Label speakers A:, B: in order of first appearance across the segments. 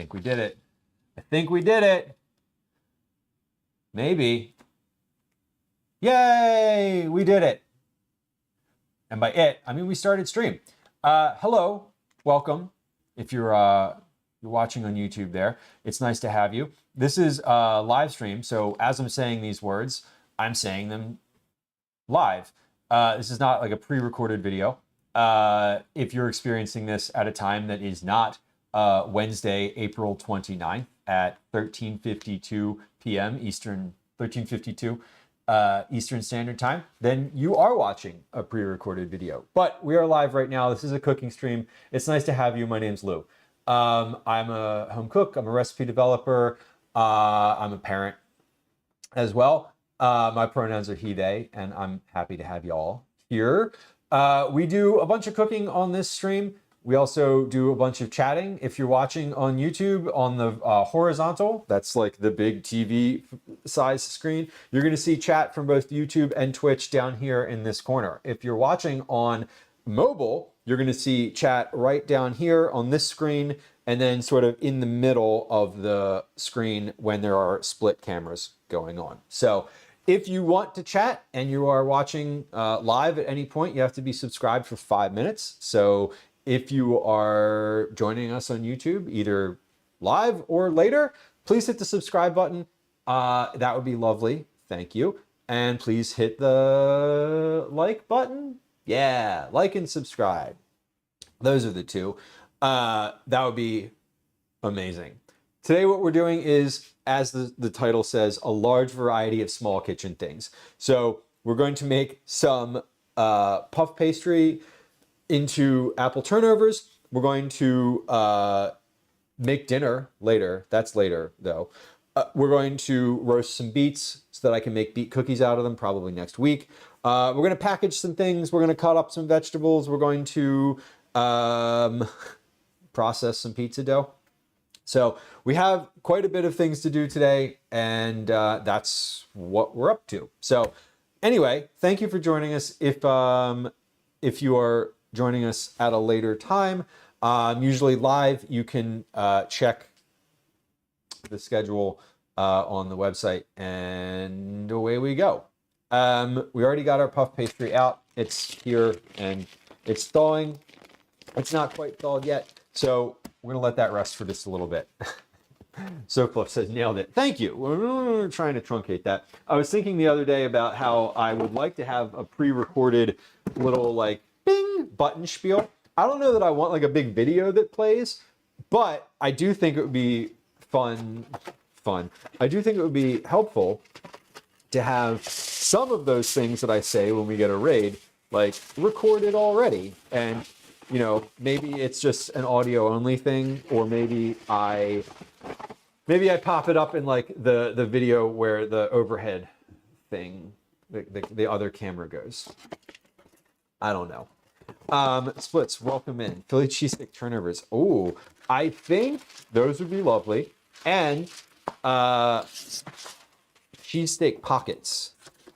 A: think we did it. I think we did it. Maybe. Yay, we did it. And by it, I mean we started stream. Hello, welcome. If you're watching on YouTube there, it's nice to have you. This is a live stream, so as I'm saying these words, I'm saying them live. This is not like a pre-recorded video. If you're experiencing this at a time that is not Wednesday, April 29th at 13:52 p.m. Eastern, 13:52 Eastern Standard Time, then you are watching a pre-recorded video. But we are live right now. This is a cooking stream. It's nice to have you. My name's Lou. I'm a home cook. I'm a recipe developer. I'm a parent as well. My pronouns are he, they, and I'm happy to have y'all here. We do a bunch of cooking on this stream. We also do a bunch of chatting. If you're watching on YouTube on the horizontal, that's like the big TV size screen, you're going to see chat from both YouTube and Twitch down here in this corner. If you're watching on mobile, you're going to see chat right down here on this screen and then sort of in the middle of the screen when there are split cameras going on. So if you want to chat and you are watching live at any point, you have to be subscribed for 5 minutes. So if you are joining us on YouTube, either live or later, please hit the subscribe button. That would be lovely. Thank you. And please hit the like button. Yeah, like and subscribe. Those are the two. That would be amazing. Today what we're doing is, as the title says, a large variety of small kitchen things. So we're going to make some puff pastry into apple turnovers. We're going to make dinner later. That's later though. We're going to roast some beets so that I can make beet cookies out of them probably next week. We're going to package some things. We're going to cut up some vegetables. We're going to process some pizza dough. So we have quite a bit of things to do today, and that's what we're up to. So anyway, thank you for joining us. If you are joining us at a later time, usually live, you can check the schedule on the website, and away we go. We already got our puff pastry out. It's here and it's thawing. It's not quite thawed yet, so we're gonna let that rest for just a little bit. So Cliff says, nailed it. Thank you. We're trying to truncate that. I was thinking the other day about how I would like to have a pre-recorded little like bing button spiel. I don't know that I want like a big video that plays, but I do think it would be fun. I do think it would be helpful to have some of those things that I say when we get a raid, like recorded already. And you know, maybe it's just an audio only thing, or maybe I pop it up in like the video where the overhead thing, the other camera goes. I don't know. Splits, welcome in. Philly cheesesteak turnovers. Oh, I think those would be lovely. And cheesesteak pockets.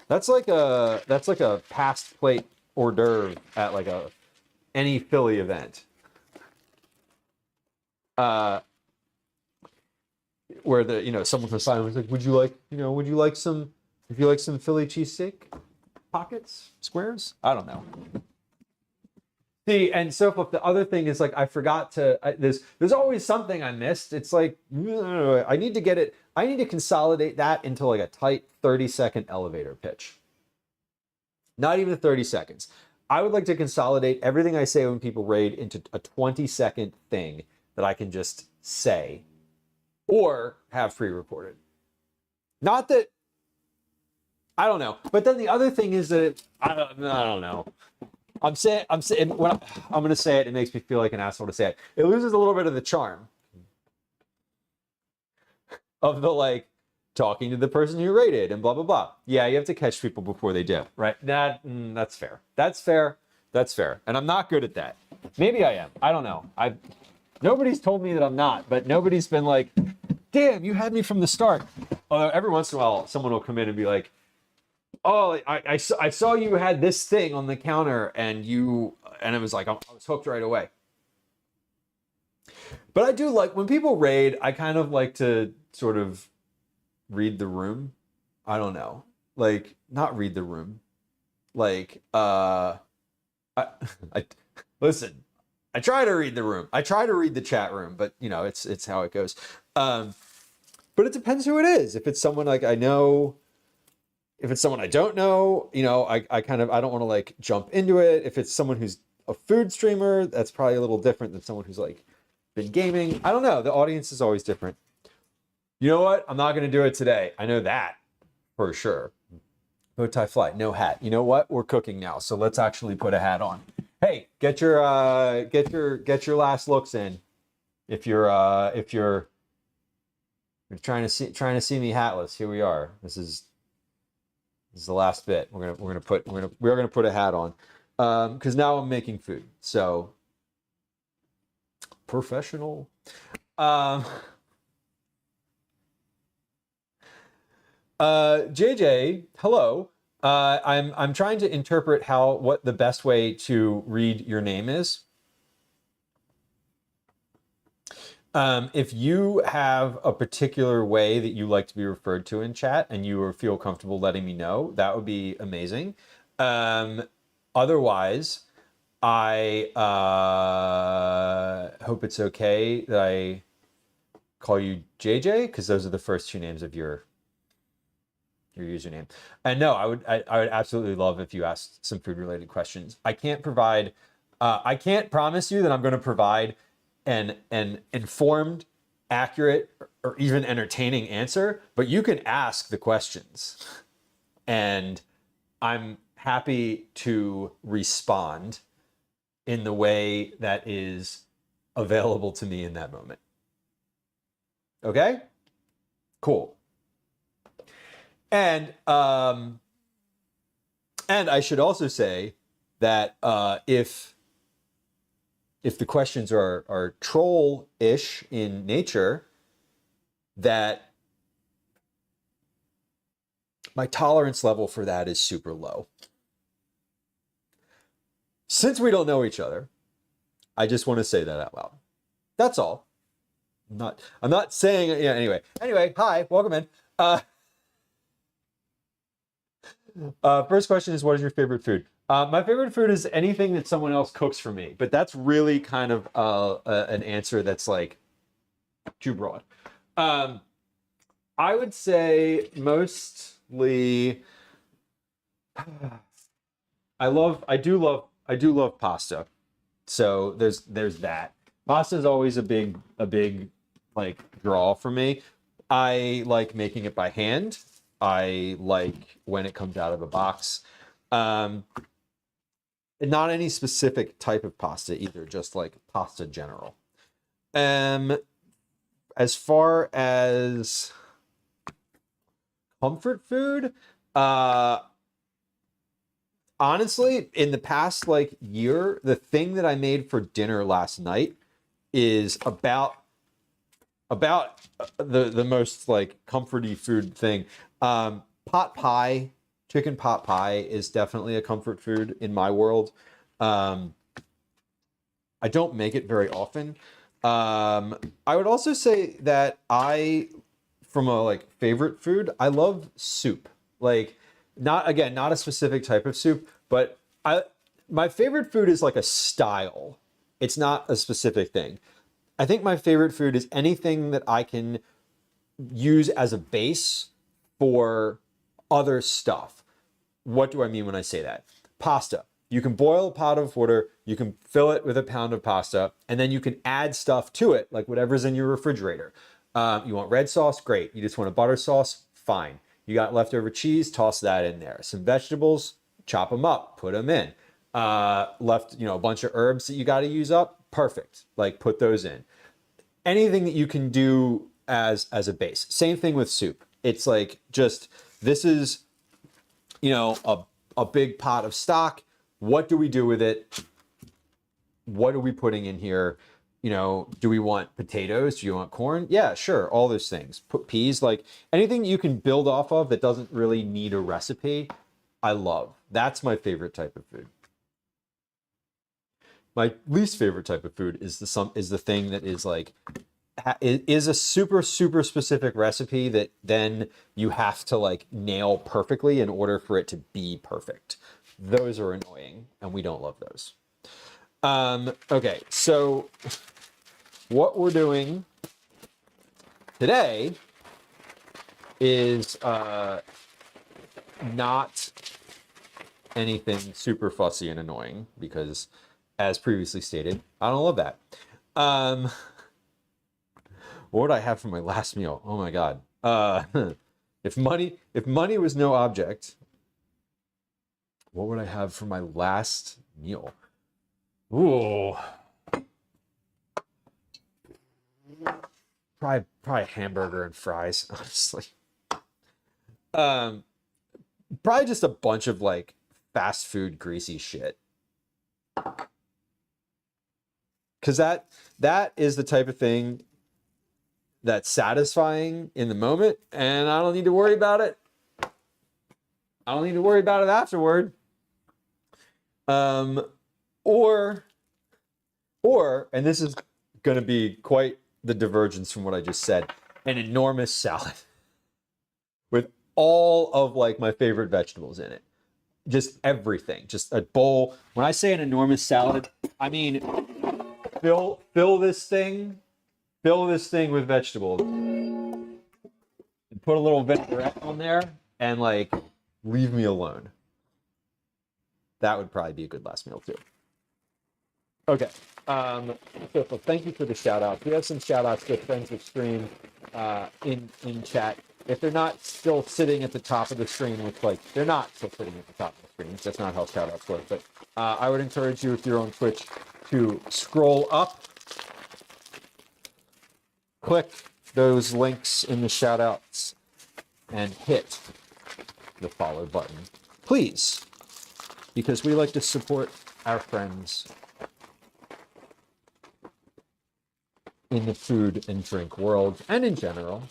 A: That's like a past plate hors d'oeuvre at like any Philly event. Where someone from Simon was like, would you like some Philly cheesesteak pockets, squares? I don't know. See, and so the other thing is like, I forgot to, there's always something I missed. It's like, I need to consolidate that into like a tight 30-second elevator pitch. Not even 30 seconds. I would like to consolidate everything I say when people raid into a 20-second thing that I can just say or have pre-recorded. Not that, I don't know. But then the other thing is that I don't know. I'm saying when I'm going to say it, it makes me feel like an asshole to say it. It loses a little bit of the charm of the like talking to the person who rated and blah blah blah. Yeah, you have to catch people before they dip, right? That's fair. That's fair. And I'm not good at that. Maybe I am. I don't know. Nobody's told me that I'm not, but nobody's been like, damn, you had me from the start. Although every once in a while, someone will come in and be like, oh, I saw you had this thing on the counter and it was like, I was hooked right away. But I do like when people raid, I kind of like to sort of read the room. I don't know. Like not read the room. Like I, I listen, I try to read the room. I try to read the chat room, but you know, it's how it goes. But it depends who it is. If it's someone like I know, if it's someone I don't know, you know, I kind of I don't want to like jump into it. If it's someone who's a food streamer, that's probably a little different than someone who's like been gaming. I don't know. The audience is always different. You know what? I'm not going to do it today. I know that for sure. Bow tie fly, no hat. You know what? We're cooking now, so let's actually put a hat on. Hey, get your last looks in. If you're trying to see me hatless, here we are. This is the last bit. We are gonna put a hat on because now I'm making food. So professional. JJ, hello. I'm trying to interpret what the best way to read your name is. If you have a particular way that you like to be referred to in chat and you feel comfortable letting me know, that would be amazing. Otherwise, I hope it's okay that I call you JJ because those are the first two names of your username. And no, I would absolutely love if you asked some food related questions. I can't promise you that I'm going to provide an informed, accurate, or even entertaining answer, but you can ask the questions and I'm happy to respond in the way that is available to me in that moment. Okay? Cool. And I should also say that if the questions are troll-ish in nature, that my tolerance level for that is super low. Since we don't know each other, I just want to say that out loud. That's all. I'm not saying, yeah, anyway, hi, welcome in. First question is, what is your favorite food? My favorite food is anything that someone else cooks for me, but that's really kind of an answer that's like too broad. I would say mostly, I do love pasta. So there's that. Pasta is always a big like draw for me. I like making it by hand. I like when it comes out of a box. Not any specific type of pasta either, just like pasta general. As far as comfort food, honestly, in the past like year, the thing that I made for dinner last night is about the most like comforty food thing. Pot pie, chicken pot pie is definitely a comfort food in my world. I don't make it very often. I would also say that from a like favorite food, I love soup. Like not a specific type of soup, but my favorite food is like a style. It's not a specific thing. I think my favorite food is anything that I can use as a base for other stuff. What do I mean when I say that? Pasta. You can boil a pot of water, you can fill it with a pound of pasta, and then you can add stuff to it, like whatever's in your refrigerator. You want red sauce? Great. You just want a butter sauce? Fine. You got leftover cheese? Toss that in there. Some vegetables? Chop them up, put them in. A bunch of herbs that you got to use up? Perfect. Like put those in. Anything that you can do as a base. Same thing with soup. It's like just, this is, a big pot of stock. What do we do with it? What are we putting in here? Do we want potatoes? Do you want corn? Yeah, sure. All those things. Put peas, like anything you can build off of that doesn't really need a recipe, I love. That's my favorite type of food. My least favorite type of food is the thing that is like is a super specific recipe that then you have to like nail perfectly in order for it to be perfect. Those are annoying, and we don't love those. Okay, so what we're doing today is not anything super fussy and annoying because, as previously stated, I don't love that. What would I have for my last meal? Oh my God. If money was no object, what would I have for my last meal? Ooh. Probably hamburger and fries, honestly. Probably just a bunch of like fast food greasy shit. Because that is the type of thing that's satisfying in the moment, and I don't need to worry about it. I don't need to worry about it afterward. Or, and this is going to be quite the divergence from what I just said, an enormous salad with all of like my favorite vegetables in it. Just everything, just a bowl. When I say an enormous salad, I mean fill this thing with vegetables and put a little vinaigrette on there and like leave me alone. That would probably be a good last meal too. Okay. So thank you for the shout outs. We have some shout outs to friends of stream in chat. If they're not still sitting at the top of the screen with like, they're not still sitting at the top of the screen. That's not how shout outs work. But I would encourage you, if you're on Twitch, to scroll up, click those links in the shout outs, and hit the follow button, please, because we like to support our friends in the food and drink world and in general.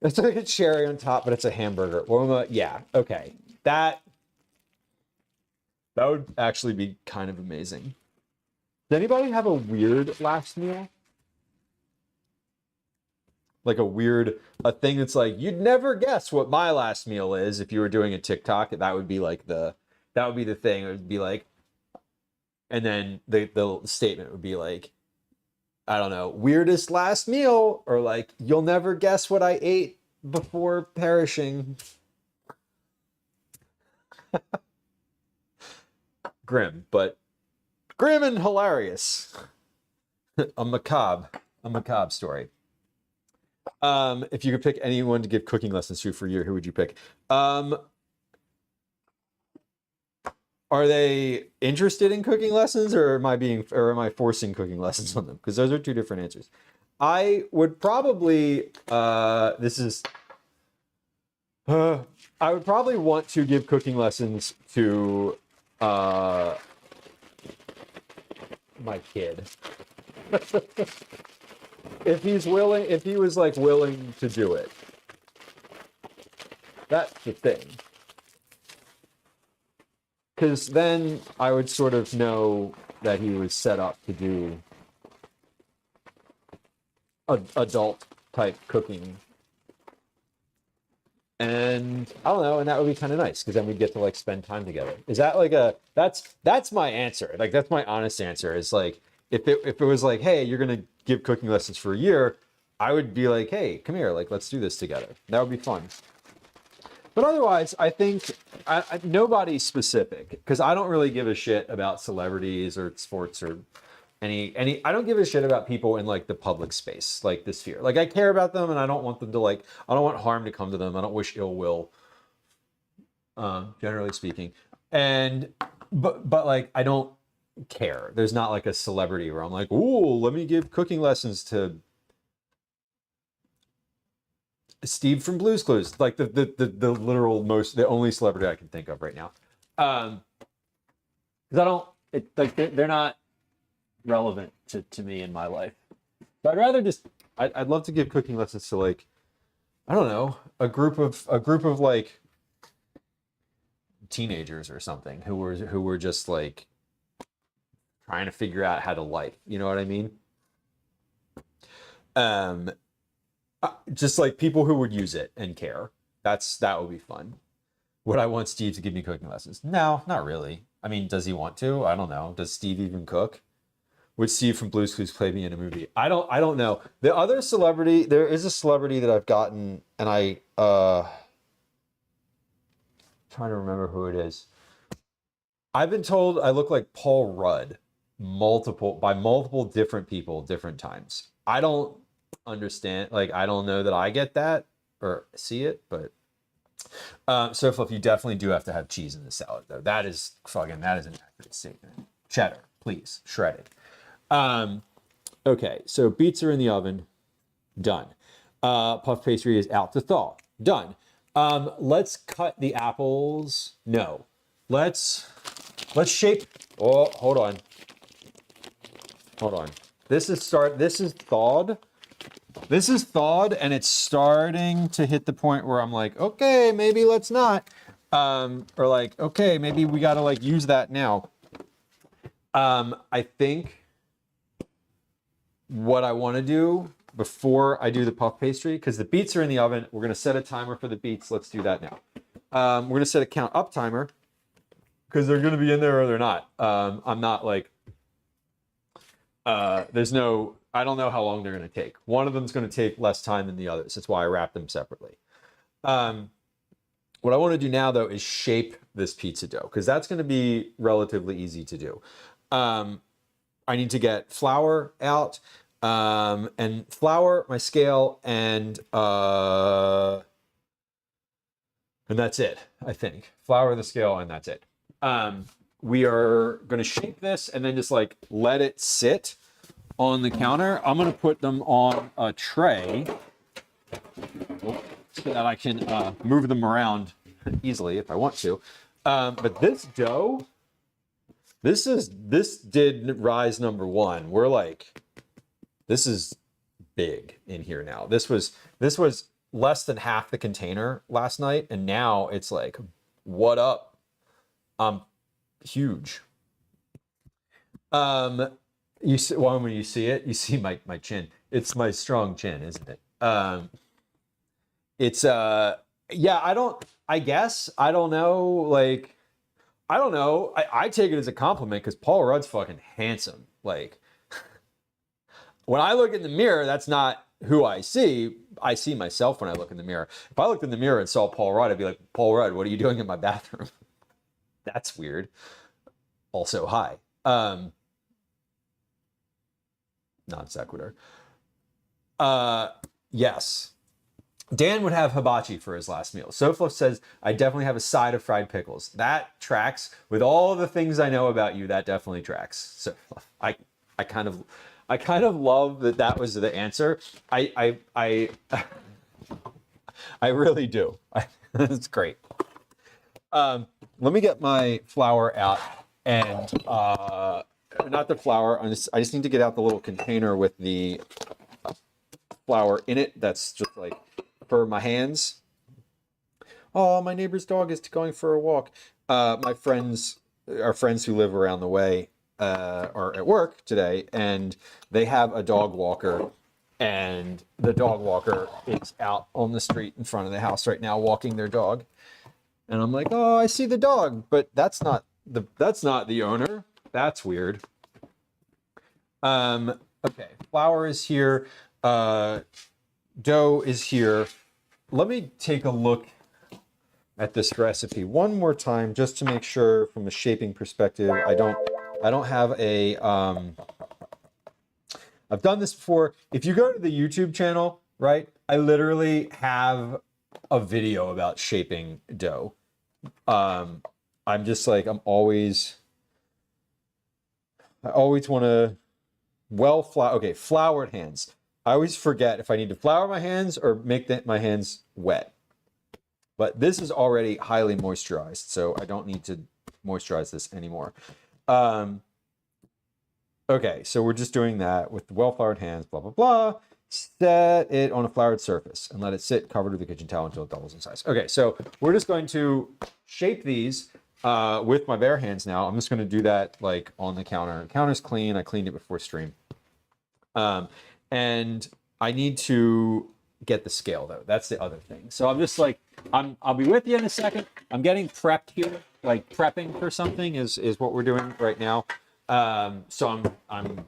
A: It's like a cherry on top, but it's a hamburger. Well, yeah, okay. That would actually be kind of amazing. Does anybody have a weird last meal? Like a thing that's like, you'd never guess what my last meal is if you were doing a TikTok. That would be like that would be the thing. It would be like, and then the statement would be like, I don't know, weirdest last meal, or like, you'll never guess what I ate before perishing. Grim, but grim and hilarious. a macabre story. If you could pick anyone to give cooking lessons to for a year, who would you pick? Are they interested in cooking lessons, or am I forcing cooking lessons on them? Because those are two different answers. I would probably I would probably want to give cooking lessons to my kid. If he was like willing to do it. That's the thing. Because then I would sort of know that he was set up to do adult type cooking. And I don't know, and that would be kind of nice because then we'd get to like spend time together. Is that like that's my answer. Like that's my honest answer. Is like if it was like, hey, you're gonna give cooking lessons for a year, I would be like, hey, come here, like let's do this together. That would be fun. But otherwise, I think nobody's specific, because I don't really give a shit about celebrities or sports or any. I don't give a shit about people in like the public space, like the sphere. Like I care about them, and I don't want them to like. I don't want harm to come to them. I don't wish ill will. Generally speaking, but like I don't care. There's not like a celebrity where I'm like, ooh, let me give cooking lessons to Steve from Blue's Clues, like the literal the only celebrity I can think of right now. Because they're not relevant to me in my life. So I'd rather I'd love to give cooking lessons to like, I don't know, a group of like teenagers or something who were just like trying to figure out how to life. You know what I mean? Just like people who would use it and care. That would be fun. Would I want Steve to give me cooking lessons? No, not really. I mean, does he want to? I don't know. Does Steve even cook? Would Steve from Blue's Clues play me in a movie? I don't know. The other celebrity, there is a celebrity that I've gotten, and trying to remember who it is. I've been told I look like Paul Rudd by multiple different people, different times. I don't understand. Like, I don't know that I get that or see it, but so Fluff, you definitely do have to have cheese in the salad, though. That is an accurate statement. Cheddar, please, shredded. Okay, so beets are in the oven. Done. Puff pastry is out to thaw. Done. Let's cut the apples. No. Let's shape. Oh, hold on. This is thawed. This is thawed, and it's starting to hit the point where I'm like, okay, maybe let's not. Or like, okay, maybe we gotta like use that now. I think what I want to do before I do the puff pastry, because the beets are in the oven, we're gonna set a timer for the beets. Let's do that now. We're gonna set a count up timer because they're gonna be in there or they're not. I'm not like, I don't know how long they're gonna take. One of them's gonna take less time than the others. That's why I wrap them separately. What I want to do now, though, is shape this pizza dough, because that's going to be relatively easy to do. I need to get flour out, and flour, my scale, and that's it, I think. Flour, the scale, and that's it. We are going to shape this and then just like let it sit on the counter. I'm going to put them on a tray so that I can move them around easily if I want to. But this dough, this did rise number one. We're like, this is big in here now. This was less than half the container last night, and now it's like, what up? Huge. You see, well, when you see it, you see my chin. It's my strong chin, isn't it? It's yeah, I don't know, like, I don't know. I take it as a compliment because Paul Rudd's fucking handsome. Like, when I look in the mirror, that's not who I see. I see myself when I look in the mirror. If I looked in the mirror and saw Paul Rudd, I'd be like, Paul Rudd, what are you doing in my bathroom? That's weird. Also, hi. Non sequitur. Yes. Dan would have hibachi for his last meal. Sofluff says, I definitely have a side of fried pickles. That tracks with all the things I know about you. That definitely tracks. Sofluff. I kind of love that was the answer. I really do. It's great. Let me get my flour out, and not the flour. I just need to get out the little container with the flour in it. That's just like for my hands. Oh, my neighbor's dog is going for a walk. Our friends who live around the way are at work today, and they have a dog walker, and the dog walker is out on the street in front of the house right now walking their dog. And I'm like, oh, I see the dog, but that's not the owner. That's weird. Okay, flour is here. Dough is here. Let me take a look at this recipe one more time just to make sure from a shaping perspective. I don't have a I've done this before. If you go to the YouTube channel, right, I literally have a video about shaping dough. I'm just like, I always want to floured hands. I always forget if I need to flour my hands or make my hands wet. But this is already highly moisturized, so I don't need to moisturize this anymore. Okay, so we're just doing that with the well-floured hands, blah, blah, blah. Set it on a floured surface and let it sit covered with a kitchen towel until it doubles in size. Okay, so we're just going to shape these. with my bare hands now. I'm just going to do that like on the counter. The counter's clean. I cleaned it before stream. And I need to get the scale though. That's the other thing. So I'm just like, I'll be with you in a second. I'm getting prepped here, like prepping for something is what we're doing right now. So I'm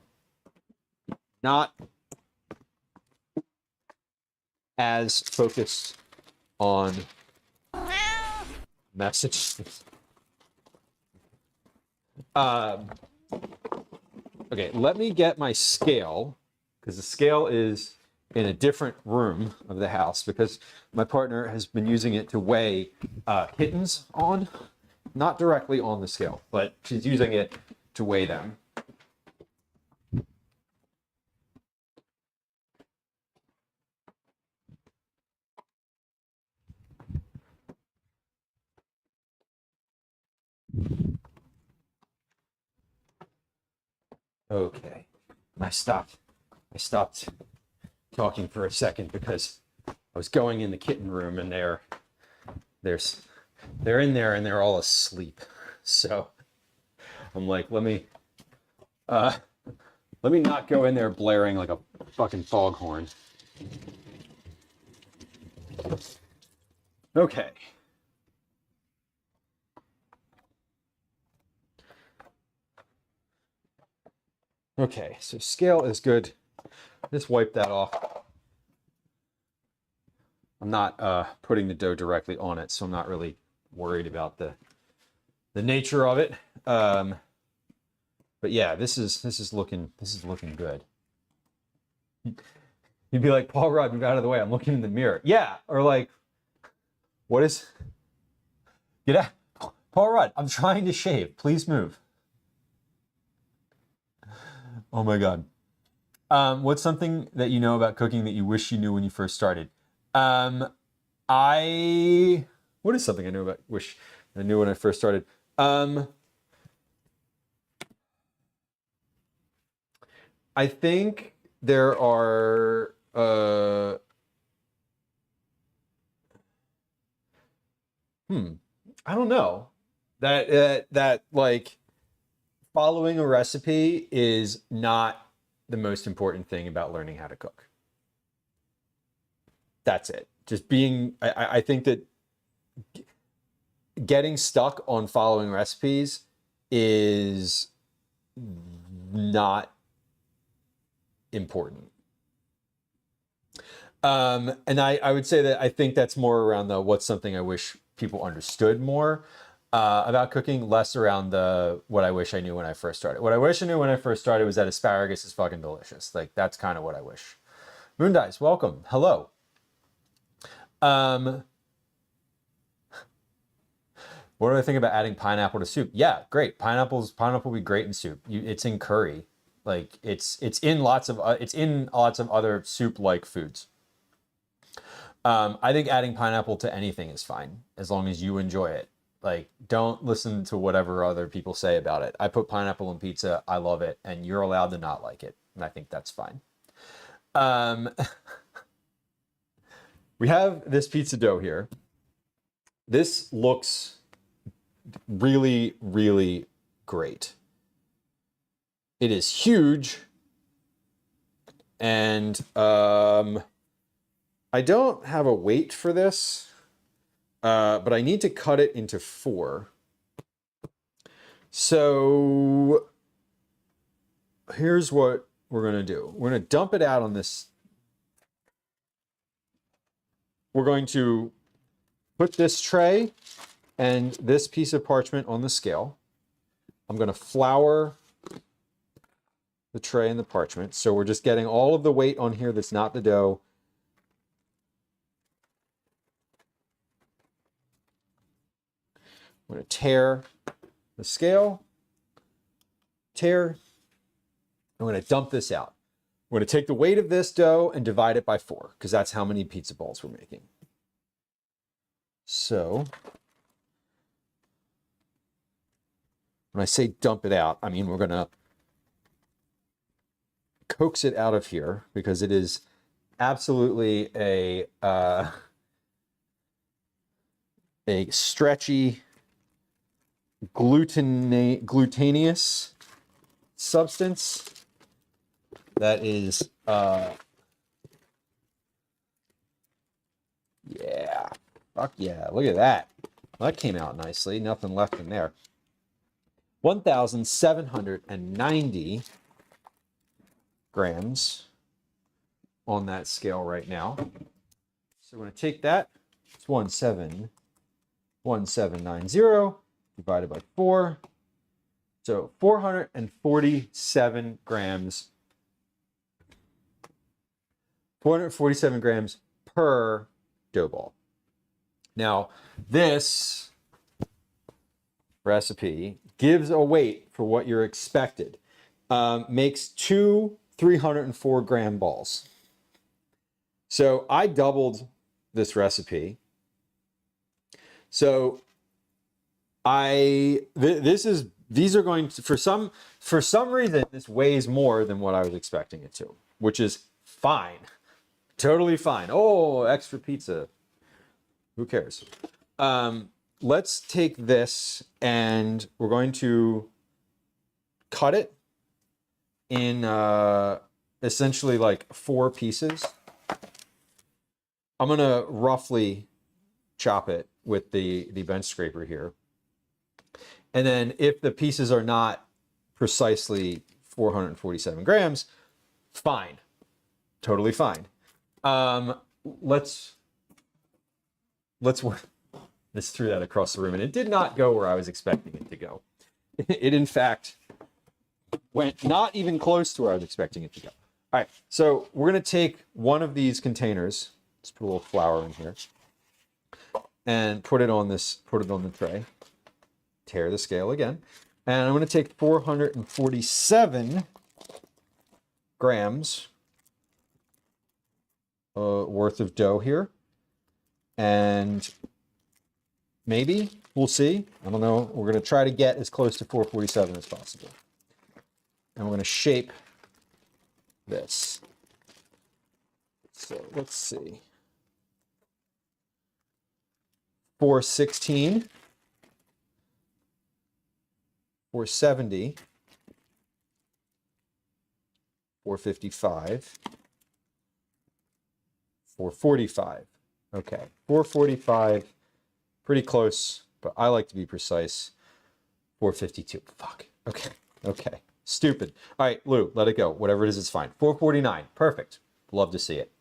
A: not as focused on messages. Okay, let me get my scale, because the scale is in a different room of the house because my partner has been using it to weigh kittens on, not directly on the scale, but she's using it to weigh them. Okay, I stopped talking for a second because I was going in the kitten room and they're in there and they're all asleep. So I'm like, let me not go in there blaring like a fucking foghorn. Okay. Okay, so scale is good. Just wipe that off. I'm not putting the dough directly on it, so I'm not really worried about the nature of it. But yeah, this is looking good. You'd be like, Paul Rudd, move out of the way. I'm looking in the mirror. Yeah, or like, what is? Get out, Paul Rudd. I'm trying to shave. Please move. Oh my God. What's something that you know about cooking that you wish you knew when you first started? What is something I know about wish I knew when I first started? I think there are I don't know. That like following a recipe is not the most important thing about learning how to cook. That's it. Just being, I think that getting stuck on following recipes is not important. And I would say that I think that's more around the what's something I wish people understood more about cooking, less around the what I wish I knew when I first started. What I wish I knew when I first started was that asparagus is fucking delicious. Like that's kind of what I wish. Moon Dice, welcome. Hello. What do I think about adding pineapple to soup? Yeah, great. Pineapple would be great in soup. It's in curry. Like it's in lots of other soup-like foods. I think adding pineapple to anything is fine as long as you enjoy it. Like don't listen to whatever other people say about it. I put pineapple in pizza. I love it, and you're allowed to not like it, and I think that's fine. We have this pizza dough here. This looks really, really great. It is huge. And I don't have a weight for this, but I need to cut it into 4. So here's what we're going to do. We're going to dump it out on this. We're going to put this tray and this piece of parchment on the scale. I'm going to flour the tray and the parchment. So we're just getting all of the weight on here that's not the dough. I'm going to tear the scale, tear. I'm going to dump this out. We're going to take the weight of this dough and divide it by 4 because that's how many pizza balls we're making. So when I say dump it out, I mean we're going to coax it out of here because it is absolutely a stretchy glutinous substance that is, yeah, fuck yeah, look at that. Well, that came out nicely, nothing left in there. 1,790 grams on that scale right now. So we're going to take that. It's 1790 divided by 4. So 447 grams. 447 grams per dough ball. Now, this recipe gives a weight for what you're expected. Makes 2 304 gram balls. So I doubled this recipe. So these are going to, for some reason, this weighs more than what I was expecting it to, which is fine. Totally fine. Oh, extra pizza. Who cares? Let's take this and we're going to cut it in essentially like 4 pieces. I'm going to roughly chop it with the bench scraper here. And then if the pieces are not precisely 447 grams, fine. Totally fine. Let's just threw that across the room, and it did not go where I was expecting it to go. It in fact went not even close to where I was expecting it to go. All right, so we're going to take one of these containers. Let's put a little flour in here and put it on the tray. Tear the scale again, and I'm going to take 447 grams worth of dough here, and maybe we'll see. I don't know. We're going to try to get as close to 447 as possible, and we're going to shape this. So let's see. 416, 470, 455, 445. Okay, 445, pretty close, but I like to be precise. 452. Fuck. Okay. Stupid. All right, Lou, let it go. Whatever it is, it's fine. 449. Perfect. Love to see it.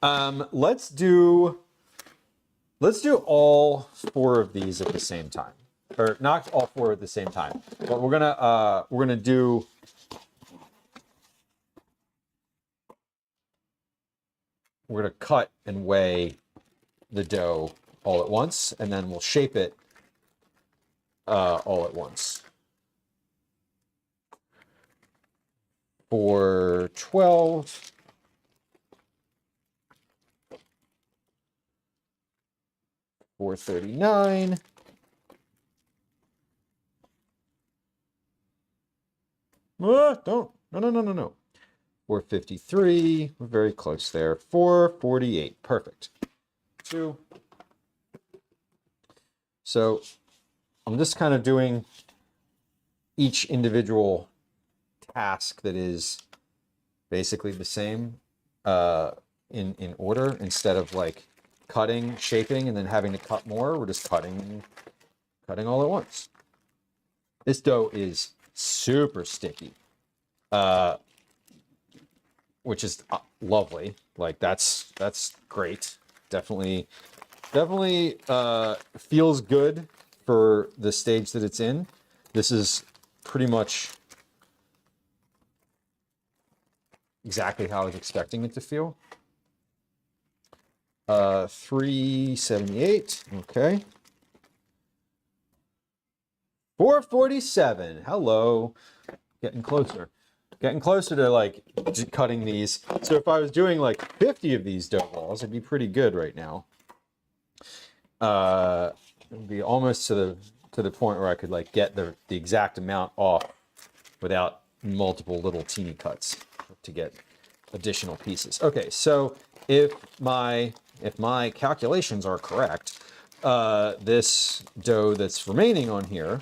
A: Let's do all 4 of these at the same time, or not all 4 at the same time. But we're gonna cut and weigh the dough all at once, and then we'll shape it all at once. 412. 439. No. 453. We're very close there. 448. Perfect. 2. So I'm just kind of doing each individual task that is basically the same in order, instead of like cutting, shaping, and then having to cut more. We're just cutting all at once. This dough is super sticky, which is lovely. Like that's great. Definitely feels good for the stage that it's in. This is pretty much exactly how I was expecting it to feel. 378. Okay. 447. Hello. Getting closer to like cutting these. So if I was doing like 50 of these dough balls, it'd be pretty good right now. It'd be almost to the point where I could like get the exact amount off without multiple little teeny cuts to get additional pieces. Okay, so if my calculations are correct, this dough that's remaining on here,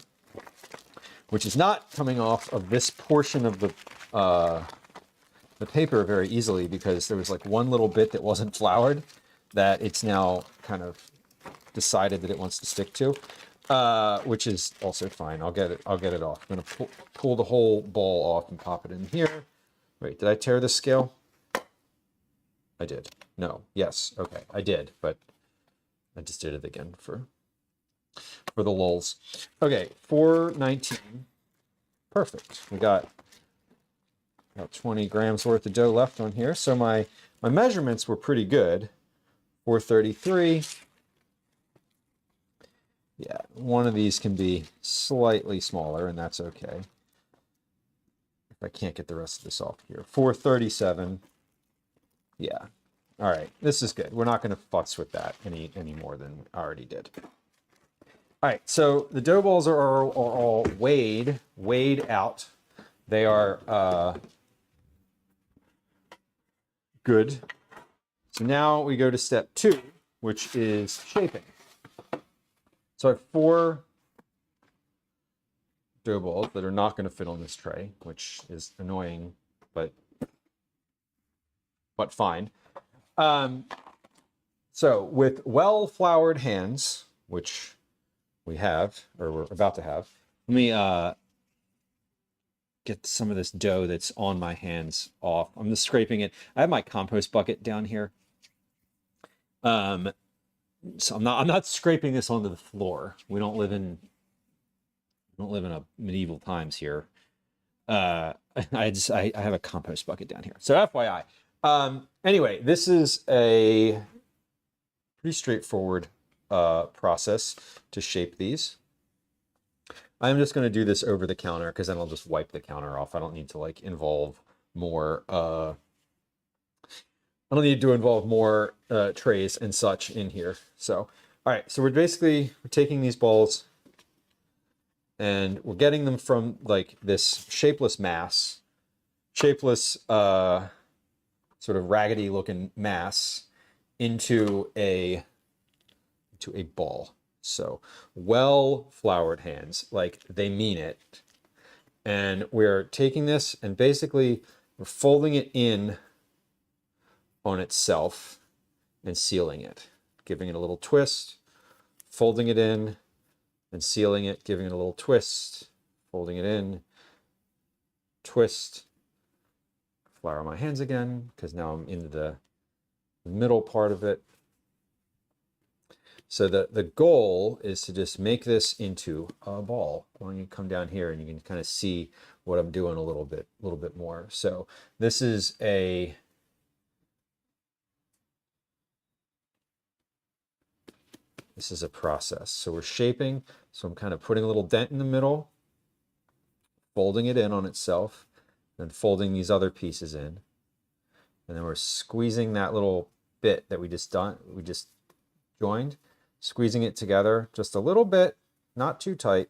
A: which is not coming off of this portion of the paper very easily because there was like one little bit that wasn't floured that it's now kind of decided that it wants to stick to, which is also fine. I'll get it off. I'm gonna pull the whole ball off and pop it in here. Wait, did I tear this scale? I did. No. Yes. Okay, I did, but I just did it again for the lulz. Okay, 419. Perfect. We got about 20 grams worth of dough left on here. So my measurements were pretty good. 433. Yeah, one of these can be slightly smaller, and that's okay. If I can't get the rest of this off here. 437. Yeah. All right, this is good. We're not going to futz with that any more than I already did. All right, so the dough balls are all weighed out. They are good. So now we go to step 2, which is shaping. So I have 4 dough balls that are not going to fit on this tray, which is annoying, but fine. So with well-floured hands, which we have, or we're about to have, let me get some of this dough that's on my hands off. I'm just scraping it. I have my compost bucket down here. So I'm not scraping this onto the floor. We don't live in a medieval times here. I have a compost bucket down here. So FYI. Anyway, this is a pretty straightforward process to shape these. I'm just going to do this over the counter because then I'll just wipe the counter off. I don't need to like involve more trays and such in here. So, all right, so we're taking these balls and we're getting them from like this shapeless sort of raggedy looking mass into a ball. So well-floured hands, like they mean it. And we're taking this and basically we're folding it in on itself and sealing it, giving it a little twist, folding it in and sealing it, giving it a little twist, folding it in, twist, flour my hands again, because now I'm into the middle part of it. So the goal is to just make this into a ball. Why don't you come down here and you can kind of see what I'm doing a little bit more. So this is a process. So we're shaping. So I'm kind of putting a little dent in the middle, folding it in on itself, then folding these other pieces in. And then we're squeezing that little bit that we just joined, squeezing it together just a little bit, not too tight,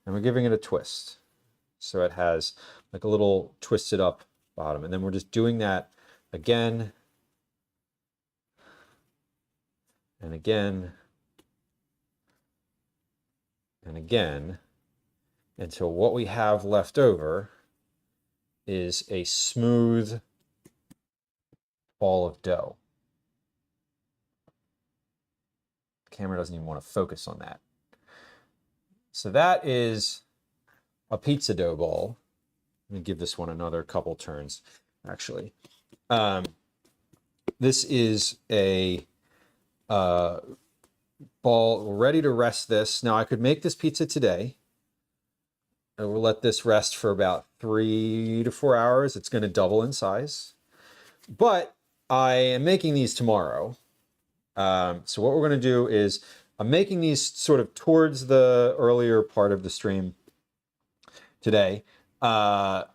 A: and we're giving it a twist. So it has like a little twisted up bottom. And then we're just doing that again and again and again until what we have left over is a smooth ball of dough. The camera doesn't even want to focus on that. So that is a pizza dough ball. Let me give this one another couple turns, actually. This is a ball. We're ready to rest this. Now I could make this pizza today. I will let this rest for about 3 to 4 hours. It's going to double in size. But I am making these tomorrow. So what we're going to do is I'm making these sort of towards the earlier part of the stream today so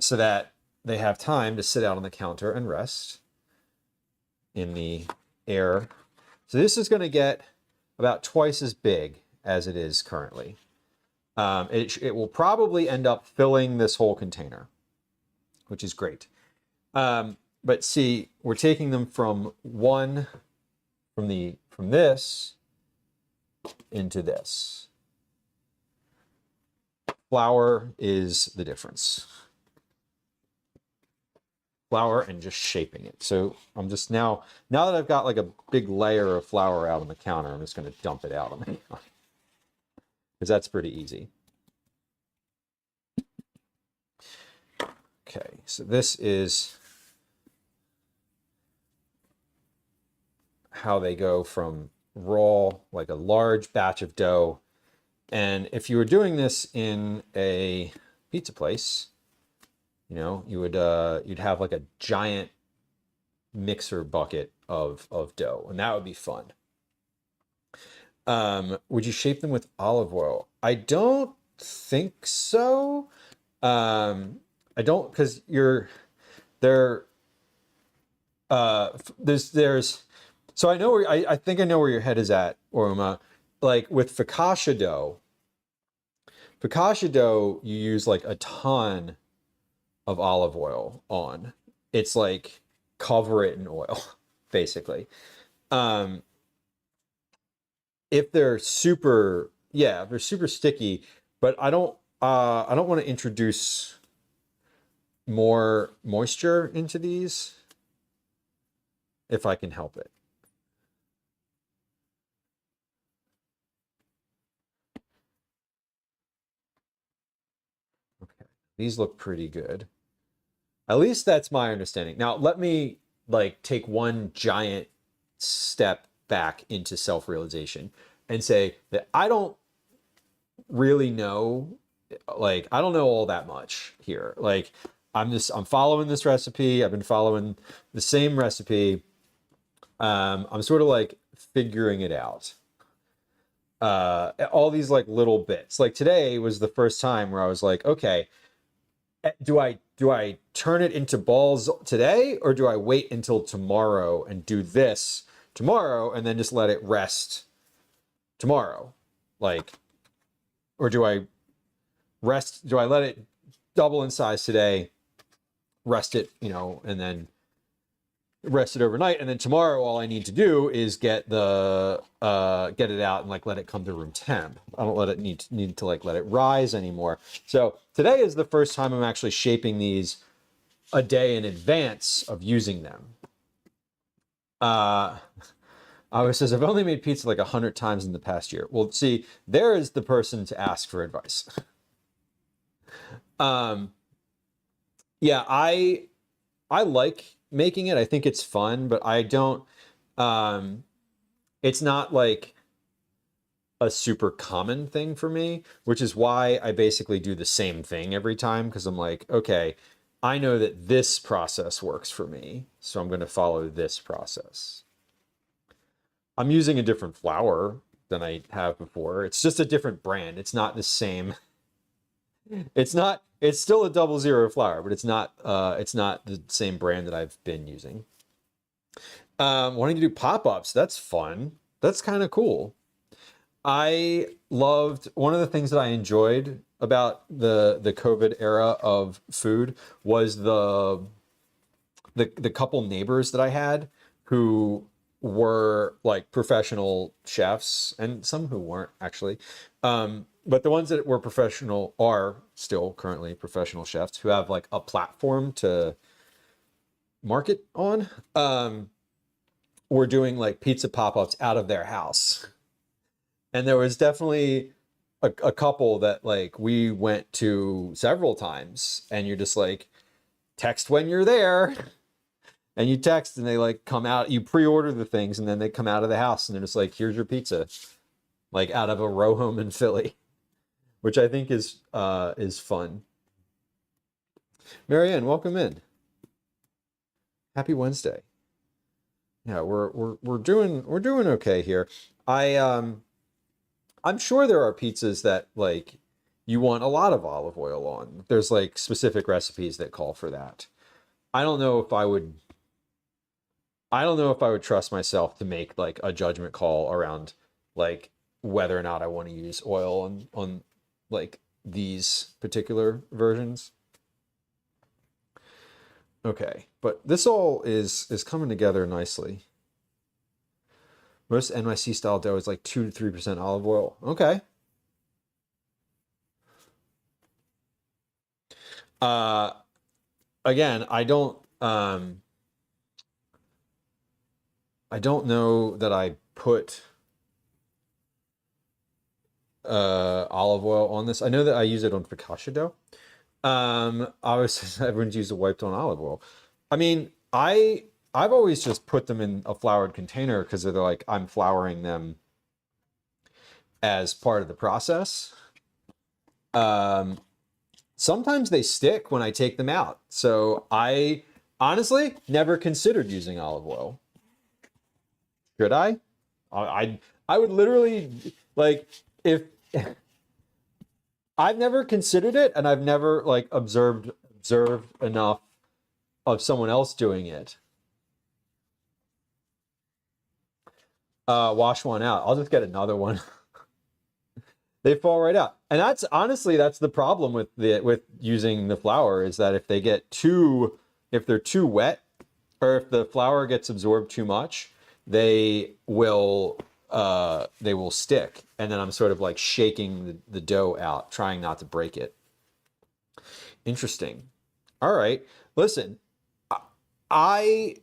A: that they have time to sit out on the counter and rest in the air. So this is going to get about twice as big as it is currently. It will probably end up filling this whole container, which is great. But see, we're taking them from this into this. Flour is the difference. Flour and just shaping it. So I'm just now that I've got like a big layer of flour out on the counter, I'm just going to dump it out on the counter because that's pretty easy. Okay, so this is how they go from raw, like a large batch of dough. And if you were doing this in a pizza place, you know, you would you'd have like a giant mixer bucket of dough, and that would be fun. Would you shape them with olive oil? I don't think so. I don't, because they're there's so I know where I think I know where your head is at, Oruma. Like with focaccia dough, you use like a ton of olive oil on. It's like cover it in oil, basically. If they're super, yeah, if they're super sticky, but I don't want to introduce more moisture into these if I can help it. Okay, these look pretty good. At least that's my understanding. Now, let me like take one giant step back into self-realization and say that I don't really know, like, I don't know all that much here. Like, I'm following this recipe. I've been following the same recipe. I'm sort of like figuring it out. All these like little bits. Like today was the first time where I was like, okay, do I turn it into balls today, or do I wait until tomorrow and do this tomorrow and then just let it rest tomorrow? Like, or do I let it double in size today, rest it, you know, and then rest it overnight, and then tomorrow all I need to do is get it out and like let it come to room temp. I don't let it need to like let it rise anymore. So today is the first time I'm actually shaping these a day in advance of using them. I always says I've only made pizza like 100 times in the past year. Well, see, there is the person to ask for advice. Yeah, I like making it. I think it's fun, but I don't, it's not like a super common thing for me, which is why I basically do the same thing every time, because I'm like, okay, I know that this process works for me, so I'm going to follow this process. I'm using a different flour than I have before. It's just a different brand. It's not the same. It's still a 00 flour, but it's not the same brand that I've been using. Wanting to do pop-ups, that's fun. That's kind of cool. I loved, one of the things that I enjoyed about the COVID era of food was the couple neighbors that I had who were like professional chefs, and some who weren't actually. But the ones that were professional are still currently professional chefs who have like a platform to market on. Were doing like pizza pop-ups out of their house. And there was definitely a couple that like we went to several times, and you're just like, text when you're there. And you text and they like come out, you pre-order the things, and then they come out of the house and they're just like, here's your pizza. Like out of a row home in Philly, which I think is fun. Marianne, welcome in. Happy Wednesday. Yeah, we're doing okay here. I'm sure there are pizzas that like you want a lot of olive oil on. There's like specific recipes that call for that. I don't know if I would trust myself to make like a judgment call around like whether or not I want to use oil on like these particular versions. Okay, but this all is coming together nicely. Most NYC style dough is like 2 to 3% olive oil. Okay. Again, I don't know that I put olive oil on this. I know that I use it on focaccia dough. Obviously everyone's used a wiped on olive oil. I mean, I've always just put them in a floured container because they're like, I'm flouring them as part of the process. Sometimes they stick when I take them out. So I honestly never considered using olive oil. Should I? I would literally, like, if I've never considered it, and I've never like observed enough of someone else doing it. Wash one out. I'll just get another one. They fall right out. And that's honestly, that's the problem with using the flour, is that if they're too wet, or if the flour gets absorbed too much, they will stick. And then I'm sort of like shaking the dough out, trying not to break it. Interesting. All right. Listen, I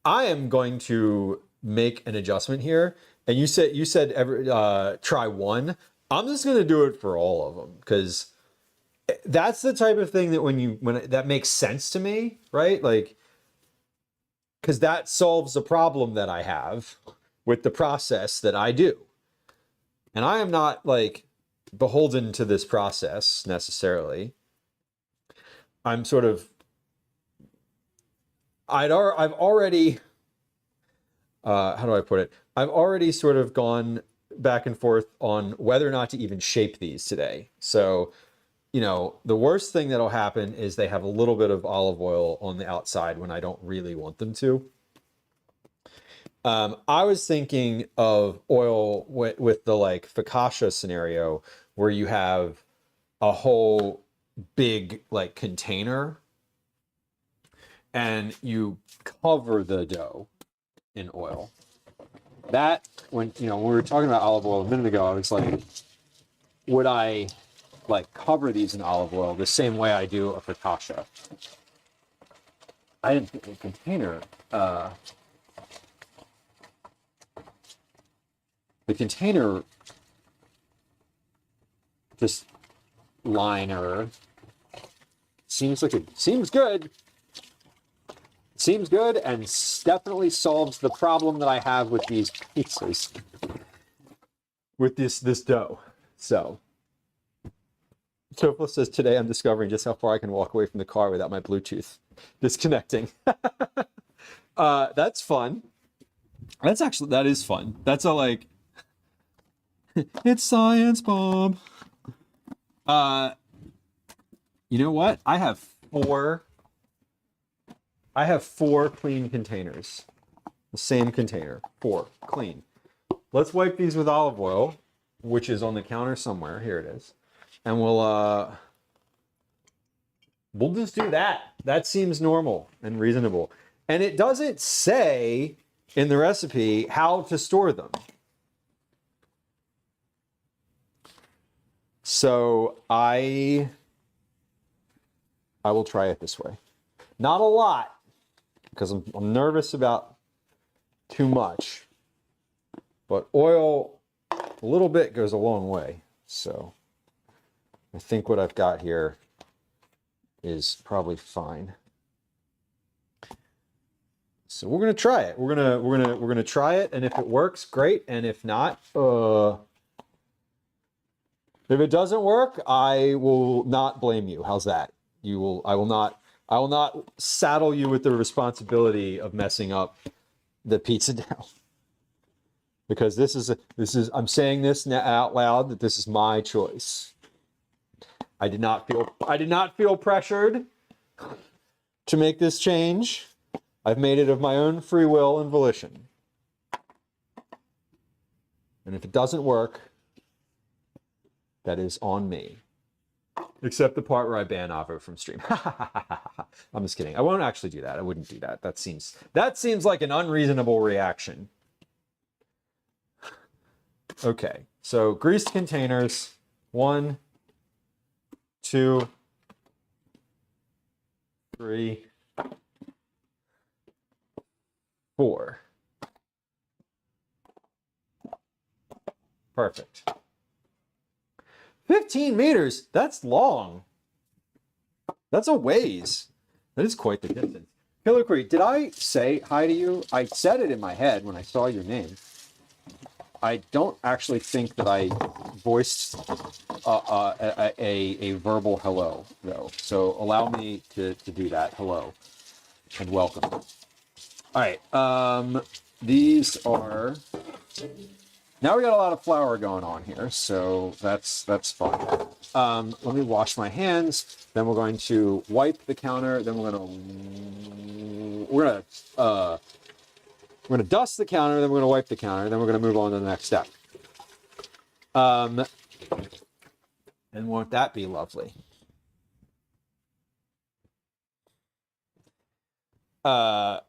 A: am going to make an adjustment here. And you said try one. I'm just going to do it for all of them, because that's the type of thing that that makes sense to me, right? Like, because that solves the problem that I have with the process that I do. And I am not like beholden to this process necessarily. I'm sort of, I've already, how do I put it? I've already sort of gone back and forth on whether or not to even shape these today. So, you know, the worst thing that'll happen is they have a little bit of olive oil on the outside when I don't really want them to. I was thinking of oil with the like focaccia scenario, where you have a whole big like container and you cover the dough in oil. That, when we were talking about olive oil a minute ago, I was like, would I like cover these in olive oil the same way I do a focaccia? I didn't think the container, this liner seems good. Seems good, and definitely solves the problem that I have with these pizzas, with this dough. So Topla says, today I'm discovering just how far I can walk away from the car without my Bluetooth disconnecting. That's fun. That is fun. That's a like, it's science, Bob. You know what? I have four clean containers. The same container. 4 clean. Let's wipe these with olive oil, which is on the counter somewhere. Here it is. And we'll just do that. That seems normal and reasonable. And it doesn't say in the recipe how to store them. So I will try it this way. Not a lot, because I'm nervous about too much. But oil, a little bit goes a long way. So I think what I've got here is probably fine. So we're gonna try it. We're gonna try it, and if it works, great. And if not, if it doesn't work, I will not blame you. How's that? I will not saddle you with the responsibility of messing up the pizza dough. Because I'm saying this now out loud, that this is my choice. I did not feel pressured to make this change. I've made it of my own free will and volition. And if it doesn't work, that is on me. Except the part where I ban Avo from stream. I'm just kidding. I won't actually do that. I wouldn't do that. That seems like an unreasonable reaction. Okay, so greased containers. 1, 2, 3, 4. Perfect. 15 meters. That's long. That's a ways. That is quite the distance. Killer Creek, did I say hi to you? I said it in my head when I saw your name. I don't actually think that I voiced a verbal hello, though. So allow me to do that. Hello and welcome. All right. These are... Now we got a lot of flour going on here, so that's fine. Let me wash my hands. Then we're going to wipe the counter. Then we're gonna dust the counter. Then we're gonna wipe the counter. Then we're gonna move on to the next step. And won't that be lovely? I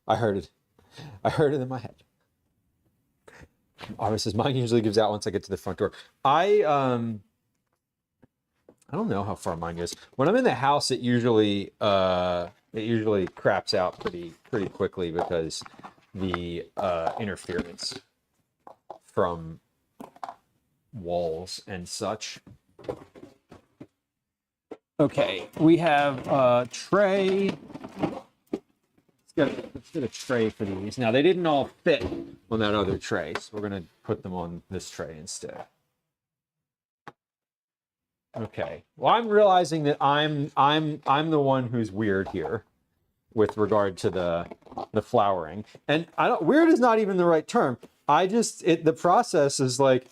A: heard it. I heard it in my head. Arma says mine usually gives out once I get to the front door. I don't know how far mine goes. When I'm in the house, it usually craps out pretty quickly because the interference from walls and such. Okay, we have a tray. Let's get a tray for these. Now, they didn't all fit on that other tray, so we're going to put them on this tray instead. Okay. Well, I'm realizing that I'm the one who's weird here with regard to the flouring. And weird is not even the right term. The process is like,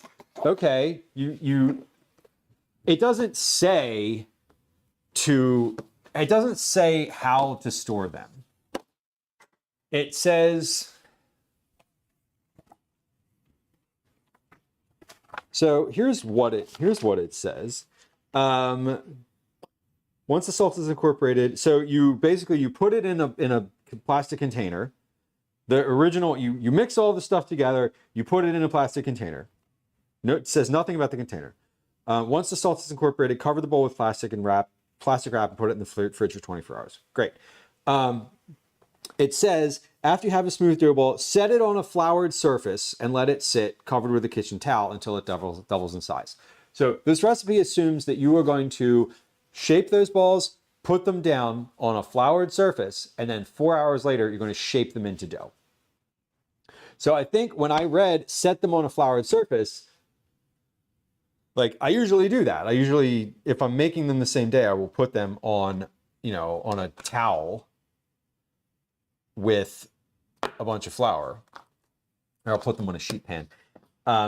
A: okay, it doesn't say how to store them. It says, so here's what it says. Once the salt is incorporated, so you put it in a plastic container. The original, you mix all the stuff together, you put it in a plastic container. No, it says nothing about the container. Once the salt is incorporated, cover the bowl with plastic wrap and put it in the fridge for 24 hours. Great. It says, after you have a smooth dough ball, set it on a floured surface and let it sit covered with a kitchen towel until it doubles in size. So this recipe assumes that you are going to shape those balls, put them down on a floured surface, and then 4 hours later, you're going to shape them into dough. So I think when I read set them on a floured surface, like I usually do that. If I'm making them the same day, I will put them on a towel with a bunch of flour, or I'll put them on a sheet pan.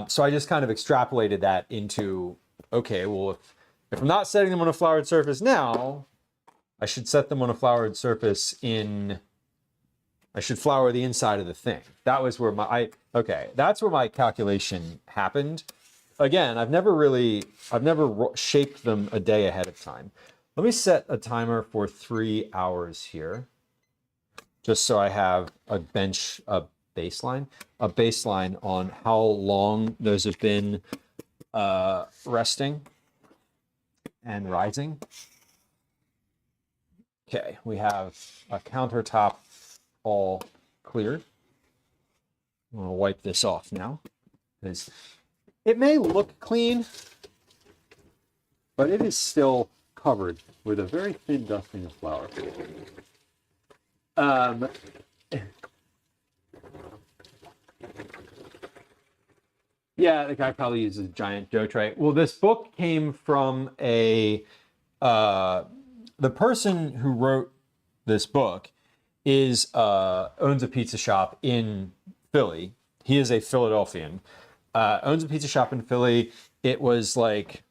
A: So I just kind of extrapolated that into, okay, well, if I'm not setting them on a floured surface now, I should set them on a floured surface I should flour the inside of the thing. That was where that's where my calculation happened. Again, I've never shaped them a day ahead of time. Let me set a timer for 3 hours here, just so I have a baseline on how long those have been resting and rising. Okay, we have a countertop all cleared. I'm gonna wipe this off now, because it may look clean, but it is still covered with a very thin dusting of flour. Yeah, the guy probably uses a giant dough tray. Well, this book came from the person who wrote this book owns a pizza shop in Philly. He is a Philadelphian. Owns a pizza shop in Philly. It was like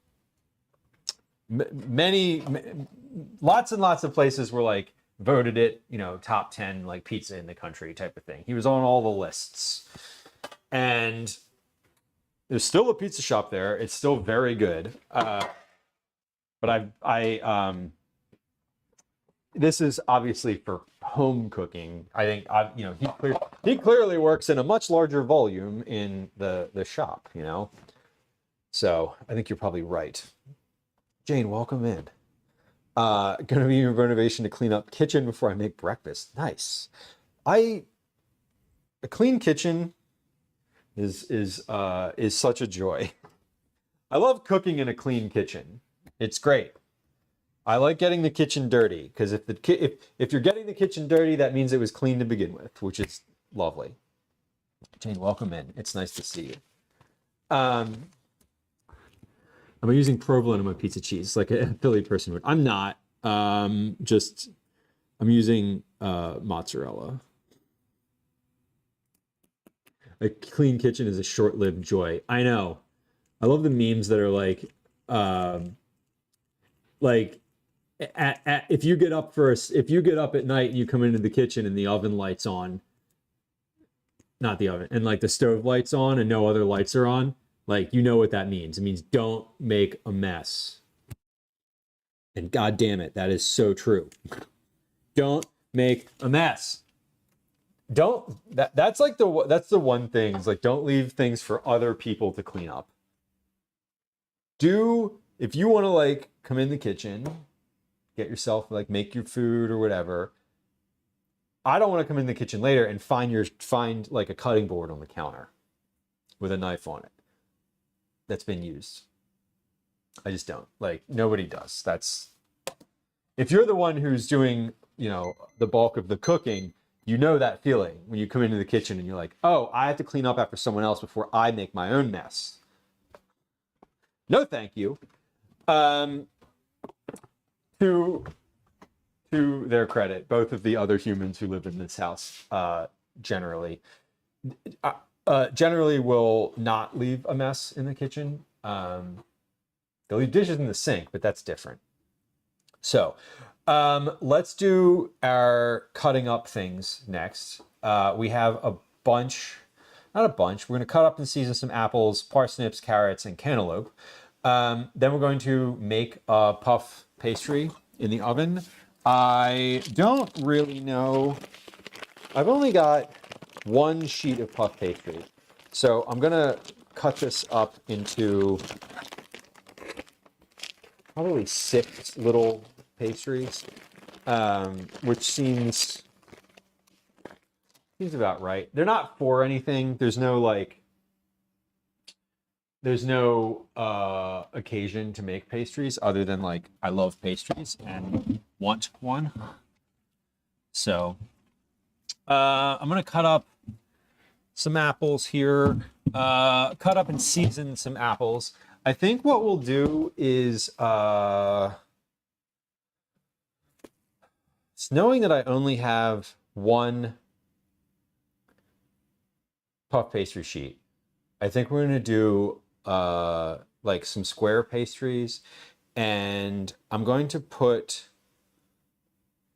A: lots and lots of places were like voted it, top 10 like pizza in the country type of thing. He was on all the lists. And there's still a pizza shop there. It's still very good. But but this is obviously for home cooking. I think he clearly works in a much larger volume in the shop, you know. So I think you're probably right. Jane, welcome in. Gonna be a renovation to clean up kitchen before I make breakfast. Nice. A clean kitchen is such a joy. I love cooking in a clean kitchen. It's great. I like getting the kitchen dirty because if you're getting the kitchen dirty, that means it was clean to begin with, which is lovely. Jane, welcome in. It's nice to see you. I'm using provolone in my pizza cheese like a Philly person would. I'm not. I'm using mozzarella. A clean kitchen is a short-lived joy. I know. I love the memes that are like if you get up at night and you come into the kitchen and the oven lights on, not the oven, and like the stove lights on and no other lights are on, like, you know what that means. It means don't make a mess. And God damn it, that is so true. Don't make a mess. That's the one thing. It's like, don't leave things for other people to clean up. If you want to like come in the kitchen, get yourself like make your food or whatever. I don't want to come in the kitchen later and find like a cutting board on the counter with a knife on it that's been used. I just don't. Like, nobody does. If you're the one who's doing, you know, the bulk of the cooking, you know that feeling when you come into the kitchen and you're like, oh, I have to clean up after someone else before I make my own mess. No, thank you. To their credit, both of the other humans who live in this house generally will not leave a mess in the kitchen. They'll leave dishes in the sink, but that's different. So let's do our cutting up things next. We have a bunch, not a bunch. We're going to cut up and season some apples, parsnips, carrots, and cantaloupe. Then we're going to make a puff pastry in the oven. I don't really know. I've only got one sheet of puff pastry. So I'm going to cut this up into probably 6 little pastries, which seems about right. They're not for anything. There's no occasion to make pastries other than like I love pastries and want one. So I'm gonna cut up some apples here, cut up and season some apples. I think what we'll do is it's knowing that I only have one puff pastry sheet. I think we're gonna do like some square pastries, and I'm going to put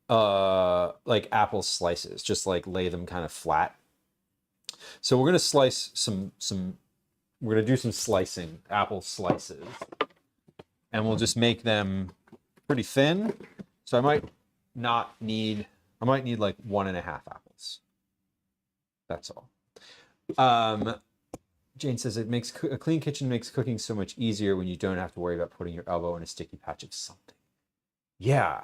A: like apple slices, just like lay them kind of flat. So we're gonna slice we're gonna do some slicing, apple slices, and we'll just make them pretty thin. So I might need like 1.5 apples. That's all. Jane says a clean kitchen makes cooking so much easier when you don't have to worry about putting your elbow in a sticky patch of something. Yeah.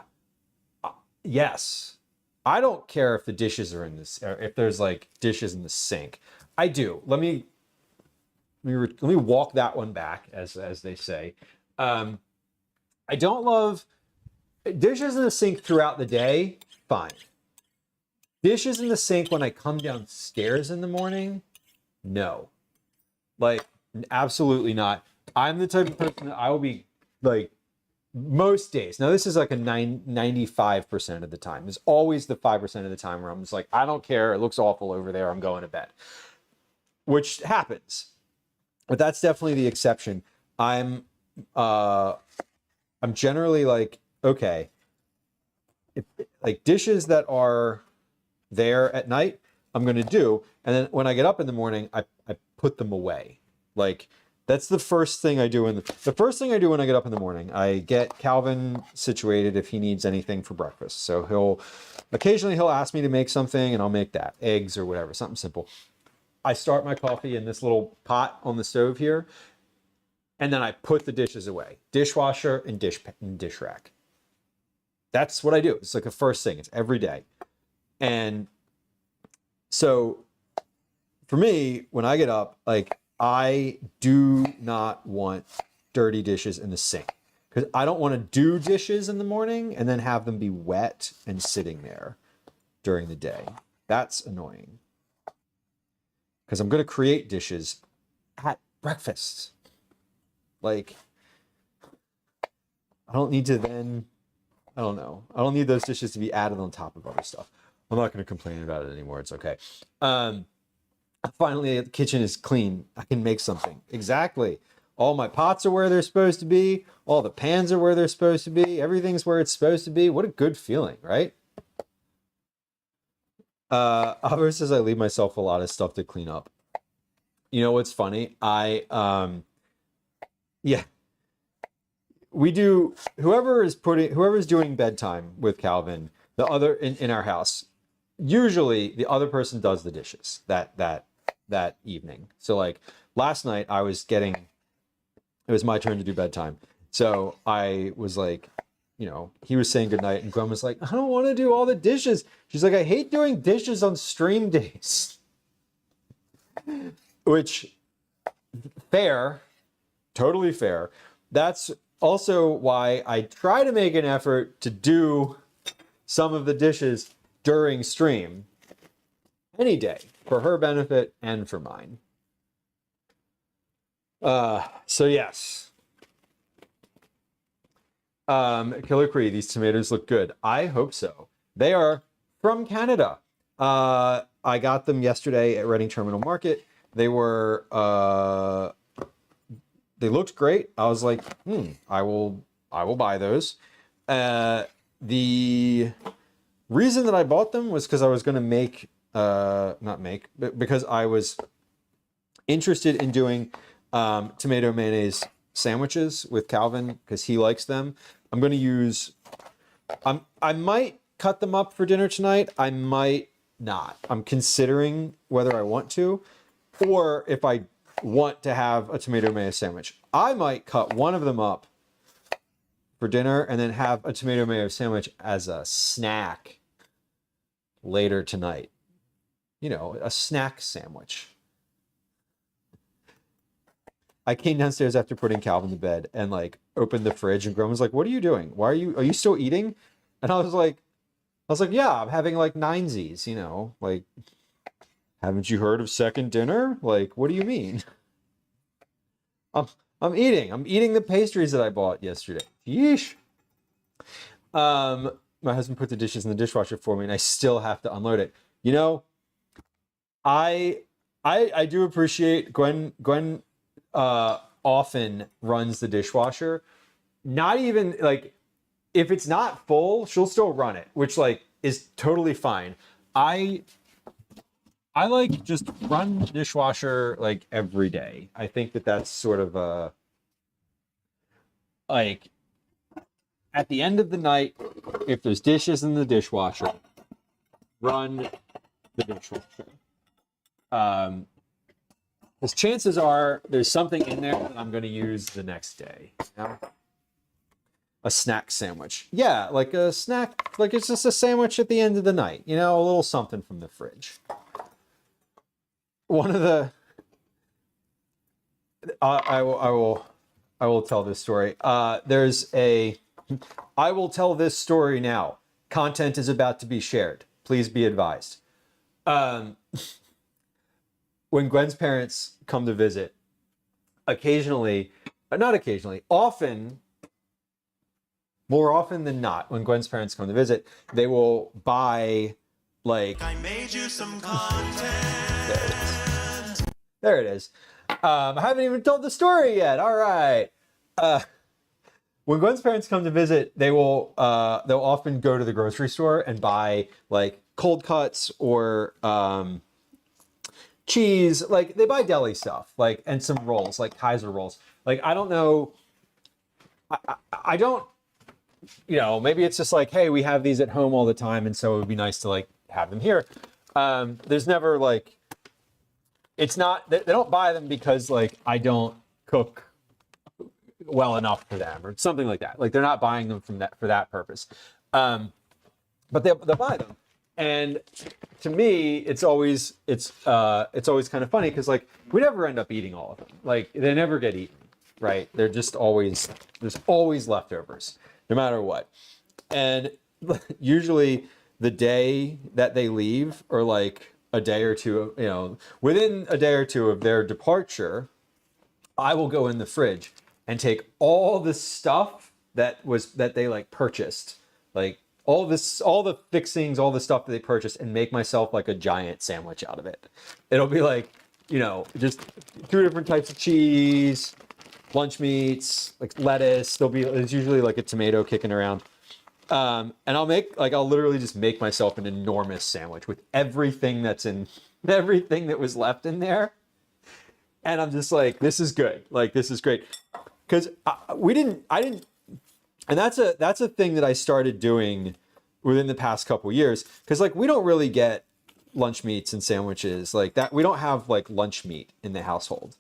A: Yes. I don't care if the dishes are in this, or if there's like dishes in the sink. I do. Let me walk that one back, as they say. I don't love dishes in the sink throughout the day. Fine. Dishes in the sink when I come downstairs in the morning. No. Like, absolutely not. I'm the type of person that I will be like most days. Now, this is like a 95% of the time. There's always the 5% of the time where I'm just like, I don't care. It looks awful over there. I'm going to bed, which happens. But that's definitely the exception. I'm generally like, okay, like dishes that are there at night, I'm going to do. And then when I get up in the morning, I put them away. Like, That's the first thing I do the first thing I do when I get up in the morning. I get Calvin situated if he needs anything for breakfast. So occasionally he'll ask me to make something and I'll make that, eggs or whatever, something simple. I start my coffee in this little pot on the stove here, and then I put the dishes away, dishwasher and dish rack. That's what I do. It's like the first thing. It's every day. And so for me, when I get up, like, I do not want dirty dishes in the sink, because I don't want to do dishes in the morning and then have them be wet and sitting there during the day. That's annoying, because I'm going to create dishes at breakfast. Like, I don't need to then, I don't know. I don't need those dishes to be added on top of other stuff. I'm not going to complain about it anymore. It's okay. Finally, the kitchen is clean. I can make something. Exactly. All my pots are where they're supposed to be. All the pans are where they're supposed to be. Everything's where it's supposed to be. What a good feeling, right? Albert says I leave myself a lot of stuff to clean up. You know what's funny? Yeah. We do, whoever's doing bedtime with Calvin, the other in our house, usually the other person does the dishes that evening. So like last night it was my turn to do bedtime. So I was like, you know, he was saying goodnight and Gwen was like, I don't want to do all the dishes. She's like, I hate doing dishes on stream days. Which, fair, totally fair. That's also why I try to make an effort to do some of the dishes during stream any day, for her benefit and for mine. So yes. Killer Cree, these tomatoes look good. I hope so. They are from Canada. I got them yesterday at Reading Terminal Market. They were, they looked great. I was like, I will buy those. The reason that I bought them was because I was going to because I was interested in doing tomato mayonnaise sandwiches with Calvin because he likes them. I'm going to use, I might cut them up for dinner tonight. I might not. I'm considering whether I want to, or if I want to have a tomato mayo sandwich. I might cut one of them up for dinner and then have a tomato mayo sandwich as a snack later tonight. You know, a snack sandwich. I came downstairs after putting Calvin to bed and like opened the fridge and Gwen was like, what are you doing? Are you still eating? And I was like, yeah, I'm having like ninesies, you know, like, haven't you heard of second dinner? Like, what do you mean? I'm eating the pastries that I bought yesterday. Yeesh. My husband put the dishes in the dishwasher for me and I still have to unload it. You know, I do appreciate Gwen often runs the dishwasher. Not even like, if it's not full, she'll still run it, which like is totally fine. I like just run the dishwasher like every day. I think that's sort of a, like, at the end of the night, if there's dishes in the dishwasher, run the dishwasher. Because chances are there's something in there that I'm going to use the next day. You know? A snack sandwich. Yeah, like a snack, like it's just a sandwich at the end of the night. You know, a little something from the fridge. One of the, I will tell this story. I will tell this story now. Content is about to be shared. Please be advised. When Gwen's parents come to visit, more often than not, when Gwen's parents come to visit, they will buy like, I made you some content. There it is. I haven't even told the story yet. All right. When Gwen's parents come to visit, they'll often go to the grocery store and buy like cold cuts or cheese, like they buy deli stuff, like, and some rolls, like Kaiser rolls. Like, I don't know. I don't, maybe it's just like, hey, we have these at home all the time. And so it would be nice to like have them here. There's never like, it's not, they don't buy them because like I don't cook well enough for them or something like that. Like they're not buying them for that purpose. But they'll buy them. And to me, it's always kind of funny because like we never end up eating all of them. Like they never get eaten, right? There's always leftovers, no matter what. And usually the day that they leave, or like a day or two, within a day or two of their departure, I will go in the fridge and take all the stuff that they like purchased, like all the fixings, all the stuff that they purchased, and make myself like a giant sandwich out of it. It'll be like, just 2 different types of cheese, lunch meats, like lettuce. There's usually like a tomato kicking around. And I'll literally just make myself an enormous sandwich with everything everything that was left in there. And I'm just like, this is good. Like, this is great. Because and that's a thing that I started doing within the past couple of years. Because like, we don't really get lunch meats and sandwiches like that. We don't have like lunch meat in the household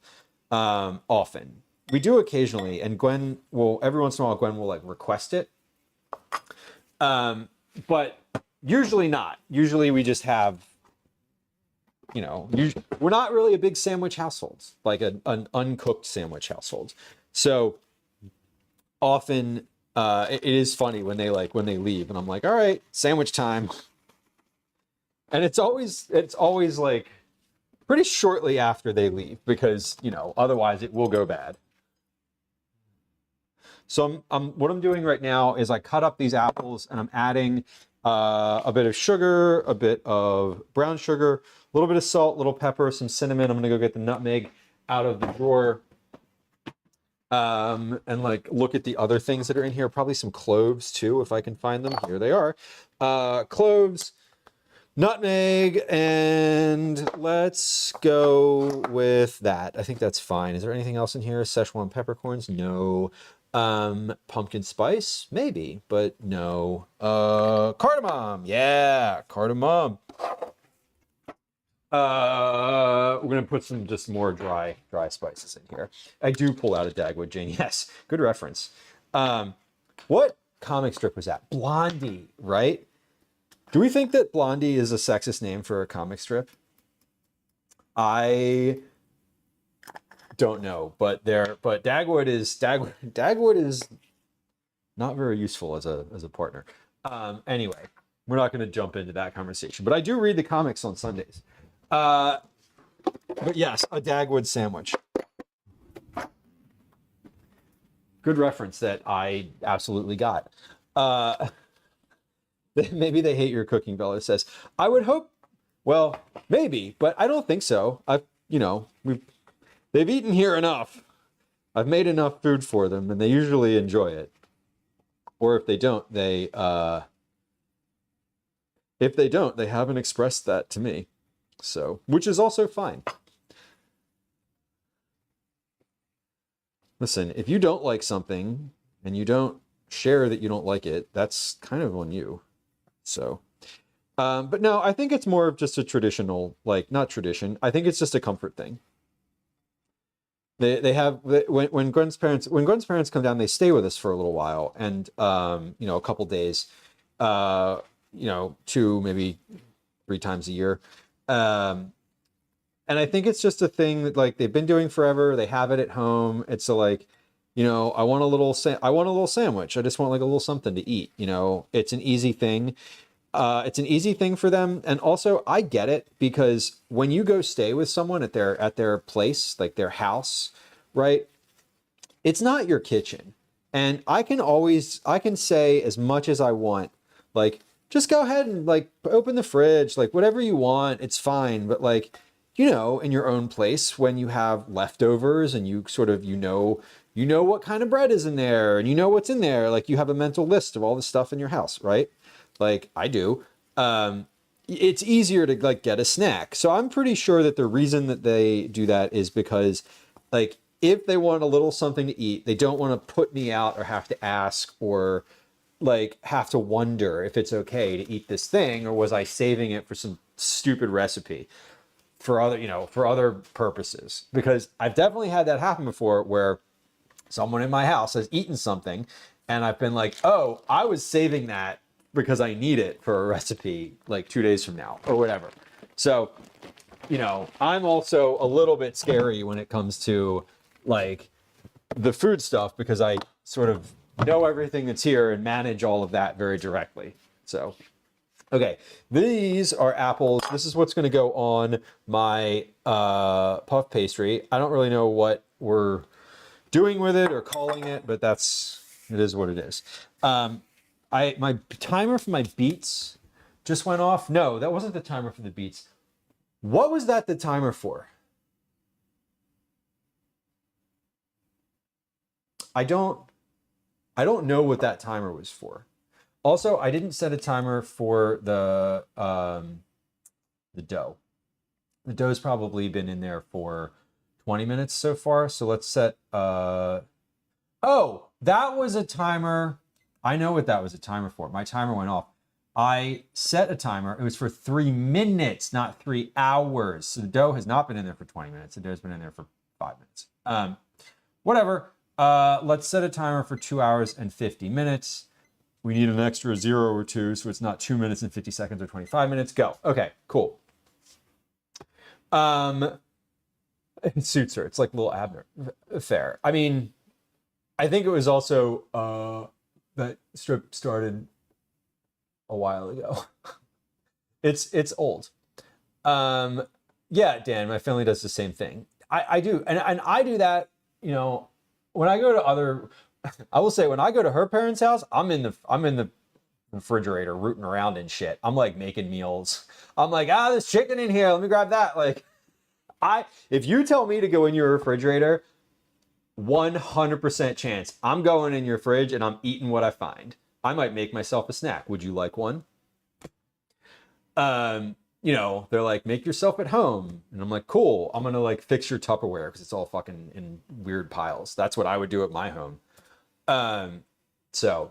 A: often. We do occasionally, and every once in a while, Gwen will like request it. But usually not. Usually we just have, we're not really a big sandwich household, like an uncooked sandwich household. So often it is funny when they leave and I'm like, all right, sandwich time. And it's always like pretty shortly after they leave because, otherwise it will go bad. So what I'm doing right now is I cut up these apples and I'm adding a bit of sugar, a bit of brown sugar, a little bit of salt, a little pepper, some cinnamon. I'm gonna go get the nutmeg out of the drawer and like look at the other things that are in here. Probably some cloves too, if I can find them. Here they are. Cloves, nutmeg, and let's go with that. I think that's fine. Is there anything else in here? Szechuan peppercorns? No. Pumpkin spice, maybe, but no. Cardamom, yeah, cardamom. We're gonna put some just more dry spices in here. I do pull out a Dagwood, Jane. Yes, good reference. What comic strip was that? Blondie, right? Do we think that Blondie is a sexist name for a comic strip? I don't know, but Dagwood is not very useful as a partner. Anyway, we're not going to jump into that conversation, but I do read the comics on Sundays. But yes, a Dagwood sandwich. Good reference that I absolutely got. Maybe they hate your cooking, Bella says. I would hope, well, maybe, but I don't think so. They've eaten here enough. I've made enough food for them, and they usually enjoy it. Or if they don't, they haven't expressed that to me. So, which is also fine. Listen, if you don't like something and you don't share that you don't like it, that's kind of on you. So, but no, I think it's more of just a traditional, like, not tradition. I think it's just a comfort thing. They have when Gwen's parents come down, they stay with us for a little while, and a couple days, 2 maybe 3 times a year, and I think it's just a thing that like they've been doing forever. They have it at home. It's like, I want a little sandwich. I just want like a little something to eat. It's an easy thing. It's an easy thing for them. And also I get it, because when you go stay with someone at their place, like their house, right? It's not your kitchen. And I can say as much as I want, like, just go ahead and like open the fridge, like whatever you want, it's fine. But like, in your own place, when you have leftovers and you sort of, what kind of bread is in there and what's in there, like you have a mental list of all the stuff in your house, right? Like I do. it's easier to like get a snack. So I'm pretty sure that the reason that they do that is because like if they want a little something to eat, they don't want to put me out or have to ask or like have to wonder if it's okay to eat this thing or was I saving it for some stupid recipe for other, for other purposes. Because I've definitely had that happen before where someone in my house has eaten something and I've been like, oh, I was saving that because I need it for a recipe like 2 days from now or whatever. So, I'm also a little bit scary when it comes to like the food stuff because I sort of know everything that's here and manage all of that very directly. So, okay, these are apples. This is what's going to go on my puff pastry. I don't really know what we're doing with it or calling it, but it is what it is. My timer for my beets just went off. No, that wasn't the timer for the beets. What was that the timer for? I don't know what that timer was for. Also, I didn't set a timer for the dough. The dough's probably been in there for 20 minutes so far. So let's set, oh, that was a timer. I know what that was a timer for. My timer went off. I set a timer. It was for 3 minutes, not 3 hours. So the dough has not been in there for 20 minutes. The dough's been in there for 5 minutes. Whatever. Let's set a timer for 2 hours and 50 minutes. We need an extra 0 or 2, so it's not 2 minutes and 50 seconds or 25 minutes. Go. Okay, cool. It suits her. It's like little Abner. Fair. I mean, I think it was also that strip started a while ago. It's old. Yeah, Dan, my family does the same thing. I do. And I do that, when I go to I will say when I go to her parents' house, I'm in the refrigerator rooting around and shit. I'm like making meals. I'm like, there's chicken in here. Let me grab that. Like if you tell me to go in your refrigerator, 100% chance I'm going in your fridge and I'm eating what I find. I might make myself a snack. Would you like one? They're like, make yourself at home. And I'm like, cool. I'm going to like fix your Tupperware because it's all fucking in weird piles. That's what I would do at my home. So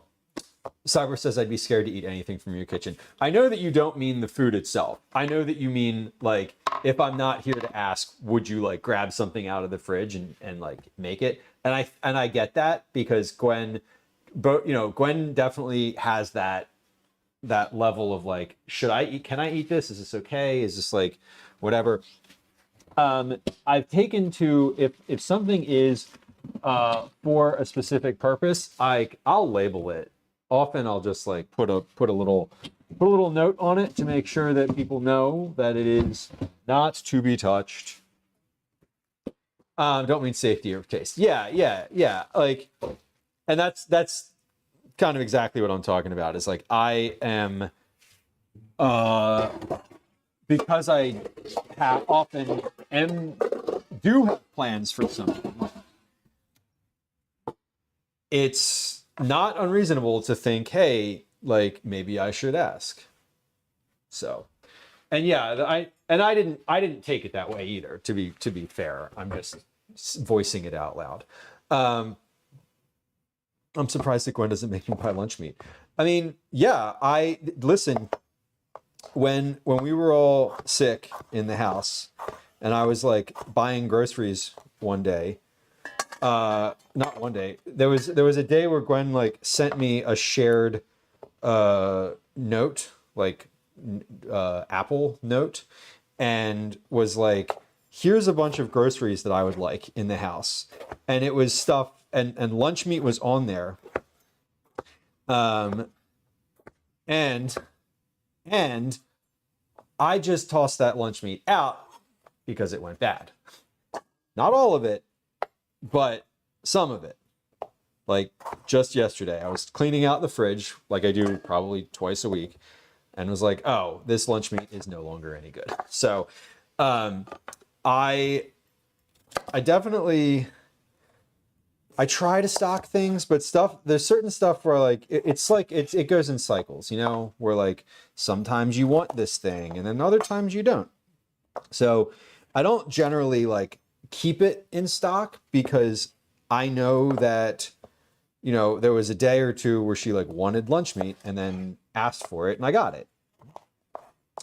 A: Cyber says I'd be scared to eat anything from your kitchen. I know that you don't mean the food itself. I know that you mean like, if I'm not here to ask, would you like grab something out of the fridge and like make it? And I get that because Gwen definitely has that level of like, can I eat this? Is this okay? Is this like, whatever. I've taken to, if something is for a specific purpose, I'll label it. Often I'll just like put a little note on it to make sure that people know that it is not to be touched. Don't mean safety or taste. Yeah. Like, and that's kind of exactly what I'm talking about. Is like I am, because I do have plans for something. It's not unreasonable to think, hey, like maybe I should ask. So, and yeah, I didn't take it that way either. To be fair, I'm just voicing it out loud. I'm surprised that Gwen doesn't make me buy lunch meat. I mean, yeah, listen. When we were all sick in the house, and I was like buying groceries one day. Not one day. There was a day where Gwen like sent me a shared note, like Apple note, and was like, here's a bunch of groceries that I would like in the house. And it was stuff and lunch meat was on there. And I just tossed that lunch meat out because it went bad. Not all of it, but some of it. Like just yesterday, I was cleaning out the fridge like I do probably twice a week and was like, oh, this lunch meat is no longer any good. So I definitely I try to stock things, but there's certain stuff where like it goes in cycles, you know, where like sometimes you want this thing and then other times you don't. So I don't generally like keep it in stock because I know that, you know, there was a day or two where she like wanted lunch meat and then asked for it and I got it.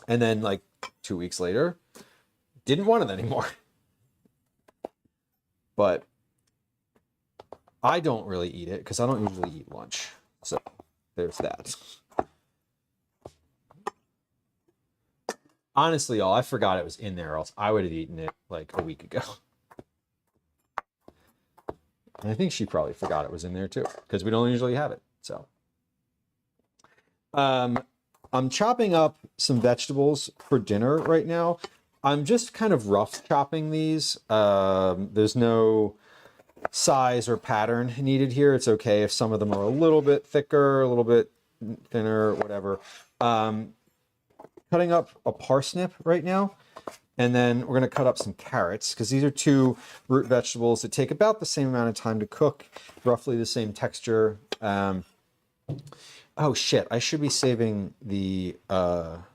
A: And then like 2 weeks later, didn't want it anymore. But I don't really eat it because I don't usually eat lunch. So there's that. Honestly, y'all, I forgot it was in there, or else I would have eaten it like a week ago. And I think she probably forgot it was in there too, because we don't usually have it. So I'm chopping up some vegetables for dinner right now. I'm just kind of rough chopping these. There's no size or pattern needed here. It's okay if some of them are a little bit thicker, a little bit thinner, whatever. Cutting up a parsnip right now, and then we're going to cut up some carrots because these are two root vegetables that take about the same amount of time to cook, roughly the same texture. Oh shit, I should be saving the fuck,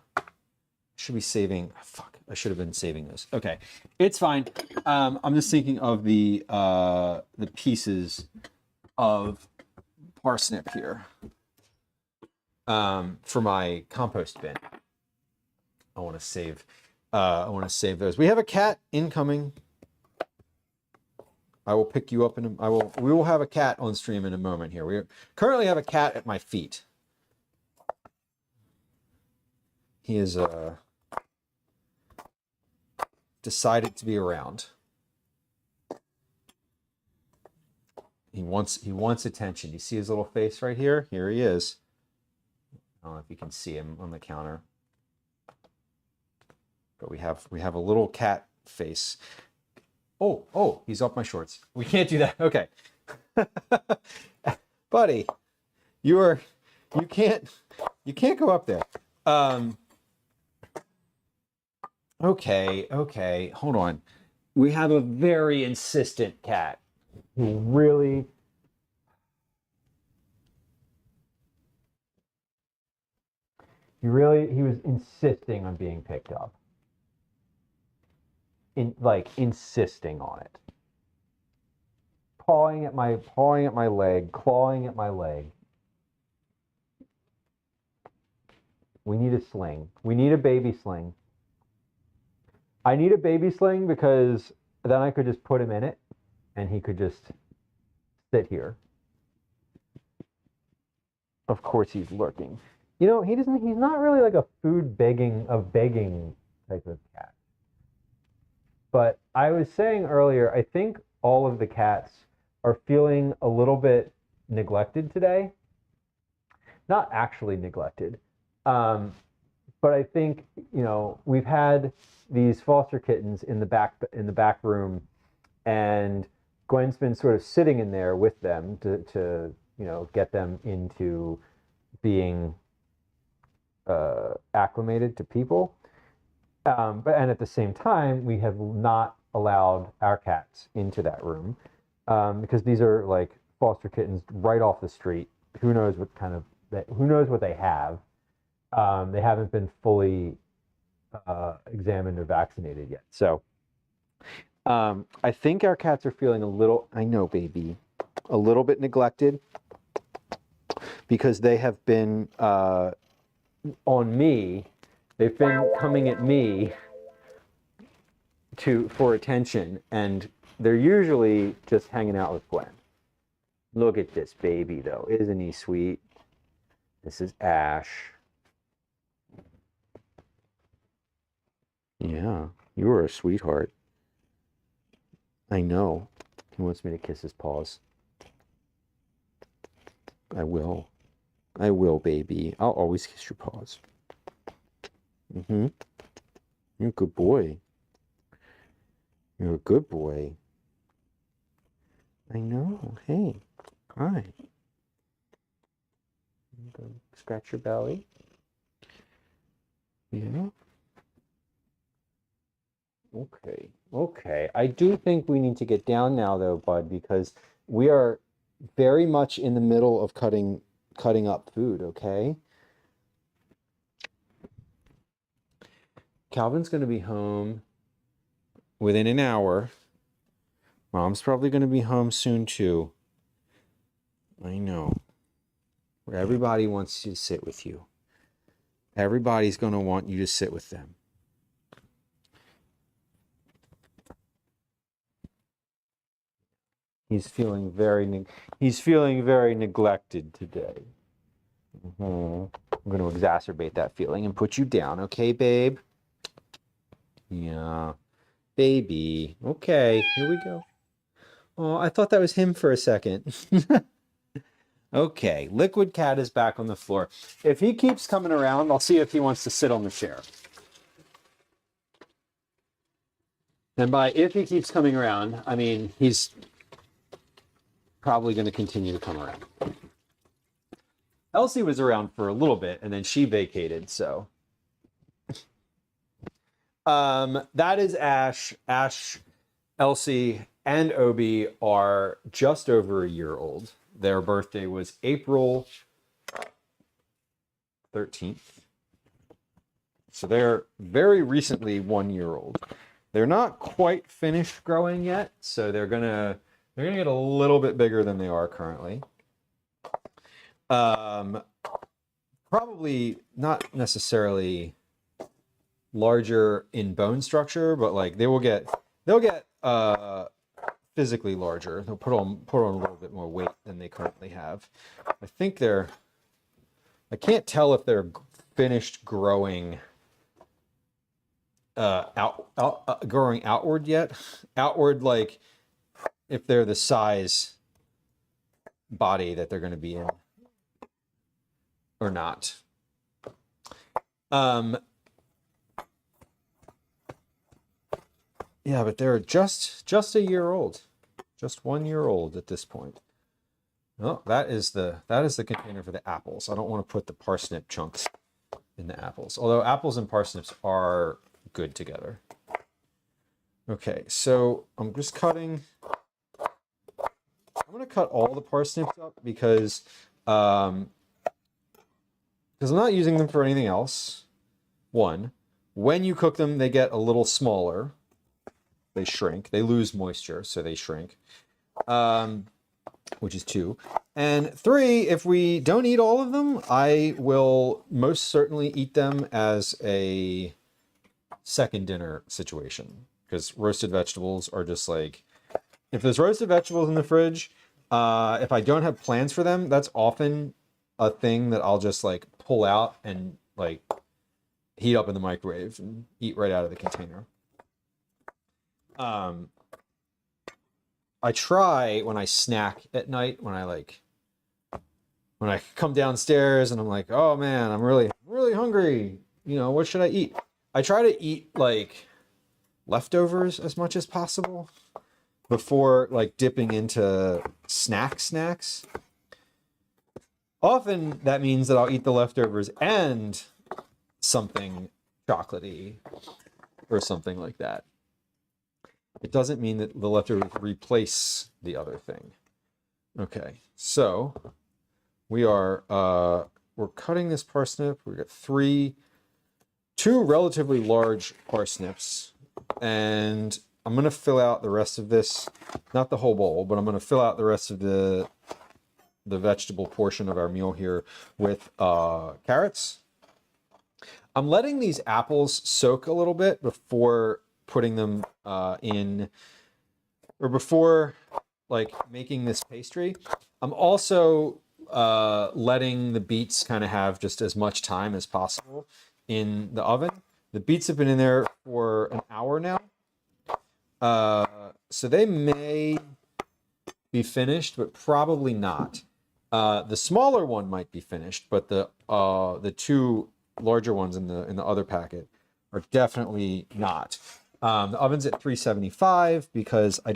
A: I should have been saving this. Okay, it's fine. I'm just thinking of the pieces of parsnip here for my compost bin. I want to save those. We have a cat incoming. I will pick you up we will have a cat on stream in a moment here. We currently have a cat at my feet. He is decided to be around. He wants attention. You see his little face right here? Here he is. I don't know if you can see him on the counter. But we have a little cat face. Oh, he's up my shorts. We can't do that. Okay. Buddy, you can't go up there. Okay. Hold on. We have a very insistent cat who really he was insisting on being picked up. Insisting on it. Pawing at my leg, clawing at my leg. We need a sling. We need a baby sling. I need a baby sling because then I could just put him in it and he could just sit here. Of course he's lurking. You know, he's not really like a begging type of cat. But I was saying earlier, I think all of the cats are feeling a little bit neglected today. Not actually neglected. But I think, you know, we've had these foster kittens in the back room, and Gwen's been sort of sitting in there with them to you know, get them into being acclimated to people. And at the same time, we have not allowed our cats into that room because these are like foster kittens right off the street. Who knows what they have? They haven't been fully examined or vaccinated yet. So I think our cats are feeling a little bit neglected because they have been on me. They've been coming at me for attention, and they're usually just hanging out with Gwen. Look at this baby, though. Isn't he sweet? This is Ash. Yeah, you are a sweetheart. I know. He wants me to kiss his paws. I will. I will, baby. I'll always kiss your paws. Mm-hmm. You're a good boy. You're a good boy. I know. Hey. Hi. Go scratch your belly. Yeah. Okay. I do think we need to get down now, though, bud, because We are very much in the middle of cutting up food, okay? Calvin's going to be home within an hour. Mom's probably going to be home soon too. I know. Where everybody wants you to sit with you. Everybody's going to want you to sit with them. He's feeling very neglected today. I'm going to exacerbate that feeling and put you down, okay, babe? Yeah. Baby. Okay, here we go. Oh, I thought that was him for a second. Okay, Liquid Cat is back on the floor. If he keeps coming around, I'll see if he wants to sit on the chair. And by if he keeps coming around, I mean he's probably going to continue to come around. Elsie was around for a little bit, and then she vacated, so. That is Ash. Ash, Elsie, and Obi are just over a year old. Their birthday was April 13th. So they're very recently 1 year old. They're not quite finished growing yet, so they're gonna get a little bit bigger than they are currently. Probably not necessarily larger in bone structure, but like they'll get physically larger. They'll put on a little bit more weight than they currently have. I think I can't tell if they're finished growing growing outward yet. Outward, like if they're the size body that they're going to be in or not. Yeah, but they're just a year old. Just 1 year old at this point. Oh, that is the container for the apples. I don't want to put the parsnip chunks in the apples. Although apples and parsnips are good together. Okay, so I'm just cutting. I'm going to cut all the parsnips up because I'm not using them for anything else. One, when you cook them, they get a little smaller. They shrink. They lose moisture, so they shrink. Which is 2. And 3, if we don't eat all of them, I will most certainly eat them as a second dinner situation. Because roasted vegetables are just like, if there's roasted vegetables in the fridge, if I don't have plans for them, that's often a thing that I'll just like pull out and like heat up in the microwave and eat right out of the container. I try when I snack at night, when I come downstairs and I'm like, oh man, I'm really hungry. You know, what should I eat? I try to eat like leftovers as much as possible before like dipping into snacks. Often that means that I'll eat the leftovers and something chocolatey or something like that. It doesn't mean that the leftovers replace the other thing. Okay, so we're cutting this parsnip. We've got 2 relatively large parsnips, and I'm going to fill out the rest of this, not the whole bowl, but I'm going to fill out the rest of the vegetable portion of our meal here with carrots. I'm letting these apples soak a little bit before putting them in, or before like making this pastry. I'm also letting the beets kind of have just as much time as possible in the oven. The beets have been in there for an hour now, so they may be finished, but probably not. The smaller one might be finished, but the 2 larger ones in the other packet are definitely not. The oven's at 375 because I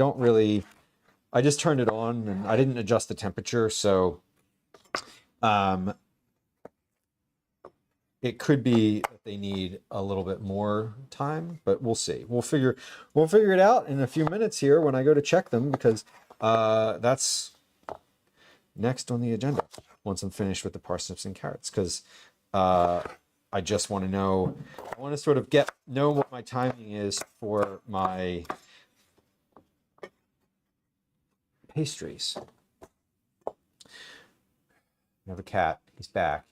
A: just turned it on and I didn't adjust the temperature, so it could be that they need a little bit more time, but we'll see. We'll figure it out in a few minutes here when I go to check them, because that's next on the agenda once I'm finished with the parsnips and carrots, because I just want to know, I want to sort of know what my timing is for my pastries. I have a cat. He's back.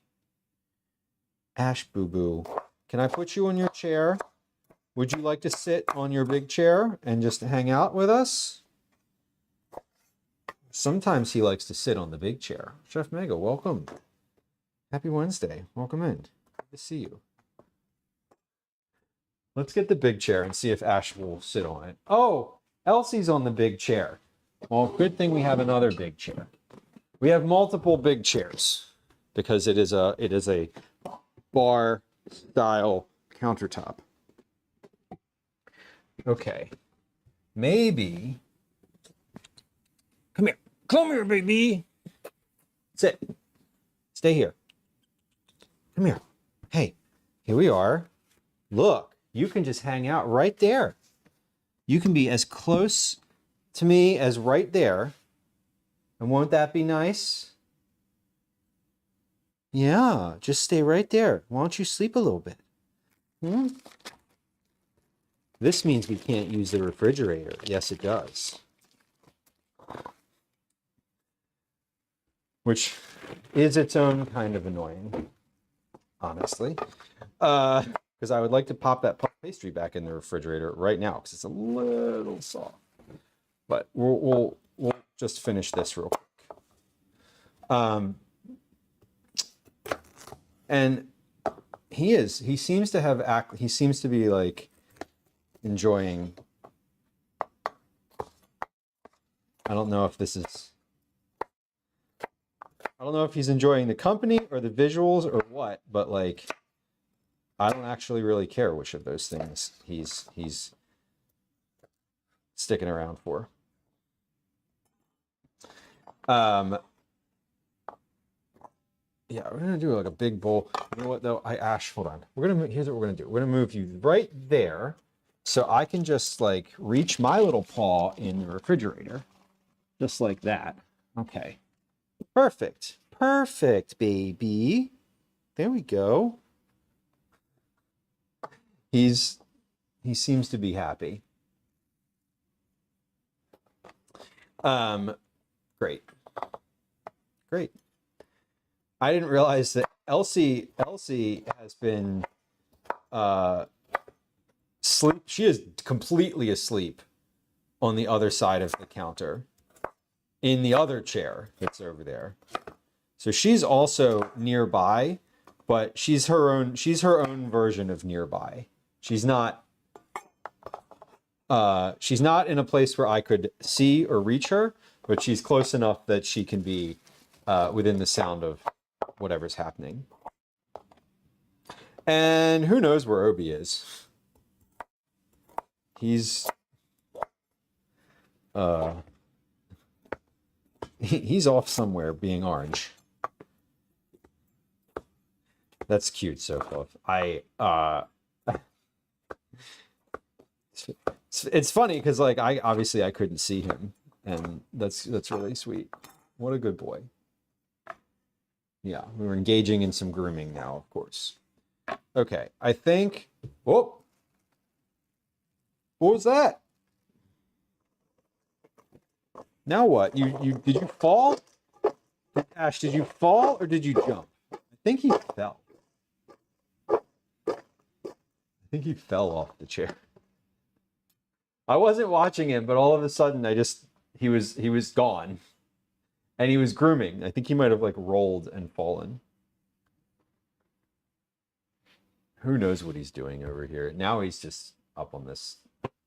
A: Ash Boo Boo, can I put you on your chair? Would you like to sit on your big chair and just hang out with us? Sometimes he likes to sit on the big chair. Chef Mega, welcome. Happy Wednesday. Welcome in. Good to see you. Let's get the big chair and see if Ash will sit on it. Oh, Elsie's on the big chair. Well, good thing we have another big chair. We have multiple big chairs because it is a bar style countertop. Okay. Maybe. Come here. Come here, baby. Sit. Stay here. Come here. Hey, here we are. Look, you can just hang out right there. You can be as close to me as right there. And won't that be nice? Yeah, just stay right there. Why don't you sleep a little bit? Hmm? This means we can't use the refrigerator. Yes, it does. Which is its own kind of annoying, honestly. Because I would like to pop that puff pastry back in the refrigerator right now because it's a little soft. But we'll just finish this real quick. And he seems to be like enjoying. I don't know if he's enjoying the company or the visuals or what, but like, I don't actually really care which of those things he's sticking around for. Yeah, we're gonna do like a big bowl. You know what though? Hold on. Here's what we're gonna do. We're gonna move you right there, so I can just like reach my little paw in the refrigerator, just like that. Okay, perfect, perfect, baby. There we go. He seems to be happy. Great. I didn't realize that Elsie has been sleep. She is completely asleep on the other side of the counter in the other chair that's over there. So she's also nearby, but she's her own version of nearby. She's not in a place where I could see or reach her, but she's close enough that she can be within the sound of whatever's happening. And who knows where Obi is? He's off somewhere being orange. That's cute, so close. It's funny because like I couldn't see him, and that's really sweet. What a good boy. Yeah, we were engaging in some grooming now, of course. Okay, I think. Whoa! What was that? Now what? Did you fall? Ash, did you fall or did you jump? I think he fell. I think he fell off the chair. I wasn't watching him, but all of a sudden he was gone. And he was grooming. I think he might have like rolled and fallen. Who knows what he's doing over here? Now he's just up on this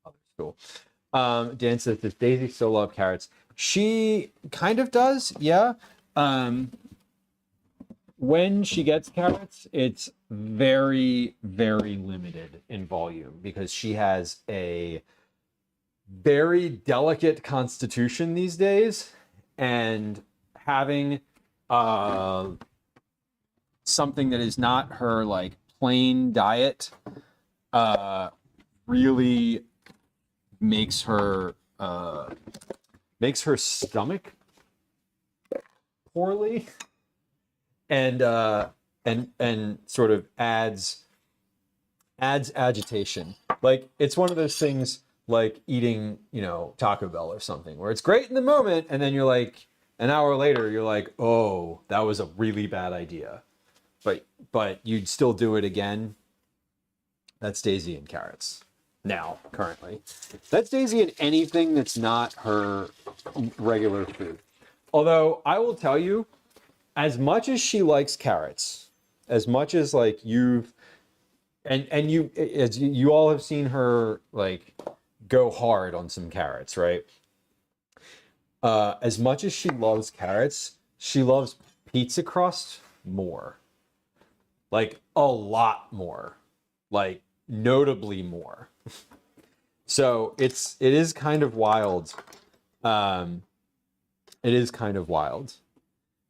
A: other stool. Dan says, does Daisy still love carrots? She kind of does, yeah. When she gets carrots, it's very, very limited in volume because she has a very delicate constitution these days. And having something that is not her like plain diet really makes her makes her stomach poorly, and sort of adds agitation. Like, it's one of those things like eating, you know, Taco Bell or something, where it's great in the moment, and then you're like, an hour later, you're like, oh, that was a really bad idea. But you'd still do it again. That's Daisy and carrots. Now, currently. That's Daisy in anything that's not her regular food. Although, I will tell you, as much as she likes carrots, as much as like you've and you, as you all have seen her like go hard on some carrots, right? As much as she loves carrots, she loves pizza crust more. Like a lot more. Like notably more. So it is kind of wild. It is kind of wild.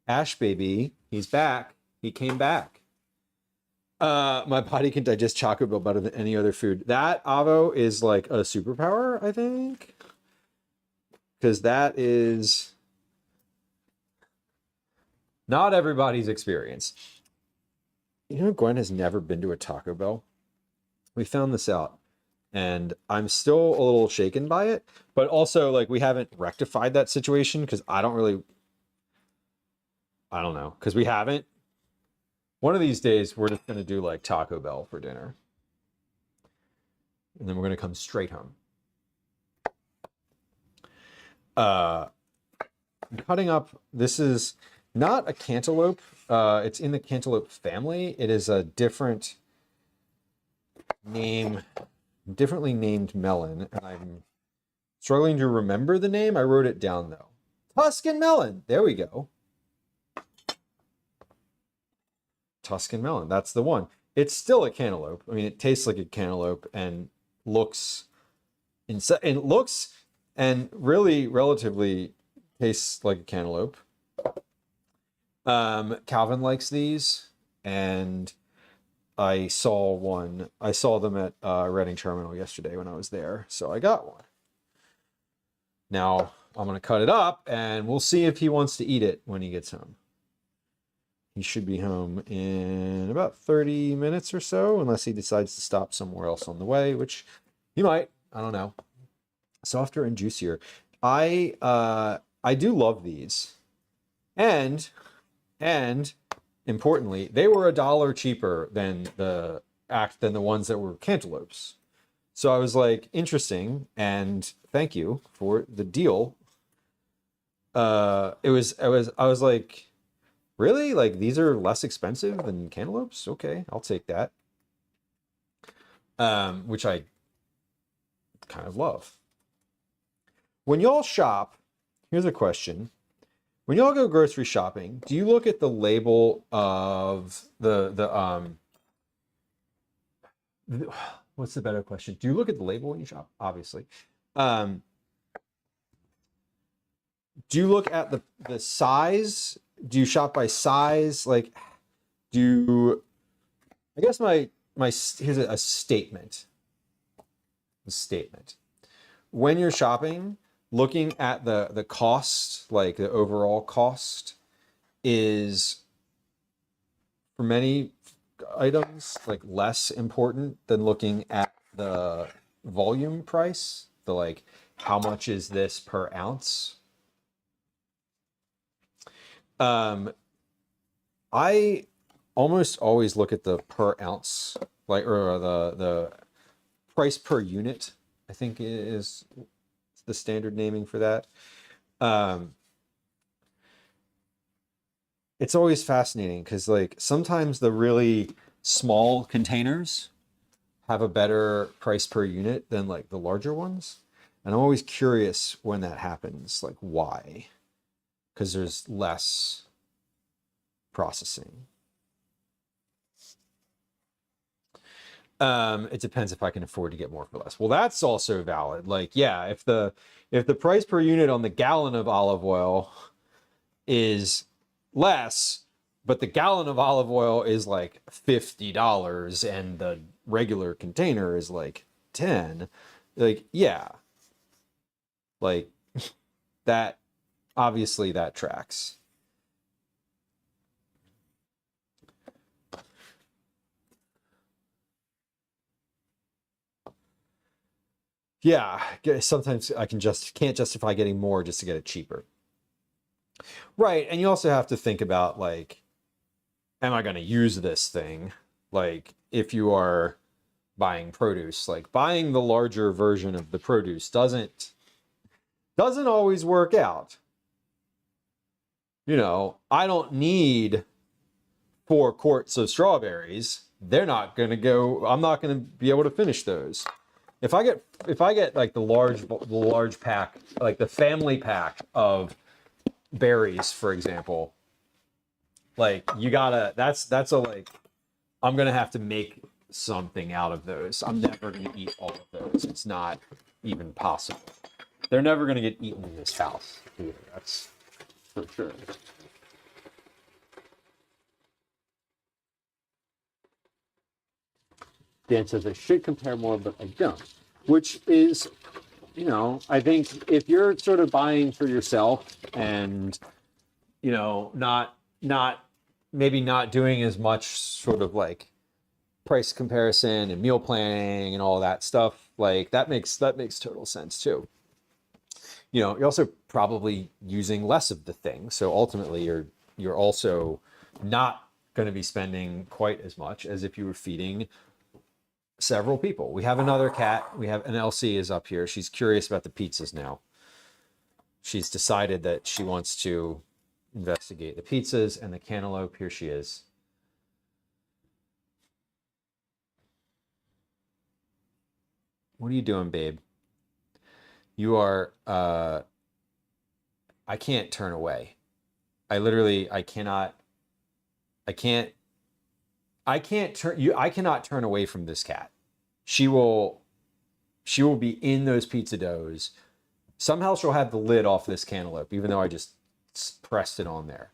A: Ash baby, he's back. He came back. My body can digest Choco Bell better than any other food. That, Avo, is like a superpower, I think. Because that is not everybody's experience. You know, Gwen has never been to a Taco Bell. We found this out. And I'm still a little shaken by it. But also, like, we haven't rectified that situation because I don't know. Because we haven't. One of these days, we're just going to do like Taco Bell for dinner. And then we're going to come straight home. I'm cutting up, this is not a cantaloupe. It's in the cantaloupe family. It is a different name, differently named melon. And I'm struggling to remember the name. I wrote it down though. Tuscan melon. There we go. Tuscan melon. That's the one. It's still a cantaloupe. I mean, it tastes like a cantaloupe and looks and really relatively tastes like a cantaloupe. Calvin likes these, and I saw them at Reading Terminal yesterday when I was there, so I got one. Now I'm gonna cut it up, and we'll see if he wants to eat it when he gets home. He should be home in about 30 minutes or so, unless he decides to stop somewhere else on the way, which he might. I don't know. Softer and juicier. I do love these, and importantly, they were $1 cheaper than the ones that were cantaloupes. So I was like, interesting, and thank you for the deal. I was like, really? Like, these are less expensive than cantaloupes? Okay, I'll take that. Which I kind of love. When y'all shop, here's a question. When y'all go grocery shopping, do you look at the label of what's the better question? Do you look at the label when you shop? Obviously. Do you look at the size? Do you shop by size? Like, I guess here's a statement. A statement. When you're shopping, looking at the cost, like the overall cost, is for many items like less important than looking at the volume price, the like how much is this per ounce. I almost always look at the per ounce, like, or the price per unit, I think is the standard naming for that. It's always fascinating because like sometimes the really small containers have a better price per unit than like the larger ones. And I'm always curious when that happens, like why? Because there's less processing. It depends if I can afford to get more for less. Well, that's also valid. Like, yeah, if the price per unit on the gallon of olive oil is less, but the gallon of olive oil is like $50 and the regular container is like 10, like, yeah. Like, That obviously that tracks. Yeah, sometimes I can't justify getting more just to get it cheaper. Right, and you also have to think about, like, am I going to use this thing? Like, if you are buying produce, like buying the larger version of the produce doesn't always work out. You know, I don't need 4 quarts of strawberries. They're not going to go, I'm not going to be able to finish those. If I get like the large pack, like the family pack of berries, for example, like you gotta, that's a, like, I'm gonna have to make something out of those. I'm never gonna eat all of those. It's not even possible. They're never gonna get eaten in this house either. That's for sure. Dan says I should compare more, but I don't. Which is, you know, I think if you're sort of buying for yourself and, you know, maybe not doing as much sort of like price comparison and meal planning and all that stuff, like that makes total sense too. You know, you're also probably using less of the thing, so ultimately you're also not going to be spending quite as much as if you were feeding several people. We have another cat. We have an LC is up here. She's curious about the pizzas now. She's decided that she wants to investigate the pizzas and the cantaloupe. Here she is. What are you doing, babe? You are, I can't turn away. I cannot turn away from this cat. She will be in those pizza doughs. Somehow she'll have the lid off this cantaloupe, even though I just pressed it on there.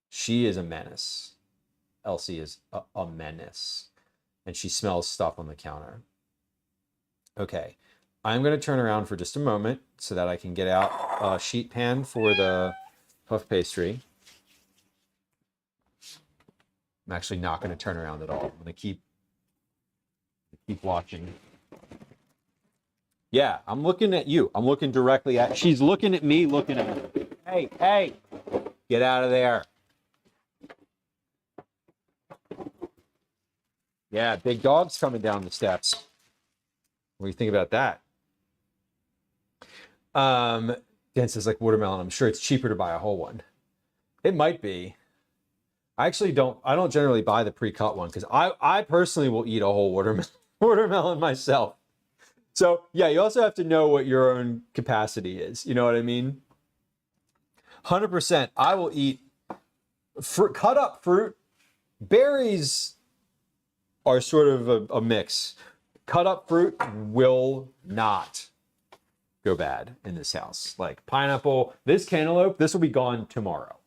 A: She is a menace. Elsie is a menace. And she smells stuff on the counter. Okay, I'm going to turn around for just a moment so that I can get out a sheet pan for the puff pastry. I'm actually not going to turn around at all. I'm going to keep watching. Yeah, I'm looking at you. I'm looking directly at, she's looking at me, looking at me. Hey, get out of there. Yeah, big dog's coming down the steps. What do you think about that? Dan says, like watermelon. I'm sure it's cheaper to buy a whole one. It might be. I don't generally buy the pre-cut one because I personally will eat a whole watermelon myself. So yeah, you also have to know what your own capacity is. You know what I mean? 100%. I will eat cut up fruit. Berries are sort of a mix. Cut up fruit will not go bad in this house. Like pineapple, this cantaloupe, this will be gone tomorrow.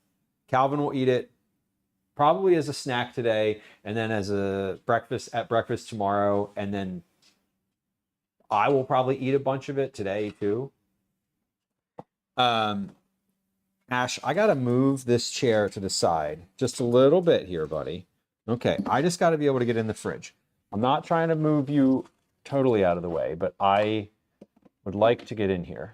A: Calvin will eat it probably as a snack today, and then as a breakfast tomorrow, and then I will probably eat a bunch of it today too. Ash, I gotta move this chair to the side just a little bit here, buddy. Okay, I just gotta be able to get in the fridge. I'm not trying to move you totally out of the way, but I would like to get in here.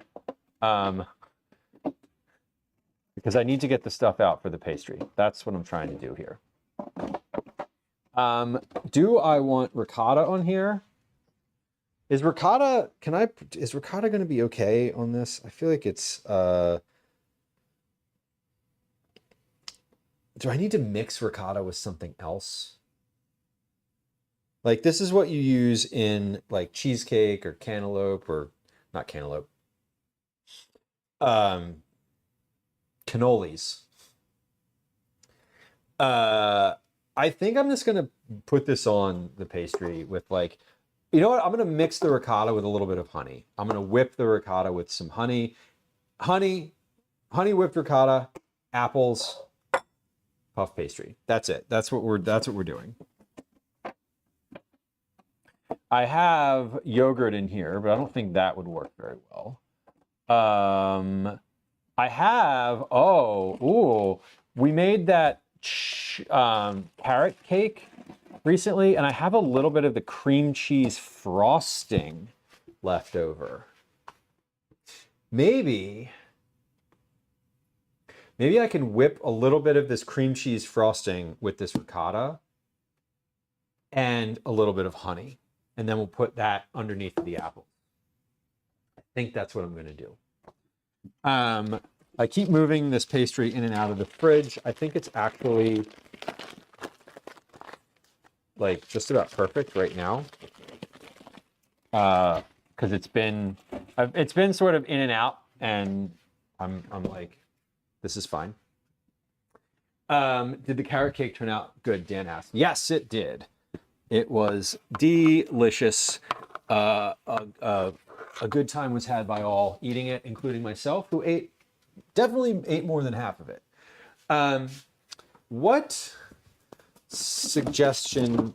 A: Because I need to get the stuff out for the pastry. That's what I'm trying to do here. Do I want ricotta on here? Is ricotta going to be okay on this? I feel like it's, do I need to mix ricotta with something else? Like this is what you use in like cheesecake or cantaloupe, or not cantaloupe. Cannolis. I think I'm just gonna put this on the pastry with like, you know what? I'm gonna mix the ricotta with a little bit of honey. I'm gonna whip the ricotta with some honey, whipped ricotta, apples, puff pastry. That's it. That's what we're doing. I have yogurt in here, but I don't think that would work very well. I have, we made that carrot cake recently, and I have a little bit of the cream cheese frosting left over. Maybe I can whip a little bit of this cream cheese frosting with this ricotta and a little bit of honey, and then we'll put that underneath the apple. I think that's what I'm going to do. I keep moving this pastry in and out of the fridge. I think it's actually like just about perfect right now, because it's been sort of in and out, and I'm like, this is fine. Did the carrot cake turn out good? Dan asked. Yes, it did. It was delicious. A good time was had by all eating it, including myself, who definitely ate more than half of it. What suggested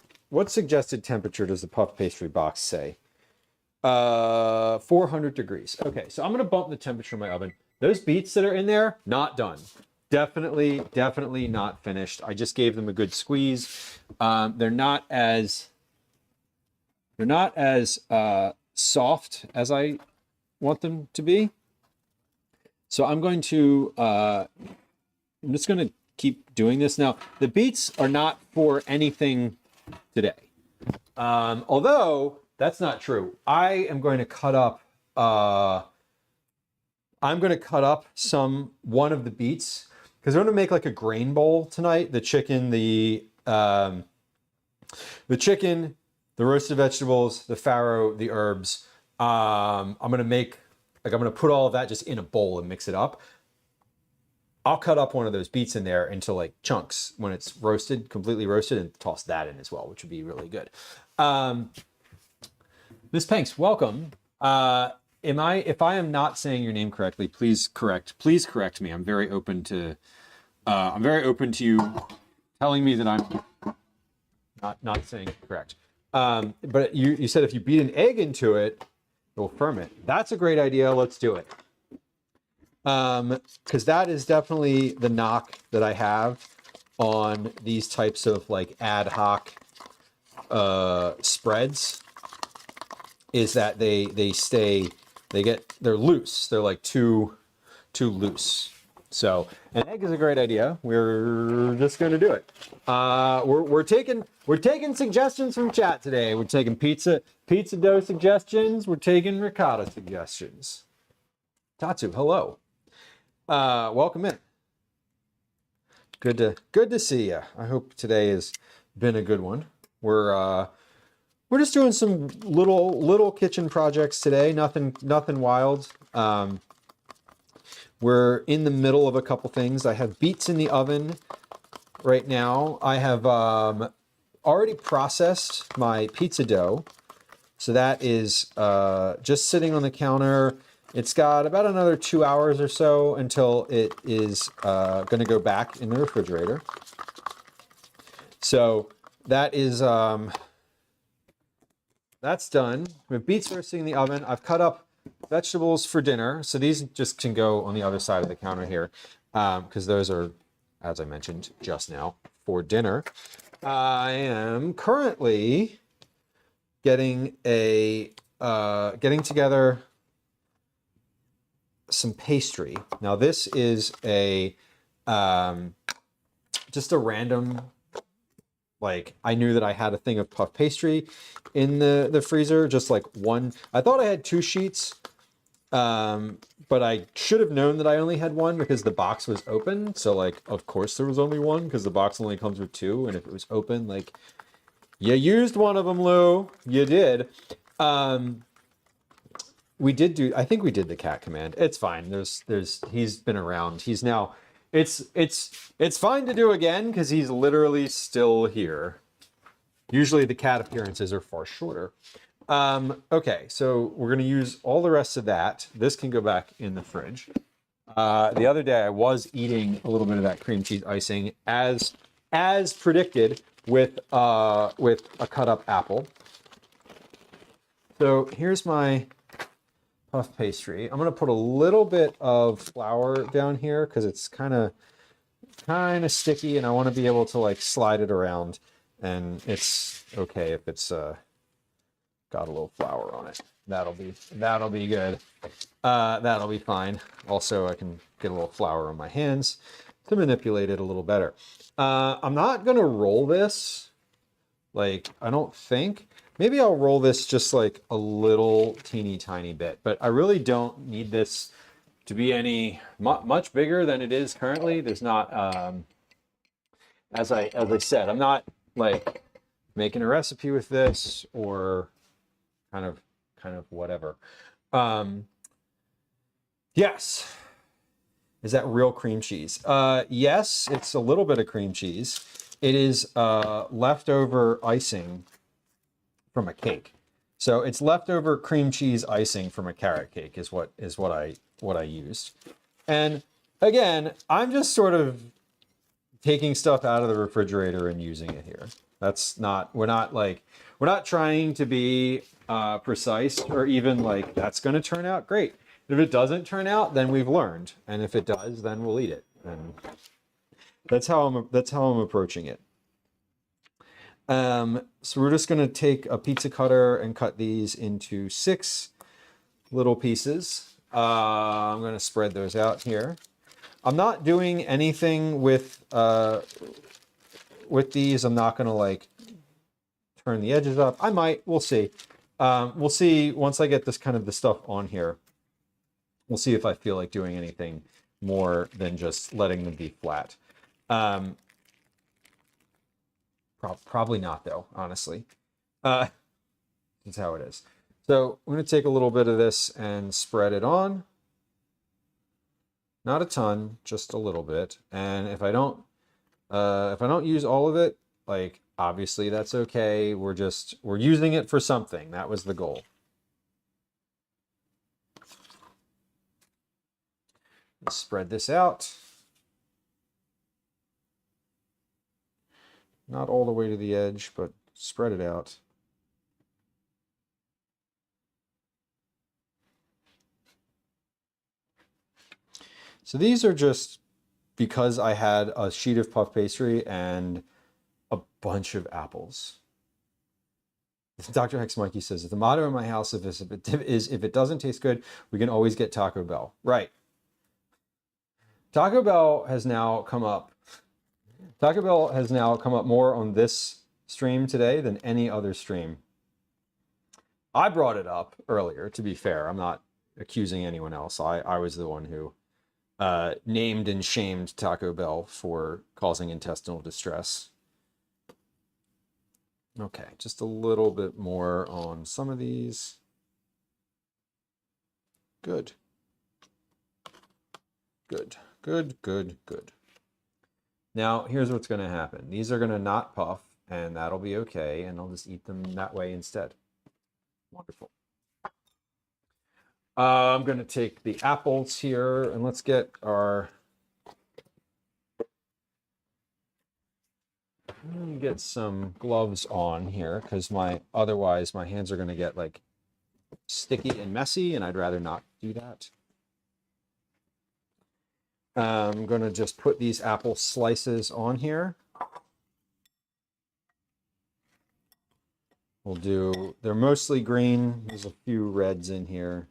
A: temperature does the puff pastry box say? 400 degrees. Okay, so I'm gonna bump the temperature of my oven. Those beets that are in there, not done. Definitely not finished. I just gave them a good squeeze. They're not as soft as I want them to be. So I'm just going to keep doing this. Now, the beets are not for anything today. Although that's not true. I am going to cut up one of the beets, because I'm going to make like a grain bowl tonight. The chicken, the roasted vegetables, the farro, the herbs. I'm going to put all of that just in a bowl and mix it up. I'll cut up one of those beets in there into like chunks when it's roasted, completely roasted, and toss that in as well, which would be really good. Miss Panks, welcome. If I am not saying your name correctly, please correct me. I'm very open to you telling me that I'm not saying it correct. But you said if you beat an egg into it, it will firm it. That's a great idea. Let's do it. Because that is definitely the knock that I have on these types of like ad hoc spreads, is that they're loose. They're like too loose. So an egg is a great idea. We're just going to do it. We're taking suggestions from chat today. We're taking pizza dough suggestions. We're taking ricotta suggestions. Tatsu, hello. Welcome in. Good to see you. I hope today has been a good one. We're just doing some little kitchen projects today. Nothing wild. We're in the middle of a couple things. I have beets in the oven right now. I have already processed my pizza dough. So that is just sitting on the counter. It's got about another 2 hours or so until it is going to go back in the refrigerator. So that is that's done. We have beets roasting in the oven. I've cut up vegetables for dinner. So these just can go on the other side of the counter here, because those are, as I mentioned just now, for dinner. I am currently getting together some pastry. Now this is just a random, like, I knew that I had a thing of puff pastry in the freezer, just like one. I thought I had 2 sheets, but I should have known that I only had 1 because the box was open. So like, of course there was only 1 because the box only comes with 2. And if it was open, like, you used one of them, Lou. You did. I think we did the cat command. It's fine. He's been around. He's now, it's fine to do again because he's literally still here. Usually the cat appearances are far shorter. Okay, so we're going to use all the rest of that. This can go back in the fridge. The other day I was eating a little bit of that cream cheese icing as predicted with a cut up apple. So here's my puff pastry. I'm gonna put a little bit of flour down here because it's kind of sticky, and I want to be able to like slide it around, and it's okay if it's got a little flour on it. That'll be good. That'll be fine. Also, I can get a little flour on my hands to manipulate it a little better. I'm not gonna roll this. Like, I don't think. Maybe I'll roll this just like a little teeny tiny bit, but I really don't need this to be any much bigger than it is currently. There's not, as I said, I'm not like making a recipe with this or kind of whatever. Yes. Is that real cream cheese? Yes, it's a little bit of cream cheese. It is leftover icing from a cake. So it's leftover cream cheese icing from a carrot cake is what I used. And again, I'm just sort of taking stuff out of the refrigerator and using it here. We're not trying to be precise or even like that's going to turn out great. If it doesn't turn out, then we've learned, and if it does, then we'll eat it. And that's how I'm approaching it. So we're just going to take a pizza cutter and cut these into 6 little pieces. I'm going to spread those out here. I'm not doing anything with these. I'm not going to like turn the edges up. I might. We'll see. We'll see once I get this kind of the stuff on here. We'll see if I feel like doing anything more than just letting them be flat. Probably not, though, honestly. That's how it is. So I'm going to take a little bit of this and spread it on. Not a ton, just a little bit. And if I don't use all of it, like obviously that's okay. We're using it for something. That was the goal. Let's spread this out. Not all the way to the edge, but spread it out. So these are just because I had a sheet of puff pastry and a bunch of apples. Dr. Hex Mikey says, the motto in my house is if it doesn't taste good, we can always get Taco Bell. Right. Taco Bell has now come up. Taco Bell has now come up more on this stream today than any other stream. I brought it up earlier, to be fair. I'm not accusing anyone else. I was the one who named and shamed Taco Bell for causing intestinal distress. Okay, just a little bit more on some of these. Good. Good, good, good, good. Now, here's what's going to happen. These are going to not puff, and that'll be okay, and I'll just eat them that way instead. Wonderful. I'm going to take the apples here, and let's get our... get some gloves on here, because otherwise my hands are going to get like sticky and messy, and I'd rather not do that. I'm going to just put these apple slices on here. They're mostly green. There's a few reds in here.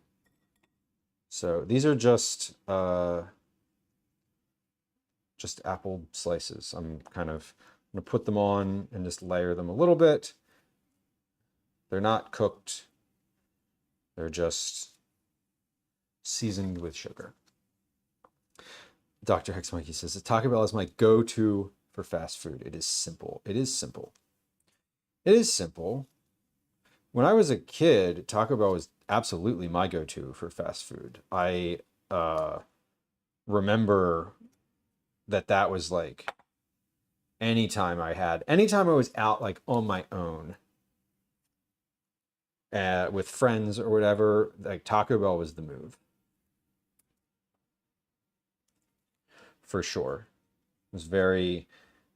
A: So these are just apple slices. I'm going to put them on and just layer them a little bit. They're not cooked. They're just seasoned with sugar. Dr. Hex Monkey says, Taco Bell is my go-to for fast food. It is simple. It is simple. It is simple. When I was a kid, Taco Bell was absolutely my go-to for fast food. I remember that was like anytime I was out like on my own with friends or whatever, like Taco Bell was the move. For sure. It was very,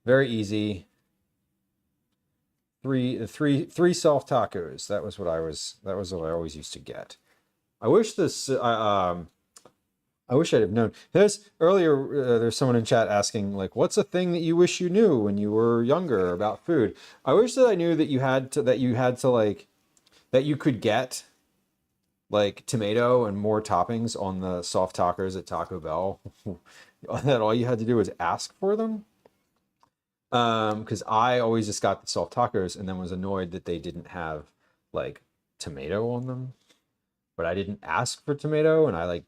A: very easy, three soft tacos. That was what I always used to get. I wish this, I wish I'd have known. There's someone in chat asking, like, what's a thing that you wish you knew when you were younger about food? I wish that I knew that you had to like, that you could get like tomato and more toppings on the soft tacos at Taco Bell. That all you had to do was ask for them. Because I always just got the soft tacos and then was annoyed that they didn't have like tomato on them. But I didn't ask for tomato, and I like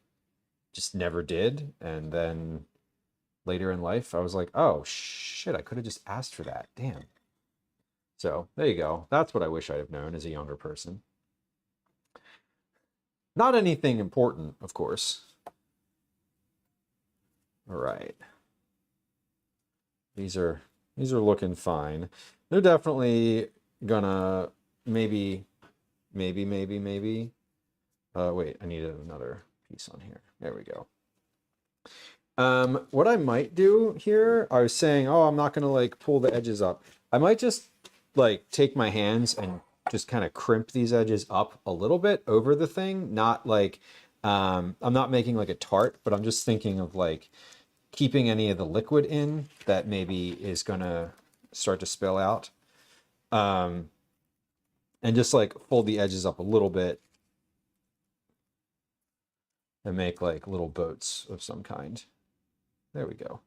A: just never did. And then later in life, I was like, oh shit, I could have just asked for that. Damn. So there you go. That's what I wish I'd have known as a younger person. Not anything important, of course. All right. These are looking fine. They're definitely gonna maybe. Wait, I need another piece on here. There we go. What I might do here, I was saying, oh, I'm not gonna like pull the edges up. I might just like take my hands and just kind of crimp these edges up a little bit over the thing. Not like, I'm not making like a tart, but I'm just thinking of like keeping any of the liquid in that maybe is gonna start to spill out. And just like fold the edges up a little bit and make like little boats of some kind. There we go.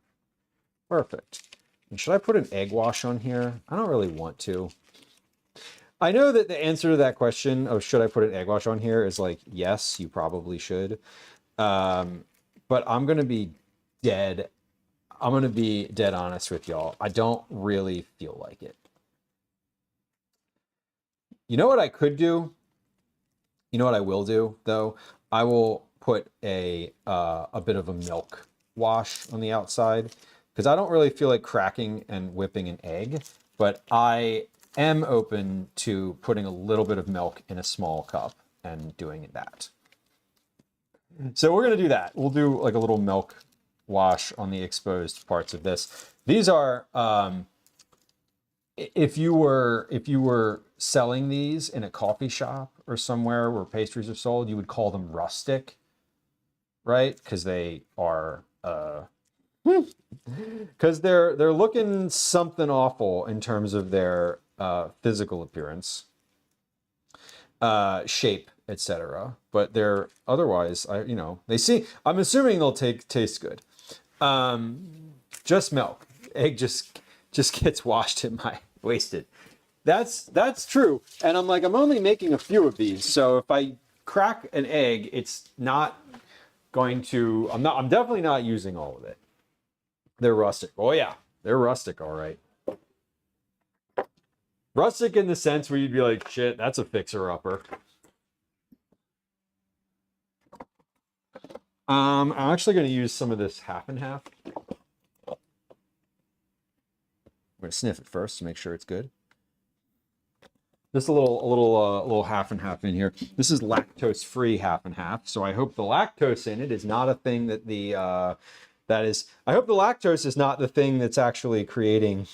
A: Perfect. And should I put an egg wash on here? I don't really want to. I know that the answer to that question of should I put an egg wash on here is like, yes, you probably should. But I'm going to be dead honest with y'all. I don't really feel like it. You know what I could do? You know what I will do though? I will put a bit of a milk wash on the outside because I don't really feel like cracking and whipping an egg, but I am open to putting a little bit of milk in a small cup and doing that. So we're gonna do that. We'll do like a little milk wash on the exposed parts of this. These are, if you were selling these in a coffee shop or somewhere where pastries are sold, you would call them rustic, right? Because they are, because they're looking something awful in terms of their physical appearance, shape, etc. But they're otherwise, I'm assuming they'll taste good. Just milk. Egg just gets washed in my wasted. That's true. And I'm only making a few of these, so if I crack an egg, it's not going to. I'm definitely not using all of it. They're rustic. Oh yeah, they're rustic, all right. Rustic in the sense where you'd be like, shit, that's a fixer-upper. I'm actually going to use some of this half and half. I'm going to sniff it first to make sure it's good. Just a little half and half in here. This is lactose-free half and half, so I hope the lactose in it is not a thing that I hope the lactose is not the thing that's actually creating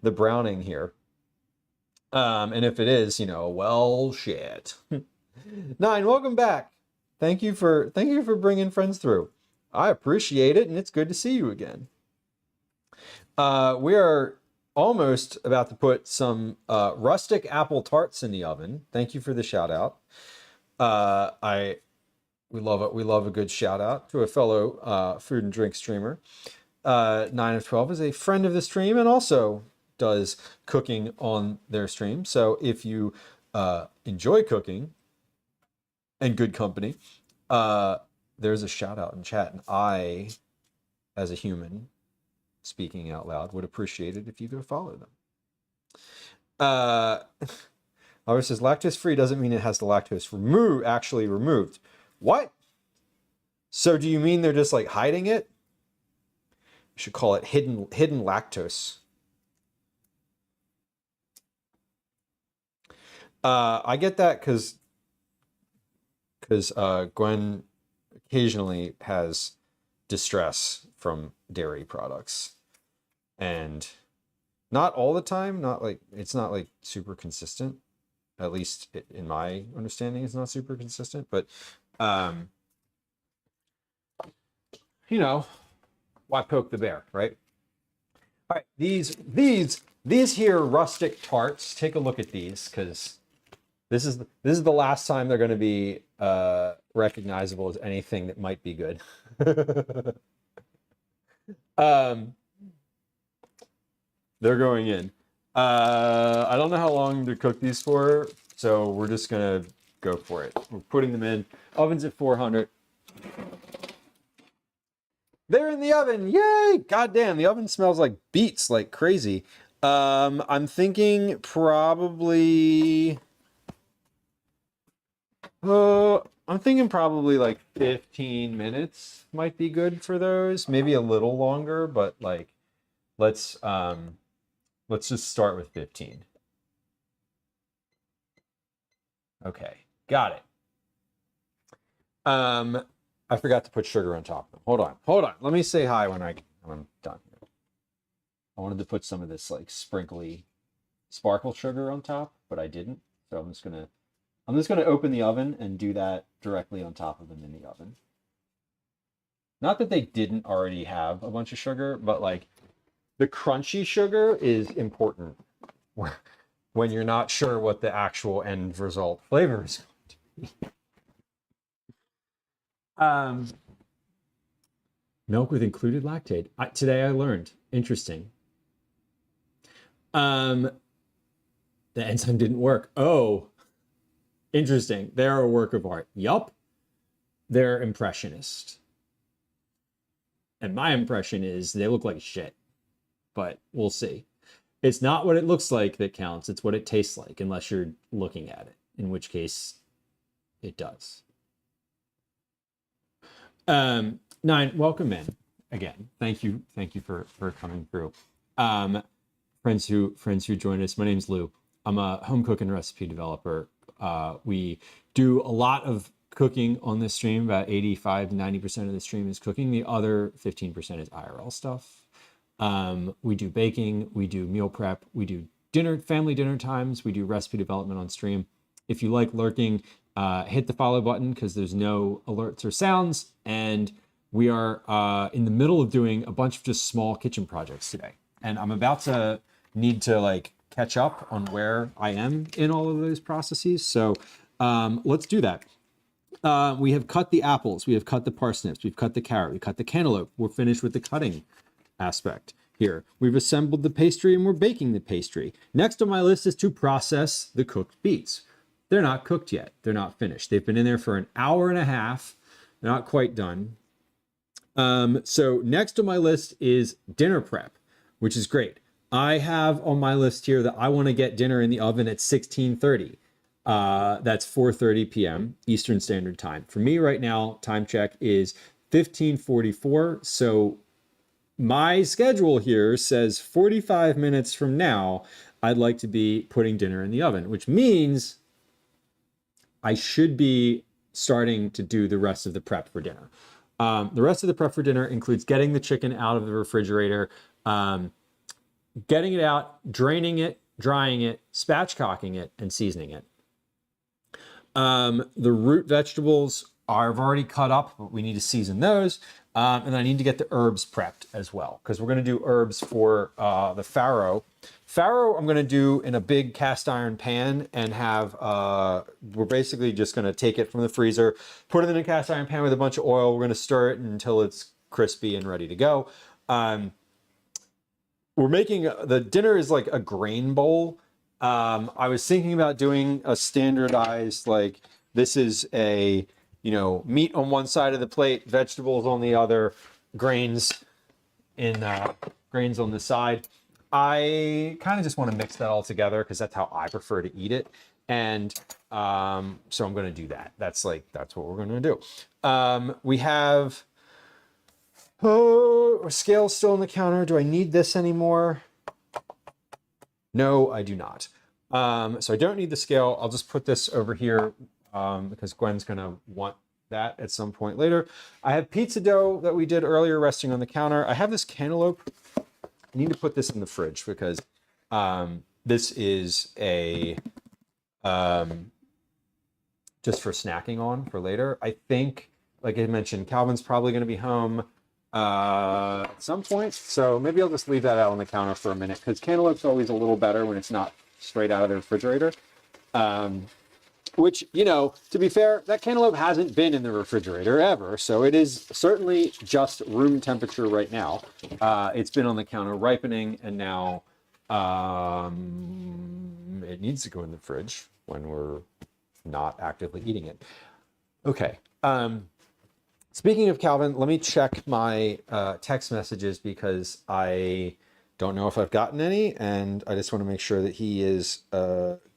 A: the browning here. And if it is, well, shit. Nine, welcome back. Thank you for bringing friends through. I appreciate it, and it's good to see you again. We are almost about to put some rustic apple tarts in the oven. Thank you for the shout out. We love it. We love a good shout out to a fellow food and drink streamer. 9 of 12 is a friend of the stream and also does cooking on their stream. So if you enjoy cooking and good company, there's a shout out in chat, and I, as a human speaking out loud, would appreciate it if you go follow them. Oliver says lactose free doesn't mean it has the lactose actually removed. What? So do you mean they're just like hiding it? You should call it hidden lactose. I get that because Gwen occasionally has distress from dairy products, and Not all the time, it's not like super consistent. At least in my understanding, it's not super consistent, but you know, why poke the bear, right? All right, these here rustic tarts, take a look at these, because this is the last time they're going to be recognizable as anything that might be good. They're going in. I don't know how long to cook these for, so we're just gonna go for it. We're putting them in. Oven's at 400. They're in the oven. Yay! God damn, the oven smells like beets like crazy. I'm thinking probably like 15 minutes might be good for those. Maybe a little longer, but like let's just start with 15. Okay, got it. I forgot to put sugar on top of them. Hold on. Let me say hi when I'm done. I wanted to put some of this like sprinkly sparkle sugar on top, but I didn't. So I'm just gonna open the oven and do that directly on top of them in the oven. Not that they didn't already have a bunch of sugar, but like the crunchy sugar is important when you're not sure what the actual end result flavor is going to be. Milk with included lactate. Today I learned. Interesting. The enzyme didn't work. Oh, interesting. They're a work of art. Yup. They're impressionist. And my impression is they look like shit. But we'll see. It's not what it looks like that counts. It's what it tastes like, unless you're looking at it, in which case it does. 9, welcome in again. Thank you for coming through. Friends who joined us. My name's Lou. I'm a home cooking recipe developer. We do a lot of cooking on this stream. About 85-90% of the stream is cooking. The other 15% is IRL stuff. We do baking, we do meal prep, we do family dinner times, we do recipe development on stream. If you like lurking, hit the follow button because there's no alerts or sounds. And we are in the middle of doing a bunch of just small kitchen projects today. And I'm about to need to like catch up on where I am in all of those processes. So let's do that. We have cut the apples, we have cut the parsnips, we've cut the carrot, we cut the cantaloupe. We're finished with the cutting aspect here. We've assembled the pastry and we're baking the pastry. Next on my list is to process the cooked beets. They're not cooked yet. They're not finished. They've been in there for an hour and a half. They're not quite done. So next on my list is dinner prep, which is great. I have on my list here that I want to get dinner in the oven at 16:30. That's 4:30 p.m. Eastern Standard Time. For me right now, time check is 15:44. So my schedule here says 45 minutes from now, I'd like to be putting dinner in the oven, which means I should be starting to do the rest of the prep for dinner. The rest of the prep for dinner includes getting the chicken out of the refrigerator, getting it out, draining it, drying it, spatchcocking it, and seasoning it. The root vegetables I've already cut up, but we need to season those. And I need to get the herbs prepped as well, because we're going to do herbs for the farro. Farro I'm going to do in a big cast iron pan and have, we're basically just going to take it from the freezer, put it in a cast iron pan with a bunch of oil. We're going to stir it until it's crispy and ready to go. We're making, the dinner is like a grain bowl. I was thinking about doing a standardized, like this is a, meat on one side of the plate, vegetables on the other, grains on the side. I kind of just want to mix that all together because that's how I prefer to eat it. And so I'm going to do that. That's what we're going to do. We have a scale still on the counter. Do I need this anymore? No, I do not. So I don't need the scale. I'll just put this over here because Gwen's going to want that at some point later. I have pizza dough that we did earlier resting on the counter. I have this cantaloupe. I need to put this in the fridge because This is a just for snacking on for later. I think, like I mentioned, Calvin's probably going to be home at some point. So maybe I'll just leave that out on the counter for a minute, because cantaloupe's always a little better when it's not straight out of the refrigerator. Which, you know, to be fair, that cantaloupe hasn't been in the refrigerator ever. So it is certainly just room temperature right now. It's been on the counter ripening, and now it needs to go in the fridge when we're not actively eating it. Okay. Speaking of Calvin, let me check my text messages, because I don't know if I've gotten any, and I just want to make sure that he is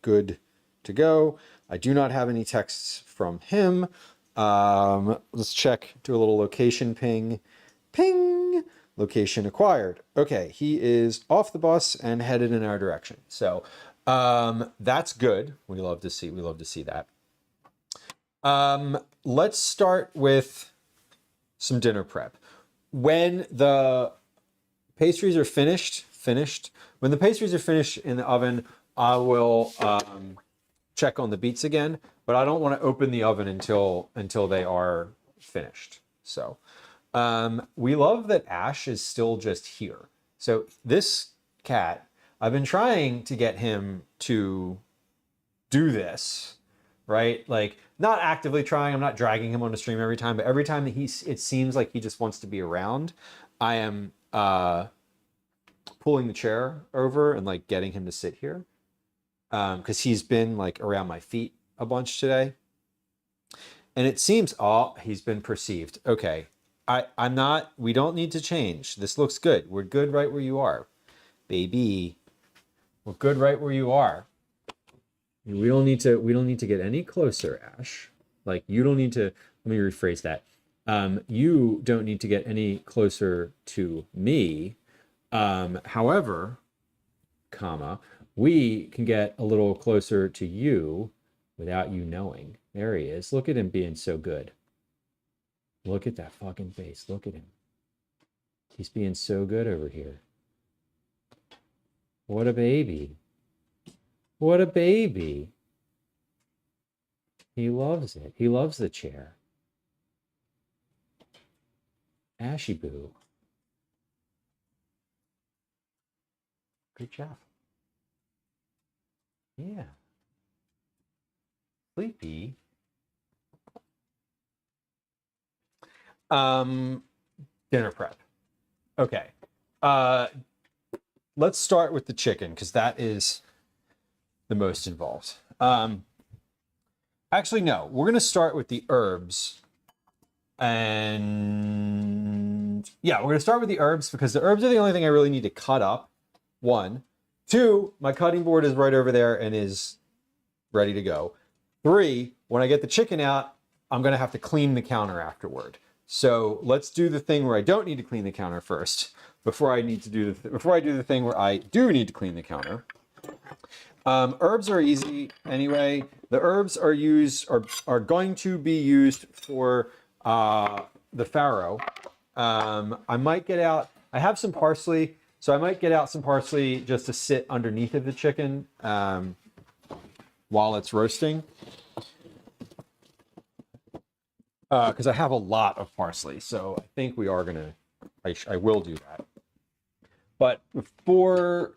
A: good to go. I do not have any texts from him. Let's check, do a little location ping. Ping! Location acquired. Okay, he is off the bus and headed in our direction. So that's good. We love to see that. Let's start with some dinner prep. When the pastries are finished, when the pastries are finished in the oven, I will check on the beets again, but I don't want to open the oven until they are finished. So we love that Ash is still just here. So this cat, I've been trying to get him to do this, right? Like, not actively trying, I'm not dragging him on the stream every time, but every time that it seems like he just wants to be around, I am pulling the chair over and like getting him to sit here. Because he's been like around my feet a bunch today. And it seems, oh, he's been perceived. Okay, we don't need to change. This looks good. We're good right where you are, baby. We're good right where you are. We don't need to get any closer, Ash. Like, you don't need to, let me rephrase that. You don't need to get any closer to me. However, comma, we can get a little closer to you without you knowing. There he is. Look at him being so good. Look at that fucking face. Look at him. He's being so good over here. What a baby. What a baby. He loves it. He loves the chair. Ashy boo. Good job. Yeah. Sleepy. Dinner prep. Okay. Let's start with the chicken, because that is the most involved. Actually, no. We're going to start with the herbs. And yeah, we're going to start with the herbs, because the herbs are the only thing I really need to cut up. 1. 2, my cutting board is right over there and is ready to go. 3, when I get the chicken out, I'm going to have to clean the counter afterward. So let's do the thing where I don't need to clean the counter first, before I do the thing where I do need to clean the counter. Herbs are easy anyway. The herbs are going to be used for the farro. I might get out, I have some parsley, so I might get out some parsley just to sit underneath of the chicken while it's roasting. Because I have a lot of parsley, so I think we are gonna, I will do that. But before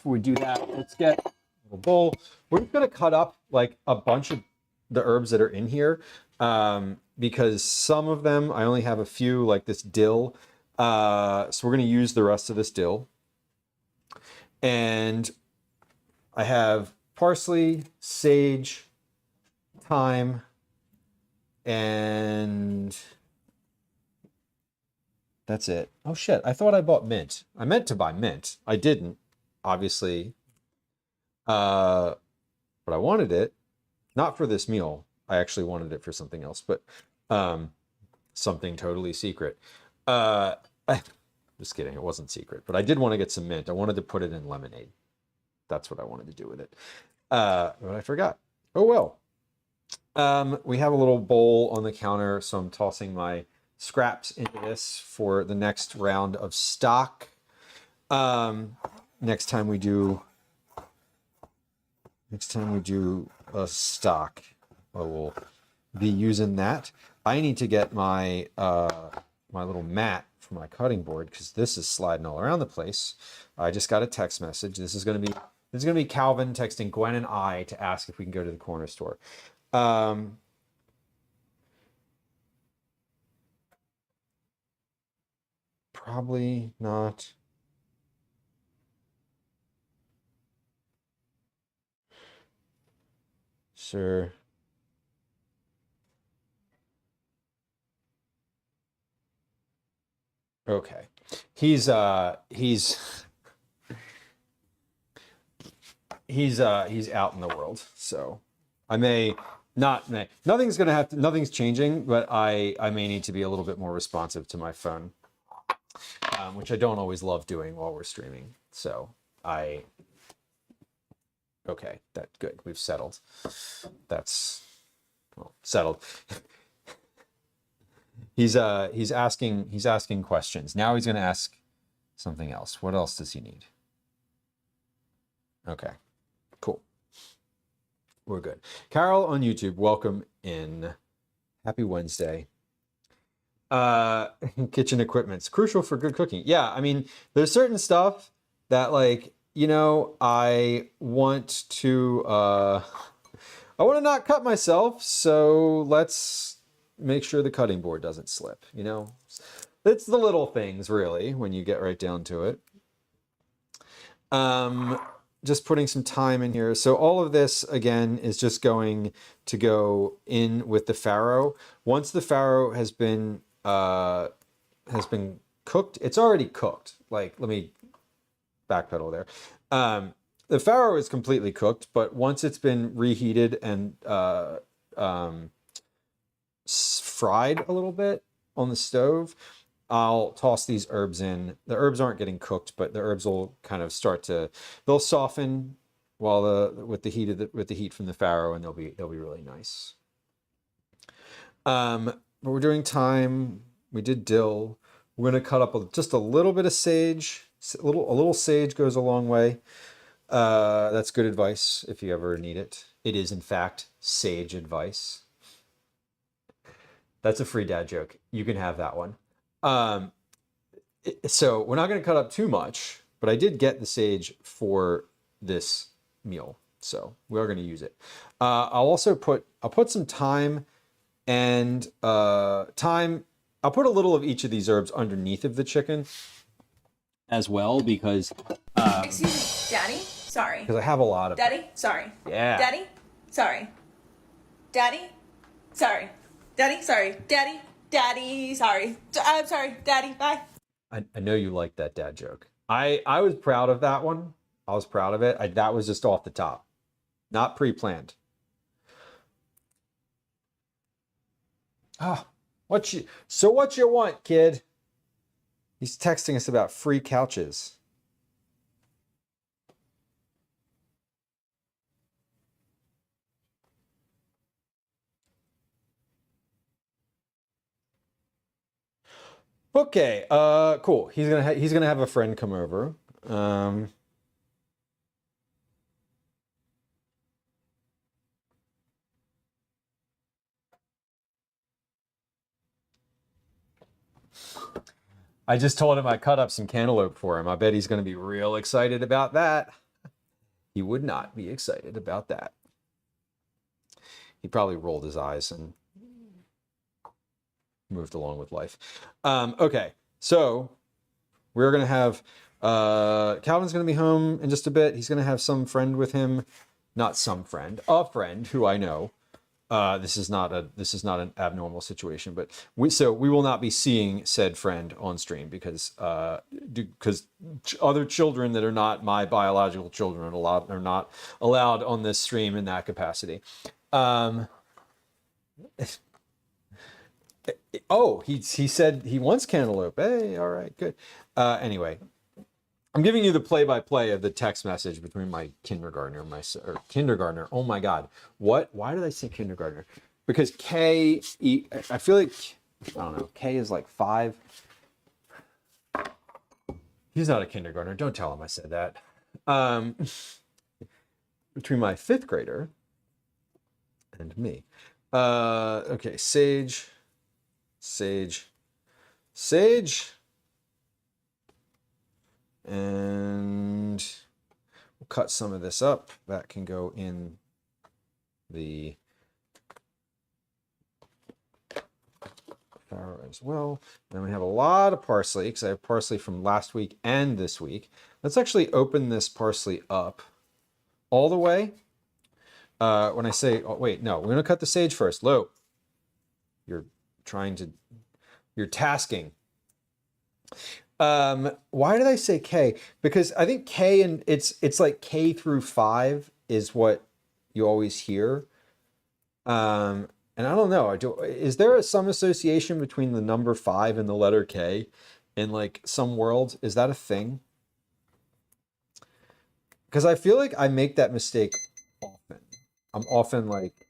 A: we do that, let's get a little bowl. We're just gonna cut up like a bunch of the herbs that are in here, because some of them, I only have a few, like this dill. So we're gonna use the rest of this dill. And I have parsley, sage, thyme, and that's it. Oh shit, I thought I bought mint. I meant to buy mint. I didn't, obviously. But I wanted it, not for this meal. I actually wanted it for something else, but something totally secret. Just kidding, it wasn't secret, but I did want to get some mint. I wanted to put it in lemonade. That's what I wanted to do with it. But I forgot. Oh well. We have a little bowl on the counter, so I'm tossing my scraps into this for the next round of stock. Next time we do a stock, I will be using that. I need to get my my little mat for my cutting board because this is sliding all around the place. I just got a text message. This is gonna be Calvin texting Gwen and I to ask if we can go to the corner store. Probably not. Sure. Okay. He's out in the world, so I may not may nothing's changing, but I may need to be a little bit more responsive to my phone, which I don't always love doing while we're streaming. So okay, that's good. We've settled. That's settled. He's asking questions. Now he's going to ask something else. What else does he need? Okay, cool. We're good. Carol on YouTube, welcome in. Happy Wednesday. Kitchen equipment's crucial for good cooking. Yeah, I mean, there's certain stuff that, like, you know, I want to not cut myself, so let's make sure the cutting board doesn't slip, you know? It's the little things, really, when you get right down to it. Just putting some time in here. So all of this, again, is just going to go in with the farro. Once the farro has been cooked, it's already cooked. Like, let me backpedal there. The farro is completely cooked, but once it's been reheated and fried a little bit on the stove, I'll toss these herbs in. The herbs aren't getting cooked, but the herbs will kind of they'll soften with the heat from the farro, and they'll be really nice. But we're doing thyme. We did dill. We're gonna cut up just a little bit of sage. A little sage goes a long way. That's good advice if you ever need it. It is, in fact, sage advice. That's a free dad joke. You can have that one. So we're not going to cut up too much, but I did get the sage for this meal, so we are going to use it. I'll put some thyme and thyme. I'll put a little of each of these herbs underneath of the chicken as well, because
B: excuse me, Daddy. Sorry.
A: Because I have a lot of
B: Daddy. Sorry.
A: Yeah.
B: Daddy. Sorry. Daddy. Sorry. Daddy. Sorry. Daddy. Daddy. Sorry. I'm sorry. Daddy. Bye.
A: I know you like that dad joke. I was proud of that one. I was proud of it. That was just off the top, not pre-planned. Ah, what you want, kid? He's texting us about free couches. Okay, cool. He's gonna have a friend come over. I just told him I cut up some cantaloupe for him. I bet he's gonna be real excited about that. He would not be excited about that. He probably rolled his eyes and moved along with life. Okay, so we're gonna have Calvin's gonna be home in just a bit. He's gonna have some friend with him, not some friend, a friend who I know. This is not an abnormal situation, but we will not be seeing said friend on stream because other children that are not my biological children are not allowed on this stream in that capacity. Oh, he said he wants cantaloupe. Hey, all right, good. Anyway, I'm giving you the play-by-play of the text message between my kindergartner, kindergartner. Oh my God, what? Why did I say kindergartner? Because I feel like I don't know. K is like 5. He's not a kindergartner. Don't tell him I said that. Between my 5th grader and me. Okay, sage. And we'll cut some of this up. That can go in the farro as well. Then we have a lot of parsley because I have parsley from last week and this week. Let's actually open this parsley up all the way. When I say, oh, wait, no, we're going to cut the sage first. Lo, you're tasking. Why did I say K? Because I think K, and it's like K through 5 is what you always hear. And I don't know, is there some association between the number 5 and the letter K in like some worlds? Is that a thing? Because I feel like I make that mistake often. I'm often like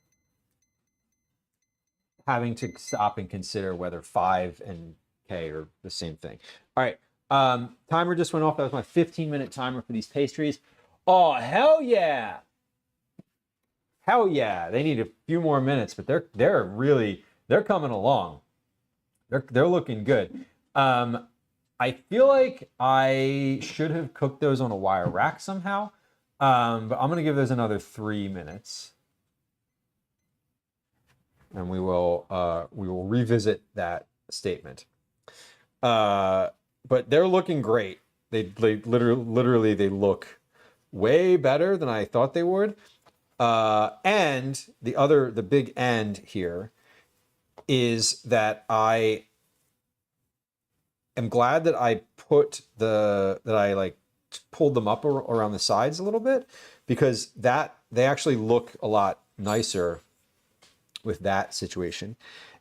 A: having to stop and consider whether 5 and K are the same thing. All right, timer just went off. That was my 15-minute timer for these pastries. Oh, hell yeah. Hell yeah. They need a few more minutes, but they're coming along. They're looking good. I feel like I should have cooked those on a wire rack somehow. But I'm going to give those another 3 minutes. And we will revisit that statement. But they're looking great. They literally they look way better than I thought they would. And the big end here is that I am glad that I pulled them up around the sides a little bit, because they actually look a lot nicer with that situation.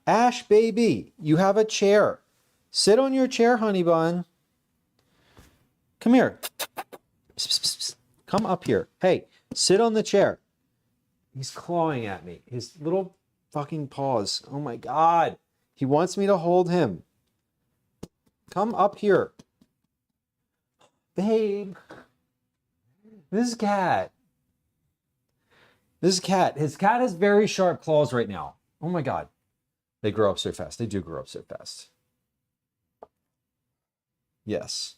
A: Ash, baby, you have a chair. Sit on your chair, honey bun. Come here. Come up here. Hey, sit on the chair. He's clawing at me. His little fucking paws. Oh my God. He wants me to hold him. Come up here. Babe. This cat. His cat has very sharp claws right now. Oh my God. They grow up so fast. They do grow up so fast. Yes.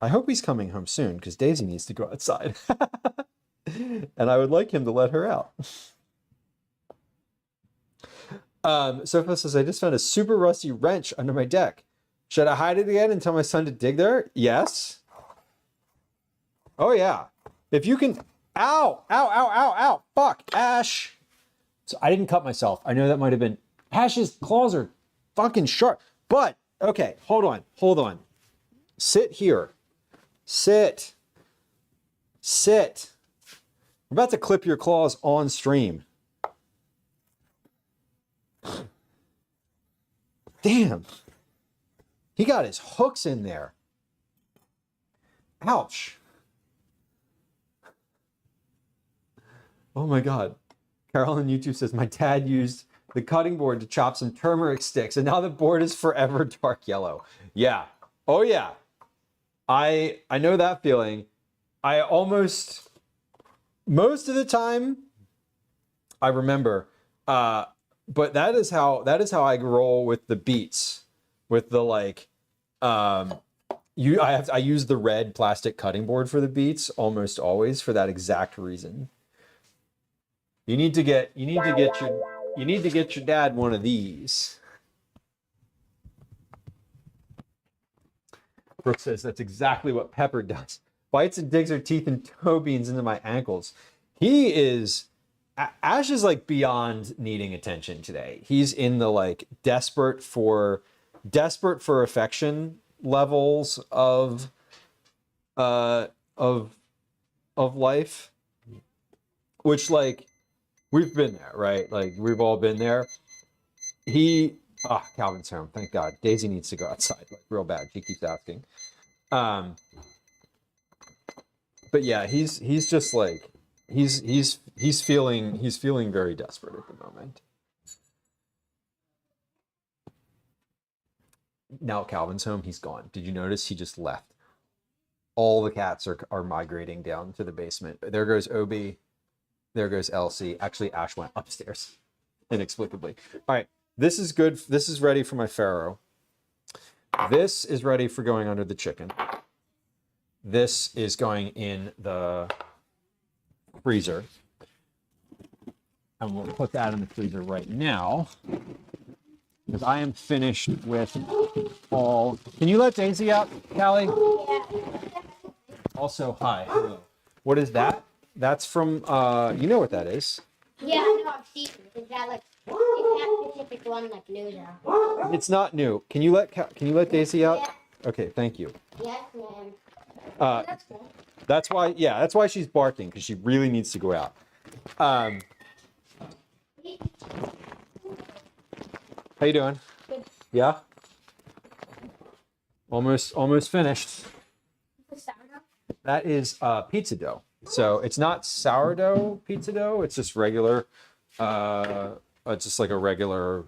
A: I hope he's coming home soon because Daisy needs to go outside. And I would like him to let her out. Sophia says, I just found a super rusty wrench under my deck. Should I hide it again and tell my son to dig there? Yes. Oh, yeah. If you can... Ow! Ow, ow, ow, ow! Fuck, Ash! So I didn't cut myself. I know that might have been... Ash's claws are fucking sharp. But, okay, hold on. Sit here. Sit. I'm about to clip your claws on stream. Damn. He got his hooks in there. Ouch. Oh my God. Carol on YouTube says, my dad used the cutting board to chop some turmeric sticks, and now the board is forever dark yellow. Yeah. Oh yeah. I know that feeling. Most of the time, I remember, but that is how I roll with the Beets, with the like, I use the red plastic cutting board for the Beets almost always for that exact reason. You need to get your dad one of these. Brooke says that's exactly what Pepper does. Bites and digs her teeth and toe beans into my ankles. Ash is like beyond needing attention today. He's in the like desperate for affection levels of life, which like we've been there, right? Like we've all been there. Calvin's home, thank God. Daisy needs to go outside like real bad. She keeps asking. But yeah, he's just like he's feeling very desperate at the moment. now Calvin's home, he's gone. Did you notice he just left? All the cats are migrating down to the basement. There goes Obi. There goes Elsie. Actually, Ash went upstairs inexplicably. All right, this is good. This is ready for my farro. This is ready for going under the chicken. This is going in the freezer. And we'll put that in the freezer right now, because I am finished with all. Can you let Daisy out, Callie?
C: Yeah.
A: Also, hi. Hello. What is that? That's from, you know what that is.
C: Yeah, I know I've seen it. Is that like, is that specific one like new though?
A: It's not new. Can you let Daisy out? Okay, thank you.
C: Yes, ma'am.
B: That's cool.
A: That's why she's barking, because she really needs to go out. How you doing?
C: Good.
A: Yeah? Almost finished. That is pizza dough. So it's not sourdough pizza dough. It's just regular, it's just like a regular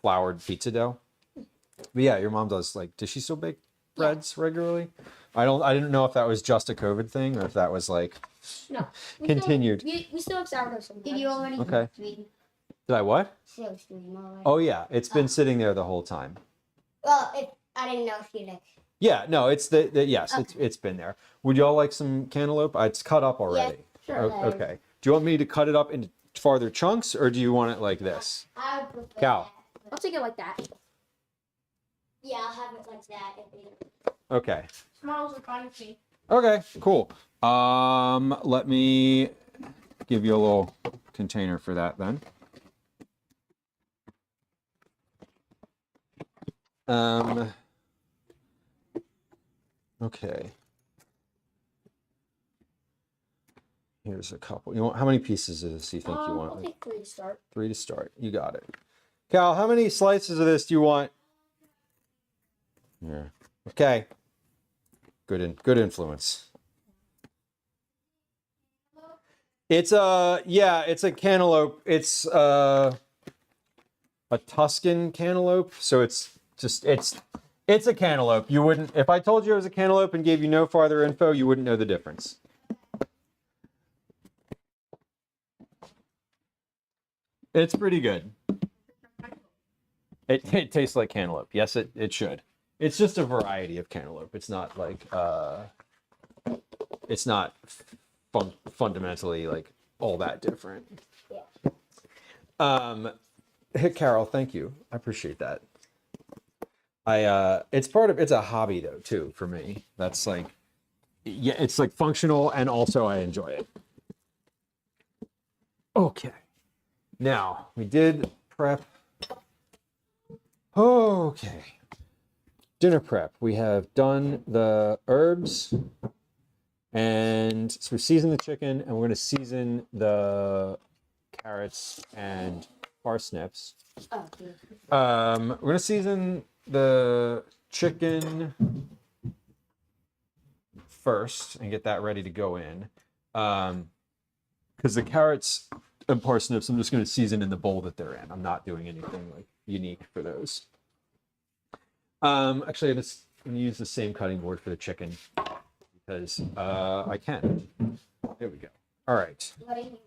A: floured pizza dough. But yeah, your mom does she still bake breads regularly? I didn't know if that was just a COVID thing or if that was like
D: No.
A: continued.
D: We still have sourdough sometimes.
C: Did you already
A: Okay.
C: stream?
A: Did I what?
C: Still stream already.
A: Oh yeah, it's been sitting there the whole time.
C: Well, I didn't know if you like.
A: Yeah, no, it's yes, it's been there. Would y'all like some cantaloupe? It's cut up already.
C: sure.
A: Okay. Do you want me to cut it up into farther chunks, or do you want it like this?
C: I would prefer
A: Cow.
C: that.
D: I'll take it like that.
C: Yeah, I'll have it like that.
A: Okay.
D: Smalls are fine with me.
A: Okay, cool. Let me give you a little container for that then. Okay. Here's a couple. You want how many pieces of this do you think you want?
D: I'll take 3 to start.
A: 3 to start. You got it. Cal, how many slices of this do you want? Yeah. Okay. Good influence. It's a cantaloupe. It's a Tuscan cantaloupe, so it's a cantaloupe. You wouldn't, if I told you it was a cantaloupe and gave you no farther info, you wouldn't know the difference. It's pretty good. It tastes like cantaloupe. Yes, it should. It's just a variety of cantaloupe. It's not like it's not fundamentally like all that different.
C: Yeah.
A: Carol, thank you. I appreciate that. It's a hobby though too for me. That's like, yeah, it's like functional and also I enjoy it. Okay. Now we did prep. Okay. Dinner prep. We have done the herbs and so we seasoned the chicken and we're going to season the carrots and parsnips.
C: Oh, okay.
A: We're going to season the chicken first and get that ready to go in. Because the carrots and parsnips, I'm just going to season in the bowl that they're in. I'm not doing anything like unique for those. Actually, I'm going to use the same cutting board for the chicken because I can. There we go. All right.
C: What do you mean?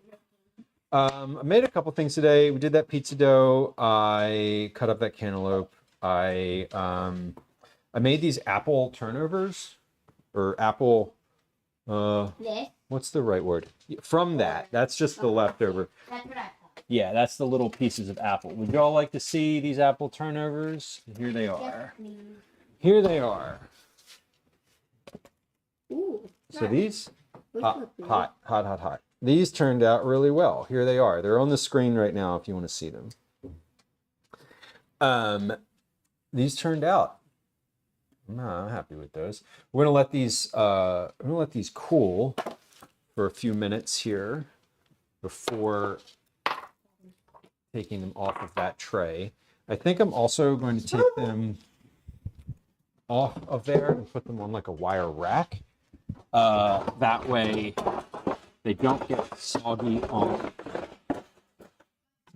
A: I made a couple things today. We did that pizza dough. I cut up that cantaloupe. I made these apple turnovers or apple.
C: This?
A: What's the right word? From that. That's just the leftover.
C: That's what I thought.
A: Yeah, that's the little pieces of apple. Would y'all like to see these apple turnovers? Here they
C: Yes,
A: are.
C: please.
A: Here they are.
C: Ooh.
A: So these
C: Which
A: hot,
C: look good?
A: hot. These turned out really well. Here they are. They're on the screen right now if you want to see them. These turned out. I'm happy with those. We're gonna let these cool for a few minutes here before taking them off of that tray. I think I'm also going to take them off of there and put them on like a wire rack. That way they don't get soggy on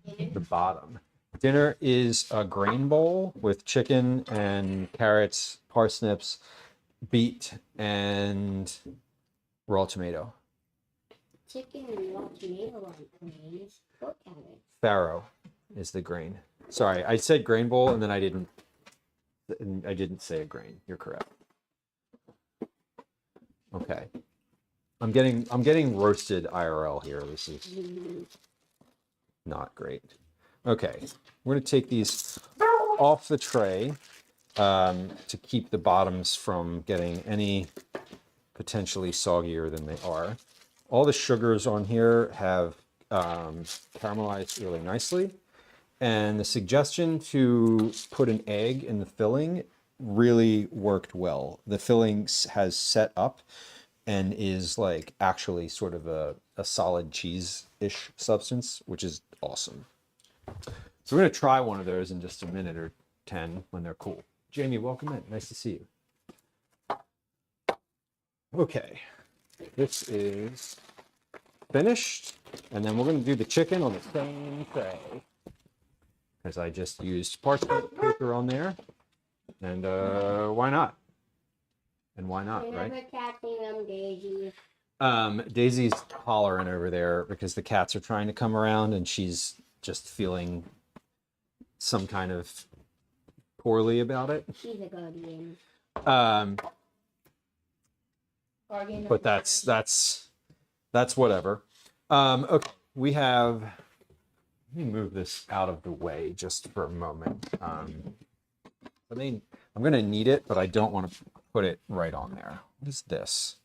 A: the bottom. Dinner is a grain bowl with chicken and carrots, parsnips, beet, and raw tomato.
C: Chicken and raw tomato on grains. What carrots?
A: Farro is the grain. Sorry, I said grain bowl and then I didn't say a grain. You're correct. Okay. I'm getting roasted IRL here. This is not great. Okay, we're gonna take these off the tray to keep the bottoms from getting any potentially soggier than they are. All the sugars on here have caramelized really nicely. And the suggestion to put an egg in the filling really worked well. The filling has set up and is like actually sort of a solid cheese-ish substance, which is awesome. So we're gonna try one of those in just a minute or 10 when they're cool. Jamie, welcome in. Nice to see you. Okay, this is finished. And then we're gonna do the chicken on the same tray. Because I just used parchment paper on there. And why not? And why not,
C: You're
A: right?
C: never catching them, Daisy.
A: Daisy's hollering over there because the cats are trying to come around and she's just feeling some kind of poorly about it.
C: She's a guardian.
D: Guardian of
A: But
D: the
A: that's whatever. Okay, we have. Let me move this out of the way just for a moment. I mean, I'm gonna need it, but I don't want to put it right on there. What is this?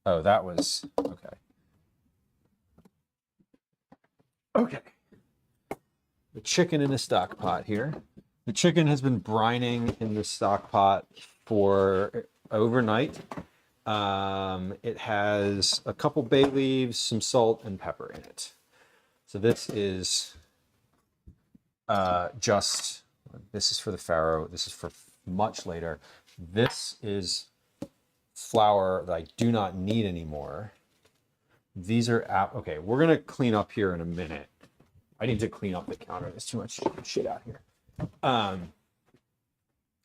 A: Oh, that was okay. Okay. The chicken in the stock pot here. The chicken has been brining in the stock pot for overnight. It has a couple bay leaves, some salt, and pepper in it. So this is this is for the farro. This is for much later. This is flour that I do not need anymore. These are okay. We're gonna clean up here in a minute. I need to clean up the counter. There's too much shit out here. And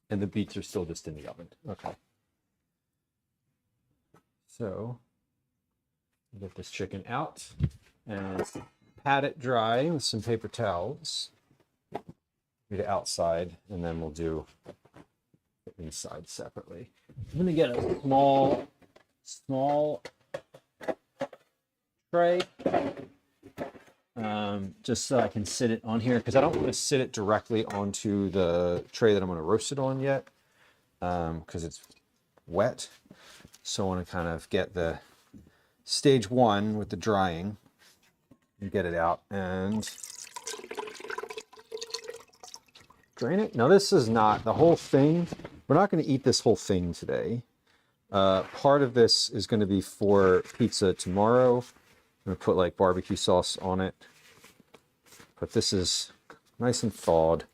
A: the beets are still just in the oven. Okay. So get this chicken out and pat it dry with some paper towels. Do the outside, and then we'll do the inside separately. I'm gonna get a small tray, just so I can sit it on here, because I don't want to sit it directly onto the tray that I'm gonna roast it on yet, because it's wet. So I want to kind of get the stage one with the drying and get it out and drain it. Now this is not the whole thing. We're not going to eat this whole thing today. Part of this is going to be for pizza tomorrow. I'm going to put like barbecue sauce on it. But this is nice and thawed.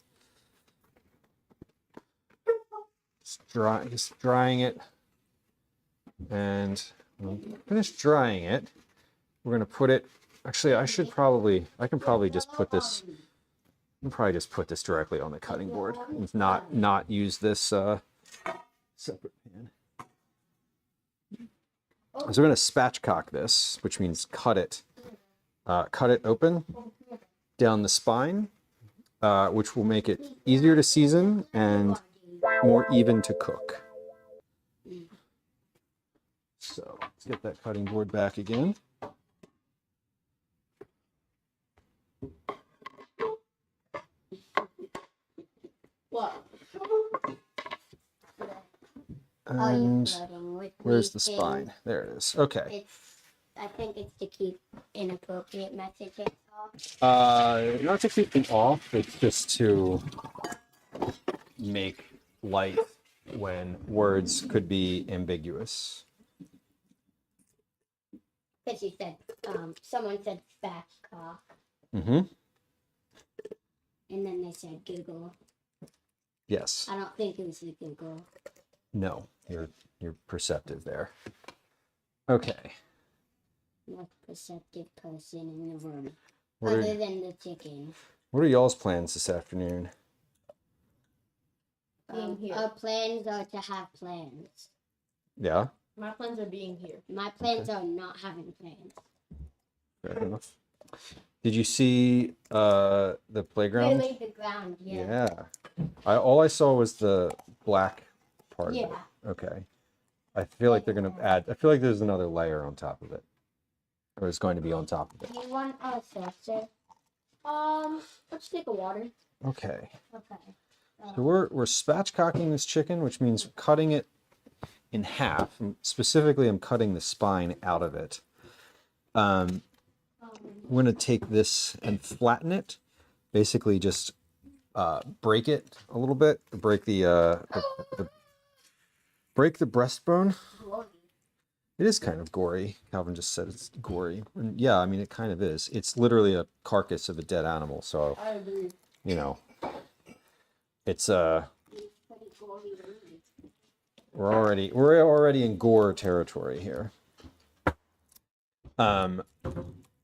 A: Just drying it. And when we finish drying it, we're going to put it, actually I can probably just put this, directly on the cutting board and not use this separate pan. So we're going to spatchcock this, which means cut it open down the spine, which will make it easier to season and more even to cook. So let's get that cutting board back again.
C: What?
A: And
C: With
A: where's the
C: these things.
A: spine? There it is. Okay.
C: I think it's to keep inappropriate messages off.
A: Not to keep them off, it's just to make light when words could be ambiguous.
C: Because you said, someone said spatchcock,
A: Mm-hmm.
C: and then they said Google.
A: Yes.
C: I don't think it was the Google.
A: No, you're perceptive there. Okay.
C: Most perceptive person in the room.
A: What are-
C: Other than the chicken.
A: What are y'all's plans this afternoon?
D: Being here.
C: Our plans are to have plans.
A: Yeah.
D: My plans are being here.
C: My plans are not having plans.
A: Fair enough. Did you see the
C: They
A: playground?
C: laid the ground, yeah.
A: Yeah. All I saw was the black part of
C: Yeah.
A: it. Okay. I feel like they're gonna add. I feel like there's another layer on top of it, or it's going to be on top of it.
C: Do you want a seltzer?
D: Let's take a water.
A: Okay.
C: Okay.
A: So we're spatchcocking this chicken, which means cutting it in half. And specifically, I'm cutting the spine out of it. I'm going to take this and flatten it. Basically, just break it a little bit. Break the break the breastbone. It is kind of gory. Calvin just said it's gory. And yeah, I mean, it kind of is. It's literally a carcass of a dead animal. So,
D: I agree.
A: you know, it's we're already in gore territory here.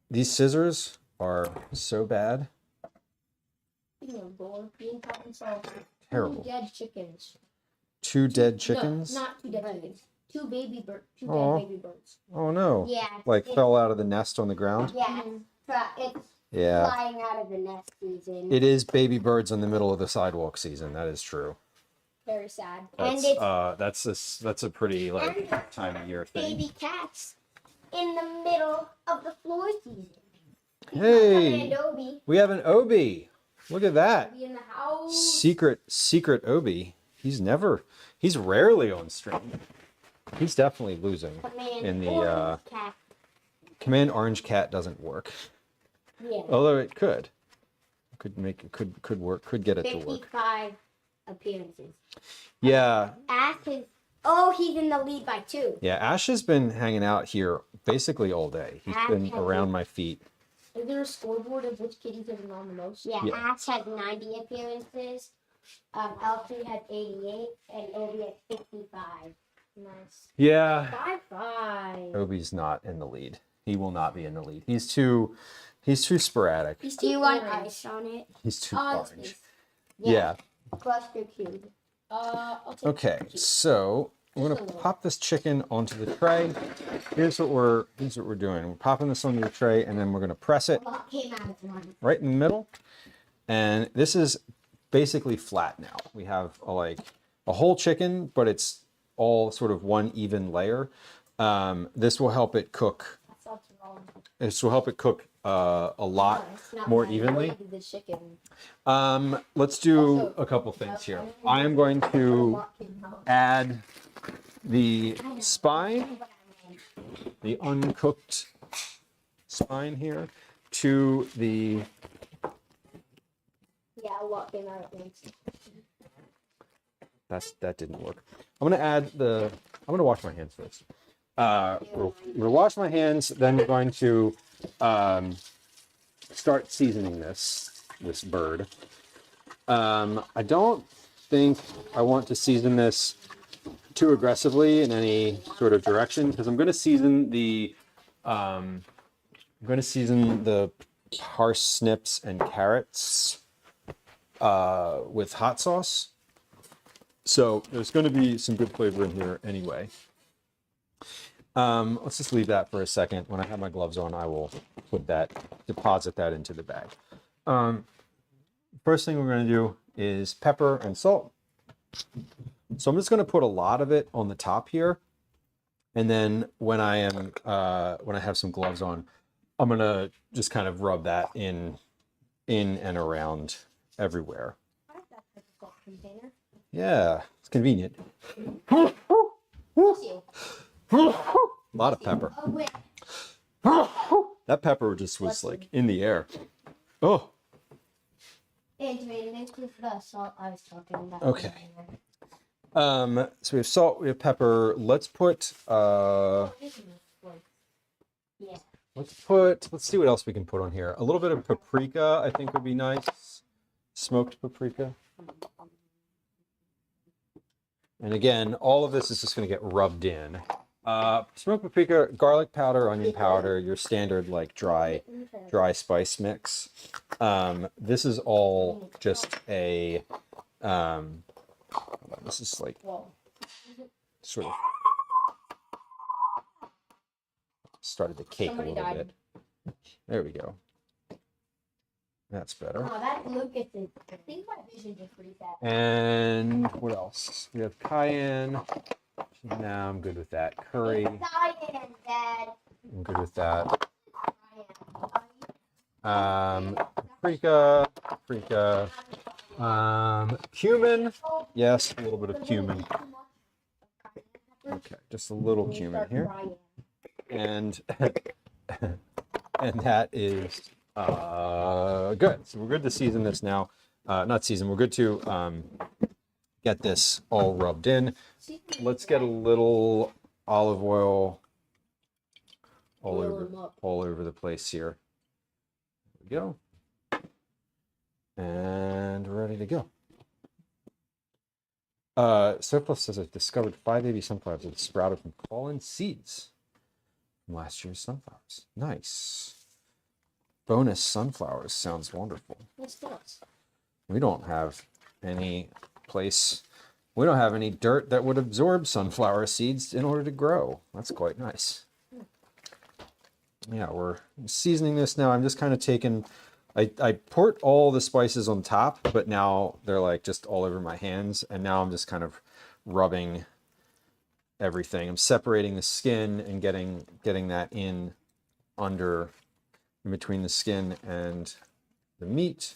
A: These scissors are so bad.
D: Speaking of gore, being problem solved.
A: Terrible.
D: 2 dead chickens.
A: 2 dead chickens.
D: No, not 2 dead chickens. 2 baby birds. 2
A: Aw.
D: dead baby birds.
A: Oh no.
C: Yeah.
A: Like
C: it's,
A: fell out of the nest on the ground.
C: Yeah. It's
A: Yeah.
C: flying out of the nest season.
A: It is baby birds in the middle of the sidewalk season. That is true.
D: Very sad.
C: And
A: That's a pretty like time of year thing.
C: baby cats in the middle of the floor season.
A: Hey,
C: Adobe.
A: we have an Obi. Look at that.
D: Be in the house.
A: Secret Obi. He's rarely on stream. He's definitely losing.
C: Command
A: In the,
C: Orange cat.
A: Command Orange Cat doesn't work.
C: Yeah.
A: Although it could work, could get it to work.
C: 55 appearances.
A: Yeah.
C: Ash is. Oh, he's in the lead by 2.
A: Yeah, Ash has been hanging out here basically all day. He's
C: Ash
A: been
C: has
A: around
C: been-
A: my feet.
D: Is there a scoreboard of which kitties have been on the most?
C: Yeah,
A: Yeah.
C: Ash had 90 appearances. Elsie had 88, and Obi had 55.
D: Nice.
A: Yeah.
D: 5-5.
A: Obi's not in the lead. He will not be in the lead. He's too sporadic.
D: He's
C: Do you
D: too
C: want
D: orange.
C: ice on it?
A: He's too
D: Yes,
A: orange.
D: please.
A: Yeah.
C: Cluster cube.
D: I'll take
A: Okay,
D: two.
A: so we're gonna pop this chicken onto the tray. Here's what we're doing. We're popping this onto the tray, and then we're gonna press it
C: What came out of one?
A: right in the middle. And this is basically flat now. We have a whole chicken, but it's all sort of one even layer. This will help it cook.
D: That sounds wrong.
A: This will help it cook a lot
C: It's not
A: more
C: mine.
A: evenly.
D: Wait, the chicken.
A: Let's do a couple things here. I am going to add the spine, the uncooked spine here, to the.
D: Yeah, a lot came out at once.
A: That didn't work. I'm gonna wash my hands first. We're gonna wash my hands, then we're going to start seasoning this bird. I don't think I want to season this too aggressively in any sort of direction, because I'm going to season the parsnips and carrots with hot sauce. So there's going to be some good flavor in here anyway. Let's just leave that for a second. When I have my gloves on, I will deposit that into the bag. First thing we're going to do is pepper and salt. So I'm just going to put a lot of it on the top here, and then when I have some gloves on, I'm going to just kind of rub that in and around everywhere.
D: I like that type of salt container.
A: Yeah, it's convenient.
C: You.
A: A lot of pepper.
C: Oh, wait.
A: That pepper just was like in the air. Oh,
C: Adrian, this is the salt I was talking about.
A: Okay. So we have salt, we have pepper. Let's put
C: Yeah.
A: let's see what else we can put on here. A little bit of paprika, I think would be nice. Smoked paprika. And again, all of this is just going to get rubbed in. Smoked paprika, garlic powder, onion powder, your standard like dry spice mix. This is all just a hold on, this is like sort of started to cake a little bit. There we go. That's better.
C: Oh, that Lucas is. I think my vision just reset.
A: And what else? We have cayenne. No, I'm good with that. Curry.
C: Cayenne, Dad.
A: I'm good with that. Paprika. Cumin. Yes, a little bit of cumin. Okay, just a little cumin here. And and that is good. So we're good to season this now. Not season, we're good to get this all rubbed in. Let's get a little olive oil all over the place here. There we go. And ready to go. Surplus says I've discovered 5 baby sunflowers that sprouted from fallen seeds from last year's sunflowers. Nice. Bonus sunflowers sounds wonderful.
C: What's this?
A: We don't have any we don't have any dirt that would absorb sunflower seeds in order to grow. That's quite nice. Yeah, we're seasoning this now. I'm just kind of taking, I poured all the spices on top, but now they're like just all over my hands. And now I'm just kind of rubbing everything. I'm separating the skin and getting that in between the skin and the meat.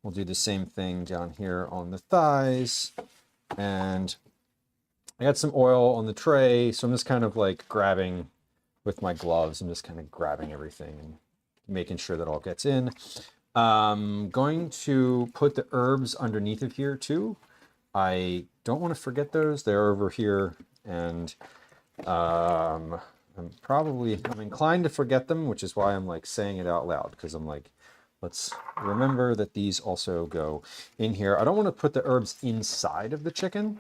A: We'll do the same thing down here on the thighs. And I got some oil on the tray, so I'm just kind of like grabbing with my gloves. I'm just kind of grabbing everything and making sure that all gets in. Going to put the herbs underneath of here too. I don't want to forget those. They're over here, and I'm inclined to forget them, which is why I'm like saying it out loud, because I'm like, let's remember that these also go in here. I don't want to put the herbs inside of the chicken.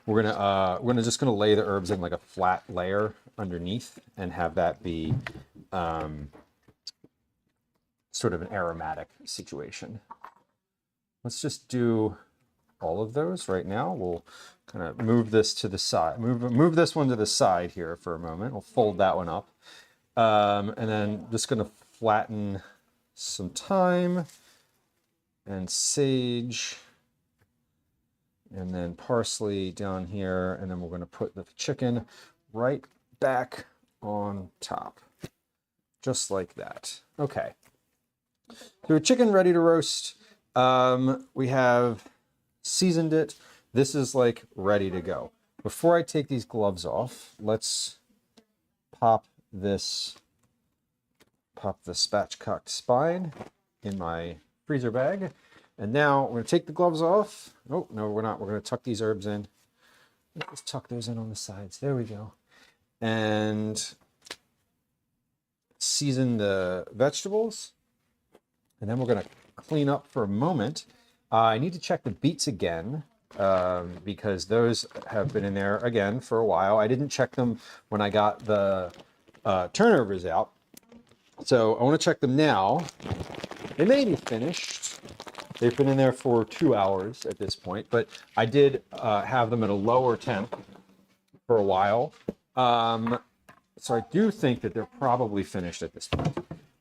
A: We're just gonna lay the herbs in like a flat layer underneath and have that be sort of an aromatic situation. Let's just do all of those right now. We'll kind of move this to the side, move this one to the side here for a moment. We'll fold that one up, and then just gonna flatten some thyme and sage, and then parsley down here, and then we're going to put the chicken right back on top, just like that. Okay, so chicken ready to roast. We have seasoned it. This is like ready to go. Before I take these gloves off, let's pop the spatchcock spine in my freezer bag. And now we're going to take the gloves off. Oh, no, we're not. We're going to tuck these herbs in. Let's tuck those in on the sides. There we go. And season the vegetables. And then we're going to clean up for a moment. I need to check the beets again, because those have been in there again for a while. I didn't check them when I got the turnovers out. So I want to check them now. They may be finished. They've been in there for 2 hours at this point, but I did have them at a lower temp for a while. So I do think that they're probably finished at this point.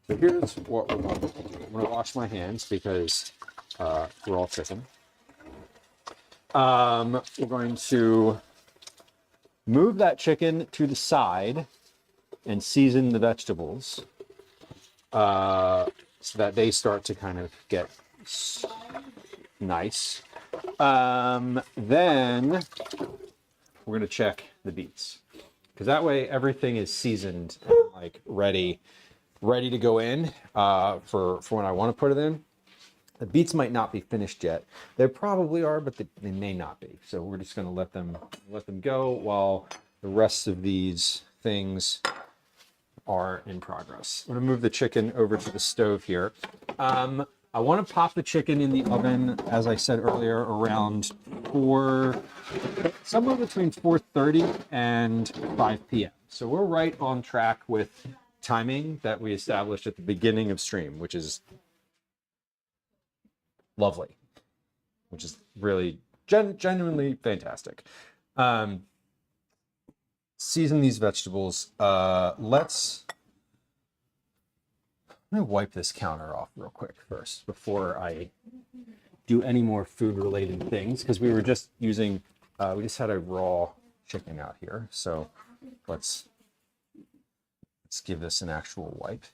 A: So here's what we're going to do. I'm going to wash my hands because we're all chicken. We're going to move that chicken to the side and season the vegetables. So that they start to kind of get nice. Then we're going to check the beets, because that way everything is seasoned and like ready to go in for when I want to put it in. The beets might not be finished yet. They probably are, but they may not be. So we're just going to let them go while the rest of these things are in progress. I'm going to move the chicken over to the stove here. I want to pop the chicken in the oven, as I said earlier, around somewhere between 4:30 and 5 p.m. So we're right on track with timing that we established at the beginning of stream, which is lovely, which is really genuinely fantastic. Season these vegetables. Let me wipe this counter off real quick first before I do any more food related things, because we were just using, we just had a raw chicken out here. So let's give this an actual wipe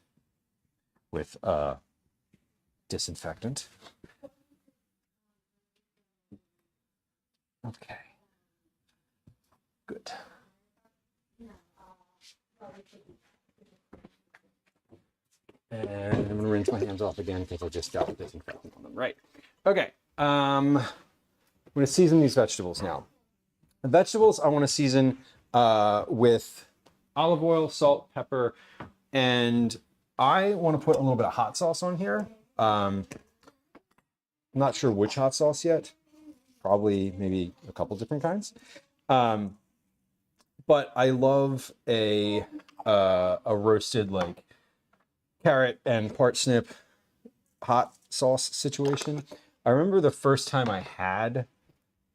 A: with disinfectant. Okay, good. And I'm gonna rinse my hands off again because I just dealt with disinfectant on them. Right. Okay. I'm gonna season these vegetables now. The vegetables I want to season with olive oil, salt, pepper, and I want to put a little bit of hot sauce on here. I'm not sure which hot sauce yet. Probably maybe a couple different kinds. But I love a roasted like carrot and parsnip hot sauce situation. I remember the first time I had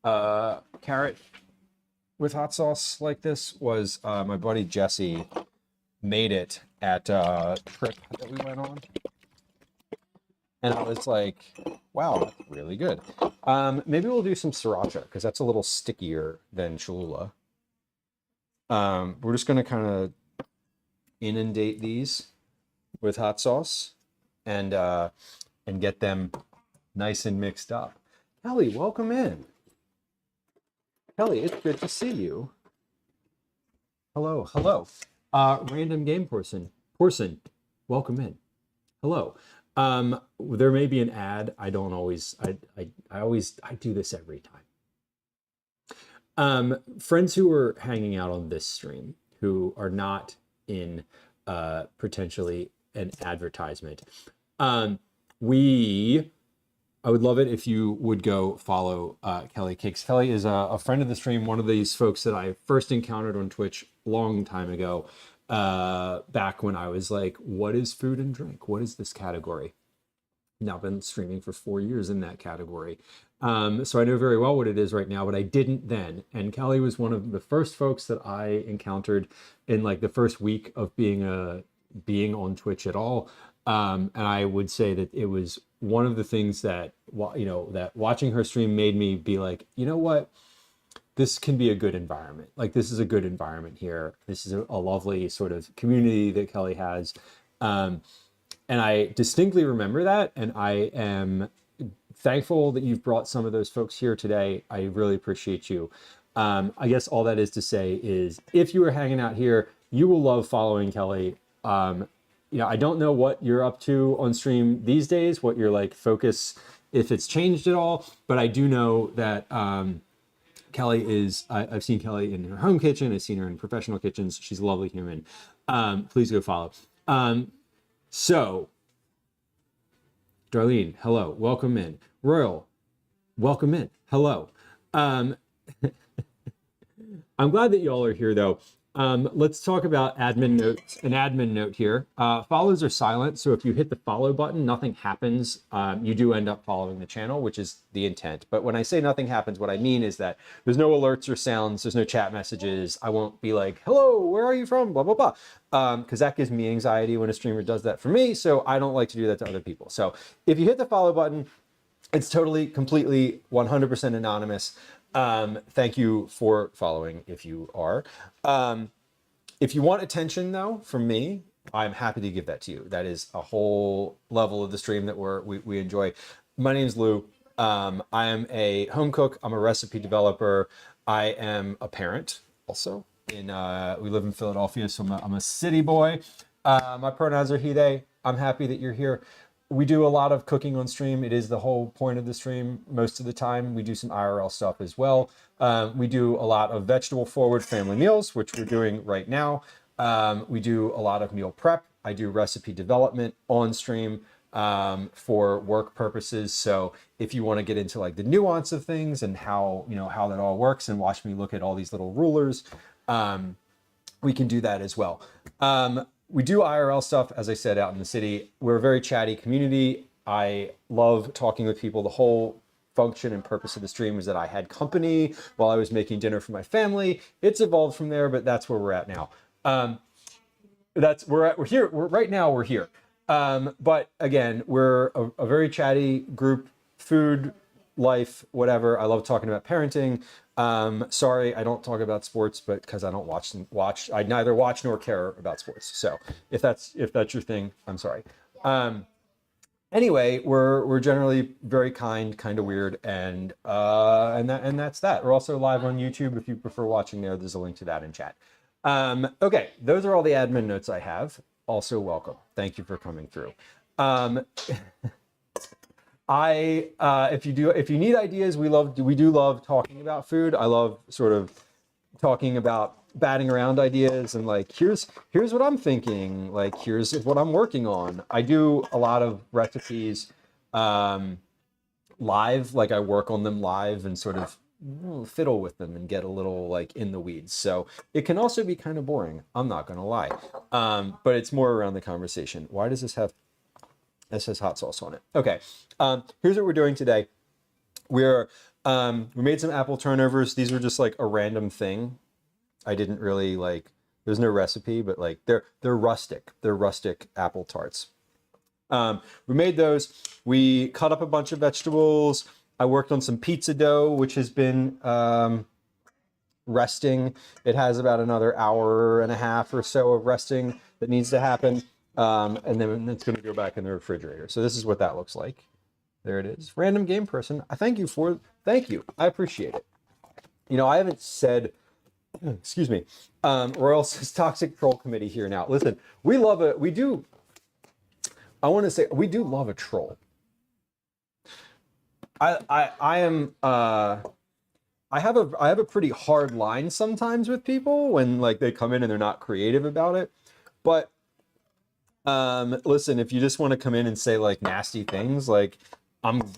A: carrot with hot sauce like this was my buddy Jesse made it at a trip that we went on. And I was like, wow, that's really good. Maybe we'll do some sriracha because that's a little stickier than Cholula. We're just gonna kind of inundate these with hot sauce and get them nice and mixed up. Kelly, welcome in. Kelly, it's good to see you. Hello, hello. Random game person, welcome in. Hello. There may be an ad. I don't always, I do this every time. Friends who are hanging out on this stream who are not in potentially an advertisement. I would love it if you would go follow Kelly Cakes. Kelly is a friend of the stream, one of these folks that I first encountered on Twitch a long time ago, back when I was like, what is food and drink? What is this category? Now I've been streaming for 4 years in that category. So I know very well what it is right now, but I didn't then. And Kelly was one of the first folks that I encountered in like the first week of being on Twitch at all. And I would say that it was one of the things that, that watching her stream made me be like, you know what? This can be a good environment. Like, this is a good environment here. This is a lovely sort of community that Kelly has. And I distinctly remember that. And I am thankful that you've brought some of those folks here today. I really appreciate you. I guess all that is to say is if you are hanging out here, you will love following Kelly. I don't know what you're up to on stream these days, what your like focus, if it's changed at all, but I do know that Kelly is, I've seen Kelly in her home kitchen. I've seen her in professional kitchens. She's a lovely human. Please go follow. So, Darlene, hello, welcome in. Royal, welcome in, hello. I'm glad that y'all are here though. Let's talk about admin notes. An admin note here. Follows are silent, so if you hit the follow button, nothing happens. You do end up following the channel, which is the intent. But when I say nothing happens, what I mean is that there's no alerts or sounds, there's no chat messages. I won't be like, hello, where are you from? Blah, blah, blah. Because that gives me anxiety when a streamer does that for me, so I don't like to do that to other people. So if you hit the follow button, it's totally, completely, 100% anonymous. Thank you for following if you are. If you want attention though from me, I'm happy to give that to you. That is a whole level of the stream that we enjoy. My name is Lou. I am a home cook. I'm a recipe developer. I am a parent also. We live in Philadelphia, so I'm a city boy. My pronouns are he, they. I'm happy that you're here. We do a lot of cooking on stream. It is the whole point of the stream most of the time. We do some IRL stuff as well. We do a lot of vegetable forward family meals, which we're doing right now. We do a lot of meal prep. I do recipe development on stream. for work purposes. So if you want to get into like the nuance of things and how, how that all works and watch me look at all these little rulers, we can do that as well. We do IRL stuff, as I said, out in the city. We're a very chatty community. I love talking with people. The whole function and purpose of the stream is that I had company while I was making dinner for my family. It's evolved from there, but that's where we're at now. We're here. We're here. But again, we're a very chatty group, food, life, whatever. I love talking about parenting. Sorry, I don't talk about sports, but because I don't watch, I neither watch nor care about sports. So if that's your thing, I'm sorry. Anyway, we're generally very kind of weird, and that's that. We're also live on YouTube if you prefer watching there. There's a link to that in chat. Okay, those are all the admin notes I have. Also welcome. Thank you for coming through. If you need ideas, we do love talking about food. I love sort of talking about batting around ideas and like, here's what I'm thinking, like, here's what I'm working on. I do a lot of recipes live, like I work on them live and sort of fiddle with them and get a little like in the weeds. So it can also be kind of boring. I'm not going to lie. But it's more around the conversation. Why does this has hot sauce on it? Okay. Here's what we're doing today. We made some apple turnovers. These were just like a random thing. I didn't really there's no recipe, but like they're rustic. They're rustic apple tarts. We made those. We cut up a bunch of vegetables. I worked on some pizza dough, which has been resting. It has about another hour and a half or so of resting that needs to happen. And then it's going to go back in the refrigerator. So this is what that looks like. There it is. Random game person. Thank you. I appreciate it. I haven't said, excuse me, Royal says Toxic Troll Committee here now. Listen, we do love a troll. I have a pretty hard line sometimes with people when like they come in and they're not creative about it. But listen, if you just want to come in and say like nasty things, like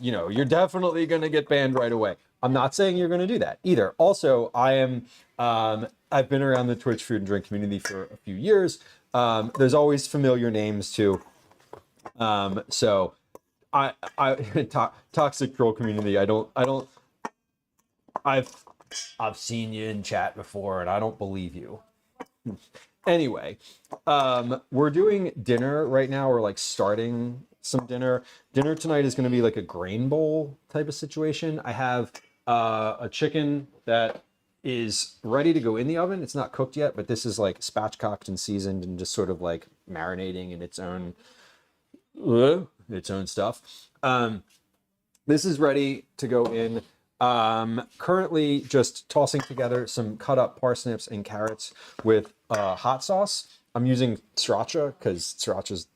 A: you're definitely going to get banned right away. I'm not saying you're going to do that either. Also, I've been around the Twitch food and drink community for a few years. There's always familiar names too. So toxic troll community. I've seen you in chat before and I don't believe you. Anyway, we're doing dinner right now. We're like starting some dinner. Dinner tonight is going to be like a grain bowl type of situation. I have a chicken that is ready to go in the oven. It's not cooked yet, but this is like spatchcocked and seasoned and just sort of like marinating in its own stuff. This is ready to go in. Currently just tossing together some cut up parsnips and carrots with hot sauce. I'm using sriracha because sriracha's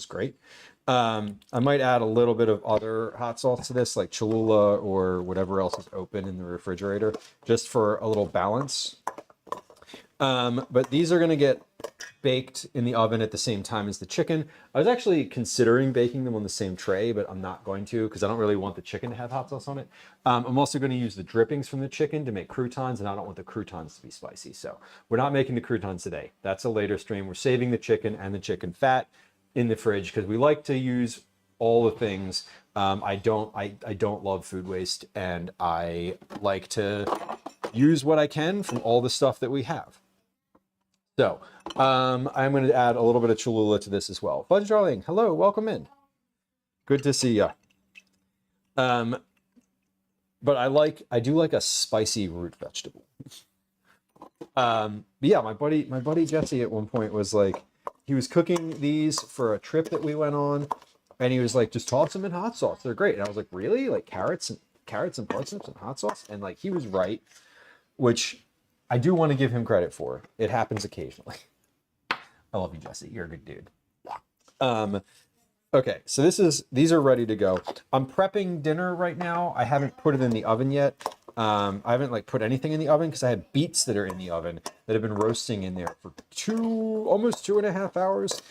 A: great. I might add a little bit of other hot sauce to this, like Cholula or whatever else is open in the refrigerator, just for a little balance. But these are going to get baked in the oven at the same time as the chicken. I was actually considering baking them on the same tray, but I'm not going to because I don't really want the chicken to have hot sauce on it. I'm also going to use the drippings from the chicken to make croutons, and I don't want the croutons to be spicy. So we're not making the croutons today. That's a later stream. We're saving the chicken and the chicken fat in the fridge because we like to use all the things. I don't love food waste, and I like to use what I can from all the stuff that we have. So I'm going to add a little bit of Cholula to this as well. Fudge Darling, hello, welcome in. Good to see ya. But I do like a spicy root vegetable. But yeah, my buddy Jesse at one point was like, he was cooking these for a trip that we went on, and he was like, just toss them in hot sauce. They're great. And I was like, really? Like carrots and parsnips and hot sauce? And like he was right, which I do want to give him credit for. It happens occasionally. I love you, Jesse. You're a good dude. Okay, so these are ready to go. I'm prepping dinner right now. I haven't put it in the oven yet. I haven't like put anything in the oven because I have beets that are in the oven that have been roasting in there for almost 2.5 hours.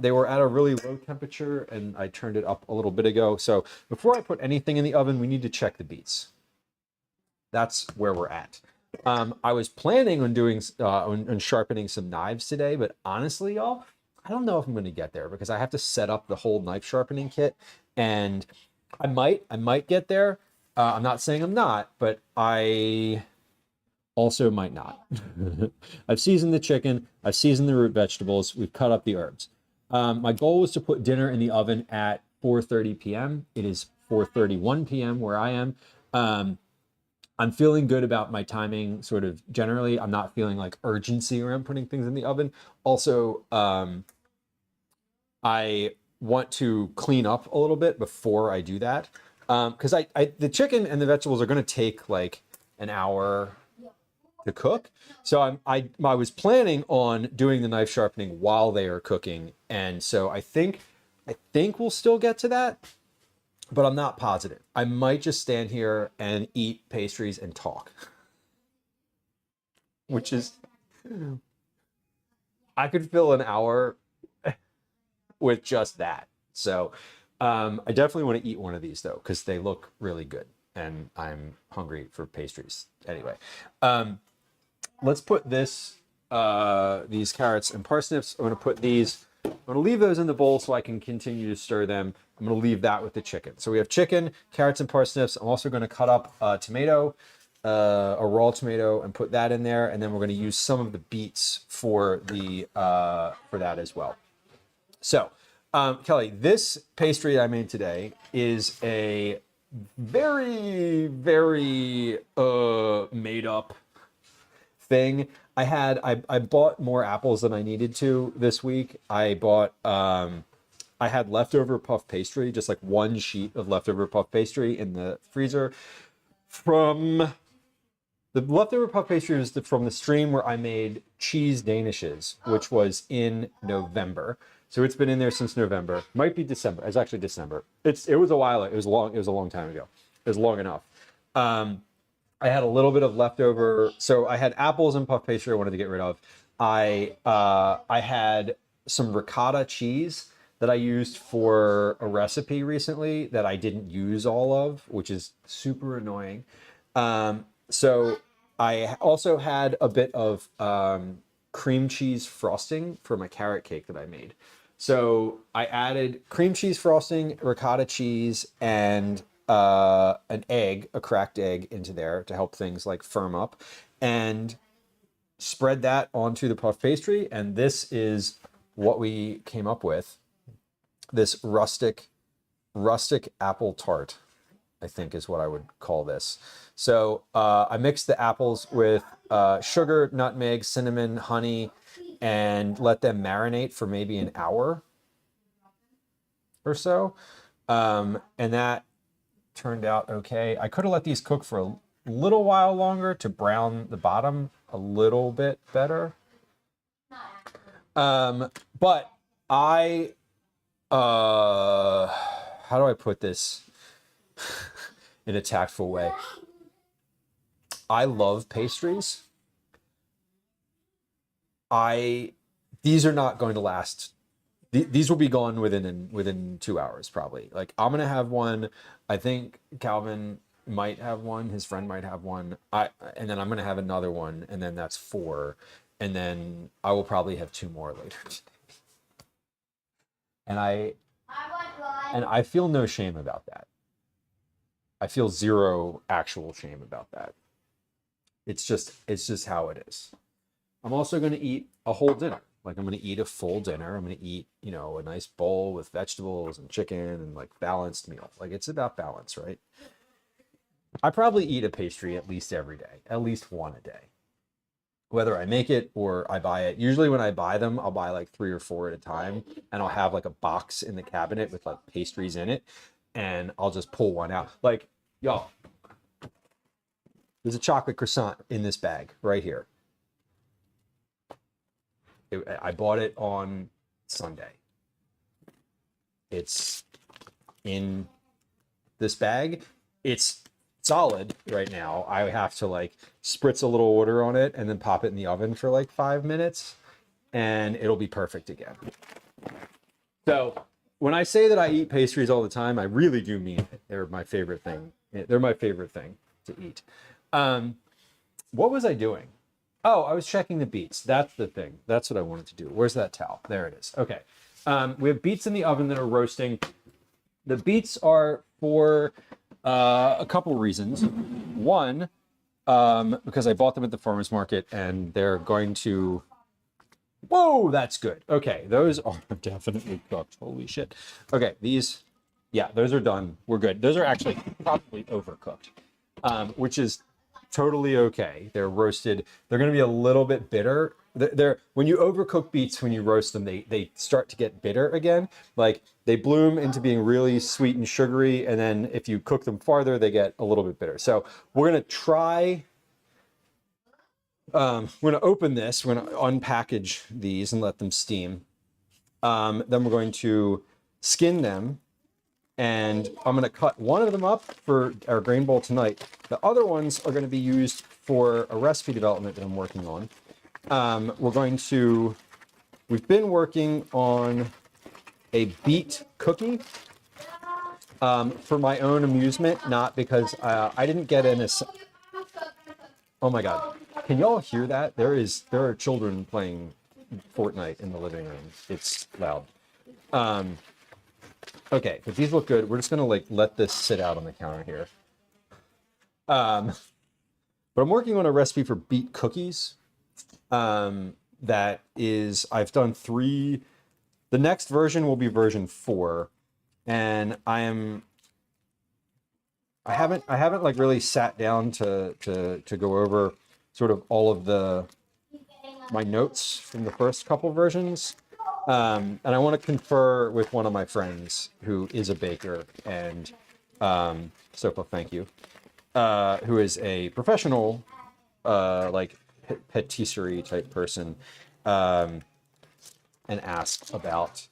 A: They were at a really low temperature and I turned it up a little bit ago. So before I put anything in the oven, we need to check the beets. That's where we're at. I was planning on doing on sharpening some knives today, but honestly, y'all, I don't know if I'm going to get there because I have to set up the whole knife sharpening kit, and I might get there. I'm not saying I'm not, but I also might not. I've seasoned the chicken. I've seasoned the root vegetables. We've cut up the herbs. My goal was to put dinner in the oven at 4:30 p.m. It is 4:31 p.m. where I am. I'm feeling good about my timing, sort of generally. I'm not feeling like urgency around putting things in the oven. Also, I want to clean up a little bit before I do that. Because the chicken and the vegetables are going to take like an hour to cook. So I was planning on doing the knife sharpening while they are cooking. And so I think we'll still get to that, but I'm not positive. I might just stand here and eat pastries and talk, which is, I could fill an hour with just that. So I definitely want to eat one of these though, because they look really good and I'm hungry for pastries. Anyway, let's put these carrots and parsnips. I'm going to put these, I'm going to leave those in the bowl so I can continue to stir them. I'm going to leave that with the chicken. So we have chicken, carrots, and parsnips. I'm also going to cut up a tomato, a raw tomato, and put that in there. And then we're going to use some of the beets for that as well. So, Kelly, this pastry I made today is a very, very made up thing. I bought more apples than I needed to this week. I had leftover puff pastry, just like one sheet of leftover puff pastry in the freezer. From the leftover puff pastry was from the stream where I made cheese danishes, which was in November. So it's been in there since November. Might be December. It's actually December. It was a while. It was long. It was a long time ago. It was long enough. I had a little bit of leftover. So I had apples and puff pastry I wanted to get rid of. I had some ricotta cheese that I used for a recipe recently that I didn't use all of, which is super annoying. So I also had a bit of cream cheese frosting for my carrot cake that I made. So I added cream cheese frosting, ricotta cheese, and an egg, a cracked egg, into there to help things like firm up, and spread that onto the puff pastry. And this is what we came up with. This rustic apple tart, I think is what I would call this. So I mixed the apples with sugar, nutmeg, cinnamon, honey, and let them marinate for maybe an hour or so. And that turned out okay. I could have let these cook for a little while longer to brown the bottom a little bit better. But how do I put this in a tactful way? I love pastries. These are not going to last. These will be gone within 2 hours probably. Like I'm gonna have one. I think Calvin might have one. His friend might have one. And then I'm gonna have another one, and then that's 4, and then I will probably have 2 more later today. And I feel no shame about that. I feel zero actual shame about that. It's just how it is. I'm also going to eat a whole dinner. Like I'm going to eat a full dinner. I'm going to eat, a nice bowl with vegetables and chicken and like balanced meal. Like it's about balance, right? I probably eat a pastry at least every day, at least one a day. Whether I make it or I buy it. Usually when I buy them, I'll buy like 3 or 4 at a time, and I'll have like a box in the cabinet with like pastries in it, and I'll just pull one out. Like, y'all, there's a chocolate croissant in this bag right here. I bought it on Sunday. it's in this bag. It's solid right now. I have to like spritz a little water on it and then pop it in the oven for like 5 minutes and it'll be perfect again. So when I say that I eat pastries all the time, I really do mean it. They're my favorite thing. They're my favorite thing to eat. What was I doing? Oh, I was checking the beets. That's the thing. That's what I wanted to do. Where's that towel? There it is. Okay. We have beets in the oven that are roasting. The beets are for a couple reasons. One, because I bought them at the farmer's market and they're going to... Whoa, that's good. Okay, those are definitely cooked. Holy shit. Okay, these, yeah, those are done. We're good. Those are actually probably overcooked, which is totally okay. They're roasted. They're going to be a little bit bitter. They're when you overcook beets, when you roast them, they start to get bitter again. Like they bloom into being really sweet and sugary, and then if you cook them farther, they get a little bit bitter. So we're going to try... we're going to open this. We're going to unpackage these and let them steam. Then we're going to skin them. And I'm going to cut one of them up for our grain bowl tonight. The other ones are going to be used for a recipe development that I'm working on. We've been working on a beet cookie for my own amusement, not because I didn't get an... Oh my God. Can y'all hear that? There are children playing Fortnite in the living room. It's loud. Okay, but these look good. We're just gonna like let this sit out on the counter here. But I'm working on a recipe for beet cookies. That is, I've done 3. The next version will be version 4, and I haven't like really sat down to go over sort of all of my notes from the first couple versions. And I want to confer with one of my friends who is a baker, and Sopa, thank you, who is a professional like patisserie type person, and ask about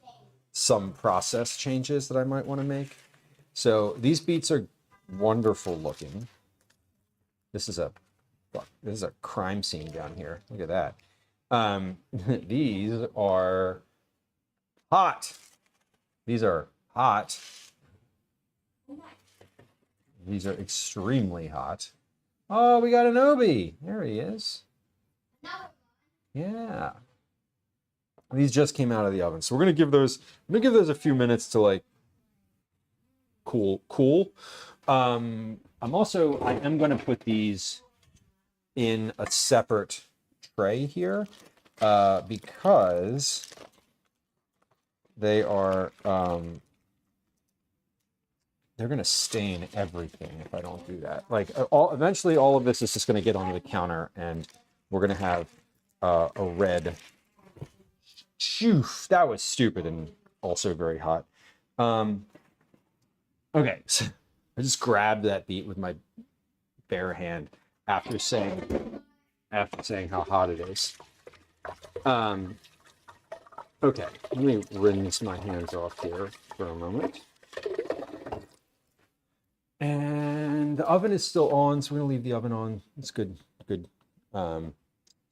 A: some process changes that I might want to make. So these beets are wonderful looking. This is a crime scene down here. Look at that. These are hot. These are hot. These are extremely hot. Oh, we got an Obi. There he is. Yeah. These just came out of the oven. So we're gonna give those a few minutes to like cool. I am gonna put these in a separate tray here, because they are they're gonna stain everything if I don't do that. Like eventually all of this is just gonna get onto the counter and we're gonna have a red... Phew, that was stupid and also very hot. Okay, so I just grabbed that beet with my bare hand after saying how hot it is. Okay, let me rinse my hands off here for a moment. And the oven is still on, so we're gonna leave the oven on. It's good.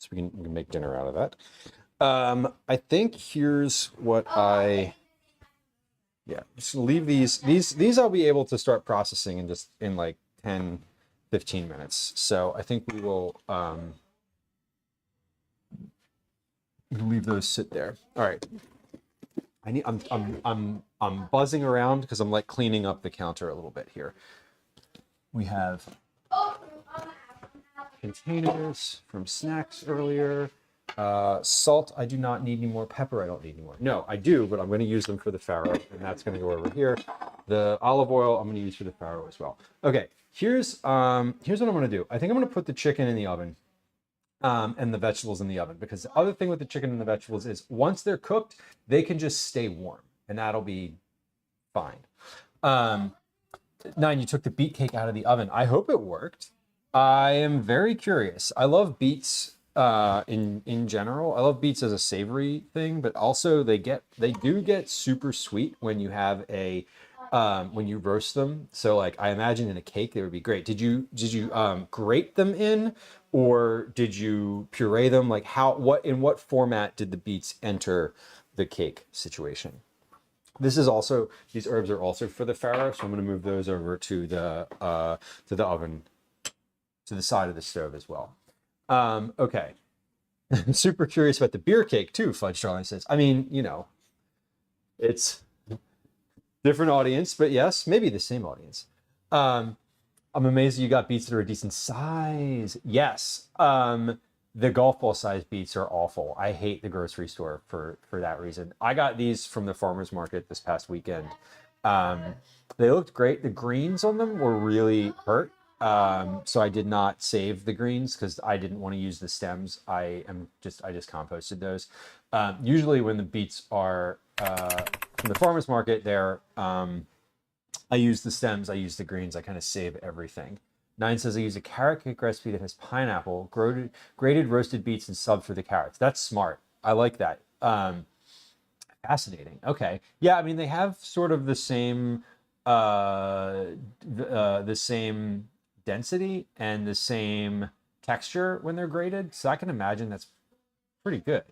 A: So we can make dinner out of that. I think here's what just leave these I'll be able to start processing in like 10-15 minutes. So I think we will leave those sit there. All right. I'm buzzing around because I'm like cleaning up the counter a little bit here. We have containers from snacks earlier. Salt, I do not need any more. Pepper, I don't need any more. No, I do, but I'm going to use them for the farro, and that's going to go over here. The olive oil, I'm going to use for the farro as well. Okay, here's what I'm going to do. I think I'm going to put the chicken in the oven, and the vegetables in the oven, because the other thing with the chicken and the vegetables is once they're cooked, they can just stay warm, and that'll be fine. 9, you took the beet cake out of the oven. I hope it worked. I am very curious. I love beets. in general. I love beets as a savory thing, but also they do get super sweet when you have a when you roast them. So like I imagine in a cake they would be great. Did you grate them in, or did you puree them? Like in what format did the beets enter the cake situation? These herbs are also for the farro, so I'm going to move those over to the oven, to the side of the stove as well. Okay. I'm super curious about the beer cake too, Fudge Darling says. I mean, it's different audience, but yes, maybe the same audience. I'm amazed you got beets that are a decent size. Yes. The golf ball size beets are awful. I hate the grocery store for that reason. I got these from the farmer's market this past weekend. They looked great. The greens on them were really hurt. So I did not save the greens because I didn't want to use the stems. I just composted those. Usually when the beets are from the farmer's market, I use the stems, I use the greens, I kind of save everything. 9 says I use a carrot cake recipe that has pineapple, grated roasted beets, and sub for the carrots. That's smart. I like that. Fascinating. Okay. Yeah, I mean they have sort of the same density and the same texture when they're grated, so I can imagine that's pretty good.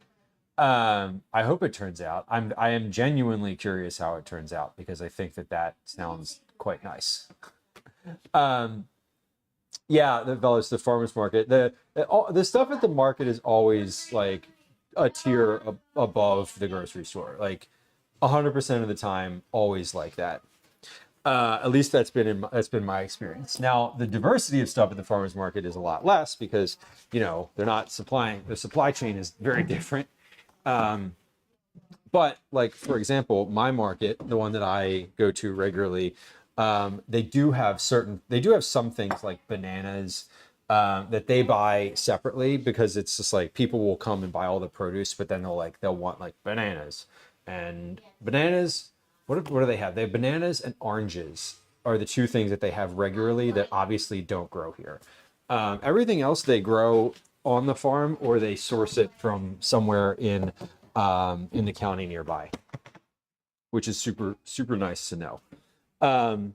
A: I hope it turns out. I am genuinely curious how it turns out because I think that sounds quite nice. Yeah, the farmers market. The stuff at the market is always like a tier above the grocery store. Like 100% of the time, always like that. At least that's been my experience. Now, the diversity of stuff at the farmers market is a lot less because they're not supplying. The supply chain is very different. But like for example, my market, the one that I go to regularly, they do have some things like bananas that they buy separately because it's just like people will come and buy all the produce, but then they'll want like bananas. What do they have? They have bananas and oranges are the two things that they have regularly that obviously don't grow here. Everything else they grow on the farm or they source it from somewhere in the county nearby, which is super, super nice to know. 9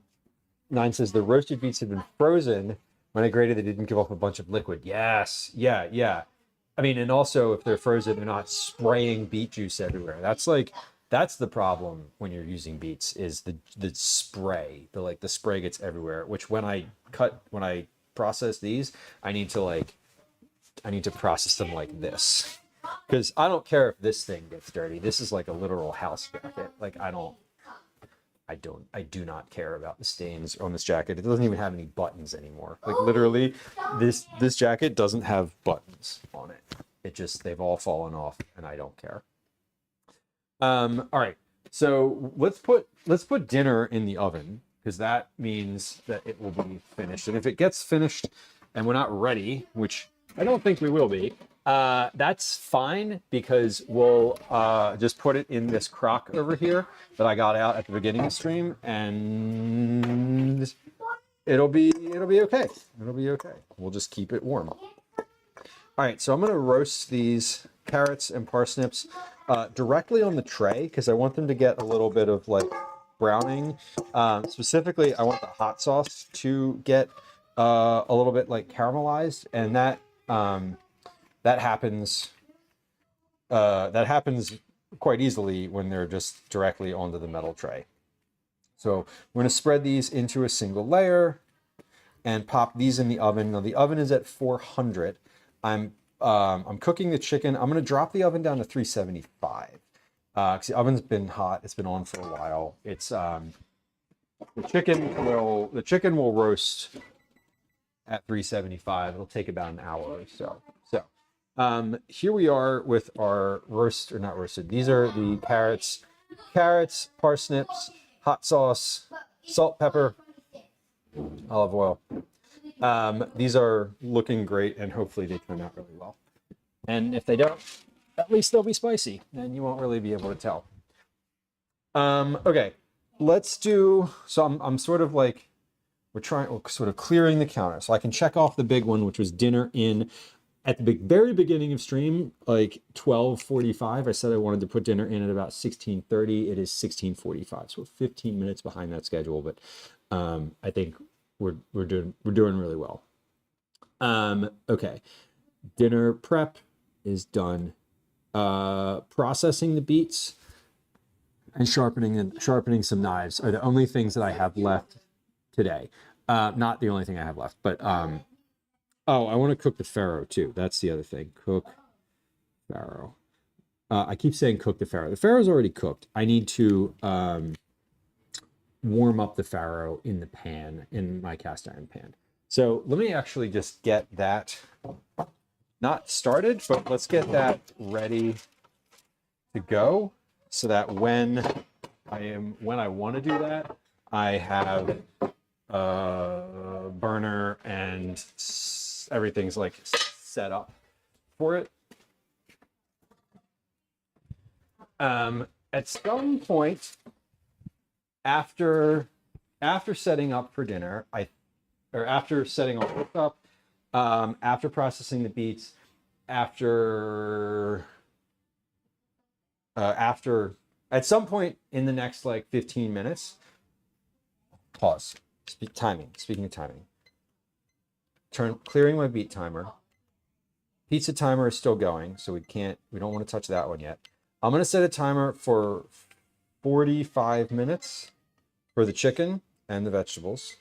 A: says the roasted beets had been frozen. When I grated, they didn't give off a bunch of liquid. Yes, yeah. I mean, and also if they're frozen, they're not spraying beet juice everywhere. That's the problem when you're using beets is the spray. The spray gets everywhere. Which when I process these, I need to process them like this. Because I don't care if this thing gets dirty. This is like a literal house jacket. Like I do not care about the stains on this jacket. It doesn't even have any buttons anymore. Like literally, this jacket doesn't have buttons on it. They've all fallen off, and I don't care. All right, so let's put dinner in the oven because that means that it will be finished. And if it gets finished and we're not ready, which I don't think we will be, that's fine because we'll just put it in this crock over here that I got out at the beginning of the stream, and it'll be okay. It'll be okay. We'll just keep it warm. All right, so I'm gonna roast these carrots and parsnips directly on the tray because I want them to get a little bit of like browning. Specifically, I want the hot sauce to get a little bit like caramelized, and that happens quite easily when they're just directly onto the metal tray. So we're going to spread these into a single layer and pop these in the oven. Now the oven is at 400. I'm cooking the chicken. I'm going to drop the oven down to 375 because the oven's been hot. It's been on for a while. It's the chicken will roast at 375. It'll take about an hour or so. So here we are with our not roasted. These are the carrots, parsnips, hot sauce, salt, pepper, olive oil. These are looking great, and hopefully they turn out really well. And if they don't, at least they'll be spicy, and you won't really be able to tell. Okay, let's do. So I'm sort of like we're sort of clearing the counter, so I can check off the big one, which was dinner in. at the very beginning of stream, like 12:45, I said I wanted to put dinner in at about 16:30. It is 16:45, so we're 15 minutes behind that schedule, but I think we're doing really well. Okay, dinner prep is done. Processing the beets and sharpening some knives are the only things that I have left today. Not the only thing I have left, but oh, I want to cook the farro too. That's the other thing. Cook farro. I keep saying cook the farro. The farro's already cooked. I need to warm up the farro in the pan, in my cast iron pan. So let me actually just get that not started, but let's get that ready to go so that when I want to do that, I have burner and everything's like set up for it. At some point after setting up for dinner, after setting all this up, after processing the beets, after at some point in the next like 15 minutes, pause. Speaking of timing. Clearing my beet timer. Pizza timer is still going, so we don't want to touch that one yet. I'm going to set a timer for 45 minutes for the chicken and the vegetables.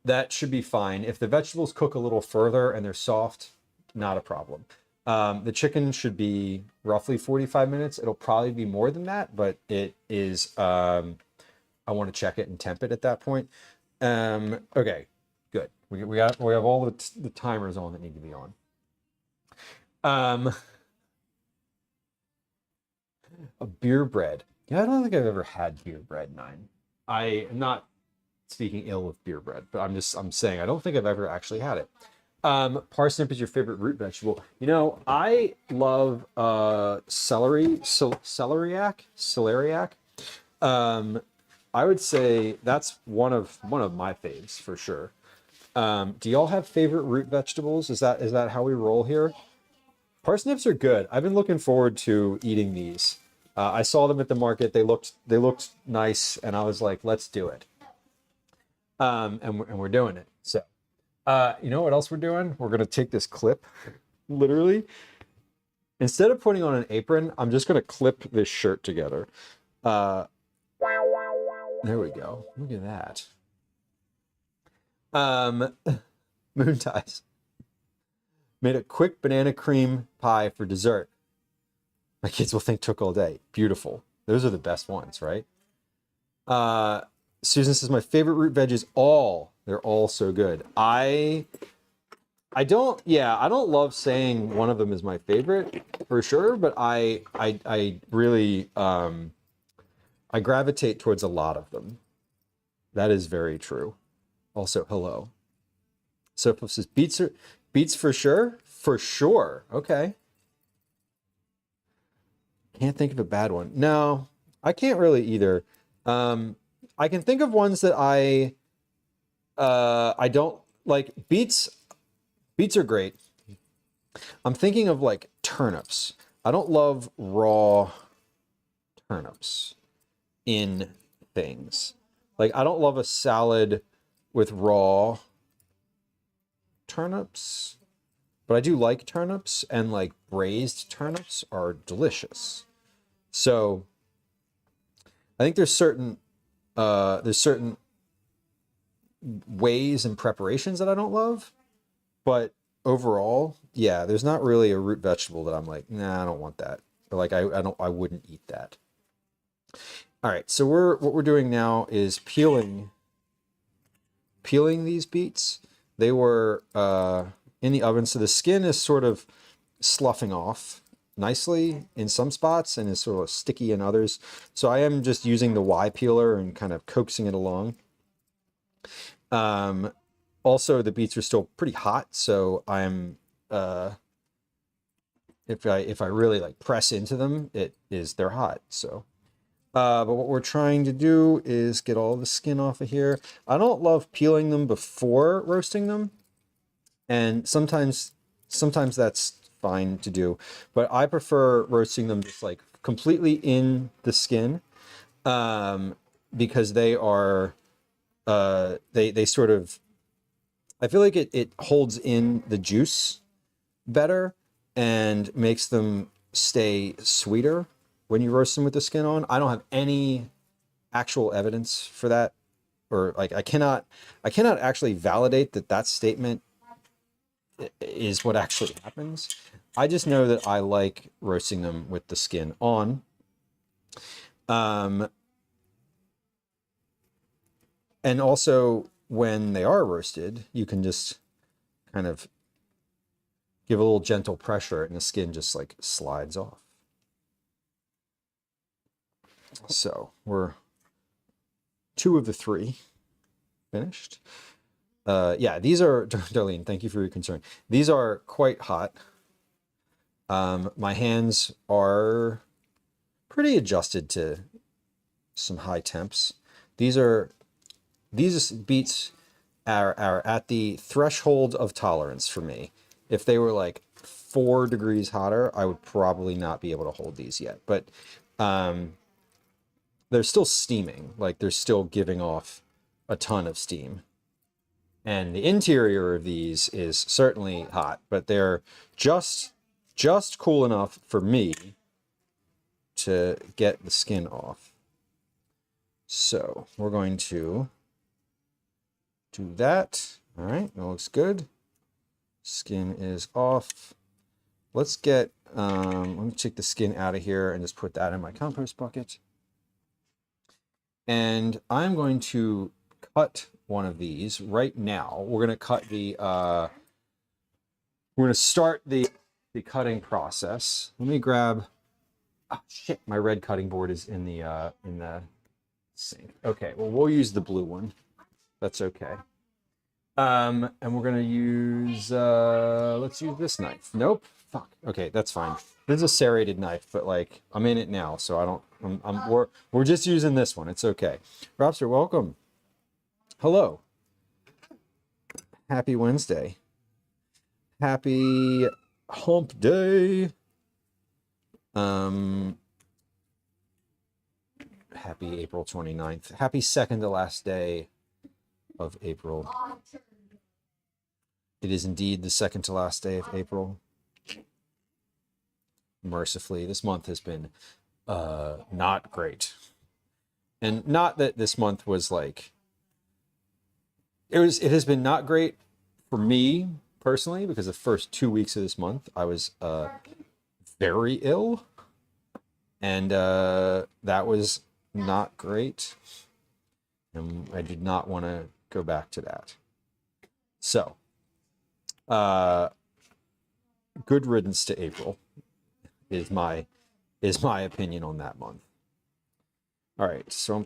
A: That should be fine. If the vegetables cook a little further and they're soft, not a problem. The chicken should be roughly 45 minutes. It'll probably be more than that, but it is, I want to check it and temp it at that point. Okay, good. We have all the timers on that need to be on. A beer bread. Yeah, I don't think I've ever had beer bread, Nine. I am not speaking ill of beer bread, but I'm saying I don't think I've ever actually had it. Parsnip is your favorite root vegetable. You know, I love celeriac. I would say that's one of my faves for sure. Do y'all have favorite root vegetables? Is that how we roll here? Parsnips are good. I've been looking forward to eating these. I saw them at the market. They looked nice, and I was like, let's do it. And we're doing it. So, you know what else we're doing? We're gonna take this clip, literally. Instead of putting on an apron, I'm just gonna clip this shirt together. There we go. Look at that. Moon ties. Made a quick banana cream pie for dessert. My kids will think took all day. Beautiful. Those are the best ones, right? Susan says my favorite root veg is they're all so good. I don't love saying one of them is my favorite for sure, but I really I gravitate towards a lot of them. That is very true. Also, hello. So says beets for sure? For sure. Okay. Can't think of a bad one. No, I can't really either. I can think of ones that I don't like. Beets are great. I'm thinking of like turnips. I don't love raw turnips in things. Like I don't love a salad with raw turnips, but I do like turnips, and like braised turnips are delicious. So I think there's certain ways and preparations that I don't love, but overall, yeah, there's not really a root vegetable that I'm like, nah, I don't want that. Or like I wouldn't eat that. All right, so what we're doing now is peeling these beets. They were in the oven, so the skin is sort of sloughing off nicely in some spots and is sort of sticky in others. So I am just using the Y peeler and kind of coaxing it along. Also, the beets are still pretty hot, so I'm if I really like press into them, they're hot. So, but what we're trying to do is get all the skin off of here. I don't love peeling them before roasting them, and sometimes sometimes that's fine to do, but I prefer roasting them just like completely in the skin, because they are, they sort of, I feel like it holds in the juice better and makes them stay sweeter when you roast them with the skin on. I don't have any actual evidence for that, or like I cannot actually validate that statement is what actually happens. I just know that I like roasting them with the skin on. And also when they are roasted, you can just kind of give a little gentle pressure and the skin just like slides off. So we're 2 of the 3 finished. Yeah, these are, Darlene, thank you for your concern. These are quite hot. My hands are pretty adjusted to some high temps. These beets are at the threshold of tolerance for me. If they were like 4 degrees hotter, I would probably not be able to hold these yet. But they're still steaming, like they're still giving off a ton of steam. And the interior of these is certainly hot, but they're just cool enough for me to get the skin off. So we're going to do that. All right, that looks good. Skin is off. Let's get, let me take the skin out of here and just put that in my compost bucket. And I'm going to cut one of these right now. We're going to cut the, we're going to start the cutting process. Let me grab, oh shit, my red cutting board is in the sink. Okay, well, we'll use the blue one. That's okay. And we're going to use, let's use this knife. Nope. Fuck. Okay, that's fine. This is a serrated knife, but like I'm in it now, so I don't, we're just using this one. It's okay. Robster, welcome. Hello. Happy Wednesday. Happy hump day. Happy April 29th. Happy second to last day of April. It is indeed the second to last day of April. Mercifully, this month has been not great. And not that this month was like, it has been not great for me personally, because the first 2 weeks of this month I was very ill, and that was not great, and I did not want to go back to that. So good riddance to April is my opinion on that month. All right, so I'm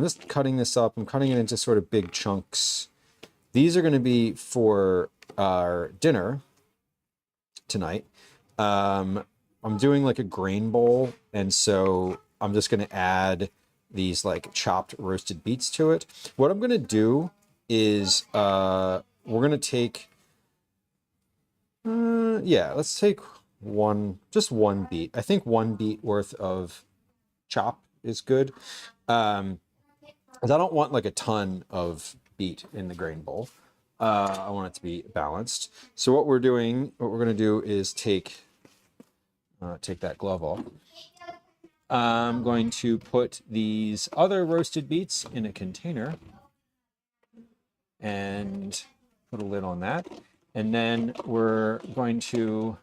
A: just cutting this up. I'm cutting it into sort of big chunks. These are going to be for our dinner tonight. I'm doing like a grain bowl, and so I'm just going to add these like chopped roasted beets to it. What I'm going to do is we're going to take, yeah, let's take just one beet. I think 1 beet worth of chop is good. Because I don't want like a ton of beet in the grain bowl. I want it to be balanced. So what we're going to do is take that glove off. I'm going to put these other roasted beets in a container and put a lid on that. And then we're going to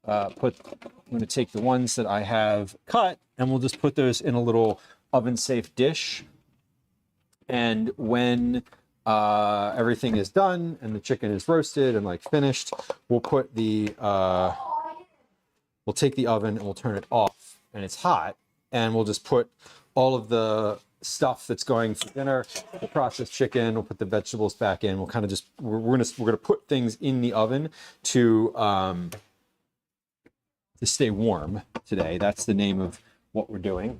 A: I'm going to take the ones that I have cut, and we'll just put those in a little oven-safe dish. And when everything is done and the chicken is roasted and like finished, we'll put we'll take the oven and we'll turn it off, and it's hot, and we'll just put all of the stuff that's going for dinner, the processed chicken, we'll put the vegetables back in. We'll kind of just, we're gonna put things in the oven to stay warm today. That's the name of what we're doing.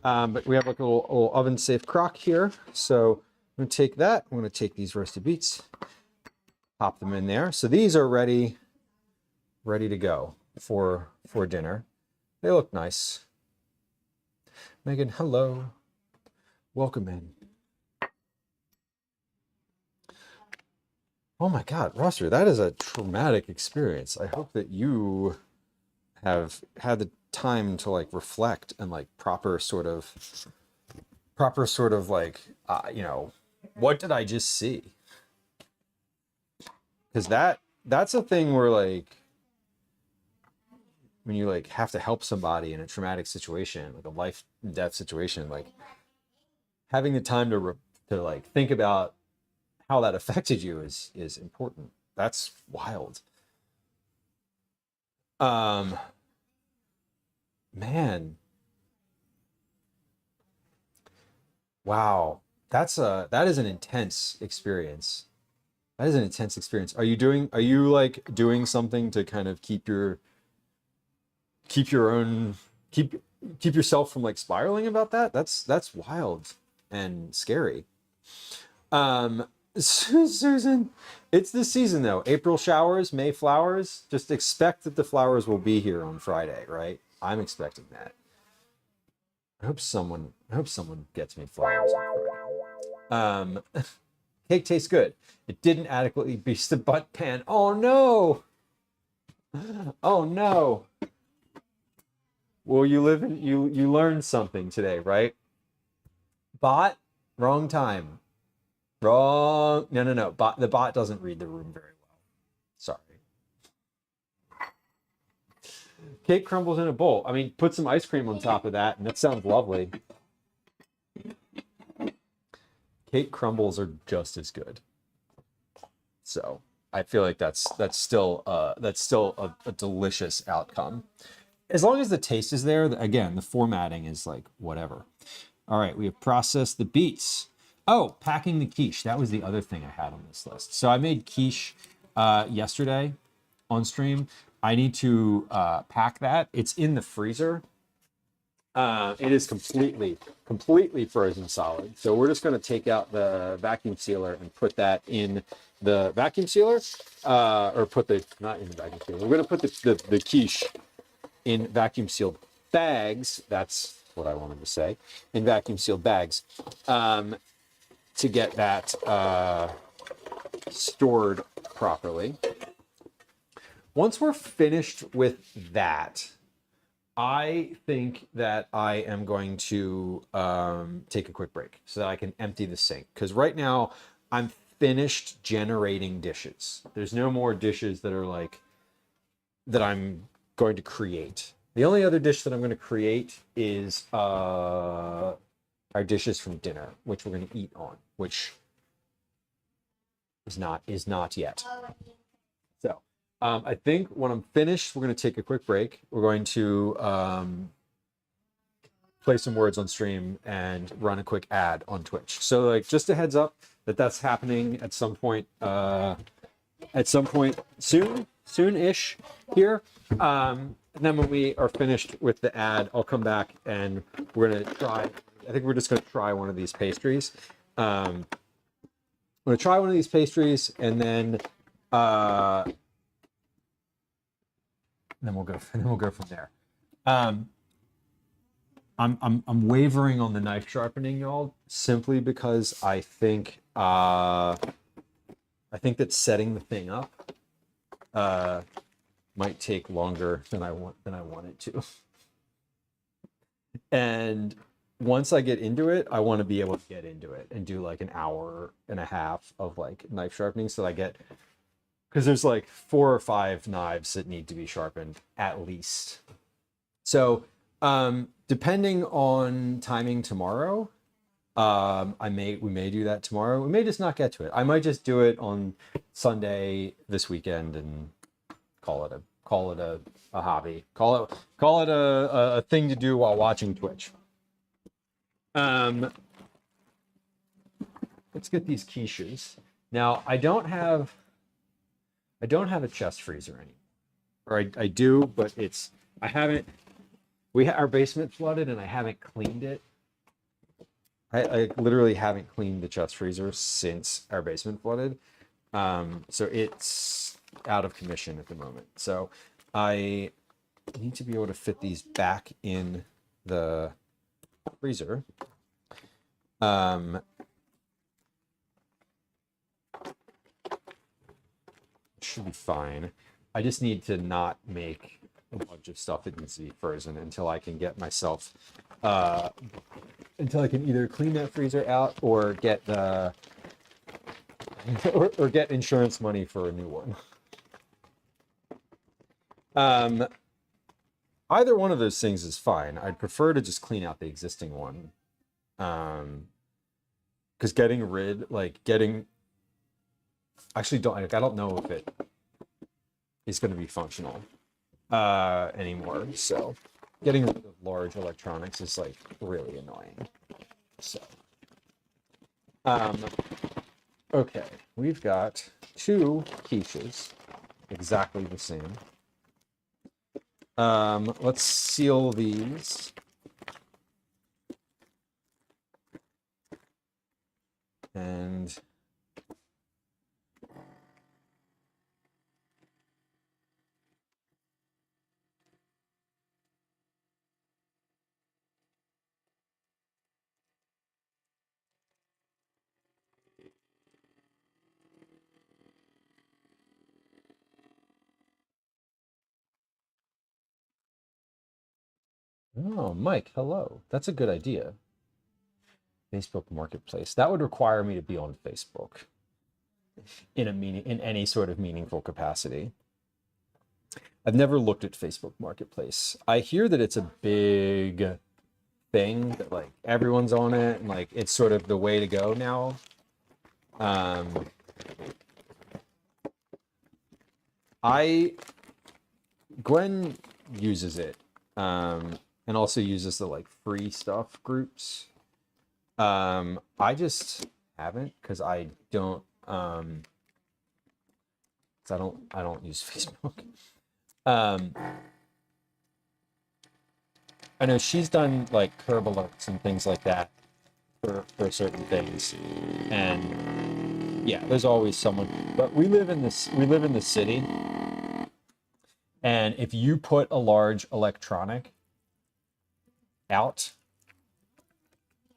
A: But we have like a little oven safe crock here. So I'm gonna take that. I'm gonna take these roasted beets. Pop them in there. So these are ready to go for dinner. They look nice. Megan, hello. Welcome in. Oh my God, Roster, that is a traumatic experience. I hope that you have had the time to like reflect and like proper sort of like, you know, what did I just see? Because that's a thing where like, when you like have to help somebody in a traumatic situation, like a life and death situation, like having the time to like think about how that affected you is important. That's wild. Man, wow, that is an intense experience. That is an intense experience. Are you like doing something to kind of keep yourself from like spiraling about that? That's wild and scary. Susan, it's the season though. April showers, May flowers. Just expect that the flowers will be here on Friday, right? I'm expecting that. I hope someone gets me flowers on Friday. Cake tastes good. It didn't adequately grease the butt pan. Oh no! Oh no! Well, you learned something today, right? Bot, wrong time. Wrong. No. The bot doesn't read the room very well. Sorry. Cake crumbles in a bowl. I mean, put some ice cream on top of that, and that sounds lovely. Cake crumbles are just as good. So I feel like that's still a delicious outcome. As long as the taste is there, again, the formatting is like whatever. All right, we have processed the beets. Oh, packing the quiche. That was the other thing I had on this list. So I made quiche yesterday on stream. I need to pack that. It's in the freezer. It is completely frozen solid. So we're just going to take out the vacuum sealer and put that in the vacuum sealer, or not in the vacuum sealer. We're going to put the quiche in vacuum sealed bags. That's what I wanted to say. In vacuum sealed bags, to get that stored properly. Once we're finished with that, I think that I am going to take a quick break so that I can empty the sink. Because right now I'm finished generating dishes. There's no more dishes that are like, that I'm going to create. The only other dish that I'm going to create is our dishes from dinner, which we're going to eat on, which is not yet. So I think when I'm finished, we're going to take a quick break. We're going to play some words on stream and run a quick ad on Twitch. So like just a heads up that that's happening at some point soon-ish here. And then when we are finished with the ad, I'll come back and we're going to try, I think we're just going to try one of these pastries. I'm going to try one of these pastries and then we'll go from there. I'm wavering on the knife sharpening, y'all, simply because I think that setting the thing up might take longer than I want it to. And once I get into it, I want to be able to get into it and do like an hour and a half of like knife sharpening, so I get, because there's like 4 or 5 knives that need to be sharpened at least. So depending on timing tomorrow, we may do that tomorrow. We may just not get to it. I might just do it on Sunday this weekend and call it a hobby. Call it a thing to do while watching Twitch. Let's get these quiches. Now I don't have a chest freezer anymore. Or I do, but I haven't. Our basement flooded and I haven't cleaned it. I literally haven't cleaned the chest freezer since our basement flooded. So it's out of commission at the moment. So I need to be able to fit these back in the freezer. Should be fine. I just need to not make a bunch of stuff that needs to be frozen until I can get myself, until I can either clean that freezer out or get the, or get insurance money for a new one. Either one of those things is fine. I'd prefer to just clean out the existing one. Because I don't know if it is going to be functional anymore. So getting rid of large electronics is like really annoying. So, okay, we've got 2 quiches, exactly the same. Let's seal these. And oh, Mike, hello. That's a good idea. Facebook Marketplace. That would require me to be on Facebook in any sort of meaningful capacity. I've never looked at Facebook Marketplace. I hear that it's a big thing, that like everyone's on it and like it's sort of the way to go now. Gwen uses it, and also uses the like free stuff groups. I just haven't, because I don't use Facebook. I know she's done like curb alerts and things like that for certain things, and yeah, there's always someone. But we live in the city, and if you put a large electronic out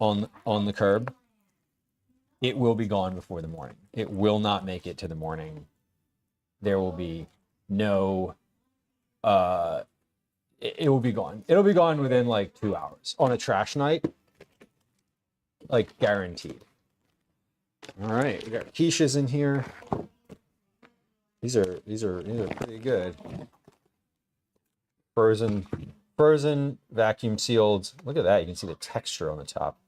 A: on the curb, it will be gone before the morning. It will not make it to the morning. There will be no it will be gone. It'll be gone within like 2 hours on a trash night, like guaranteed. All right, we got quiches in here. These are pretty good. Frozen, vacuum sealed. Look at that. You can see the texture on the top.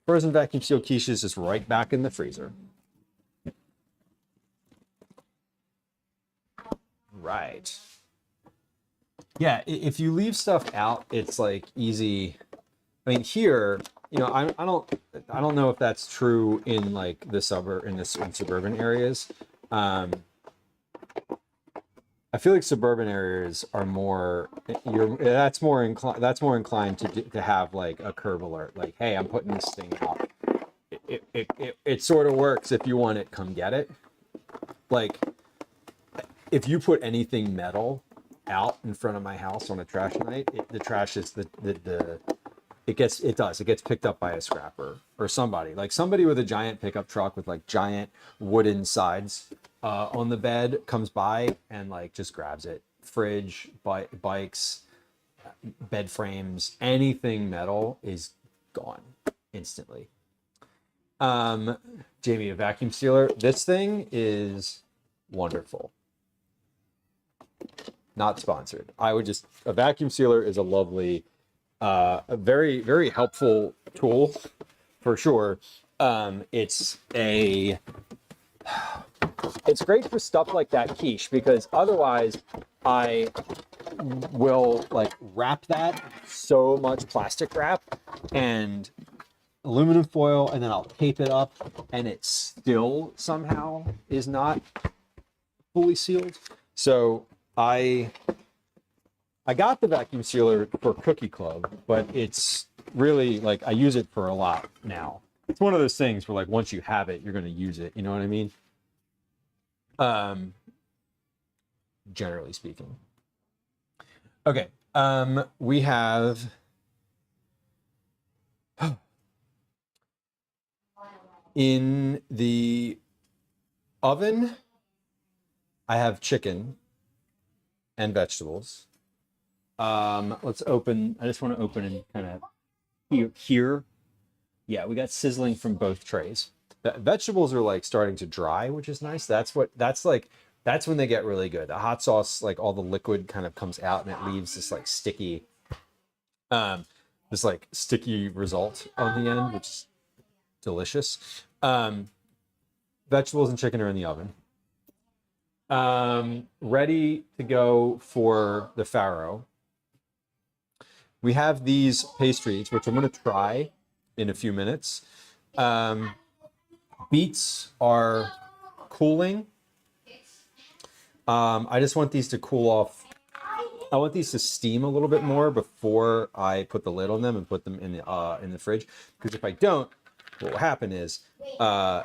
A: Frozen vacuum sealed quiches is right back in the freezer. Right. Yeah, if you leave stuff out, it's like easy. I mean, here, you know, I don't know if that's true in like the in suburban areas. I feel like suburban areas are more, that's more inclined to have like a curb alert, like, hey, I'm putting this thing out. It sort of works. If you want it, come get it. Like, if you put anything metal out in front of my house on a trash night, the trash is it gets picked up by a scrapper or somebody with a giant pickup truck with like giant wooden sides on the bed comes by and like just grabs it. Fridge, bikes, bed frames, anything metal is gone instantly. Jamie, a vacuum sealer. This thing is wonderful. Not sponsored. A vacuum sealer is a lovely, a very, very helpful tool for sure. It's great for stuff like that quiche, because otherwise I will like wrap that so much plastic wrap and aluminum foil, and then I'll tape it up, and it still somehow is not fully sealed. So I got the vacuum sealer for Cookie Club, but it's really like I use it for a lot now. it's one of those things where like once you have it, you're going to use it. You know what I mean? Generally speaking. Okay. We have in the oven, I have chicken and vegetables. Let's open. I just want to open and kind of here. Yeah, we got sizzling from both trays. The vegetables are like starting to dry, which is nice. That's when they get really good. The hot sauce, like all the liquid kind of comes out and it leaves this like sticky, result on the end, which is delicious. Vegetables and chicken are in the oven. Ready to go for the farro. We have these pastries, which I'm going to try in a few minutes. Beets are cooling. I just want these to cool off. I want these to steam a little bit more before I put the lid on them and put them in the fridge. Because if I don't, what will happen is there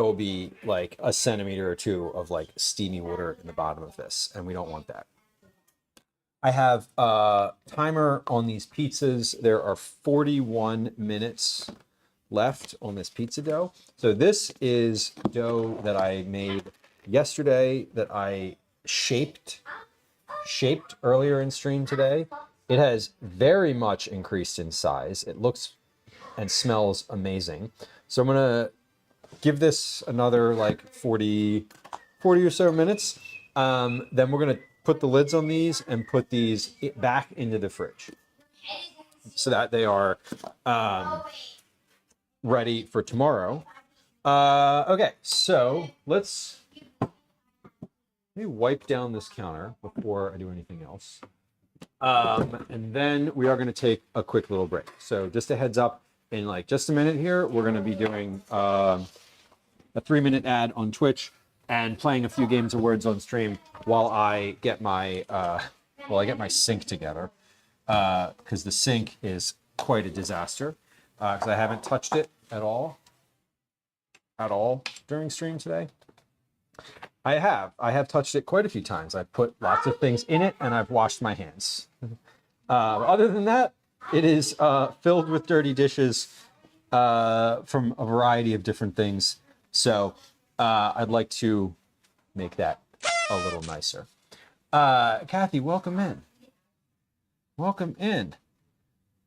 A: will be like a centimeter or two of like steamy water in the bottom of this, and we don't want that. I have a timer on these pizzas. There are 41 minutes left on this pizza dough. So this is dough that I made yesterday that I shaped earlier in stream today. It has very much increased in size. It looks and smells amazing. So I'm gonna give this another like 40 or so minutes. Then we're gonna put the lids on these and put these back into the fridge so that they are ready for tomorrow. Okay, so let me wipe down this counter before I do anything else. And then we are going to take a quick little break. So just a heads up, in like just a minute here, we're going to be doing a 3-minute ad on Twitch and playing a few games of words on stream while I get my sink together, because the sink is quite a disaster, because I haven't touched it at all during stream today. I have touched it quite a few times. I've put lots of things in it and I've washed my hands. Other than that, it is filled with dirty dishes from a variety of different things. So I'd like to make that a little nicer. Kathy, welcome in. Welcome in.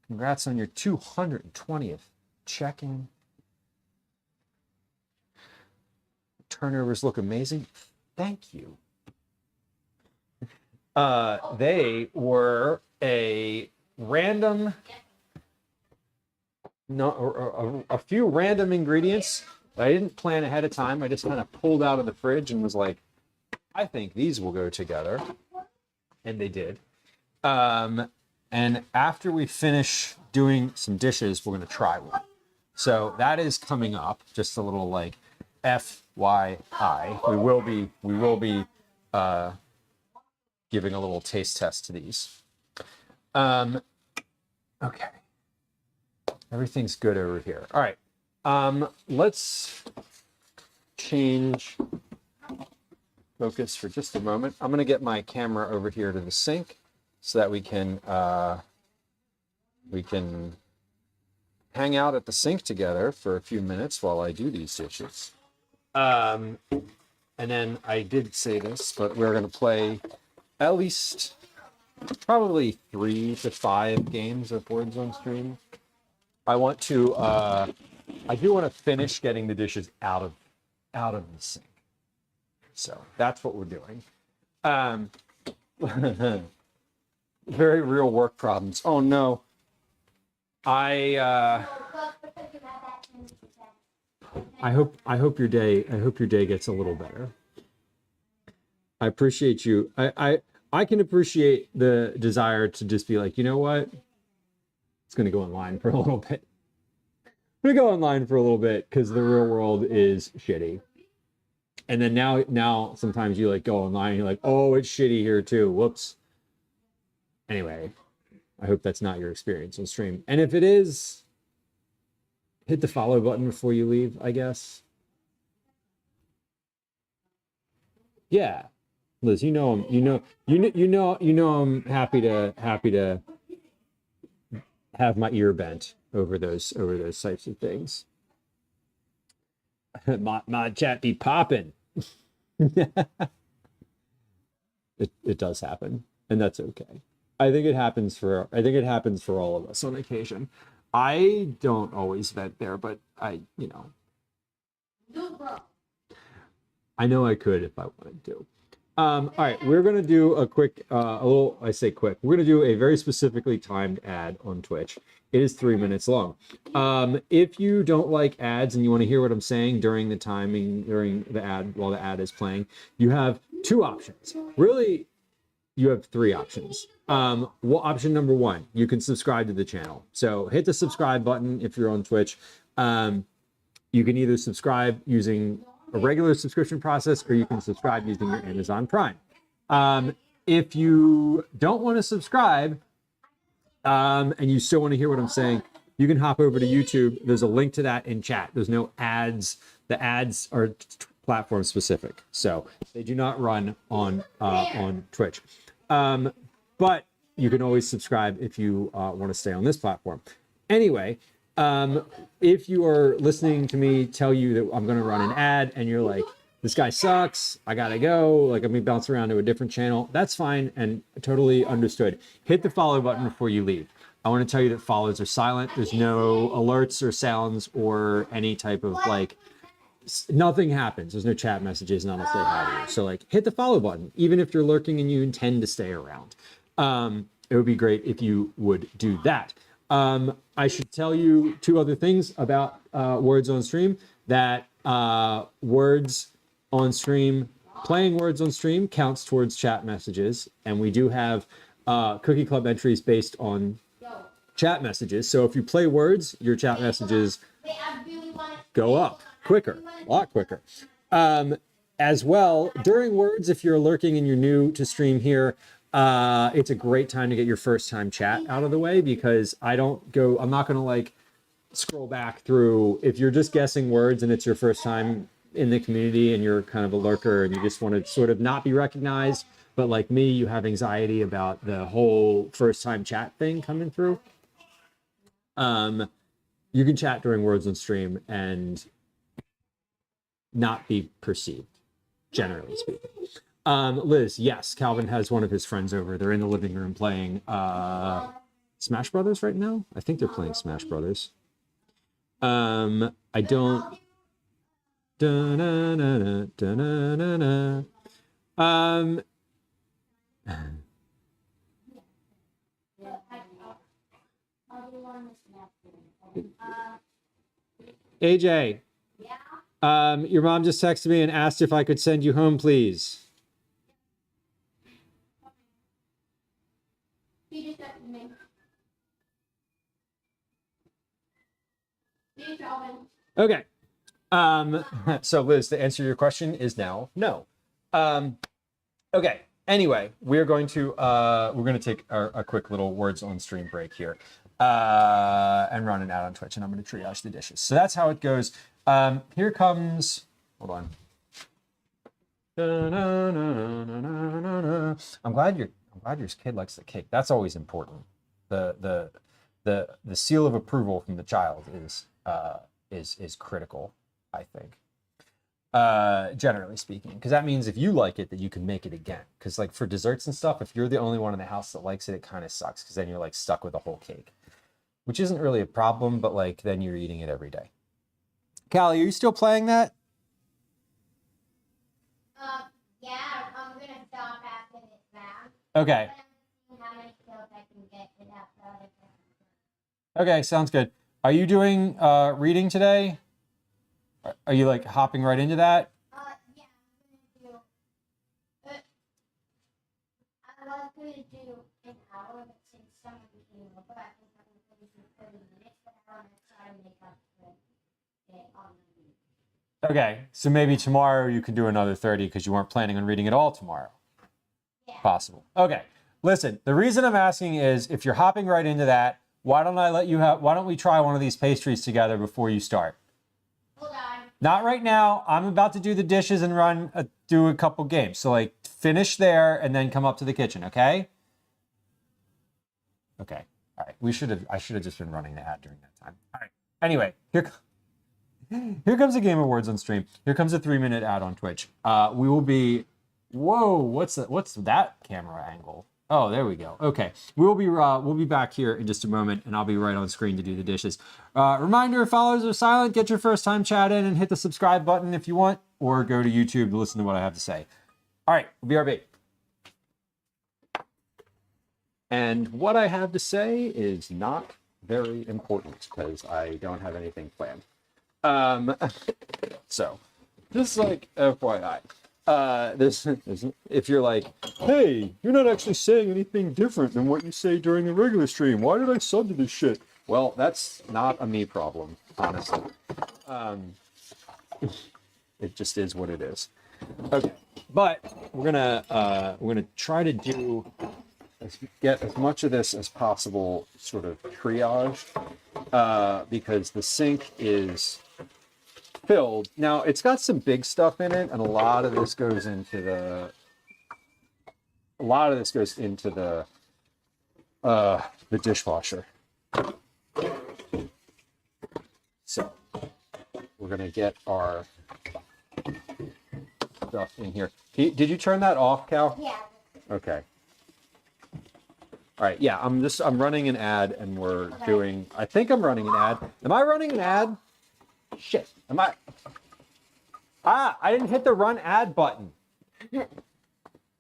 A: Congrats on your 220th check-in. Turnovers look amazing. Thank you. They were a few random ingredients that I didn't plan ahead of time. I just kind of pulled out of the fridge and was like, I think these will go together. And they did. And after we finish doing some dishes, we're going to try one. So that is coming up. Just a little like FYI. We will be giving a little taste test to these. Okay. Everything's good over here. All right. Let's change focus for just a moment. I'm going to get my camera over here to the sink so that we can hang out at the sink together for a few minutes while I do these dishes. And then I did say this, but we're going to play at least probably 3 to 5 games of Words on Stream. I do want to finish getting the dishes out of the sink. So that's what we're doing. Very real work problems. Oh no. I hope your day gets a little better. I appreciate you. I can appreciate the desire to just be like, you know what? It's going to go online for a little bit. I'm going to go online for a little bit because the real world is shitty. And then now sometimes you like go online and you're like, oh, it's shitty here too. Whoops. Anyway, I hope that's not your experience on stream. And if it is, hit the follow button before you leave, I guess. Yeah, Liz, you know I'm happy to have my ear bent over those types of things. my chat be popping. It does happen, and that's okay. I think it happens for all of us on occasion. I don't always vent there, but I know I could if I wanted to. All right, we're gonna do a quick, I say quick. We're gonna do a very specifically timed ad on Twitch. It is 3 minutes long. If you don't like ads and you want to hear what I'm saying during the ad, while the ad is playing, you have two options. Really, you have three options. Option number one, you can subscribe to the channel. So hit the subscribe button if you're on Twitch. You can either subscribe using a regular subscription process, or you can subscribe using your Amazon Prime. If you don't want to subscribe, and you still want to hear what I'm saying, you can hop over to YouTube. There's a link to that in chat. There's no ads. The ads are platform specific, so they do not run on Twitch. But you can always subscribe if you want to stay on this platform. Anyway, if you are listening to me tell you that I'm going to run an ad and you're like, this guy sucks, I gotta go, like I'm gonna bounce around to a different channel, that's fine and totally understood. Hit the follow button before you leave. I want to tell you that follows are silent. There's no alerts or sounds or any type of nothing happens. There's no chat messages, and I'll say hi to you. So hit the follow button, even if you're lurking and you intend to stay around. It would be great if you would do that. I should tell you two other things about words on stream. That playing words on stream counts towards chat messages, and we do have Cookie Club entries based on chat messages. So if you play words, your chat messages go up quicker, a lot quicker. As well, during words, if you're lurking and you're new to stream here, it's a great time to get your first time chat out of the way, because I'm not gonna scroll back through. If you're just guessing words and it's your first time in the community and you're kind of a lurker and you just want to sort of not be recognized, but like me, you have anxiety about the whole first time chat thing coming through, you can chat during words on stream and not be perceived, generally speaking. Liz, yes, Calvin has one of his friends over. They're in the living room playing Smash Brothers right now. I think they're playing Smash Brothers. I don't. AJ, your mom just texted me and asked if I could send you home, please. Okay. So Liz, to answer your question is now no. Okay. Anyway, we're going to take a quick little words on stream break here, and run an ad on Twitch, and I'm going to triage the dishes. So that's how it goes. Here comes. Hold on. I'm glad your kid likes the cake. That's always important. The seal of approval from the child is critical, I think. Generally speaking, because that means if you like it, that you can make it again. Because for desserts and stuff, if you're the only one in the house that likes it, it kind of sucks, because then you're stuck with a whole cake, which isn't really a problem, but then you're eating it every day. Callie, are you still playing that?
C: Yeah, I'm gonna stop after this round.
A: Okay.
C: How many kills I can get without the other person.
A: Okay, sounds good. Are you doing reading today? Are you hopping right into that?
C: Yeah, I'm gonna do. I was gonna do an hour, but since someone came over, I think I'm gonna finish in 30 minutes. But I want to try to make up for it on the week.
A: Okay, so maybe tomorrow you can do another 30 because you weren't planning on reading it all tomorrow.
C: Yeah.
A: Possible. Okay, listen, the reason I'm asking is if you're hopping right into that, why don't we try one of these pastries together before you start?
C: Hold on.
A: Not right now. I'm about to do the dishes and do a couple games. So like finish there and then come up to the kitchen, okay? Okay. All right. I should have just been running the ad during that time. All right. Anyway, here comes a Game of Words on stream. Here comes a 3-minute ad on Twitch. We will be, whoa, what's that camera angle? Oh, there we go. Okay, we'll be back here in just a moment, and I'll be right on screen to do the dishes. Reminder: followers are silent. Get your first time chat in and hit the subscribe button if you want, or go to YouTube to listen to what I have to say. All right, BRB. And what I have to say is not very important because I don't have anything planned. So, just like FYI. If you're like, hey, you're not actually saying anything different than what you say during the regular stream. Why did I sub to this shit? Well, that's not a me problem, honestly. It just is what it is. Okay, but we're gonna try to get as much of this as possible, sort of triage, because the sink is filled. Now it's got some big stuff in it, and a lot of this goes into the dishwasher. So we're gonna get our stuff in here. Did you turn that off, Cal?
C: Yeah.
A: Okay. All right. Yeah, I'm running an ad, and we're doing. I think I'm running an ad. Am I running an ad? Shit. Am I? I didn't hit the run ad button.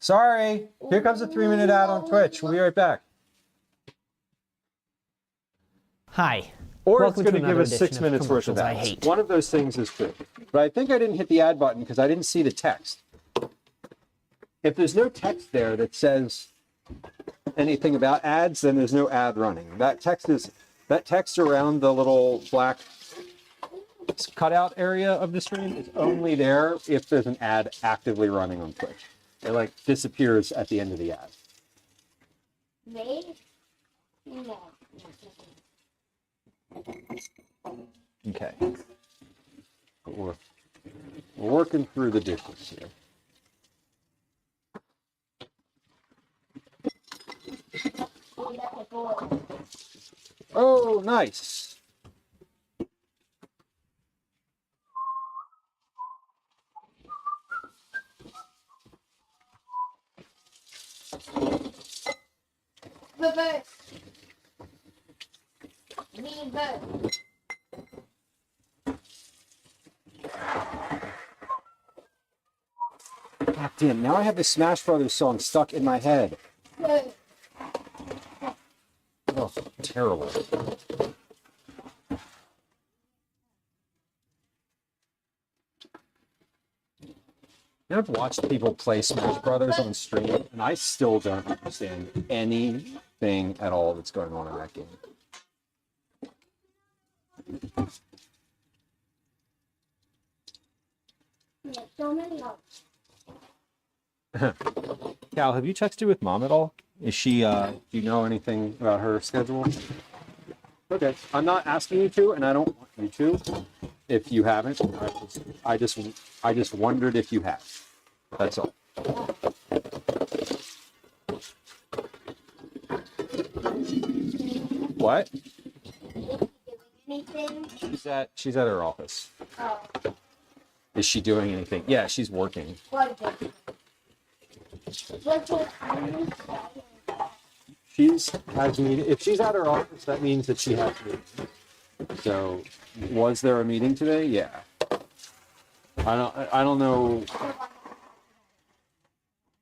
A: Sorry. Here comes a 3-minute ad on Twitch. We'll be right back.
E: Hi.
A: Or
E: Welcome
A: it's going
E: to
A: to give
E: another
A: us 6
E: edition of
A: minutes worth of
E: Commercials I
A: ads.
E: Hate.
A: One of those things is true. But I think I didn't hit the ad button because I didn't see the text. If there's no text there that says anything about ads, then there's no ad running. That text around the little black cutout area of the stream is only there if there's an ad actively running on Twitch. It like disappears at the end of the ad.
C: Me? No.
A: Okay. But we're working through the dishes here. Oh, nice.
C: Reverse. Reverse.
A: God damn, now I have the Smash Brothers song stuck in my head. Oh, terrible. I've watched people play Smash Brothers on stream, and I still don't understand anything at all that's going on in that game.
C: So many of
A: Cal, have you texted with Mom at all? Is she, do you know anything about her schedule? Okay, I'm not asking you to, and I don't want you to. If you haven't, I just wondered if you have. That's all. What?
C: anything.
A: She's at her office.
C: Oh,
A: Is she doing anything? Yeah, she's working.
C: what is it? What's it?
A: Has meeting. If she's at her office, that means that she has meeting. So, was there a meeting today? Yeah. I don't know.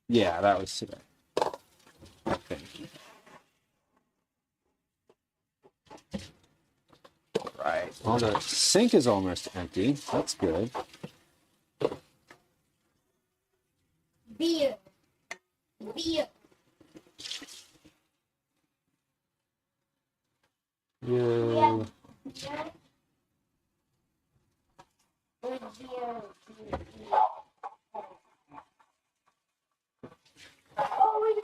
A: Yeah, that was today. I think. Right. Well, the sink is almost empty. That's good.
C: Beer. Beer.
A: Yeah.
C: Yeah. Beer. Oh, wait,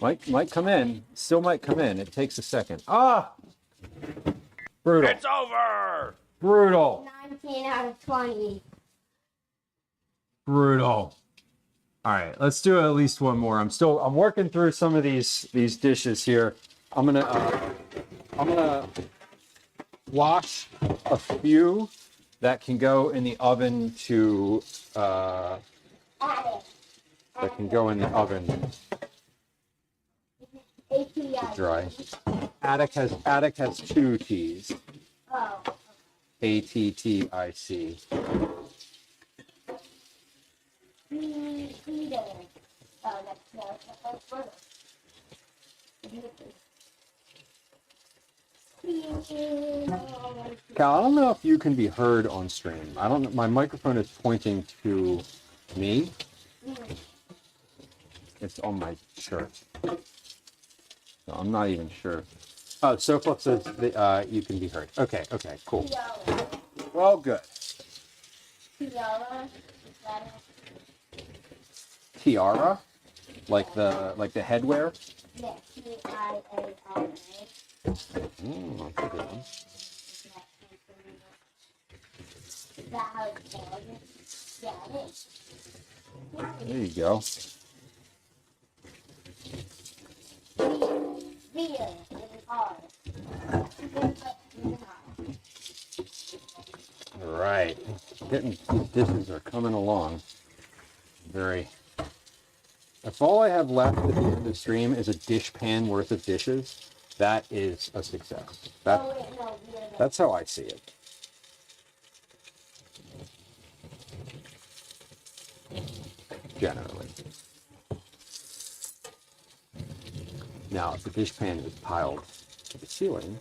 A: Might come in. Still might come in. It takes a second. Ah! Brutal.
F: It's over!
A: Brutal.
C: 19 out of 20.
A: Brutal. All right, let's do at least one more. I'm working through some of these dishes here. I'm gonna wash a few that can go in the oven to
C: Add it.
A: that can go in the oven
C: ATI.
A: dry. Attic has two T's.
C: Oh.
A: ATTIC.
C: Peter. Oh, that's further.
A: Cal, I don't know if you can be heard on stream. I don't know. My microphone is pointing to me. It's on my shirt. So I'm not even sure. Oh, Sofa says that, you can be heard. Okay, cool. Well, good. Tiara? Like the headwear?
C: Yeah, TIARA.
A: That's a good one.
C: Is that how it's spelled? Yeah, it is.
A: There you go.
C: Via and R.
A: All right. These dishes are coming along. If all I have left at the end of the stream is a dish pan worth of dishes, that is a success. That's how I see it. Generally. Now, if the dish pan is piled to the ceiling,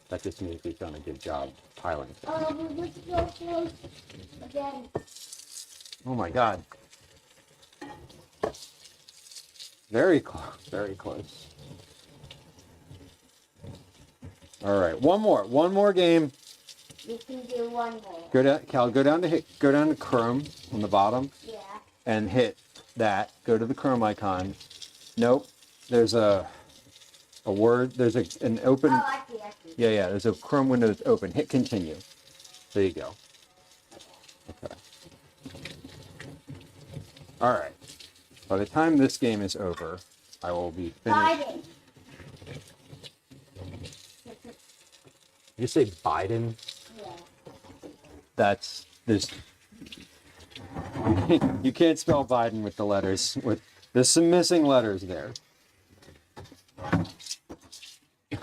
A: that just means we've done a good job piling things.
C: Oh, we're so close. Again.
A: Oh my God. Very close, very close. All right, one more game.
C: We can do one more.
A: Go down, Cal. Go down to Chrome on the bottom.
C: Yeah.
A: And hit that. Go to the Chrome icon. Nope. There's a word. There's an open.
C: Oh, I see.
A: Yeah. There's a Chrome window that's open. Hit continue. There you go. Okay. All right. By the time this game is over, I will be finished.
C: Biden.
A: You say Biden?
C: Yeah.
A: There's you can't spell Biden with the letters. There's some missing letters there.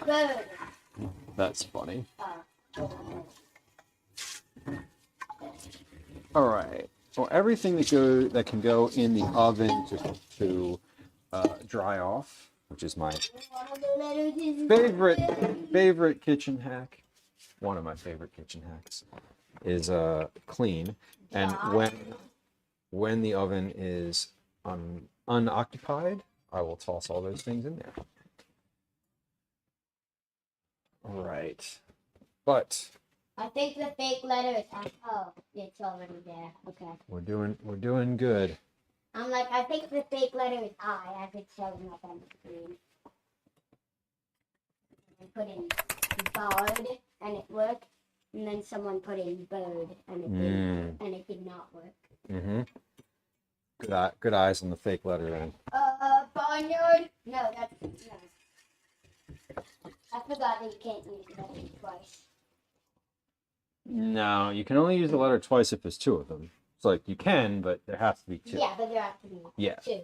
C: Good.
A: That's funny. All right. Well, everything that can go in the oven to dry off, which is my favorite kitchen hack. One of my favorite kitchen hacks is clean, and when the oven is unoccupied, I will toss all those things in there. All right, but
C: I think the fake letter is oh, it's already there. Okay.
A: we're doing good.
C: I'm like, I think the fake letter is I, as it's showing up on the screen. I put in bird and it worked, and then someone put in bird and it didn't, and it did not work.
A: Mm-hmm. Good eyes on the fake letter then.
C: Barnyard? No, that's no. I forgot that you can't use the letter twice.
A: No, you can only use the letter twice if there's two of them. It's like you can, but there has to be two.
C: Yeah, but there have to be two.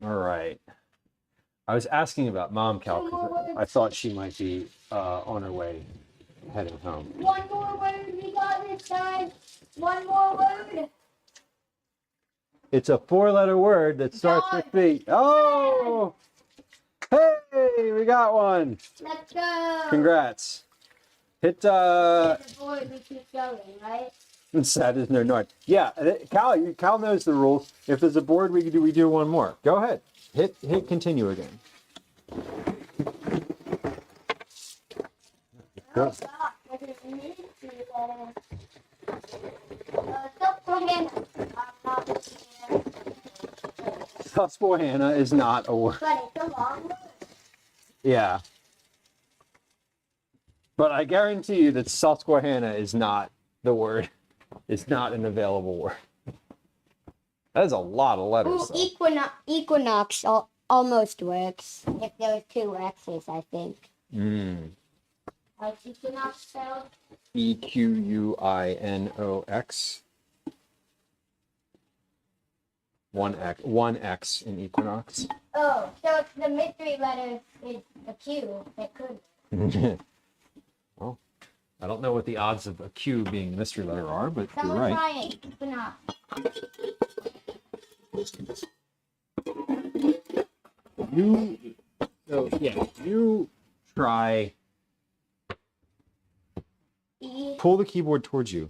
A: All right. I was asking about Mom Cal because I thought she might be on her way heading home.
C: One more word we got this time. One more word.
A: It's a 4-letter word that starts with B. Oh! Hey, we got one.
C: Let's go.
A: Congrats. Hit
C: The board we keep going, right?
A: Sad is no noise. Yeah, Cal knows the rules. If there's a board, we do one more. Go ahead. Hit continue again. Go. Susquehanna is not a word.
C: But it's a long word.
A: Yeah. But I guarantee you that Susquehanna is not the word. It's not an available word. That is a lot of letters.
C: Ooh,
A: Though.
C: equinox almost works. If there were two X's, I think. How's equinox spelled?
A: Equinox. One X in equinox.
C: Oh, so if the mystery letter is a Q, it could.
A: Well, I don't know what the odds of a Q being a mystery letter are, but you're
C: Someone
A: right.
C: try it. Equinox.
A: You try.
C: E.
A: Pull the keyboard towards you.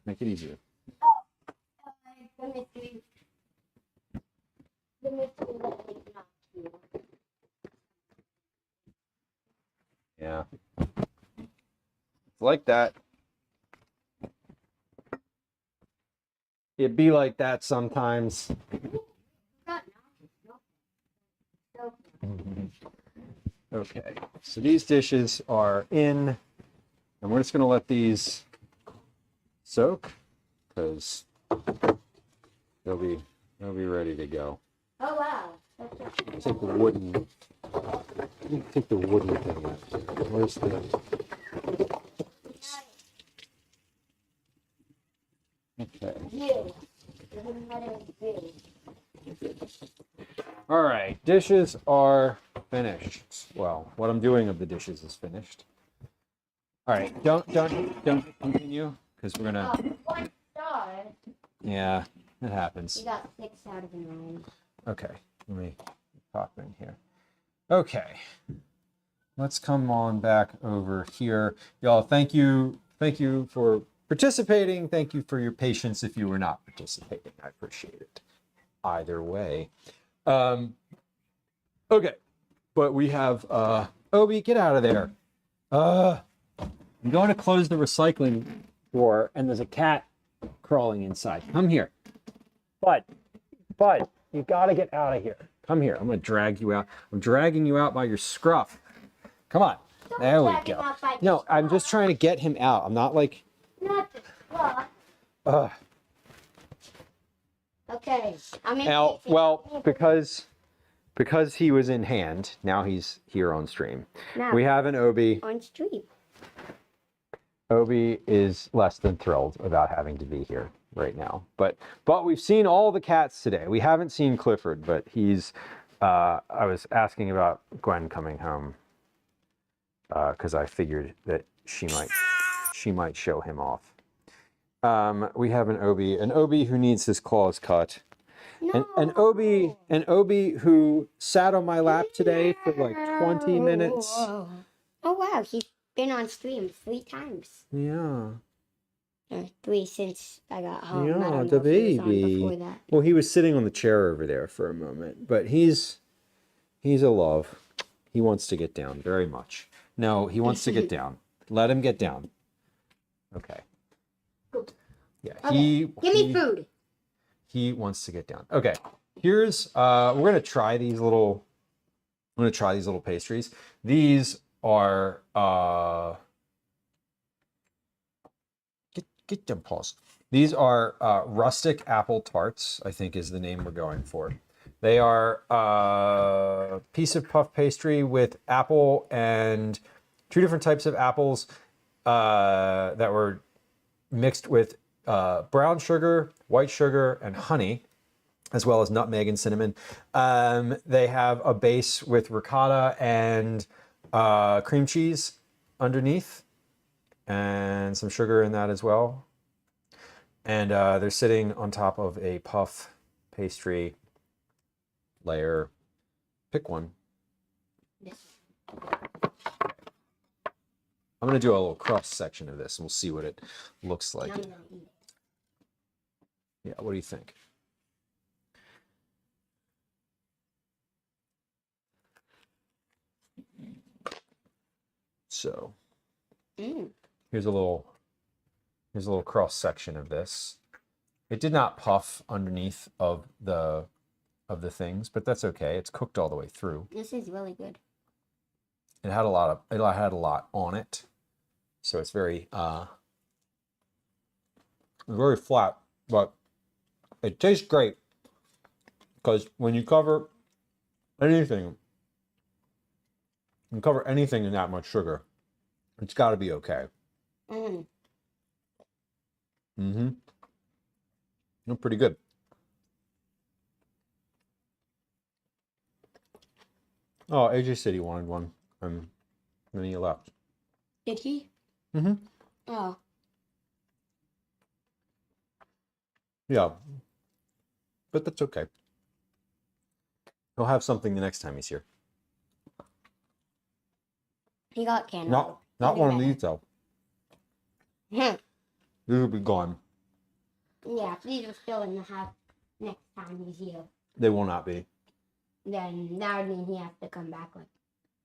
A: Make it easier.
C: The mystery. The mystery letter is not Q.
A: Yeah. It's like that. It'd be like that sometimes. Okay, so these dishes are in, and we're just going to let these soak because they'll be ready to go.
C: Oh wow.
A: Take the wooden thing out. Where's the? Okay.
C: U. The letter is U.
A: All right, dishes are finished. Well, what I'm doing of the dishes is finished. All right, don't continue because we're gonna.
C: Oh, 1 star.
A: Yeah, it happens.
C: You got 6 out of 9.
A: Okay, let me pop in here. Okay, let's come on back over here, y'all. Thank you for participating. Thank you for your patience if you were not participating. I appreciate it. Either way. Okay, but we have Obi, get out of there. I'm going to close the recycling door, and there's a cat crawling inside. Come here, Bud, you gotta get out of here. Come here. I'm gonna drag you out. I'm dragging you out by your scruff. Come on. There we go. No, I'm just trying to get him out. I'm not like.
C: Not the scruff. Okay.
A: Now, well, because he was in hand, now he's here on stream.
C: Now,
A: We have an Obi.
C: on stream.
A: Obi is less than thrilled about having to be here right now. But we've seen all the cats today. We haven't seen Clifford, but he's. I was asking about Gwen coming home because I figured that she might show him off. We have an Obi who needs his claws cut.
C: No.
A: An Obi who sat on my lap today for like 20 minutes.
C: Oh wow, he's been on stream 3 times.
A: Yeah.
C: 3 since I got home. I
A: Yeah,
C: don't
A: the
C: know if he was on
A: baby.
C: before that.
A: Well, he was sitting on the chair over there for a moment, but he's a love. He wants to get down very much. No, he wants to get down. Let him get down. Okay. Yeah,
C: Okay. Give me food.
A: He wants to get down. Okay. Here's we're gonna try these little pastries. These are get them paws. These are rustic apple tarts, I think is the name we're going for. They are a piece of puff pastry with apple and 2 different types of apples that were mixed with brown sugar, white sugar, and honey, as well as nutmeg and cinnamon. They have a base with ricotta and cream cheese underneath, and some sugar in that as well. And they're sitting on top of a puff pastry layer. Pick one. I'm gonna do a little cross section of this and we'll see what it looks like. Yeah, what do you think? So here's a little cross section of this. It did not puff underneath of the of the things, but that's okay. It's cooked all the way through.
C: This is really good.
A: It had a lot on it. So it's very flat, but it tastes great because when you cover anything in that much sugar, it's got to be okay.
C: Mm.
A: Mm-hmm. No, pretty good. Oh, AJ said he wanted one. And then he left.
C: Did he?
A: Mm-hmm.
C: Oh.
A: Yeah. But that's okay. He'll have something the next time he's here.
C: He got cantaloupe.
A: Not
C: Even
A: one of
C: better.
A: these though.
C: Hmm.
A: These will be gone.
C: Yeah, if these are still in the house next time he's here,
A: They will not be
C: then that would mean he has to come back like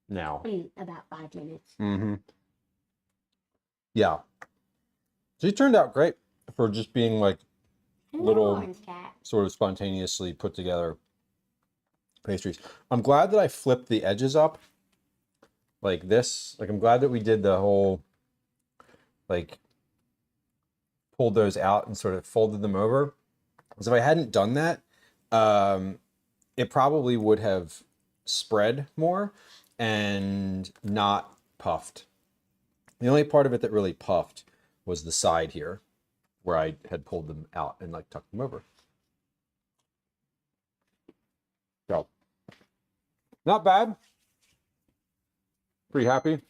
A: now.
C: in about 5 minutes.
A: Mm-hmm. Yeah. So he turned out great for just being like little
C: Orange cat.
A: sort of spontaneously put together pastries. I'm glad that I flipped the edges up like this. Like I'm glad that we did the whole like pulled those out and sort of folded them over. Because if I hadn't done that, it probably would have spread more and not puffed. The only part of it that really puffed was the side here where I had pulled them out and like tucked them over. So, not bad. Pretty happy.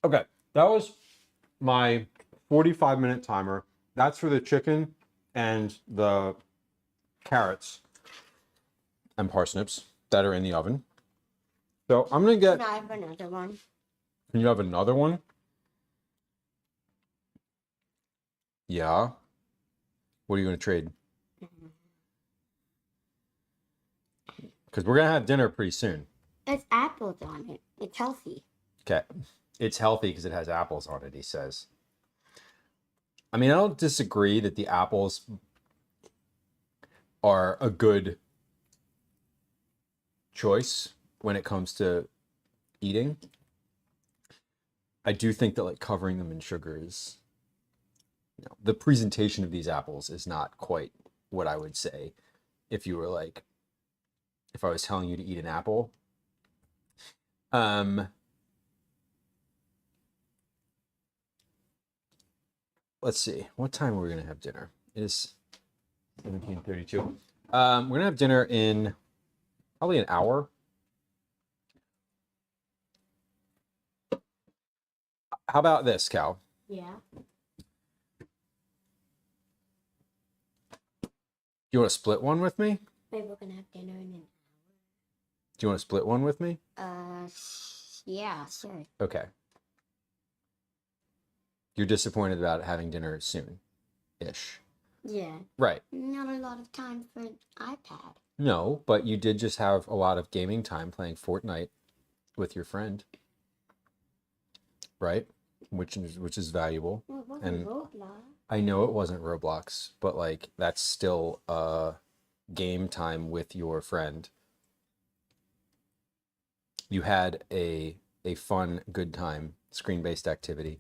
A: Okay, that was my 45-minute timer. That's for the chicken and the carrots and parsnips that are in the oven. So I'm gonna get.
C: And I have another one.
A: Can you have another one? Yeah. What are you gonna trade? Because we're gonna have dinner pretty soon.
C: It's apples on it. It's healthy.
A: Okay. It's healthy because it has apples on it, he says. I mean, I don't disagree that the apples are a good choice when it comes to eating. I do think that like covering them in sugar is, the presentation of these apples is not quite what I would say if you were like, if I was telling you to eat an apple. Let's see. What time are we going to have dinner? It is 17:32. We're going to have dinner in probably an hour. How about this, Cal?
C: Yeah.
A: Do you want to split one with me?
C: Maybe we're gonna have dinner in an
A: Do you want to split one with me?
C: hour. Yeah, sure.
A: Okay. You're disappointed about having dinner soon-ish.
C: Yeah.
A: Right.
C: Not a lot of time for an iPad.
A: No, but you did just have a lot of gaming time playing Fortnite with your friend. Right? Which is valuable.
C: Well, it wasn't
A: And
C: Roblox.
A: I know it wasn't Roblox, but like that's still game time with your friend. You had a fun, good time, screen-based activity.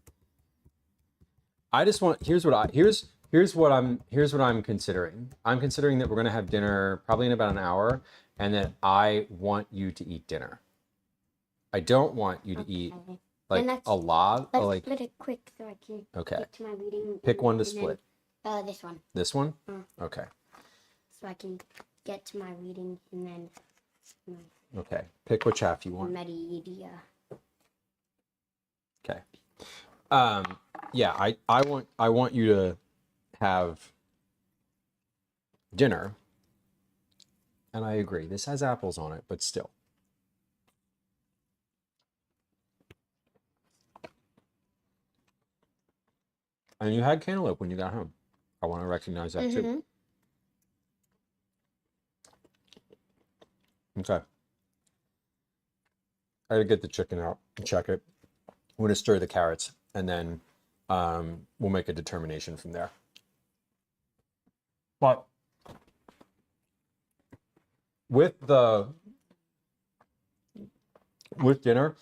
A: I just want here's what I'm considering. I'm considering that we're gonna have dinner probably in about an hour, and that I want you to eat dinner. I don't want you to eat
C: Okay.
A: like
C: Then
A: a lot.
C: Let's
A: Like
C: split it quick so I can
A: okay,
C: get to my reading.
A: pick one to
C: and then,
A: split.
C: this one.
A: This one.
C: Mm.
A: Okay.
C: So I can get to my reading and then my
A: Okay. Pick which half you want.
C: media.
A: Okay. Yeah, I want you to have dinner. And I agree. This has apples on it, but still. And you had cantaloupe when you got home. I want to recognize that too. Okay. I gotta get the chicken out and check it. I'm gonna stir the carrots and then we'll make a determination from there. But with dinner,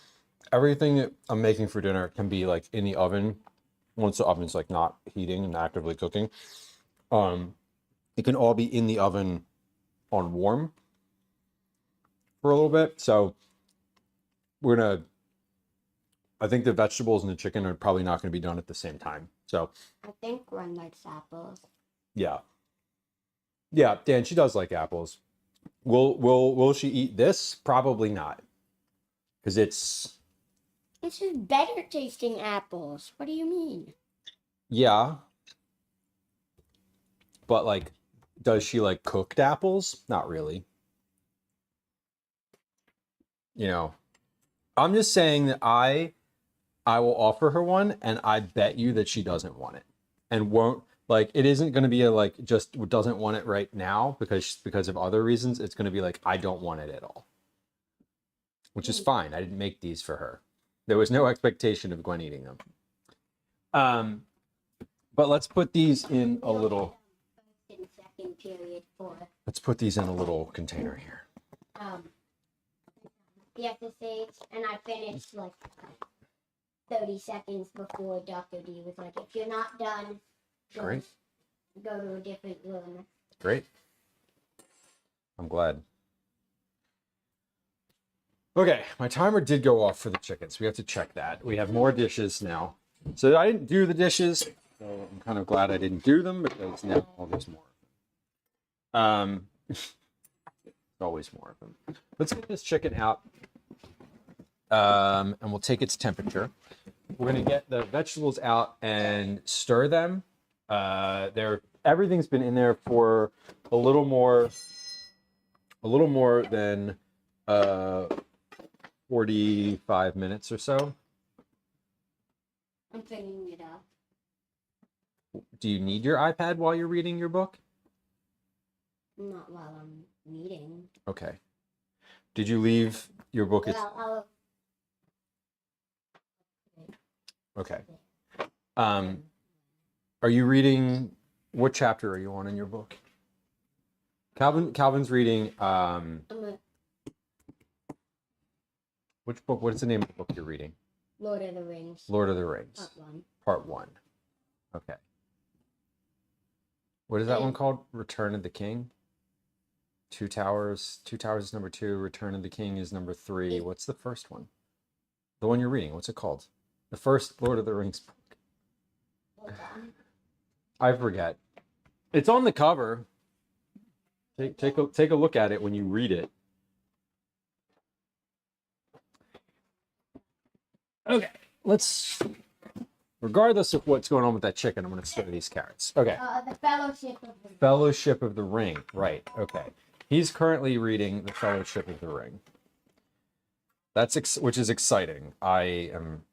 A: everything that I'm making for dinner can be like in the oven once the oven's like not heating and actively cooking. It can all be in the oven on warm for a little bit. So I think the vegetables and the chicken are probably not going to be done at the same time. So
C: I think Gwen likes apples.
A: yeah. Yeah, Dan, she does like apples. Will she eat this? Probably not. Because it's
C: This is better tasting apples. What do you mean?
A: yeah. But like, does she like cooked apples? Not really. You know, I'm just saying that I will offer her one, and I bet you that she doesn't want it, and won't like. It isn't going to be a like just doesn't want it right now because of other reasons. It's going to be like I don't want it at all, which is fine. I didn't make these for her. There was no expectation of Gwen eating them. But let's put these in a little.
C: First and second period for
A: Let's put these in a little container here.
C: the exercise, and I finished like 30 seconds before Dr. D was like, if you're not done,
A: Great.
C: Go to a different room.
A: Great. I'm glad. Okay, my timer did go off for the chickens. We have to check that. We have more dishes now. So I didn't do the dishes, so I'm kind of glad I didn't do them because now there's more. There's always more of them. Let's get this chicken out, and we'll take its temperature. We're gonna get the vegetables out and stir them. Everything's been in there for a little more than 45 minutes or so.
C: I'm filling it up.
A: Do you need your iPad while you're reading your book?
C: Not while I'm reading.
A: Okay. Did you leave your book?
C: Well,
A: Okay. Are you reading? What chapter are you on in your book? Calvin's reading. Which book? What is the name of the book you're reading?
C: Lord of the Rings.
A: Lord of the Rings.
C: Part 1.
A: Part 1. Okay. What is that one called? Return of the King? Two Towers. Two Towers is number 2. Return of the King is number 3. What's the first one? The one you're reading. What's it called? The first Lord of the Rings book.
C: Hold on.
A: I forget. It's on the cover. Take a look at it when you read it. Okay, let's. Regardless of what's going on with that chicken, I'm going to stir these carrots. Okay.
C: The Fellowship of the Ring.
A: Fellowship of the Ring. Right. Okay. He's currently reading the Fellowship of the Ring. Which is exciting. I am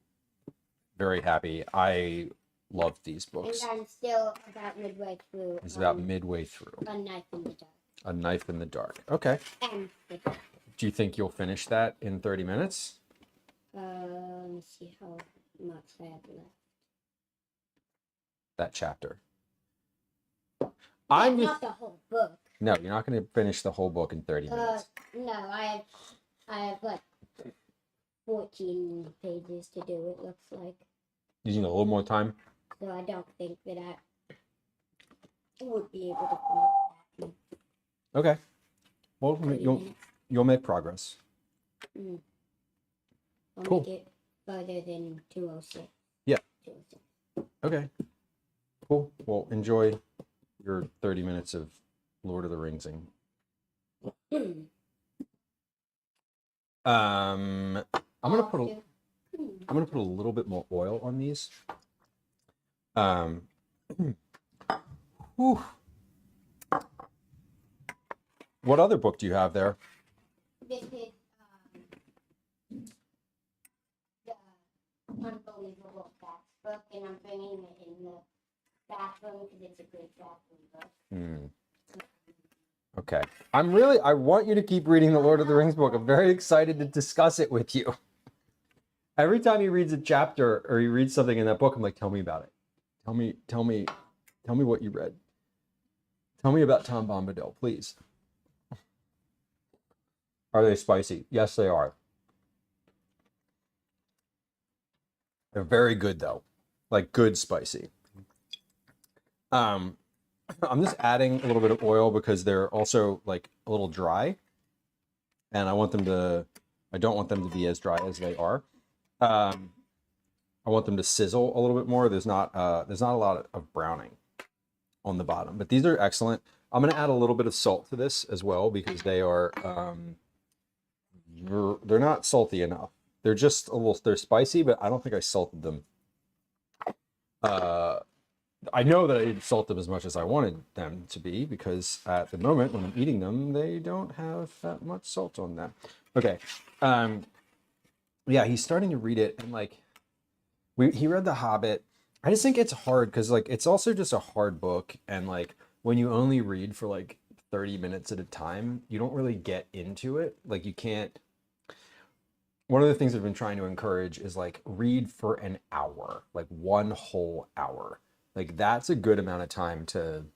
A: very happy. I love these books.
C: And I'm still about midway through.
A: It's about midway through.
C: A Knife in the Dark.
A: A Knife in the Dark. Okay.
C: And the dark.
A: Do you think you'll finish that in 30 minutes?
C: Let me see how much I have left.
A: That chapter.
C: Not the whole book.
A: No, you're not going to finish the whole book in 30 minutes.
C: No, I have like 14 pages to do. It looks like.
A: You need a little more time.
C: So I don't think that I would be able to finish that.
A: Okay. Well,
C: 30 minutes.
A: you'll make progress.
C: I'll
A: Cool.
C: make it further than 206.
A: Yeah.
C: 206.
A: Okay. Cool. Well, enjoy your 30 minutes of Lord of the Ringsing. I'm gonna put a little bit more oil on these. Whew. What other book do you have there?
C: This is the Unbelievable Facts book, and I'm bringing it in the bathroom because it's a good bathroom book.
A: Okay. I want you to keep reading the Lord of the Rings book. I'm very excited to discuss it with you. Every time he reads a chapter or he reads something in that book, I'm like, tell me about it. Tell me what you read. Tell me about Tom Bombadil, please. Are they spicy? Yes, they are. They're very good though, like good spicy. I'm just adding a little bit of oil because they're also like a little dry, and I don't want them to be as dry as they are. I want them to sizzle a little bit more. There's not a lot of browning on the bottom, but these are excellent. I'm going to add a little bit of salt to this as well because they are they're not salty enough. They're just a little, they're spicy, but I don't think I salted them. I know that I didn't salt them as much as I wanted them to be because at the moment when I'm eating them, they don't have that much salt on them. Okay. Yeah, he's starting to read it, and like he read The Hobbit. I just think it's hard because like it's also just a hard book, and like when you only read for like 30 minutes at a time, you don't really get into it. Like you can't. One of the things I've been trying to encourage is like read for an hour, like one whole hour. Like that's a good amount of time to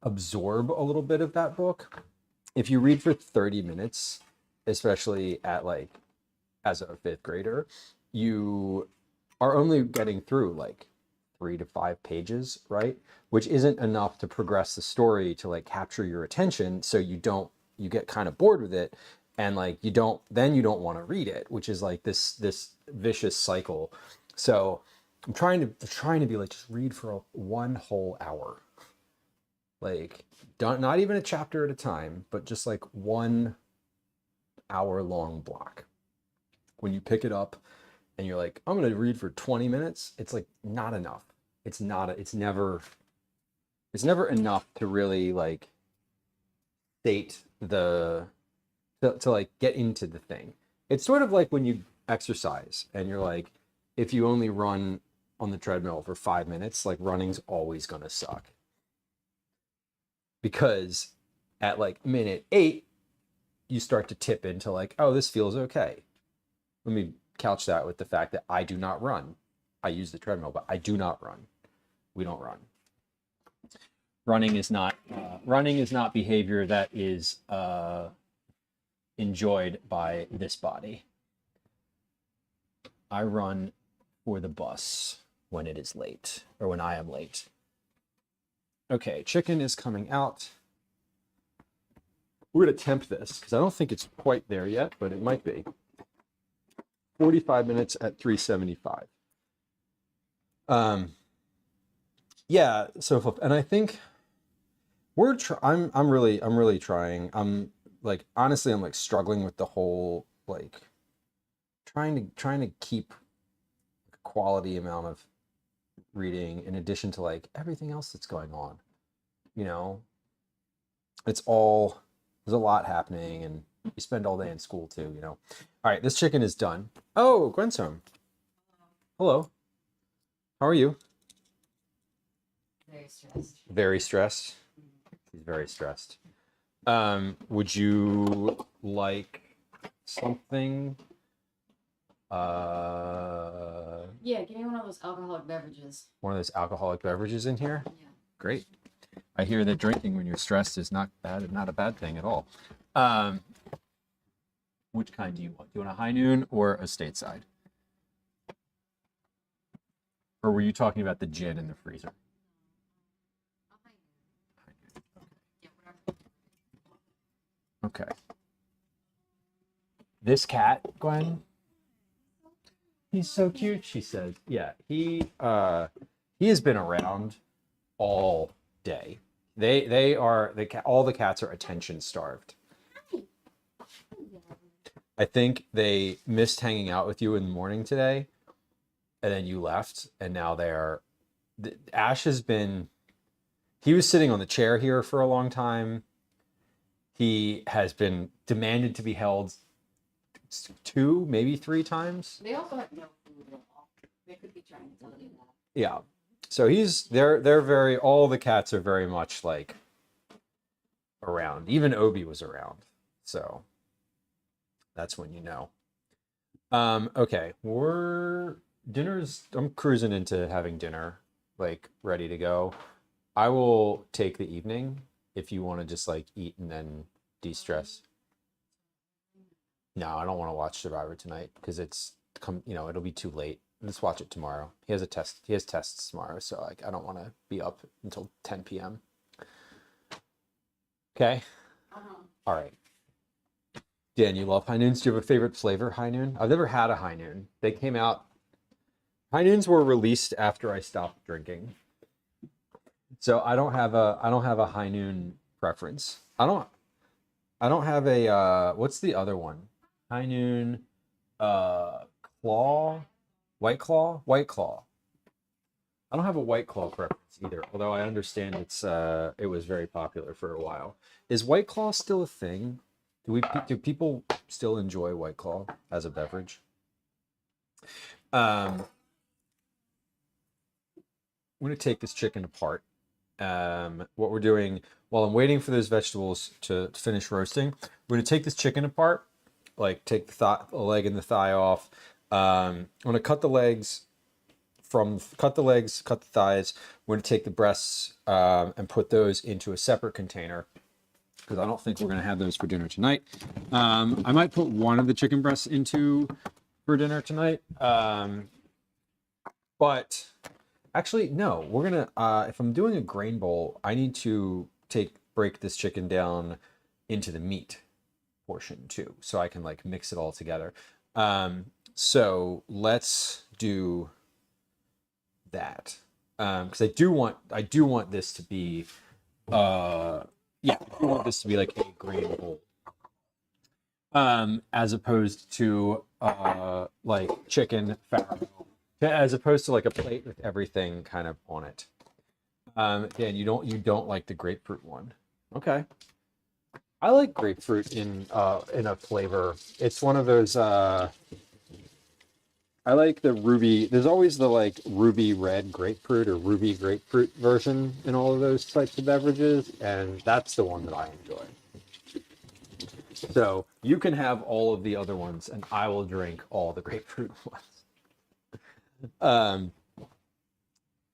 A: absorb a little bit of that book. If you read for 30 minutes, especially at like as a fifth grader, you are only getting through like 3 to 5 pages, right? Which isn't enough to progress the story to like capture your attention. So you get kind of bored with it, and like you don't want to read it, which is like this vicious cycle. So I'm trying to be like, just read for one whole hour. Like not even a chapter at a time, but just like 1 hour long block. When you pick it up and you're like, I'm going to read for 20 minutes, it's like not enough. It's never enough to really like state to like get into the thing. It's sort of like when you exercise and you're like, if you only run on the treadmill for 5 minutes, like running's always going to suck. Because at like minute 8, you start to tip into like, oh, this feels okay. Let me couch that with the fact that I do not run. I use the treadmill, but I do not run. We don't run. Running is not behavior that is enjoyed by this body. I run for the bus when it is late, or when I am late. Okay, chicken is coming out. We're going to temp this because I don't think it's quite there yet, but it might be. 45 minutes at 375. Yeah, so and I think I'm really trying. I'm like, honestly, I'm like struggling with the whole like trying to keep a quality amount of reading in addition to like everything else that's going on. You know, there's a lot happening, and you spend all day in school too, you know. All right, this chicken is done. Oh, Gwen's home. Hello. How are you?
F: Very stressed.
A: Very stressed. She's very stressed. Would you like something?
F: Yeah, give me one of those alcoholic beverages.
A: One of those alcoholic beverages in here?
F: Yeah.
A: Great. I hear that drinking when you're stressed is not a bad thing at all. Which kind do you want? Do you want a high noon or a stateside? Or were you talking about the gin in the freezer? Okay. This cat, Gwen, he's so cute, she says. Yeah, he has been around all day. All the cats are attention starved. I think they missed hanging out with you in the morning today, and then you left, and now Ash he was sitting on the chair here for a long time. He has been demanded to be held 2, maybe 3 times.
F: They also have no food at all. They could be trying to tell you that.
A: Yeah. So they're all the cats are very much like around. Even Obi was around. So that's when you know. Okay. I'm cruising into having dinner, like ready to go. I will take the evening if you want to just like eat and then de-stress. No, I don't want to watch Survivor tonight because it'll be too late. Let's watch it tomorrow. He has tests tomorrow, so like I don't want to be up until 10 p.m. Okay. All right. Dan, you love high noons. Do you have a favorite flavor high noon? I've never had a high noon. They came out. High noons were released after I stopped drinking, so I don't have a high noon preference. I don't have a what's the other one? High noon, claw, white claw, white claw. I don't have a white claw preference either, although I understand it was very popular for a while. Is white claw still a thing? Do people still enjoy white claw as a beverage? I'm going to take this chicken apart. What we're doing while I'm waiting for those vegetables to finish roasting, we're going to take this chicken apart, like take the leg and the thigh off. I'm going to cut the legs, cut the thighs. We're going to take the breasts and put those into a separate container because I don't think we're going to have those for dinner tonight. I might put one of the chicken breasts for dinner tonight. But actually, no, we're going to, if I'm doing a grain bowl, I need to break this chicken down into the meat portion too, so I can like mix it all together. So let's do that. Because I do want this to be, I want this to be like a grain bowl. As opposed to like chicken farro, as opposed to like a plate with everything kind of on it. Dan, you don't like the grapefruit one. Okay. I like grapefruit in a flavor. It's one of those I like the ruby. There's always the like ruby red grapefruit or ruby grapefruit version in all of those types of beverages, and that's the one that I enjoy. So you can have all of the other ones, and I will drink all the grapefruit ones. All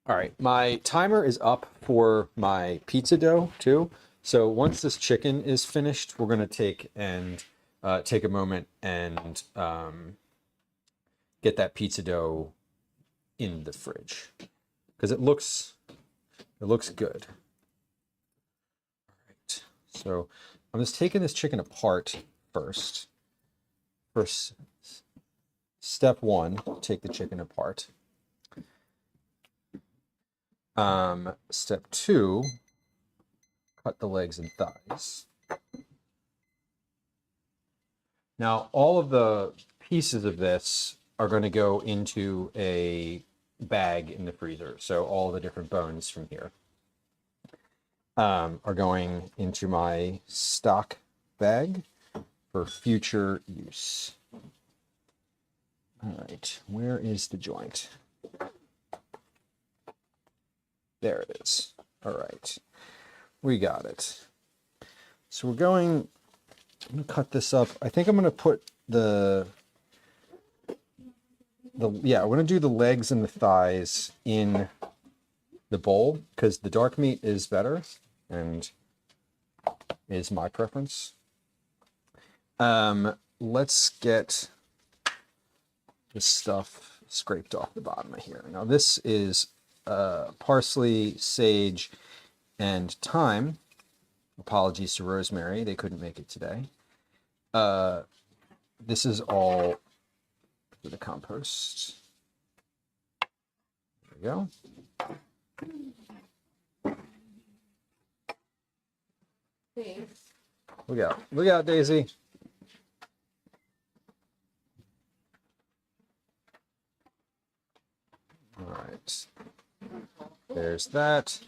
A: right, my timer is up for my pizza dough too. So once this chicken is finished, we're gonna take a moment and get that pizza dough in the fridge because it looks good. All right, so I'm just taking this chicken apart first. First step one, take the chicken apart. Step two, cut the legs and thighs. Now, all of the pieces of this are going to go into a bag in the freezer. So all the different bones from here are going into my stock bag for future use. All right, where is the joint? There it is. All right, we got it. So I'm going to cut this up. I think I'm going to put I'm going to do the legs and the thighs in the bowl because the dark meat is better and is my preference. Let's get this stuff scraped off the bottom of here. Now this is parsley, sage, and thyme. Apologies to Rosemary, they couldn't make it today. This is all for the compost. There we go.
D: Thanks.
A: Look out, Daisy. All right. There's that.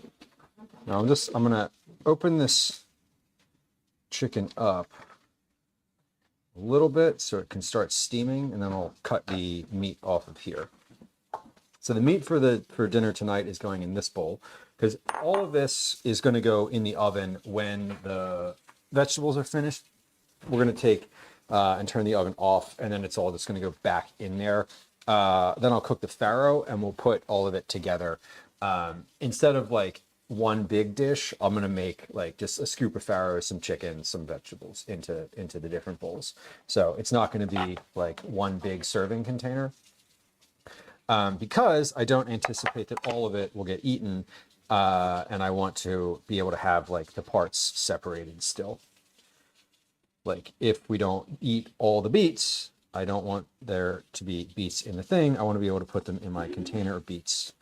A: Now I'm gonna open this chicken up a little bit so it can start steaming, and then I'll cut the meat off of here. So the meat for dinner tonight is going in this bowl because all of this is going to go in the oven when the vegetables are finished. We're going to take and turn the oven off, and then it's all just going to go back in there. Then I'll cook the farro, and we'll put all of it together. Instead of like one big dish, I'm gonna make like just a scoop of farro, some chicken, some vegetables into the different bowls. So it's not gonna be like one big serving container. Because I don't anticipate that all of it will get eaten, and I want to be able to have like the parts separated still. Like if we don't eat all the beets, I don't want there to be beets in the thing. I want to be able to put them in my container of beets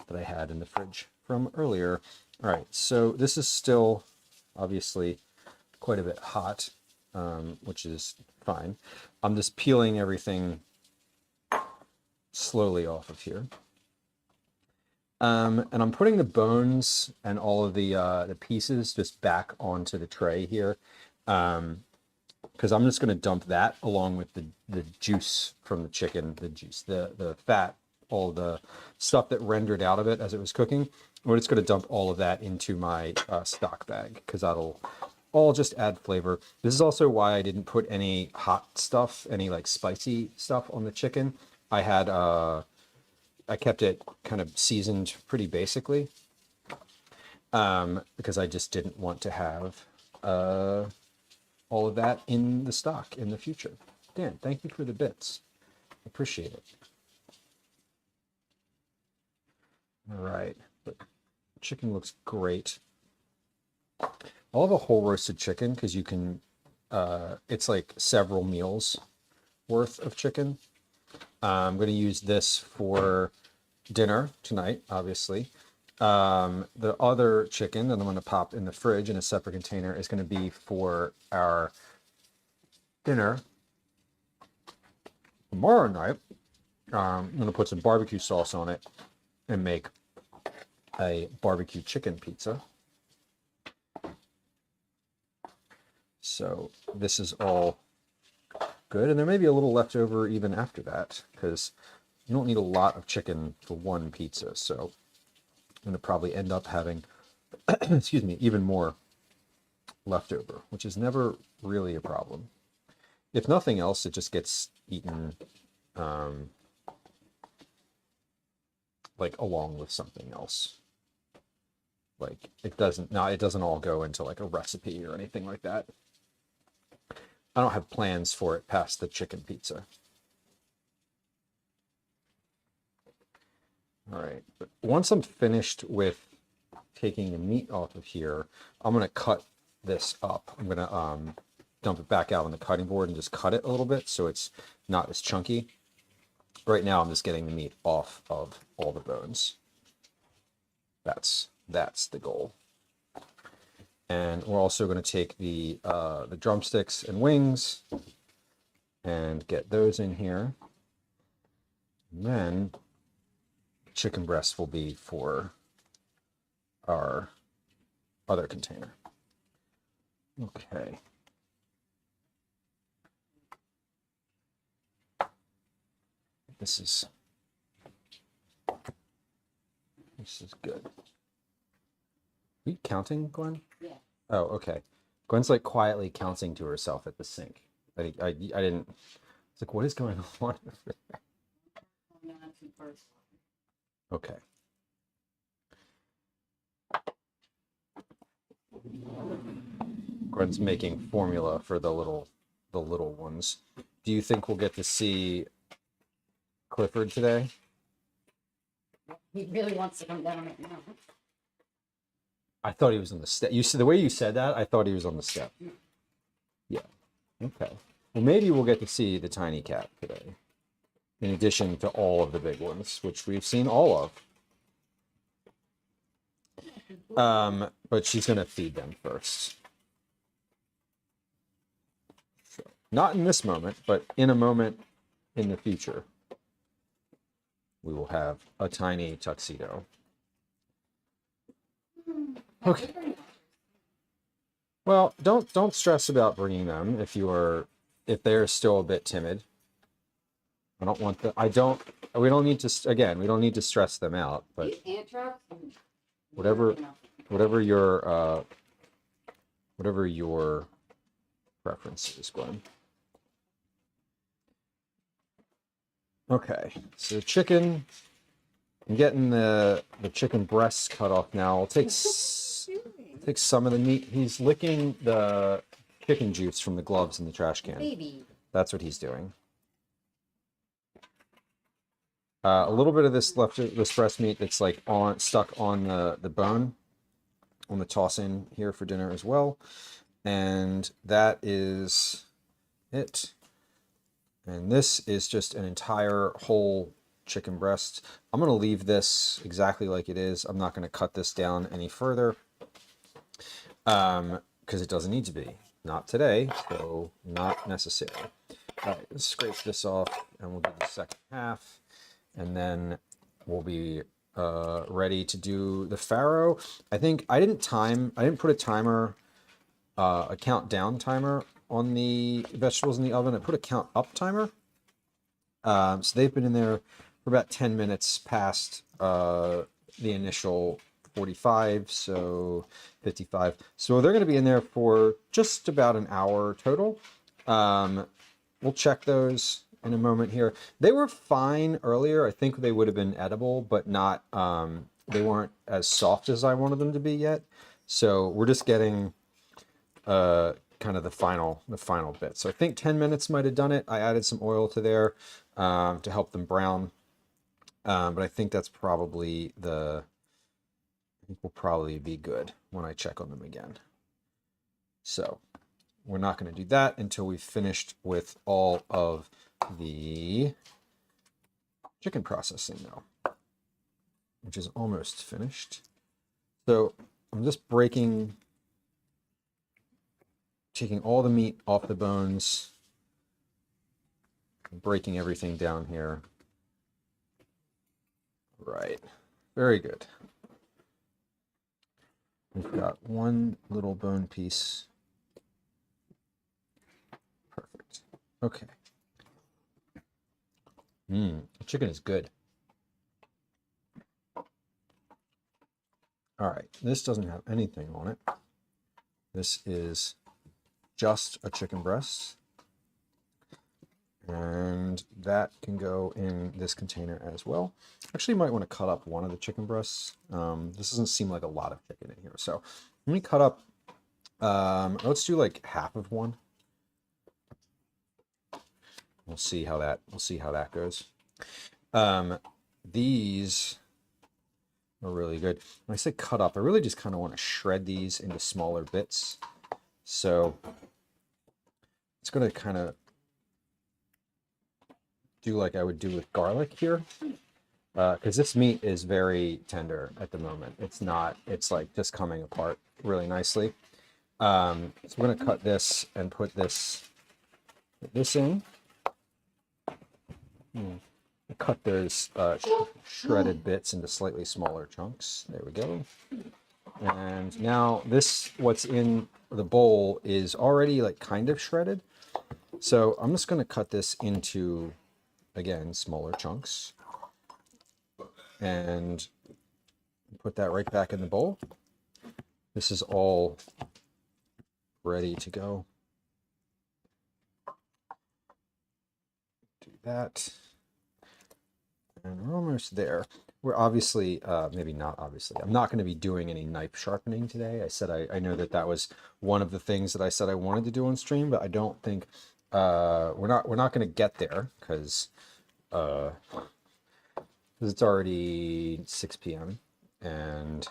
A: that I had in the fridge from earlier. All right, so this is still obviously quite a bit hot, which is fine. I'm just peeling everything slowly off of here. And I'm putting the bones and all of the pieces just back onto the tray here. Because I'm just going to dump that along with the juice from the chicken, the fat, all the stuff that rendered out of it as it was cooking. We're just going to dump all of that into my stock bag because that'll all just add flavor. This is also why I didn't put any hot stuff, any like spicy stuff on the chicken. I had I kept it kind of seasoned pretty basically because I just didn't want to have all of that in the stock in the future. Dan, thank you for the bits. Appreciate it. All right, but chicken looks great. I'll have a whole roasted chicken because you can, it's like several meals worth of chicken. I'm going to use this for dinner tonight, obviously. The other chicken that I'm going to pop in the fridge in a separate container is going to be for our dinner tomorrow night. I'm going to put some barbecue sauce on it and make a barbecue chicken pizza. So this is all good. And there may be a little left over even after that because you don't need a lot of chicken for one pizza. So I'm going to probably end up having, excuse me, even more leftover, which is never really a problem. If nothing else, it just gets eaten like along with something else. Like it doesn't all go into like a recipe or anything like that. I don't have plans for it past the chicken pizza. All right, but once I'm finished with taking the meat off of here, I'm gonna cut this up. I'm gonna dump it back out on the cutting board and just cut it a little bit so it's not as chunky. Right now I'm just getting the meat off of all the bones. That's the goal. And we're also going to take the drumsticks and wings and get those in here. And then chicken breasts will be for our other container. Okay. This is good. Are you counting, Gwen?
F: Yeah.
A: Oh, okay. Gwen's like quietly counting to herself at the sink. I didn't. It's like, what is going on? Okay. Gwen's making formula for the little ones. Do you think we'll get to see Clifford today?
F: He really wants to come down right now.
A: I thought he was on the step. You see the way you said that, I thought he was on the step. Yeah. Okay. Well, maybe we'll get to see the tiny cat today, in addition to all of the big ones, which we've seen all of. But she's going to feed them first. So, not in this moment, but in a moment in the future, we will have a tiny tuxedo. Okay. Well, don't stress about bringing them if they're still a bit timid. I don't want the. We don't need to. Again, we don't need to stress them out. But whatever your preference is, Gwen. Okay, so chicken I'm getting the chicken breasts cut off now. I'll take some of the meat. He's licking the chicken juice from the gloves in the trash can.
F: Baby.
A: That's what he's doing. A little bit of this breast meat that's like stuck on the bone. I'm gonna toss in here for dinner as well. And that is it. And this is just an entire whole chicken breast. I'm gonna leave this exactly like it is. I'm not gonna cut this down any further because it doesn't need to be. Not today, so not necessary. All right, let's scrape this off and we'll do the second half. And then we'll be ready to do the farro. I think I didn't put a timer, a countdown timer on the vegetables in the oven. I put a count up timer. So they've been in there for about 10 minutes past the initial 45, so 55. So they're going to be in there for just about an hour total. We'll check those in a moment here. They were fine earlier. I think they would have been edible, but not, they weren't as soft as I wanted them to be yet. So we're just getting kind of the final bit. So I think 10 minutes might have done it. I added some oil to there to help them brown. But I think that's probably will probably be good when I check on them again. So we're not going to do that until we've finished with all of the chicken processing now, which is almost finished. So I'm just taking all the meat off the bones, breaking everything down here. Right, very good. We've got one little bone piece. Perfect. Okay. The chicken is good. All right, this doesn't have anything on it. This is just a chicken breast. And that can go in this container as well. Actually, you might want to cut up one of the chicken breasts. This doesn't seem like a lot of chicken in here. So let me cut up, let's do like half of one. We'll see how that goes. These are really good. When I say cut up, I really just kind of want to shred these into smaller bits. So it's going to kind of do like I would do with garlic here, because this meat is very tender at the moment. It's like just coming apart really nicely. So we're going to cut this and put this in. Cut those shredded bits into slightly smaller chunks. There we go. And now what's in the bowl is already like kind of shredded. So I'm just going to cut this into, again, smaller chunks and put that right back in the bowl. This is all ready to go. Do that. And we're almost there. We're obviously, maybe not obviously, I'm not going to be doing any knife sharpening today. I said I know that was one of the things that I said I wanted to do on stream, but I don't think we're not going to get there because it's already 6 p.m. and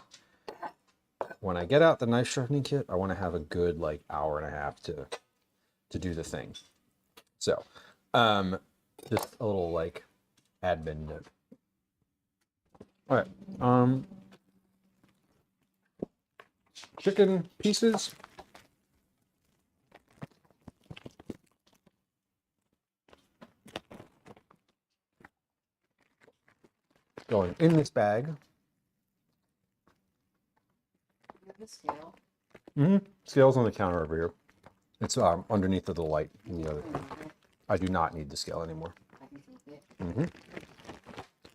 A: when I get out the knife sharpening kit, I want to have a good like hour and a half to do the thing. So just a little like admin note. All right, chicken pieces. Going in this bag.
F: You have the scale.
A: Scale's on the counter over here. It's underneath the light in the other. I do not need the scale anymore.
F: I can keep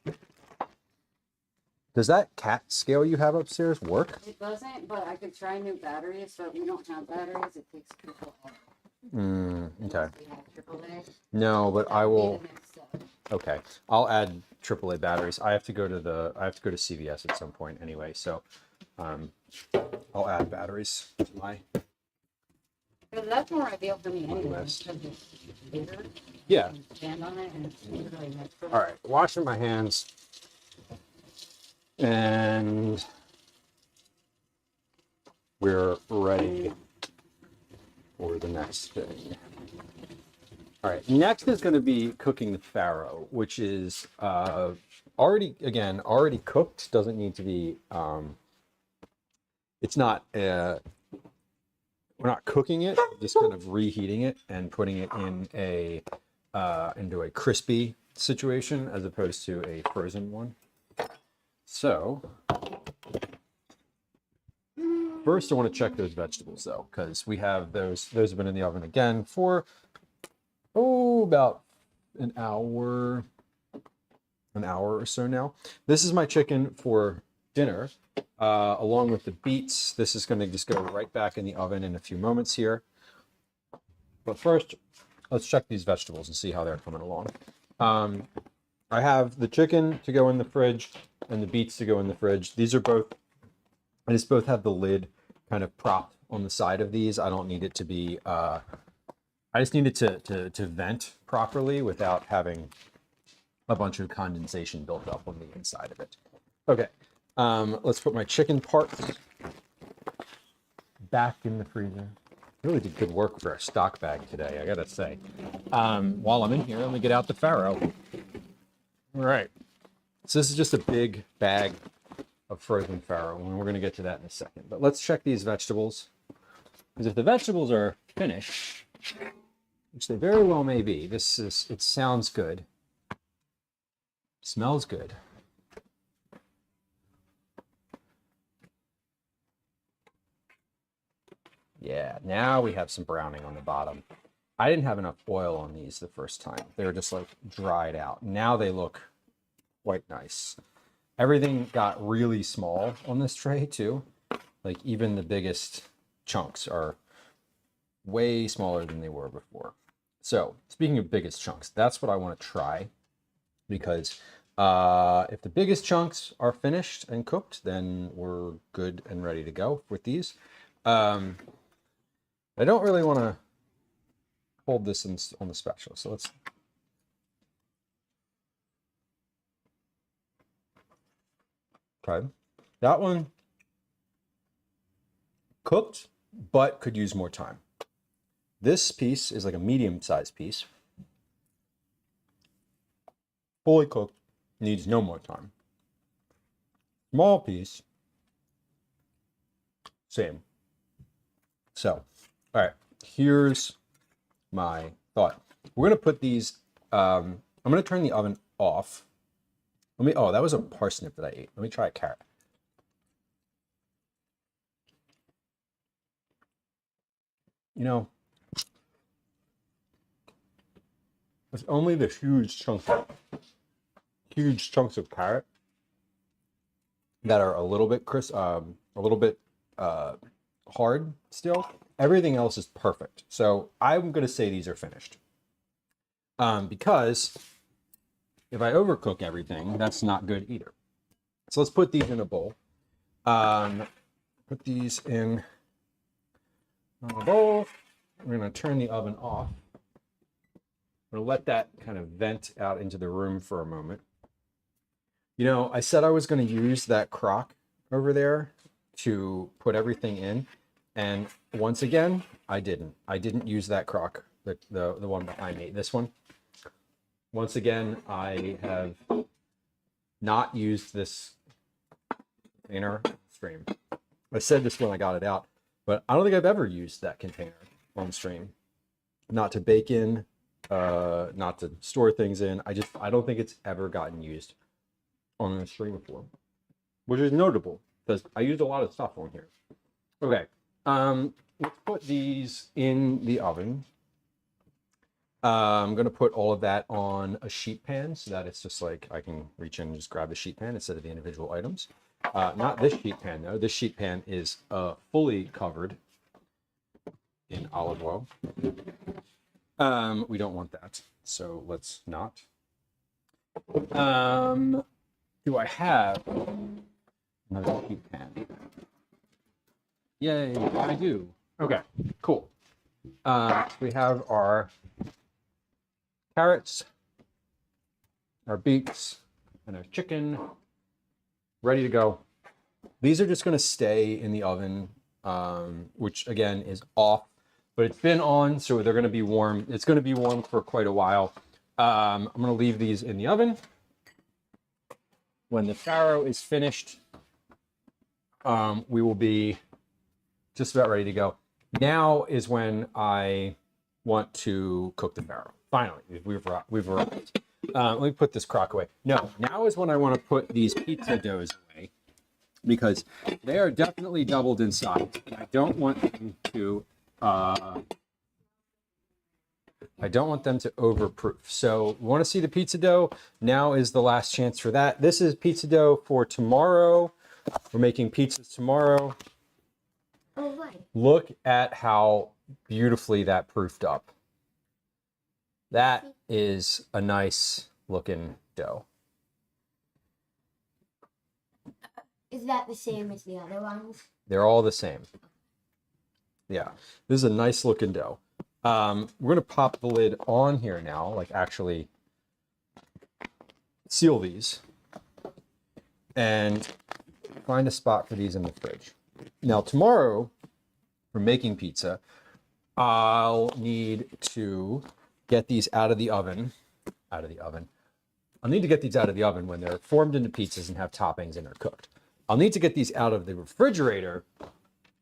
F: it.
A: Does that cat scale you have upstairs work?
F: It doesn't, but I could try new batteries, but we don't have batteries. It takes triple A.
A: Okay.
F: We have triple A.
A: No, but I
F: That would be
A: will.
F: the next step.
A: Okay, I'll add AAA batteries. I have to go to CVS at some point anyway, so I'll add batteries to my.
F: Because that's more ideal for me anyway,
A: List.
F: because it's bigger.
A: Yeah.
F: You can stand on it and it's usually next to it.
A: All right, washing my hands, and we're ready for the next thing. All right, next is going to be cooking the farro, which is already cooked. Doesn't need to be. It's not. We're not cooking it. Just kind of reheating it and putting it in into a crispy situation as opposed to a frozen one. So first, I want to check those vegetables though, because we have those. Those have been in the oven again for about an hour or so now. This is my chicken for dinner, along with the beets. This is going to just go right back in the oven in a few moments here. But first, let's check these vegetables and see how they're coming along. I have the chicken to go in the fridge and the beets to go in the fridge. These are both, I just both have the lid kind of propped on the side of these. I don't need it to be, I just need it to vent properly without having a bunch of condensation built up on the inside of it. Okay, let's put my chicken parts back in the freezer. Really did good work for a stock bag today, I gotta say. While I'm in here, let me get out the farro. All right, so this is just a big bag of frozen farro, and we're gonna get to that in a second. But let's check these vegetables, because if the vegetables are finished, which they very well may be, it sounds good, smells good. Yeah, now we have some browning on the bottom. I didn't have enough oil on these the first time. They were just like dried out. Now they look quite nice. Everything got really small on this tray too. Like even the biggest chunks are way smaller than they were before. So speaking of biggest chunks, that's what I want to try, because if the biggest chunks are finished and cooked, then we're good and ready to go with these. I don't really want to hold this on the spatula, so let's. Okay, that one cooked, but could use more time. This piece is like a medium-sized piece. Fully cooked, needs no more time. Small piece, same. So, all right, here's my thought. We're gonna put these, I'm gonna turn the oven off. Oh, that was a parsnip that I ate. Let me try a carrot. You know, it's only the huge chunks of carrot that are a little bit crisp, a little bit hard still. Everything else is perfect. So I'm going to say these are finished. Because if I overcook everything, that's not good either. So let's put these in a bowl. Put these in a bowl. We're going to turn the oven off. I'm going to let that kind of vent out into the room for a moment. You know, I said I was going to use that crock over there to put everything in. And once again, I didn't. I didn't use that crock, the one behind me, this one. Once again, I have not used this container stream. I said this when I got it out, but I don't think I've ever used that container on stream. Not to bake in, not to store things in. I don't think it's ever gotten used on the stream before, which is notable because I used a lot of stuff on here. Okay, let's put these in the oven. I'm going to put all of that on a sheet pan so that it's just like I can reach in and just grab the sheet pan instead of the individual items. Not this sheet pan though. This sheet pan is fully covered in olive oil. We don't want that, so let's not. Do I have another heat pan? Yay, I do. Okay, cool. We have our carrots, our beets, and our chicken ready to go. These are just going to stay in the oven, which again is off, but it's been on, so they're going to be warm. It's going to be warm for quite a while. I'm going to leave these in the oven. When the farro is finished, we will be just about ready to go. Now is when I want to cook the farro. Finally, we've arrived. Let me put this crock away. No, now is when I want to put these pizza doughs away because they are definitely doubled in size. And I don't want them to. I don't want them to overproof. So we want to see the pizza dough. Now is the last chance for that. This is pizza dough for tomorrow. We're making pizzas tomorrow.
C: Oh, right.
A: Look at how beautifully that proofed up. That is a nice looking dough.
C: Is that the same as the other ones?
A: They're all the same. Yeah, this is a nice looking dough. We're going to pop the lid on here now, like actually seal these and find a spot for these in the fridge. Now tomorrow, for making pizza, I'll need to get these out of the oven. I'll need to get these out of the oven when they're formed into pizzas and have toppings and are cooked. I'll need to get these out of the refrigerator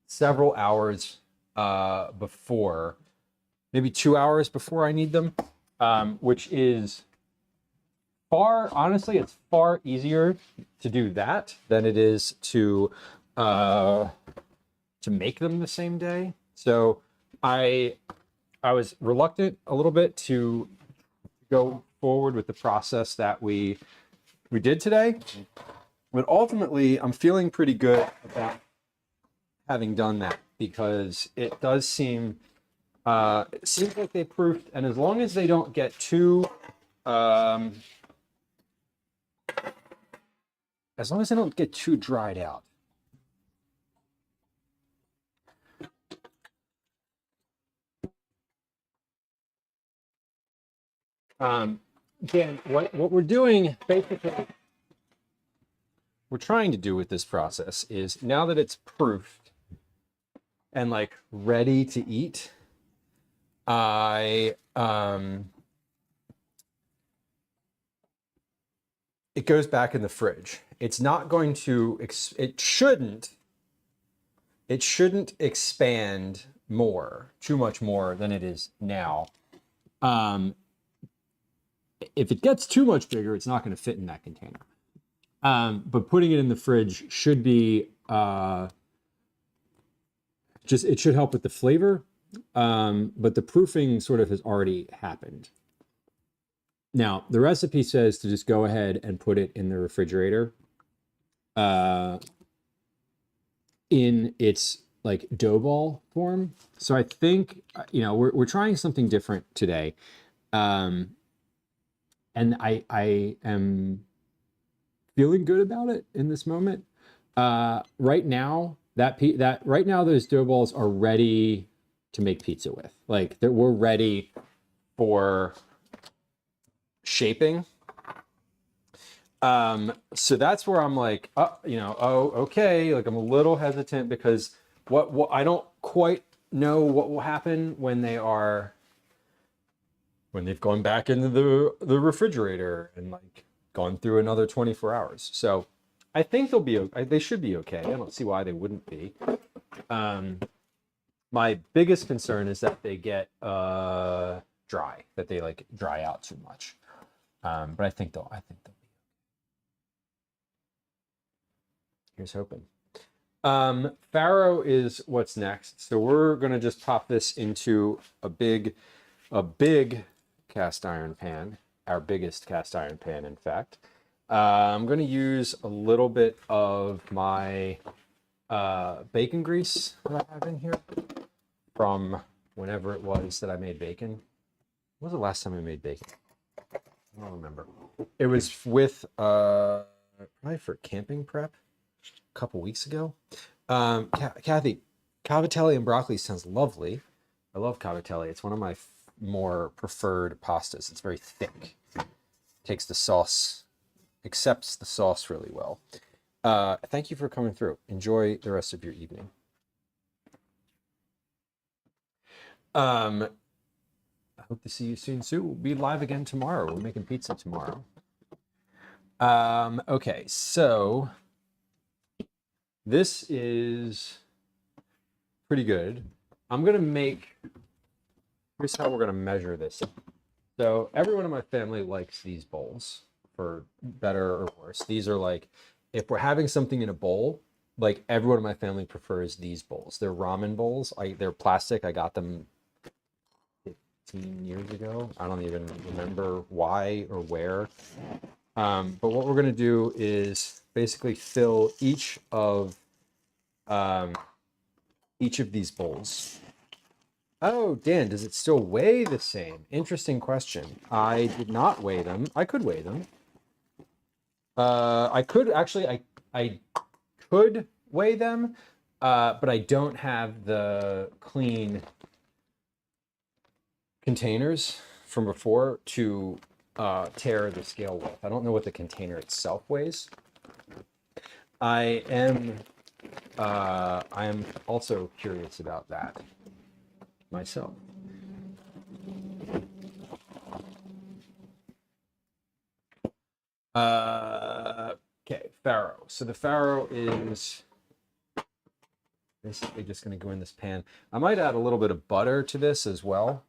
A: several hours before, maybe 2 hours before I need them, which is honestly, it's far easier to do that than it is to make them the same day. So I was reluctant a little bit to go forward with the process that we did today, but ultimately I'm feeling pretty good about having done that because it does seem it seems like they proofed, and as long as they don't get too as long as they don't get too dried out. Again, what we're doing, basically, we're trying to do with this process is now that it's proofed and like ready to eat, it goes back in the fridge. It's not going to, it shouldn't expand too much more than it is now. If it gets too much bigger, it's not going to fit in that container. But putting it in the fridge should be it should help with the flavor. But the proofing sort of has already happened. Now, the recipe says to just go ahead and put it in the refrigerator in its like dough ball form. So I think, we're trying something different today. And I am feeling good about it in this moment. Right now, those dough balls are ready to make pizza with. Like we're ready for shaping. So that's where I'm like, okay. Like I'm a little hesitant because what I don't quite know what will happen when they've gone back into the refrigerator and like gone through another 24 hours. So I think they should be okay. I don't see why they wouldn't be. My biggest concern is that they get dry, that they like dry out too much. But I think they'll be. Here's hoping. Farro is what's next. So we're gonna just pop this into a big cast iron pan, our biggest cast iron pan, in fact. I'm gonna use a little bit of my bacon grease that I have in here from whenever it was that I made bacon. When was the last time I made bacon? I don't remember. It was with probably for camping prep a couple weeks ago. Kathy, cavatelli and broccoli sounds lovely. I love cavatelli. It's one of my more preferred pastas. It's very thick. Takes the sauce, accepts the sauce really well. Thank you for coming through. Enjoy the rest of your evening. I hope to see you soon, Sue. We'll be live again tomorrow. We're making pizza tomorrow. Okay, so this is pretty good. I'm gonna make, here's how we're gonna measure this. So everyone in my family likes these bowls, for better or worse. These are like, if we're having something in a bowl, like everyone in my family prefers these bowls. They're ramen bowls. They're plastic. I got them 15 years ago. I don't even remember why or where. But what we're gonna do is basically fill each of these bowls. Oh, Dan, does it still weigh the same? Interesting question. I did not weigh them. I could weigh them. I could actually, I could weigh them, but I don't have the clean containers from before to tear the scale with. I don't know what the container itself weighs. I am also curious about that myself. Okay, farro. So the farro is basically just going to go in this pan. I might add a little bit of butter to this as well.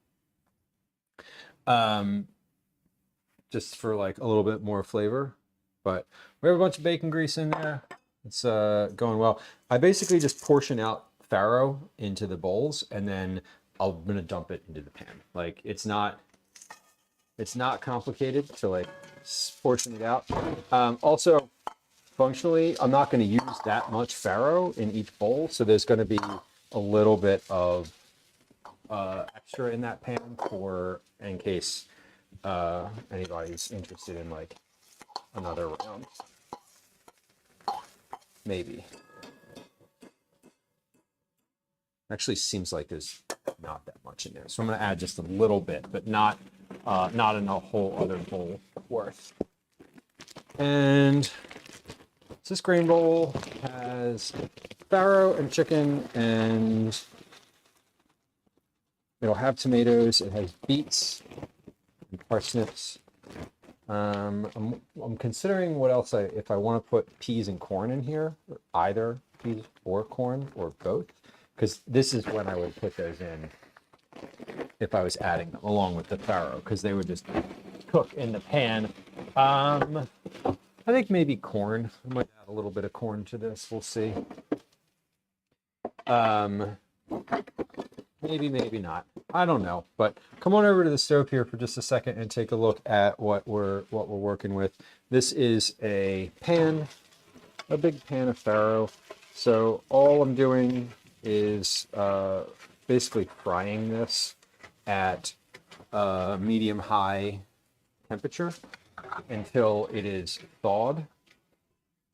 A: Just for like a little bit more flavor. But we have a bunch of bacon grease in there. It's going well. I basically just portion out farro into the bowls, and then I'm gonna dump it into the pan. Like it's not complicated to like portion it out. Also, functionally, I'm not going to use that much farro in each bowl, so there's going to be a little bit of extra in that pan for in case anybody's interested in like another round. Maybe. Actually seems like there's not that much in there. So I'm going to add just a little bit, but not in a whole other bowl worth. And this grain bowl has farro and chicken, and it'll have tomatoes. It has beets and parsnips. I'm considering what else if I want to put peas and corn in here, or either peas or corn or both, because this is when I would put those in if I was adding them along with the farro, because they would just cook in the pan. I think maybe corn. I might add a little bit of corn to this. We'll see. Maybe not. I don't know. But come on over to the stove here for just a second and take a look at what we're working with. This is a pan, a big pan of farro. So all I'm doing is basically frying this at medium-high temperature until it is thawed.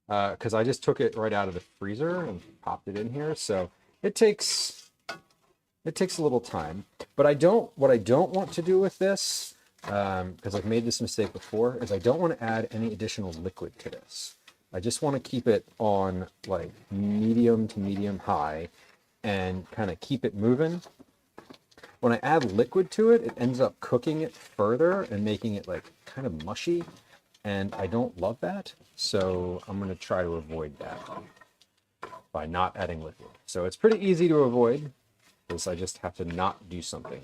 A: Because I just took it right out of the freezer and popped it in here, so it takes a little time. But what I don't want to do with this, because I've made this mistake before, is I don't want to add any additional liquid to this. I just want to keep it on like medium to medium high and kind of keep it moving. When I add liquid to it, it ends up cooking it further and making it like kind of mushy, and I don't love that. So I'm going to try to avoid that by not adding liquid. So it's pretty easy to avoid, because I just have to not do something,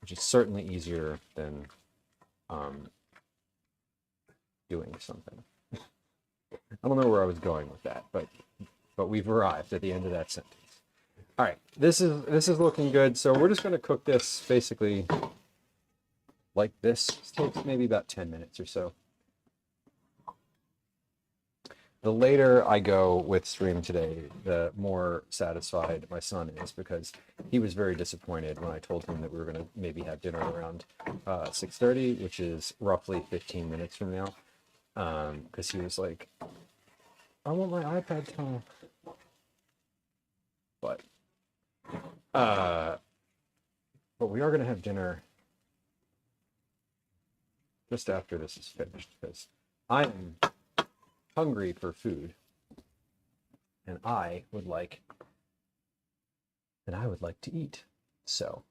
A: which is certainly easier than doing something. I don't know where I was going with that, but we've arrived at the end of that sentence. All right, this is looking good. So we're just going to cook this basically like this. It takes maybe about 10 minutes or so. the later I go with stream today, the more satisfied my son is, because he was very disappointed when I told him that we were going to maybe have dinner around 6:30, which is roughly 15 minutes from now. Because he was like, I want my iPad time. But we are going to have dinner just after this is finished, because I'm hungry for food, and I would like to eat. So,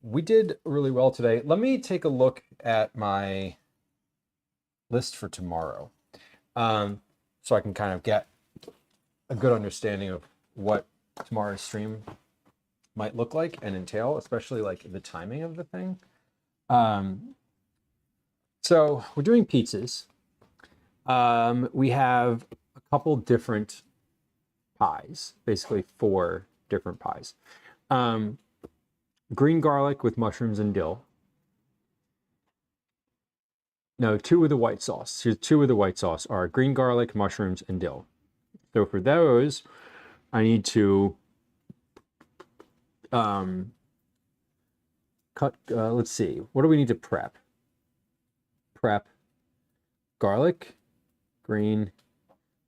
A: we did really well today. Let me take a look at my list for tomorrow, so I can kind of get a good understanding of what tomorrow's stream might look like and entail, especially like the timing of the thing. So we're doing pizzas. We have a couple different pies, basically 4 different pies. Green garlic with mushrooms and dill. No, 2 with the white sauce. Here's 2 with the white sauce are green garlic, mushrooms, and dill. So for those, I need to cut, let's see, what do we need to prep? Prep garlic, green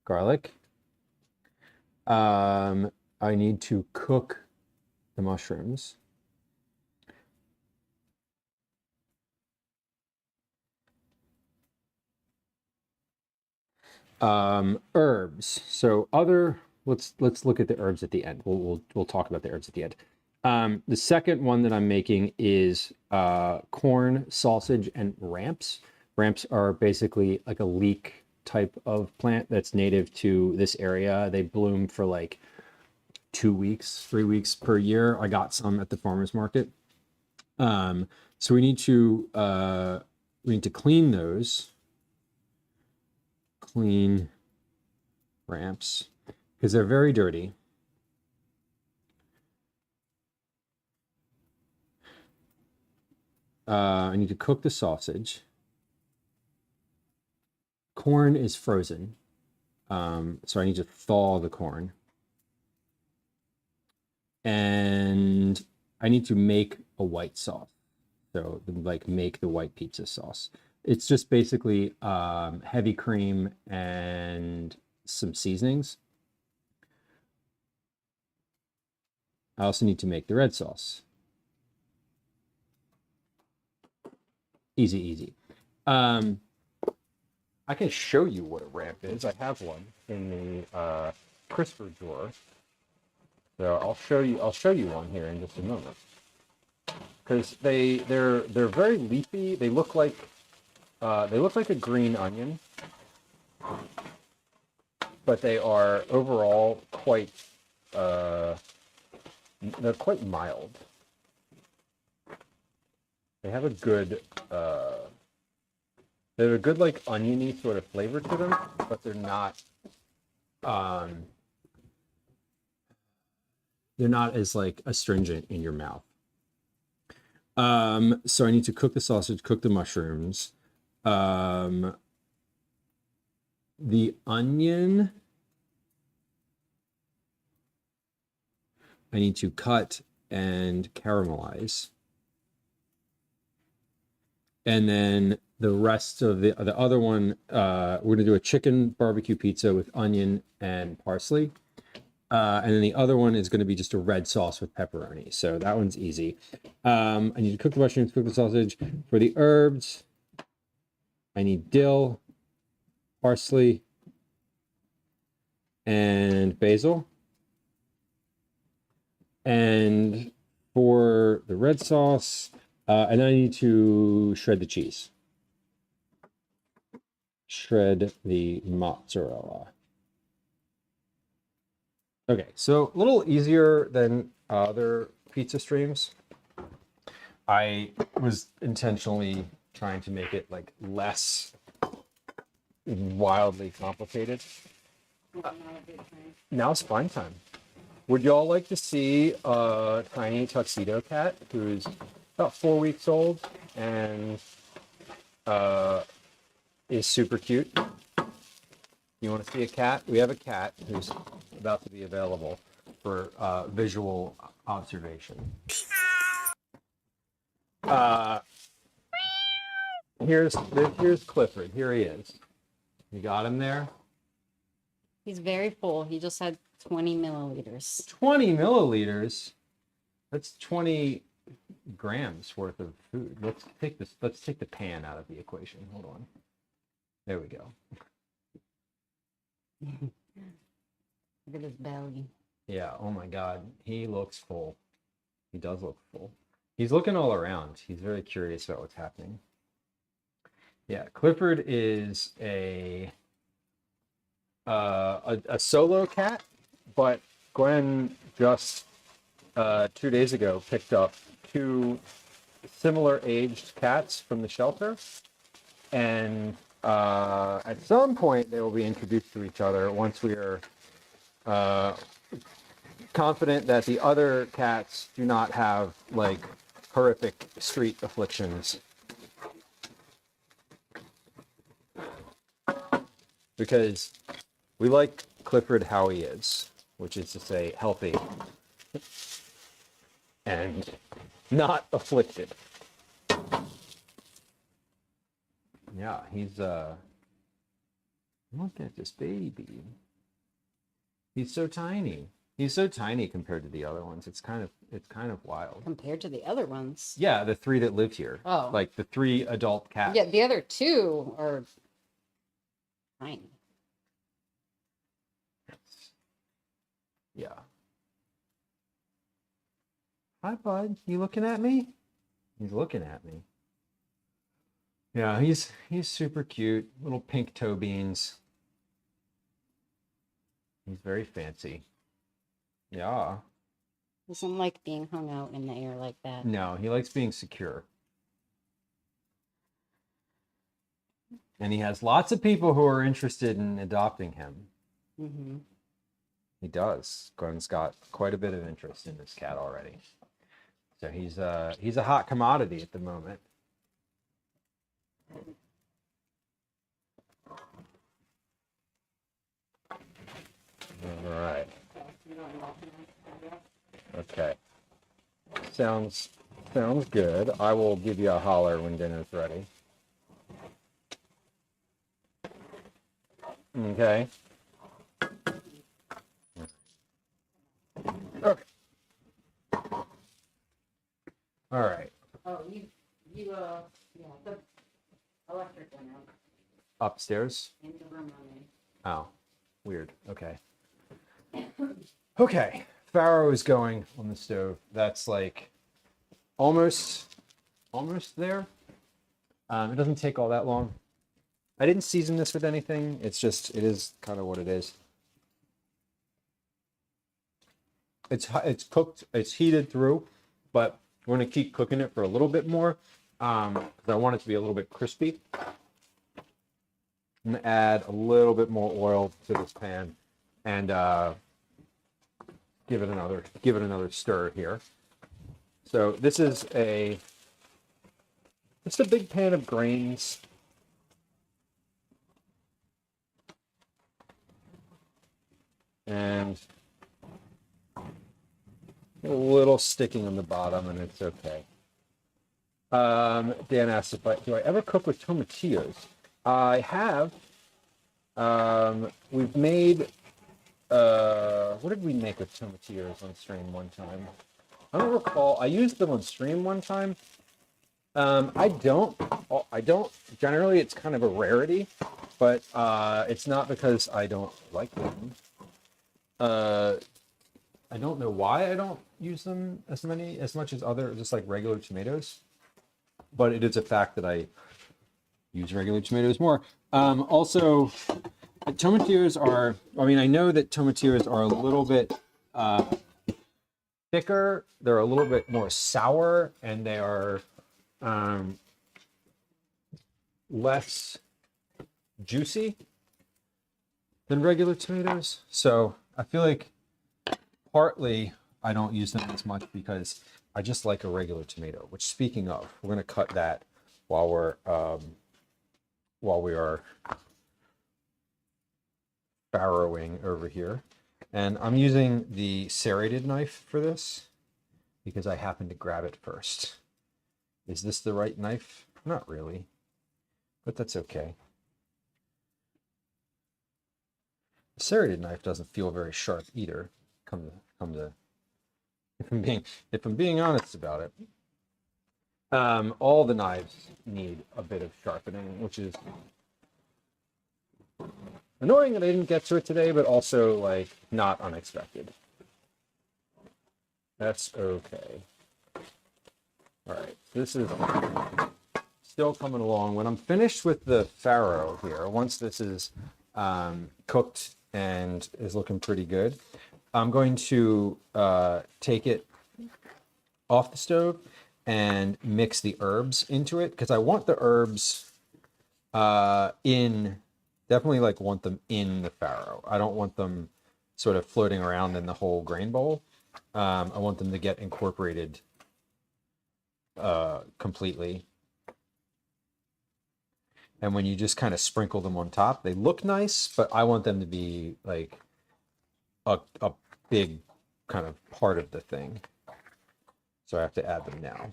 A: garlic. I need to cook the mushrooms. Herbs. So let's look at the herbs at the end. We'll talk about the herbs at the end. The second one that I'm making is corn, sausage, and ramps. Ramps are basically like a leek type of plant that's native to this area. They bloom for like 2 weeks, 3 weeks per year. I got some at the farmer's market. So we need to clean those. Clean ramps because they're very dirty. I need to cook the sausage. Corn is frozen, so I need to thaw the corn. And I need to make a white sauce. So like make the white pizza sauce. It's just basically heavy cream and some seasonings. I also need to make the red sauce. Easy, easy. I can show you what a ramp is. I have one in the crisper drawer. So I'll show you one here in just a moment. Because they're very leafy. They look like a green onion, but they are overall quite they're quite mild. They have a good like oniony sort of flavor to them, but they're not as like astringent in your mouth. So I need to cook the sausage, cook the mushrooms. The onion I need to cut and caramelize. And then the rest of the other one, we're gonna do a chicken barbecue pizza with onion and parsley. And then the other one is gonna be just a red sauce with pepperoni. So that one's easy. I need to cook the mushrooms, cook the sausage. For the herbs, I need dill, parsley, and basil. And for the red sauce, and then I need to shred the cheese. Shred the mozzarella. Okay, so a little easier than other pizza streams. I was intentionally trying to make it like less wildly complicated. Now it's fine time. Would y'all like to see a tiny tuxedo cat who's about 4 weeks old and is super cute? You want to see a cat? We have a cat who's about to be available for visual observation. Here's Clifford. Here he is. You got him there?
F: He's very full. He just had 20 milliliters.
A: 20 milliliters? That's 20 grams worth of food. Let's take the pan out of the equation. Hold on. There we go.
F: Look at his belly.
A: Yeah, oh my God. He looks full. He does look full. He's looking all around. He's very curious about what's happening. Yeah, Clifford is a solo cat, but Gwen just 2 days ago picked up 2 similar aged cats from the shelter, and at some point they will be introduced to each other once we are confident that the other cats do not have like horrific street afflictions. Because we like Clifford how he is, which is to say healthy and not afflicted. Yeah, he's look at this baby. He's so tiny. He's so tiny compared to the other ones. It's kind of wild.
F: Compared to the other ones.
A: Yeah, the 3 that live here.
F: Oh.
A: Like the 3 adult cats.
F: Yeah, the other 2 are tiny.
A: Yeah. Hi, bud. You looking at me? He's looking at me. Yeah, he's super cute. Little pink toe beans. He's very fancy. Yeah.
F: Doesn't like being hung out in the air like that.
A: No, he likes being secure. And he has lots of people who are interested in adopting him.
F: Mm-hmm.
A: He does. Gwen's got quite a bit of interest in this cat already. So he's a hot commodity at the moment. All right. Okay. Sounds good. I will give you a holler when dinner's ready. Okay. Okay. All right.
F: Oh, yeah, the electric went out
A: Upstairs?
F: in the room on me.
A: Oh, weird. Okay. Okay. Farro is going on the stove. That's like almost there. It doesn't take all that long. I didn't season this with anything. It is kind of what it is. It's cooked. It's heated through, but we're gonna keep cooking it for a little bit more because I want it to be a little bit crispy. I'm gonna add a little bit more oil to this pan and give it another stir here. So this is a big pan of grains. And a little sticking on the bottom, and it's okay. Dan asked do I ever cook with tomatillos? I have. We've made. What did we make with tomatillos on stream one time? I don't recall. I used them on stream one time. I don't. Generally, it's kind of a rarity, but it's not because I don't like them. I don't know why I don't use them as much as other, just like regular tomatoes, but it is a fact that I use regular tomatoes more. Also, tomatillos are, I know that tomatillos are a little bit thicker, they're a little bit more sour, and they are less juicy than regular tomatoes. So I feel like partly I don't use them as much because I just like a regular tomato, which, speaking of, we're going to cut that while we are farrowing over here. And I'm using the serrated knife for this because I happened to grab it first. Is this the right knife? Not really, but that's okay. The serrated knife doesn't feel very sharp either. Come to if I'm being honest about it. All the knives need a bit of sharpening, which is annoying that I didn't get to it today, but also like not unexpected. That's okay. All right, this is still coming along. When I'm finished with the farro here, once this is cooked and is looking pretty good, I'm going to take it off the stove and mix the herbs into it because I want the herbs definitely like want them in the farro. I don't want them sort of floating around in the whole grain bowl. I want them to get incorporated completely. And when you just kind of sprinkle them on top, they look nice, but I want them to be like a big kind of part of the thing. So I have to add them now.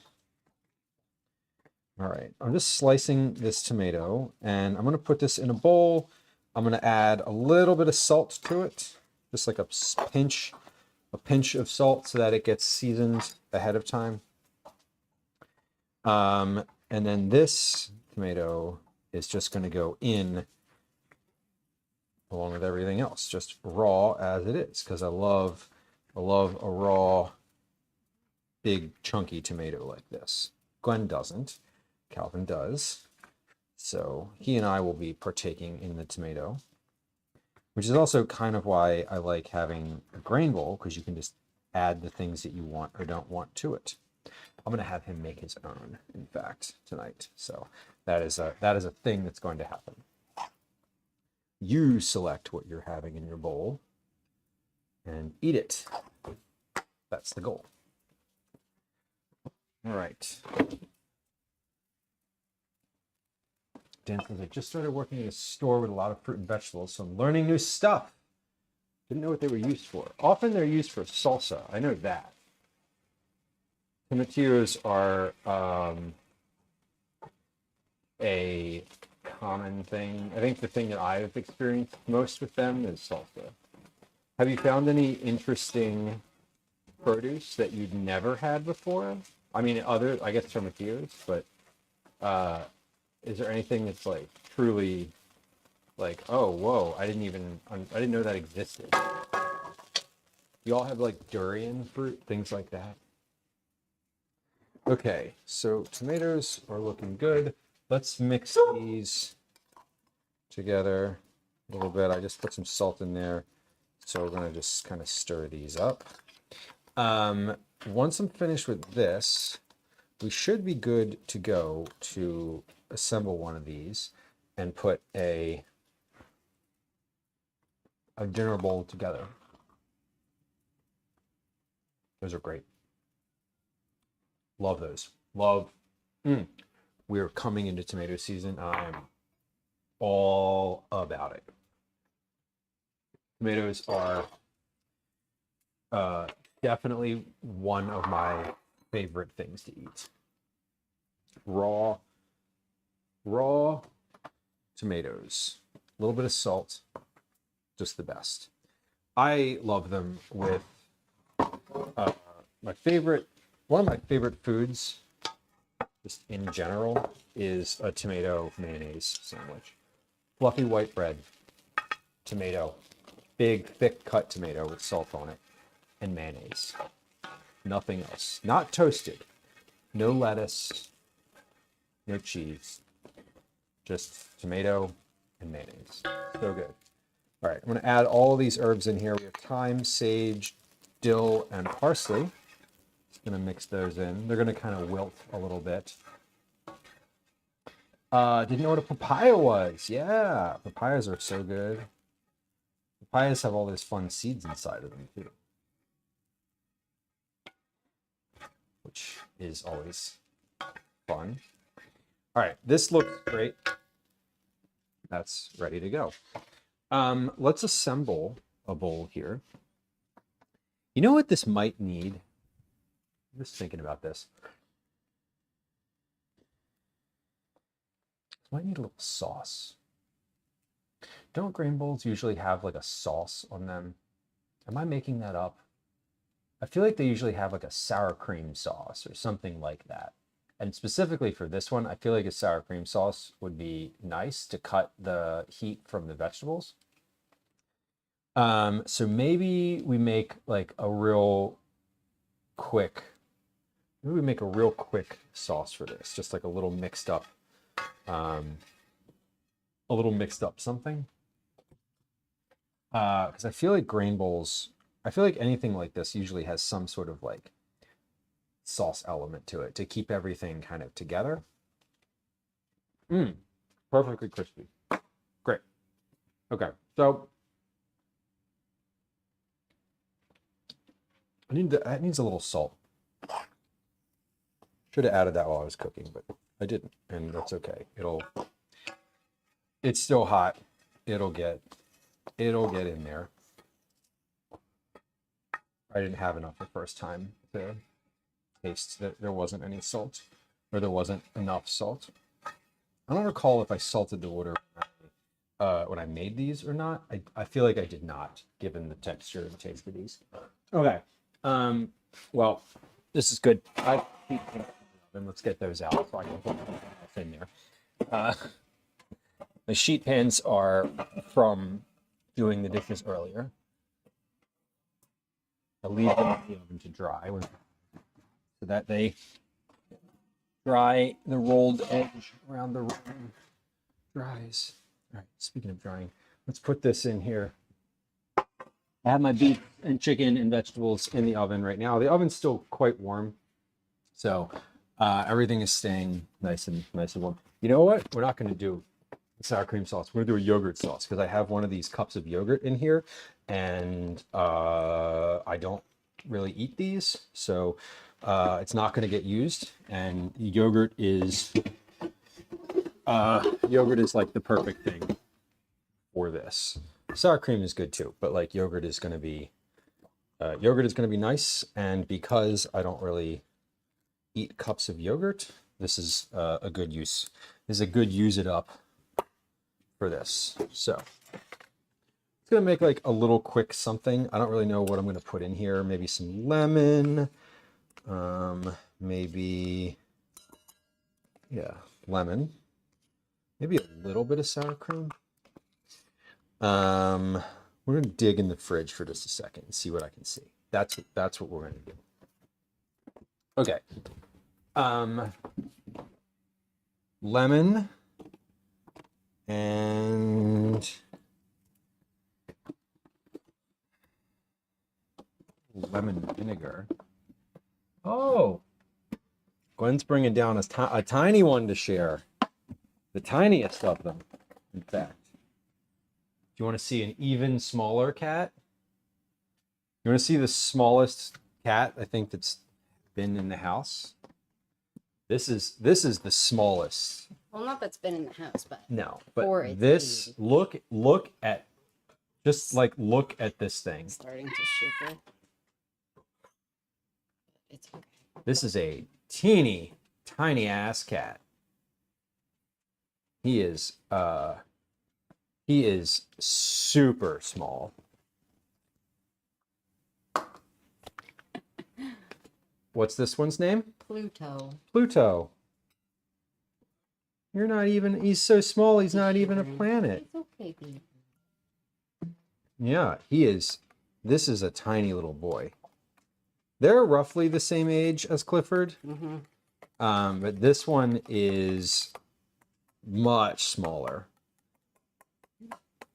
A: All right, I'm just slicing this tomato and I'm gonna put this in a bowl. I'm gonna add a little bit of salt to it, just like a pinch of salt so that it gets seasoned ahead of time. And then this tomato is just gonna go in along with everything else, just raw as it is, because I love a raw, big chunky tomato like this. Glenn doesn't, Calvin does. So he and I will be partaking in the tomato, which is also kind of why I like having a grain bowl, because you can just add the things that you want or don't want to it. I'm going to have him make his own, in fact, tonight. So that is a thing that's going to happen. You select what you're having in your bowl and eat it. That's the goal. All right. Dan says, I just started working in a store with a lot of fruit and vegetables, so I'm learning new stuff. Didn't know what they were used for. Often they're used for salsa. I know that. Tomatillos are a common thing. I think the thing that I've experienced most with them is salsa. Have you found any interesting produce that you'd never had before? I mean, I guess tomatillos, but is there anything that's like truly like, oh, whoa, I didn't know that existed. You all have like durian fruit, things like that. Okay, so tomatoes are looking good. Let's mix these together a little bit. I just put some salt in there. So we're gonna just kind of stir these up. Once I'm finished with this, we should be good to go to assemble one of these and put a dinner bowl together. Those are great. Love those. Love. We're coming into tomato season. I'm all about it. Tomatoes are definitely one of my favorite things to eat. Raw tomatoes, a little bit of salt, just the best. I love them with one of my favorite foods, just in general, is a tomato mayonnaise sandwich. Fluffy white bread, tomato, big thick cut tomato with salt on it, and mayonnaise. Nothing else. Not toasted. No lettuce, no cheese. Just tomato and mayonnaise. So good. All right, I'm going to add all of these herbs in here. We have thyme, sage, dill, and parsley. Just going to mix those in. They're going to kind of wilt a little bit. Didn't know what a papaya was. Yeah, papayas are so good. Papayas have all those fun seeds inside of them too, which is always fun. All right, this looks great. That's ready to go. Let's assemble a bowl here. You know what this might need? I'm just thinking about this. This might need a little sauce. Don't grain bowls usually have like a sauce on them? Am I making that up? I feel like they usually have like a sour cream sauce or something like that. And specifically for this one, I feel like a sour cream sauce would be nice to cut the heat from the vegetables. So maybe we make like a real quick, maybe we make a real quick sauce for this, just like a little mixed up something. Because I feel like grain bowls, I feel like anything like this usually has some sort of like sauce element to it to keep everything kind of together. Perfectly crispy. Great. Okay, so that needs a little salt. Should have added that while I was cooking, but I didn't, and that's okay. It's still hot. It'll get in there. I didn't have enough the first time to taste that there wasn't any salt, or there wasn't enough salt. I don't recall if I salted the water when I made these or not. I feel like I did not, given the texture and taste of these. Okay. Well, this is good. Let's get those out so I can put them in there. The sheet pans are from doing the dishes earlier. I leave them in the oven to dry so that they dry. The rolled edge around the room dries. All right, speaking of drying, let's put this in here. I have my beef and chicken and vegetables in the oven right now. The oven's still quite warm, so everything is staying nice and warm. You know what? We're not going to do sour cream sauce. We're going to do a yogurt sauce because I have one of these cups of yogurt in here, and I don't really eat these, so it's not going to get used. And yogurt is like the perfect thing for this. Sour cream is good too, but like yogurt is going to be nice. And because I don't really eat cups of yogurt, this is a good use. This is a good use it up for this. So it's gonna make like a little quick something. I don't really know what I'm gonna put in here. Maybe some lemon, maybe, yeah, lemon, maybe a little bit of sour cream. We're gonna dig in the fridge for just a second and see what I can see. That's what we're gonna do. Okay. Lemon and lemon vinegar. Oh, Gwen's bringing down a tiny one to share. The tiniest of them, in fact. Do you want to see an even smaller cat? You want to see the smallest cat I think that's been in the house? This is the smallest.
F: Well, not that's been in the house, but
A: No,
F: for
A: but
F: its
A: this
F: age.
A: look at this thing.
F: Starting to shiver. It's okay.
A: This is a teeny tiny ass cat. He is super small. What's this one's name?
F: Pluto.
A: Pluto. You're not even, he's so small, he's not even a planet.
F: It's okay, baby.
A: Yeah, he is. This is a tiny little boy. They're roughly the same age as Clifford.
F: Mm-hmm.
A: But this one is much smaller.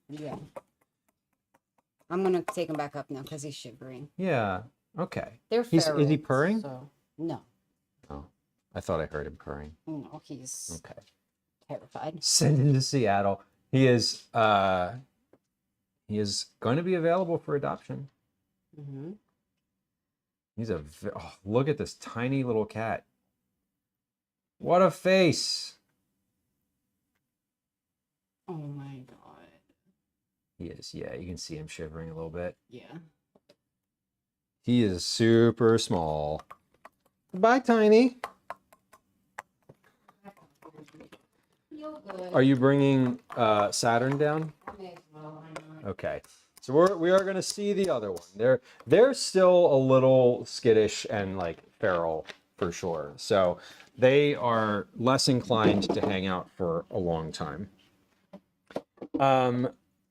F: Yeah. I'm gonna take him back up now because he's shivering.
A: Yeah. Okay.
F: They're
A: Is he
F: ferals,
A: purring?
F: So no.
A: Oh, I thought I heard him purring.
F: No, he's
A: Okay.
F: terrified.
A: Send him to Seattle. He is going to be available for adoption.
F: Mm-hmm.
A: He's look at this tiny little cat. What a face.
F: Oh my god.
A: He is. Yeah, you can see him shivering a little bit.
F: Yeah.
A: He is super small. Bye, Tiny.
F: Feel good.
A: Are you bringing Saturn down?
F: May as well, why not?
A: Okay. So we are going to see the other one. They're still a little skittish and like feral for sure. So they are less inclined to hang out for a long time.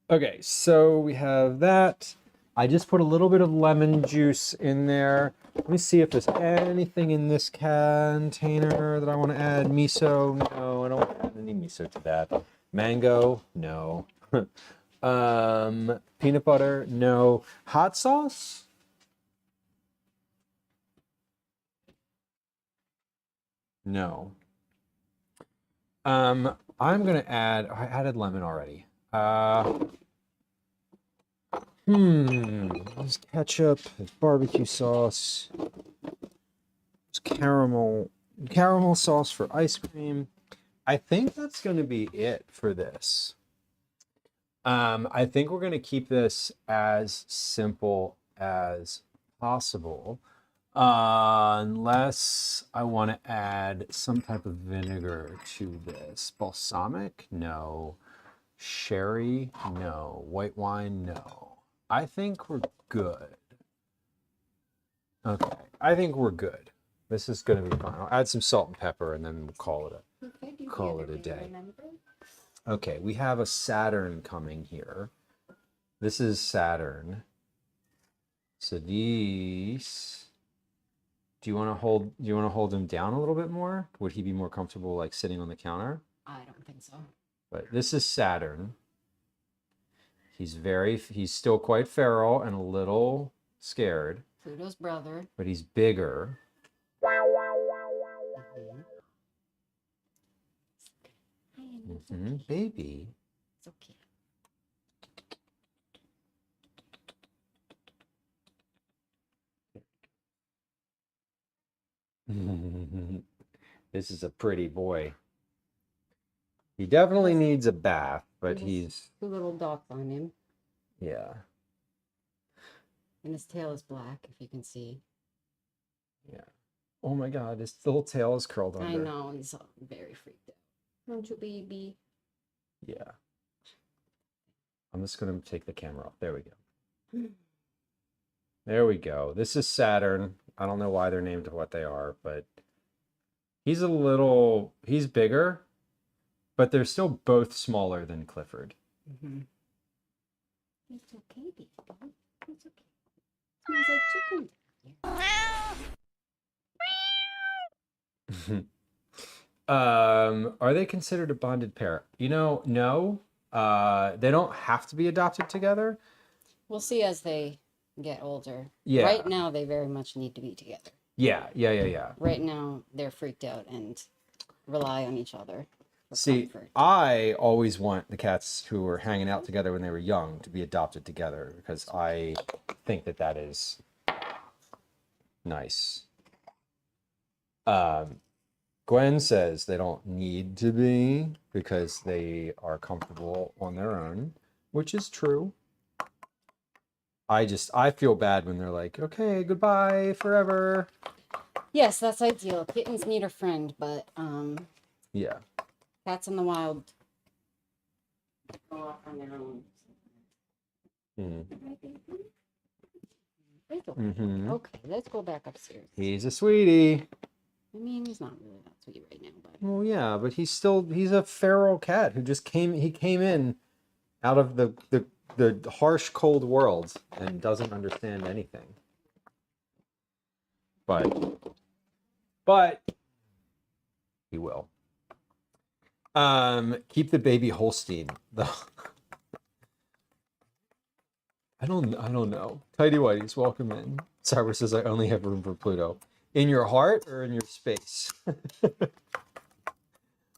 A: Okay, so we have that. I just put a little bit of lemon juice in there. Let me see if there's anything in this container that I want to add. Miso, no, I don't want to add any miso to that. Mango, no. Peanut butter, no. Hot sauce? No. I'm gonna add, I added lemon already. There's ketchup, there's barbecue sauce, there's caramel sauce for ice cream. I think that's gonna be it for this. I think we're gonna keep this as simple as possible. Unless I want to add some type of vinegar to this. Balsamic? No. Sherry? No. White wine? No. I think we're good. Okay, I think we're good. This is going to be fine. I'll add some salt and pepper and then we'll call it a day. Okay, we have a Saturn coming here. This is Saturn. So these... Do you want to hold him down a little bit more? Would he be more comfortable like sitting on the counter?
F: I don't think so.
A: But this is Saturn. He's still quite feral and a little scared,
F: Pluto's brother.
A: but he's bigger. Baby.
F: It's okay.
A: This is a pretty boy. He definitely needs a bath, but he's...
F: Two little dots on him.
A: Yeah.
F: And his tail is black, if you can see.
A: Yeah. Oh my God, his little tail is curled under.
F: I know, he's very freaked out. Don't you, baby?
A: Yeah. I'm just going to take the camera off. There we go. There we go. This is Saturn. I don't know why they're named what they are, but he's bigger, but they're still both smaller than Clifford.
F: It's okay, baby. It's okay. Smells like chicken.
A: Are they considered a bonded pair? No. They don't have to be adopted together.
F: We'll see as they get older.
A: Yeah.
F: Right now, they very much need to be together.
A: Yeah.
F: Right now, they're freaked out and rely on each other.
A: See, I always want the cats who were hanging out together when they were young to be adopted together because I think that is nice. Gwen says they don't need to be because they are comfortable on their own, which is true. I feel bad when they're like, okay, goodbye forever.
F: Yes, that's ideal. Kittens need a friend, but
A: Yeah.
F: cats in the wild go off on their own. Okay, let's go back upstairs.
A: He's a sweetie.
F: I mean, he's not really that sweet right now, but
A: Well, yeah, but he's a feral cat who just came in out of the harsh, cold world and doesn't understand anything. But he will. Keep the baby Holstein, though. I don't know. Tidy Whities, welcome in. Cyber says I only have room for Pluto. In your heart or in your space?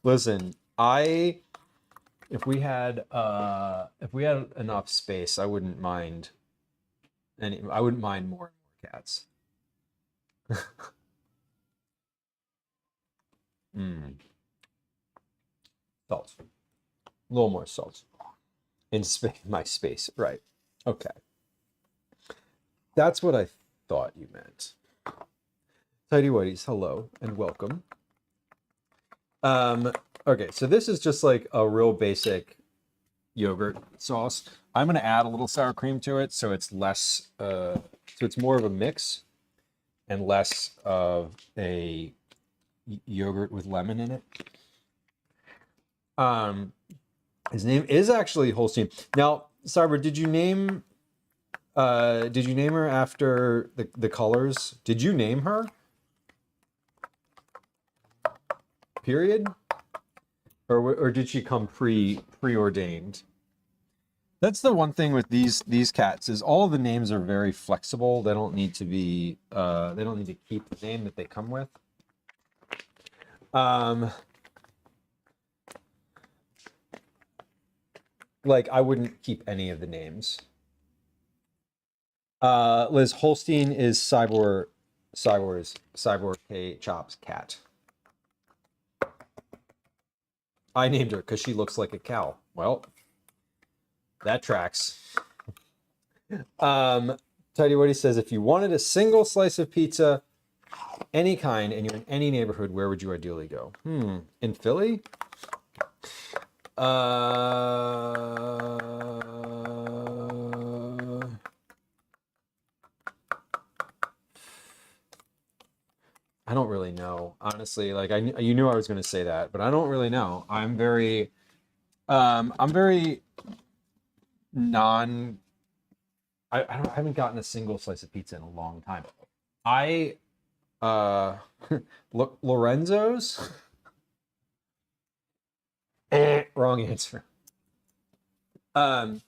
A: Listen, if we had enough space, I wouldn't mind more and more cats. Salt. A little more salt. my space. Right. Okay. That's what I thought you meant. Tidy Whities, hello and welcome. Okay, so this is just like a real basic yogurt sauce. I'm gonna add a little sour cream to it so it's less, so it's more of a mix and less of a yogurt with lemon in it. His name is actually Holstein. Now, Cyber, did you name her after the colors? Did you name her? Period? Or did she come preordained? That's the one thing with these cats is all the names are very flexible. They don't need to be they don't need to keep the name that they come with. Like I wouldn't keep any of the names. Liz, Holstein is Cyborg K Chop's cat. I named her because she looks like a cow. Well, that tracks. Tidy Whitey says, if you wanted a single slice of pizza, any kind, and you're in any neighborhood, where would you ideally go? In Philly? I don't really know, honestly. Like you knew I was going to say that, but I don't really know. I'm very non. I haven't gotten a single slice of pizza in a long time. Lorenzo's. Wrong answer. No,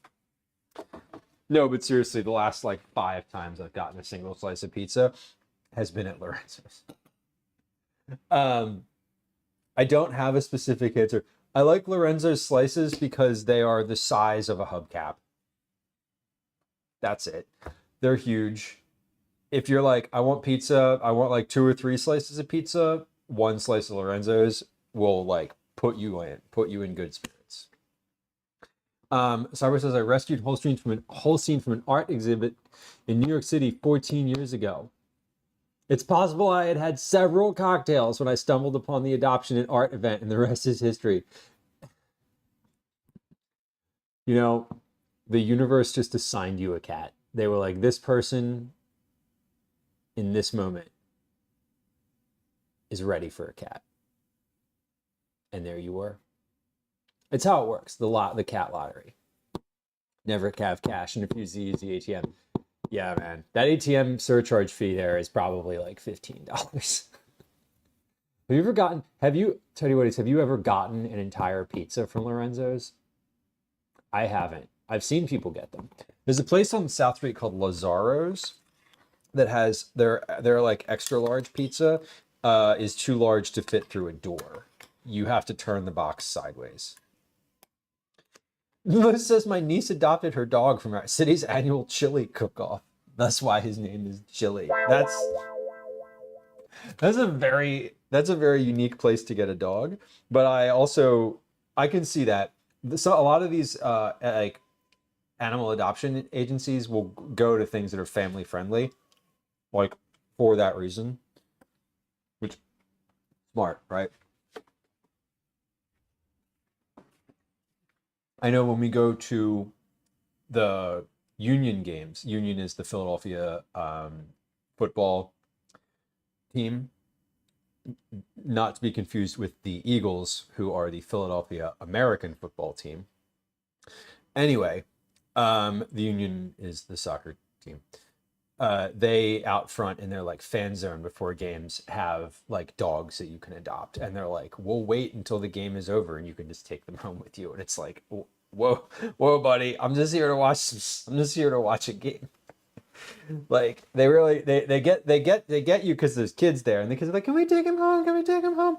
A: but seriously, the last like 5 times I've gotten a single slice of pizza has been at Lorenzo's. I don't have a specific answer. I like Lorenzo's slices because they are the size of a hubcap. That's it. They're huge. If you're like, I want pizza, I want like 2 or 3 slices of pizza, 1 slice of Lorenzo's will like put you in good spirits. Cyber says, I rescued Holstein from an art exhibit in New York City 14 years ago. It's possible I had had several cocktails when I stumbled upon the adoption and art event, and the rest is history. You know, the universe just assigned you a cat. They were like, this person in this moment is ready for a cat. And there you were. It's how it works, the cat lottery. Never have cash and refuse to use the ATM. Yeah, man. That ATM surcharge fee there is probably like $15. Have you ever gotten, tell you what it is, have you ever gotten an entire pizza from Lorenzo's? I haven't. I've seen people get them. There's a place on South Street called Lazzaro's that has their like extra large pizza is too large to fit through a door. You have to turn the box sideways. Liz says my niece adopted her dog from our city's annual chili cook-off. That's why his name is Chili. That's a very unique place to get a dog. But I can see that. So a lot of these like animal adoption agencies will go to things that are family friendly, like for that reason. Which smart, right? I know when we go to the Union games, Union is the Philadelphia football team, not to be confused with the Eagles, who are the Philadelphia American football team. Anyway, the Union is the soccer team. They out front in their like fan zone before games have like dogs that you can adopt, and they're like, we'll wait until the game is over and you can just take them home with you. And it's like, whoa, buddy, I'm just here to watch a game. Like they get you because there's kids there, and the kids are like, can we take him home?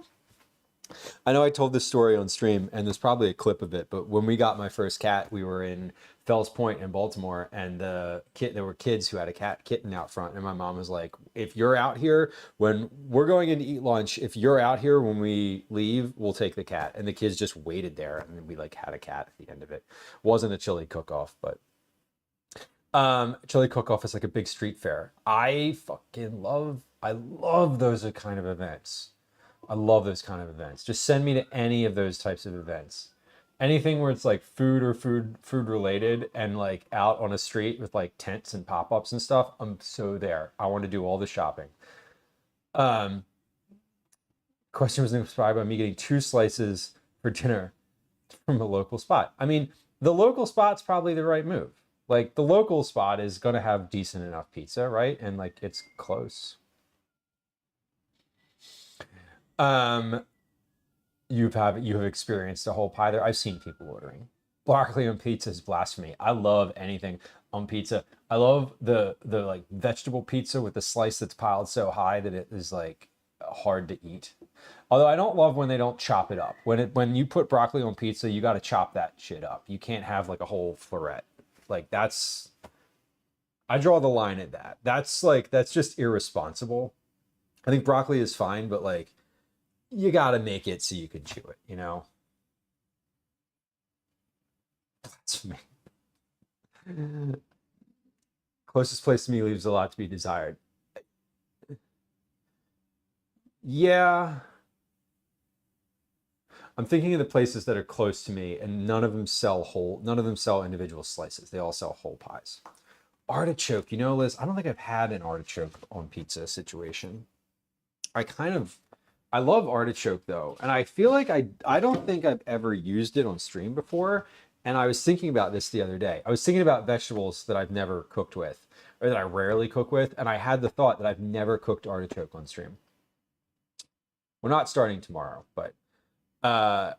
A: I know I told this story on stream, and there's probably a clip of it, but when we got my first cat, we were in Fells Point in Baltimore, and there were kids who had a kitten out front, and my mom was like, if you're out here when we're going in to eat lunch, if you're out here when we leave, we'll take the cat. And the kids just waited there, and then we like had a cat at the end of it. Wasn't a chili cook-off, but chili cook-off is like a big street fair. I love those kind of events. I love those kind of events. Just send me to any of those types of events. Anything where it's like food or food related and like out on a street with like tents and pop-ups and stuff. I'm so there. I want to do all the shopping. Question was inspired by me getting 2 slices for dinner from a local spot. I mean, the local spot's probably the right move. Like the local spot is going to have decent enough pizza, right? And like it's close. You have experienced a whole pie there. I've seen people ordering broccoli on pizza is blasphemy. I love anything on pizza. I love the like vegetable pizza with the slice that's piled so high that it is like hard to eat. Although I don't love when they don't chop it up. When you put broccoli on pizza, you got to chop that shit up. You can't have like a whole floret. Like I draw the line at that. That's just irresponsible. I think broccoli is fine, but like you got to make it so you can chew it, you know? That's me. Closest place to me leaves a lot to be desired. Yeah. I'm thinking of the places that are close to me, and none of them sell individual slices. They all sell whole pies. Artichoke, you know, Liz, I don't think I've had an artichoke on pizza situation. I love artichoke though, and I feel like I don't think I've ever used it on stream before. And I was thinking about this the other day. I was thinking about vegetables that I've never cooked with, or that I rarely cook with, and I had the thought that I've never cooked artichoke on stream. We're not starting tomorrow, but it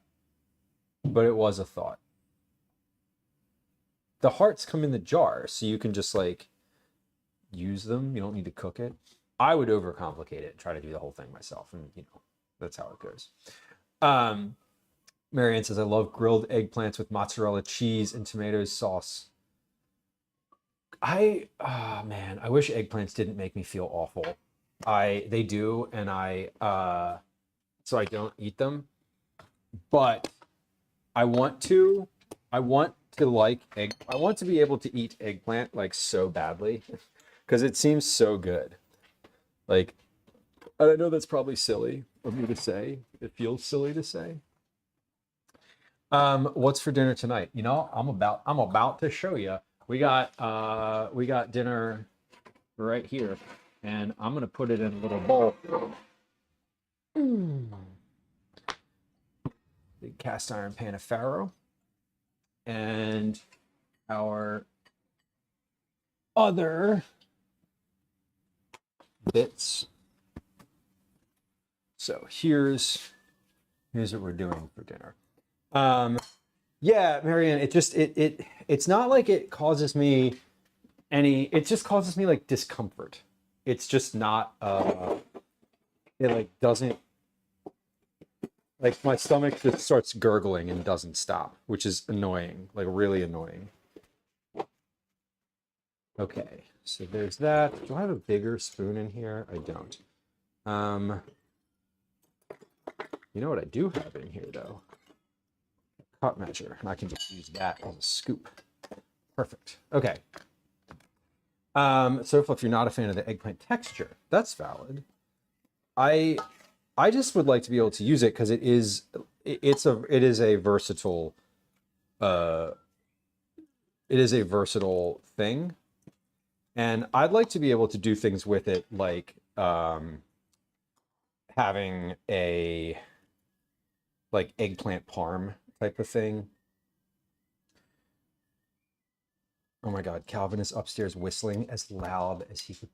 A: was a thought. The hearts come in the jar, so you can just like use them. You don't need to cook it. I would overcomplicate it and try to do the whole thing myself, and you know, that's how it goes. Marianne says, I love grilled eggplants with mozzarella cheese and tomato sauce. Man, I wish eggplants didn't make me feel awful. They do, and so I don't eat them. But I want to like I want to be able to eat eggplant like so badly because it seems so good. Like, I know that's probably silly of me to say. It feels silly to say. What's for dinner tonight? You know, I'm about to show you. We got dinner right here, and I'm gonna put it in a little bowl. Big cast iron pan of farro, and our other bits. So here's what we're doing for dinner. Yeah, Marianne, it's not like it causes me it just causes me like discomfort. It's just not it like doesn't, like my stomach just starts gurgling and doesn't stop, which is annoying, like really annoying. Okay, so there's that. Do I have a bigger spoon in here? I don't. You know what I do have in here though? A cup measure, and I can just use that as a scoop. Perfect. Okay. So if you're not a fan of the eggplant texture, that's valid. I just would like to be able to use it because it is a versatile thing, and I'd like to be able to do things with it, like having a like eggplant parm type of thing. Oh my God, Calvin is upstairs whistling as loud as he could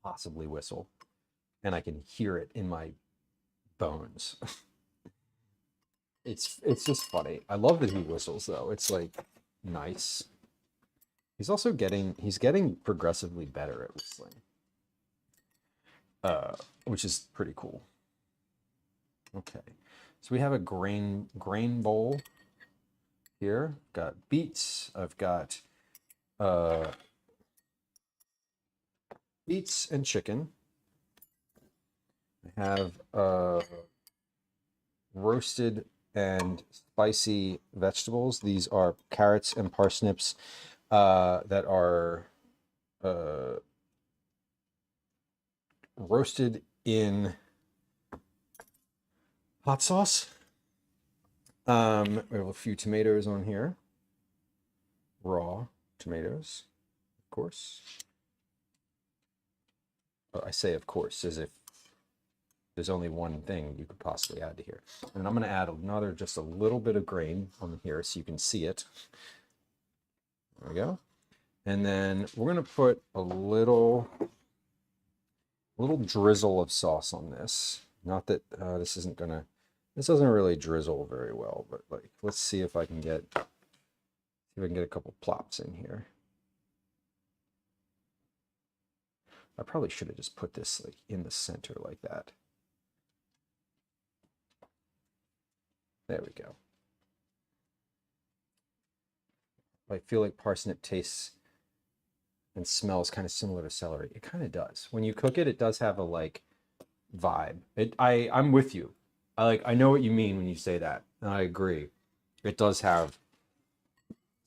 A: possibly whistle, and I can hear it in my bones. It's just funny. I love that he whistles though. It's like nice. He's getting progressively better at whistling, which is pretty cool. Okay, So we have a grain bowl here. Got beets. I've got beets and chicken. I have roasted and spicy vegetables. These are carrots and parsnips that are roasted in hot sauce. We have a few tomatoes on here. Raw tomatoes, of course. Well, I say of course as if there's only one thing you could possibly add to here. And I'm going to add another, just a little bit of grain on here so you can see it. There we go. And then we're going to put a little drizzle of sauce on this. Not that this doesn't really drizzle very well, but like, let's see if I can get a couple plops in here. I probably should have just put this like in the center like that. There we go. I feel like parsnip tastes and smells kind of similar to celery. It kind of does. When you cook it, it does have a like vibe. I'm with you. I know what you mean when you say that. And I agree. It does have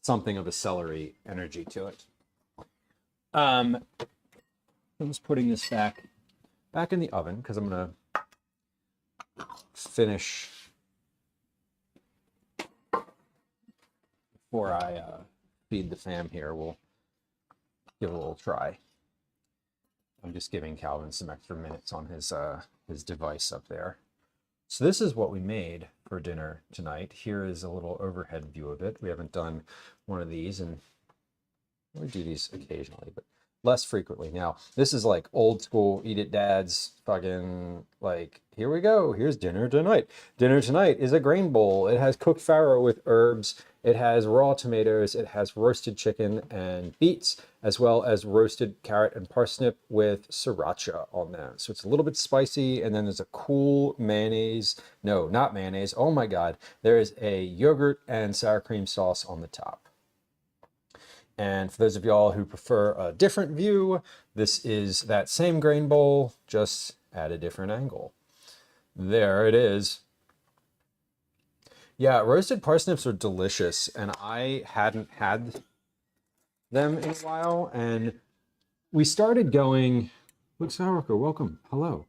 A: something of a celery energy to it. I'm just putting this back in the oven because I'm gonna finish before I feed the fam here. We'll give it a little try. I'm just giving Calvin some extra minutes on his device up there. So this is what we made for dinner tonight. Here is a little overhead view of it. We haven't done one of these, and we do these occasionally, but less frequently. Now, this is like old school, eat it dad's fucking like, here we go. Here's dinner tonight. Dinner tonight is a grain bowl. It has cooked farro with herbs. It has raw tomatoes. It has roasted chicken and beets, as well as roasted carrot and parsnip with sriracha on them. So it's a little bit spicy. And then there's a cool mayonnaise. No, not mayonnaise. Oh my God. There is a yogurt and sour cream sauce on the top. And for those of y'all who prefer a different view, this is that same grain bowl, just at a different angle. There it is. Yeah, roasted parsnips are delicious, and I hadn't had them in a while, and we started going, look, Sourker, welcome, hello.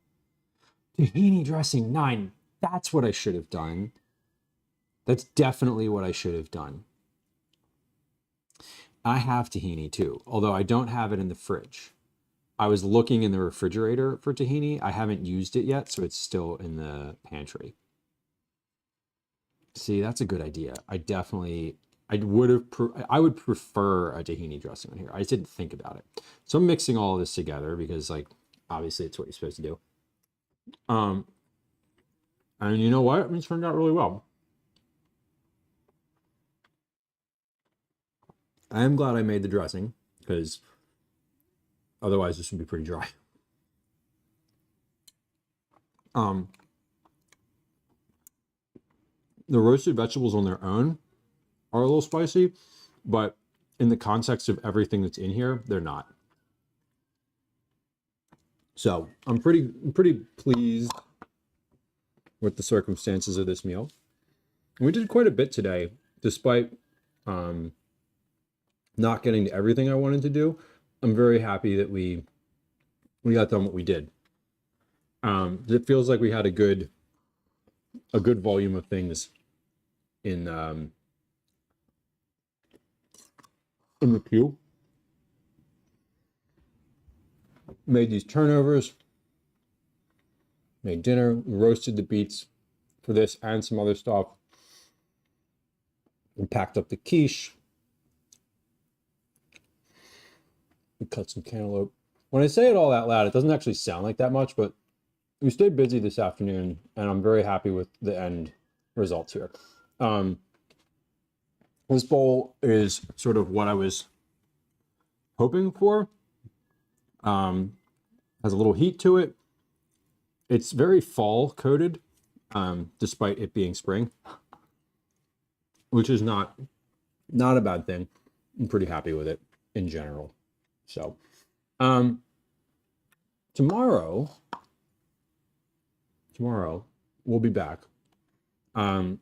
A: Tahini dressing 9, that's what I should have done. That's definitely what I should have done. I have tahini too, although I don't have it in the fridge. I was looking in the refrigerator for tahini. I haven't used it yet, so it's still in the pantry. See, that's a good idea. I would prefer a tahini dressing on here. I just didn't think about it. So I'm mixing all of this together because, like, obviously it's what you're supposed to do. And you know what? It turned out really well. I am glad I made the dressing because otherwise this would be pretty dry. The roasted vegetables on their own are a little spicy, but in the context of everything that's in here, they're not. So I'm pretty pleased with the circumstances of this meal. We did quite a bit today, despite not getting to everything I wanted to do. I'm very happy that we got done what we did. It feels like we had a good volume of things in the queue. Made these turnovers, made dinner, we roasted the beets for this and some other stuff. We packed up the quiche. We cut some cantaloupe. When I say it all out loud, it doesn't actually sound like that much, but we stayed busy this afternoon, and I'm very happy with the end results here. This bowl is sort of what I was hoping for. Has a little heat to it. It's very fall coated. despite it being spring, which is not a bad thing. I'm pretty happy with it in general. So, tomorrow we'll be back. We'll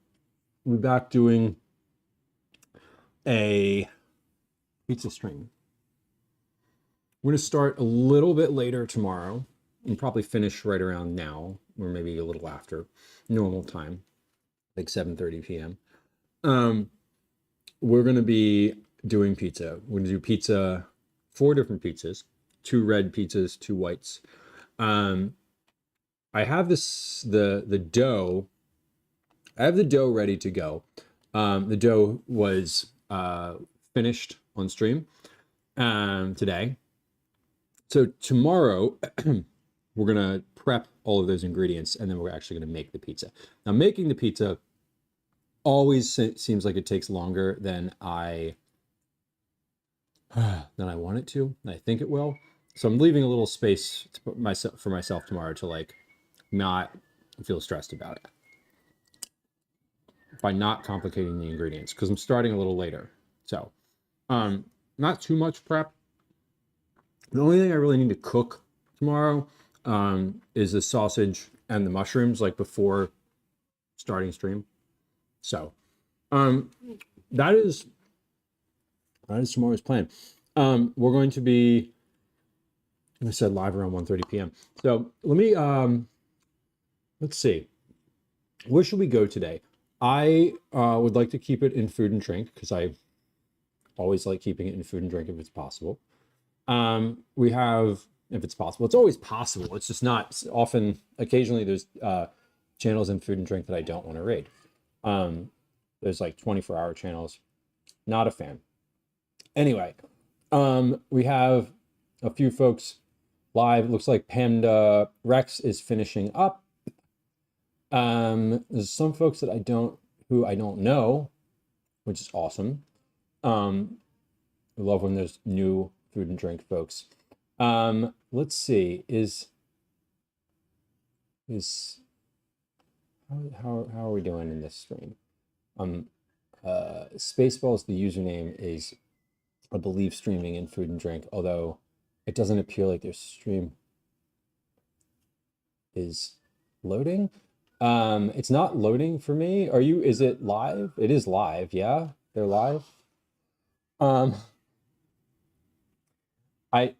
A: be back doing a pizza stream. We're going to start a little bit later tomorrow and probably finish right around now, or maybe a little after normal time, like 7:30 p.m. We're going to be doing pizza. We're going to do pizza, 4 different pizzas, 2 red pizzas, 2 whites. I have the dough. I have the dough ready to go. The dough was finished on stream today. So tomorrow, we're going to prep all of those ingredients, and then we're actually going to make the pizza. Now, making the pizza always seems like it takes longer than I want it to, and I think it will. So I'm leaving a little space for myself tomorrow to like not feel stressed about it by not complicating the ingredients, because I'm starting a little later. So not too much prep. The only thing I really need to cook tomorrow is the sausage and the mushrooms, like before starting stream. So that is tomorrow's plan. We're going to be, I said, live around 1:30 p.m. So let me let's see, where should we go today? I would like to keep it in food and drink, because I always like keeping it in food and drink if it's possible. We have, if it's possible, it's always possible. It's just not often. Occasionally there's channels in food and drink that I don't want to raid. There's like 24-hour channels. Not a fan. Anyway, we have a few folks live. It looks like Panda Rex is finishing up. There's some folks that I don't know, which is awesome. I love when there's new food and drink folks. Let's see, how are we doing in this stream? Spaceballs, the username is, I believe, streaming in food and drink, although it doesn't appear like their stream is loading. It's not loading for me. Is it live? It is live, yeah, they're live. I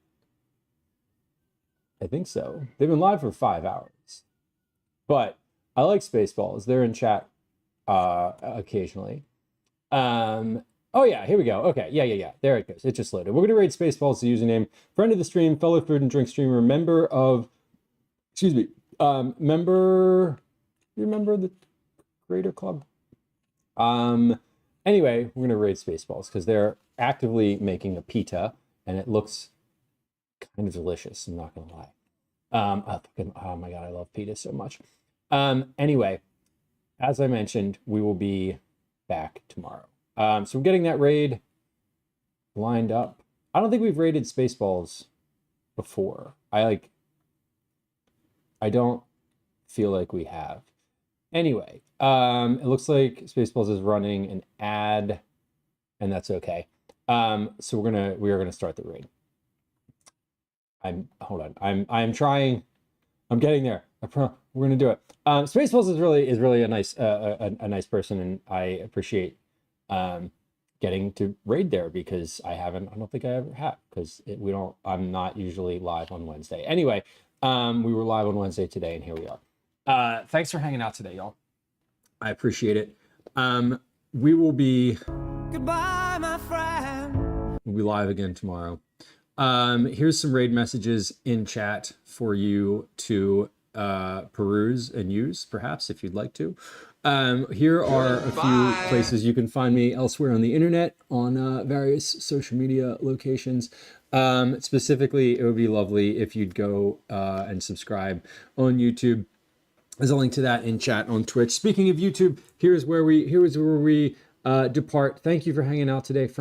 A: think so. They've been live for 5 hours, but I like Spaceballs. They're in chat occasionally. Oh yeah, here we go. Okay, yeah. There it goes. It just loaded. We're gonna raid Spaceballs, the username, friend of the stream, fellow food and drink streamer, member of, member of the Creator Club. Anyway, we're gonna raid Spaceballs because they're actively making a pita, and it looks kind of delicious. I'm not gonna lie. Oh my god, I love pita so much. Anyway, as I mentioned, we will be back tomorrow. So we're getting that raid lined up. I don't think we've raided Spaceballs before. I don't feel like we have. Anyway, it looks like Spaceballs is running an ad, and that's okay. So we are gonna start the raid. Hold on. I'm trying. I'm getting there. We're gonna do it. Spaceballs is really a nice nice person, and I appreciate getting to raid there, because I don't think I ever have, because I'm not usually live on Wednesday. Anyway, we were live on Wednesday today, and here we are. Thanks for hanging out today, y'all. I appreciate it. We will be goodbye, my friend. We'll be live again tomorrow. Here's some raid messages in chat for you to peruse and use, perhaps, if you'd like to. Here are a few places you can find me elsewhere on the internet, on various social media locations. Specifically, it would be lovely if you'd go and subscribe on YouTube. There's a link to that in chat on Twitch. Speaking of YouTube, here's where we depart. Thank you for hanging out today, friends.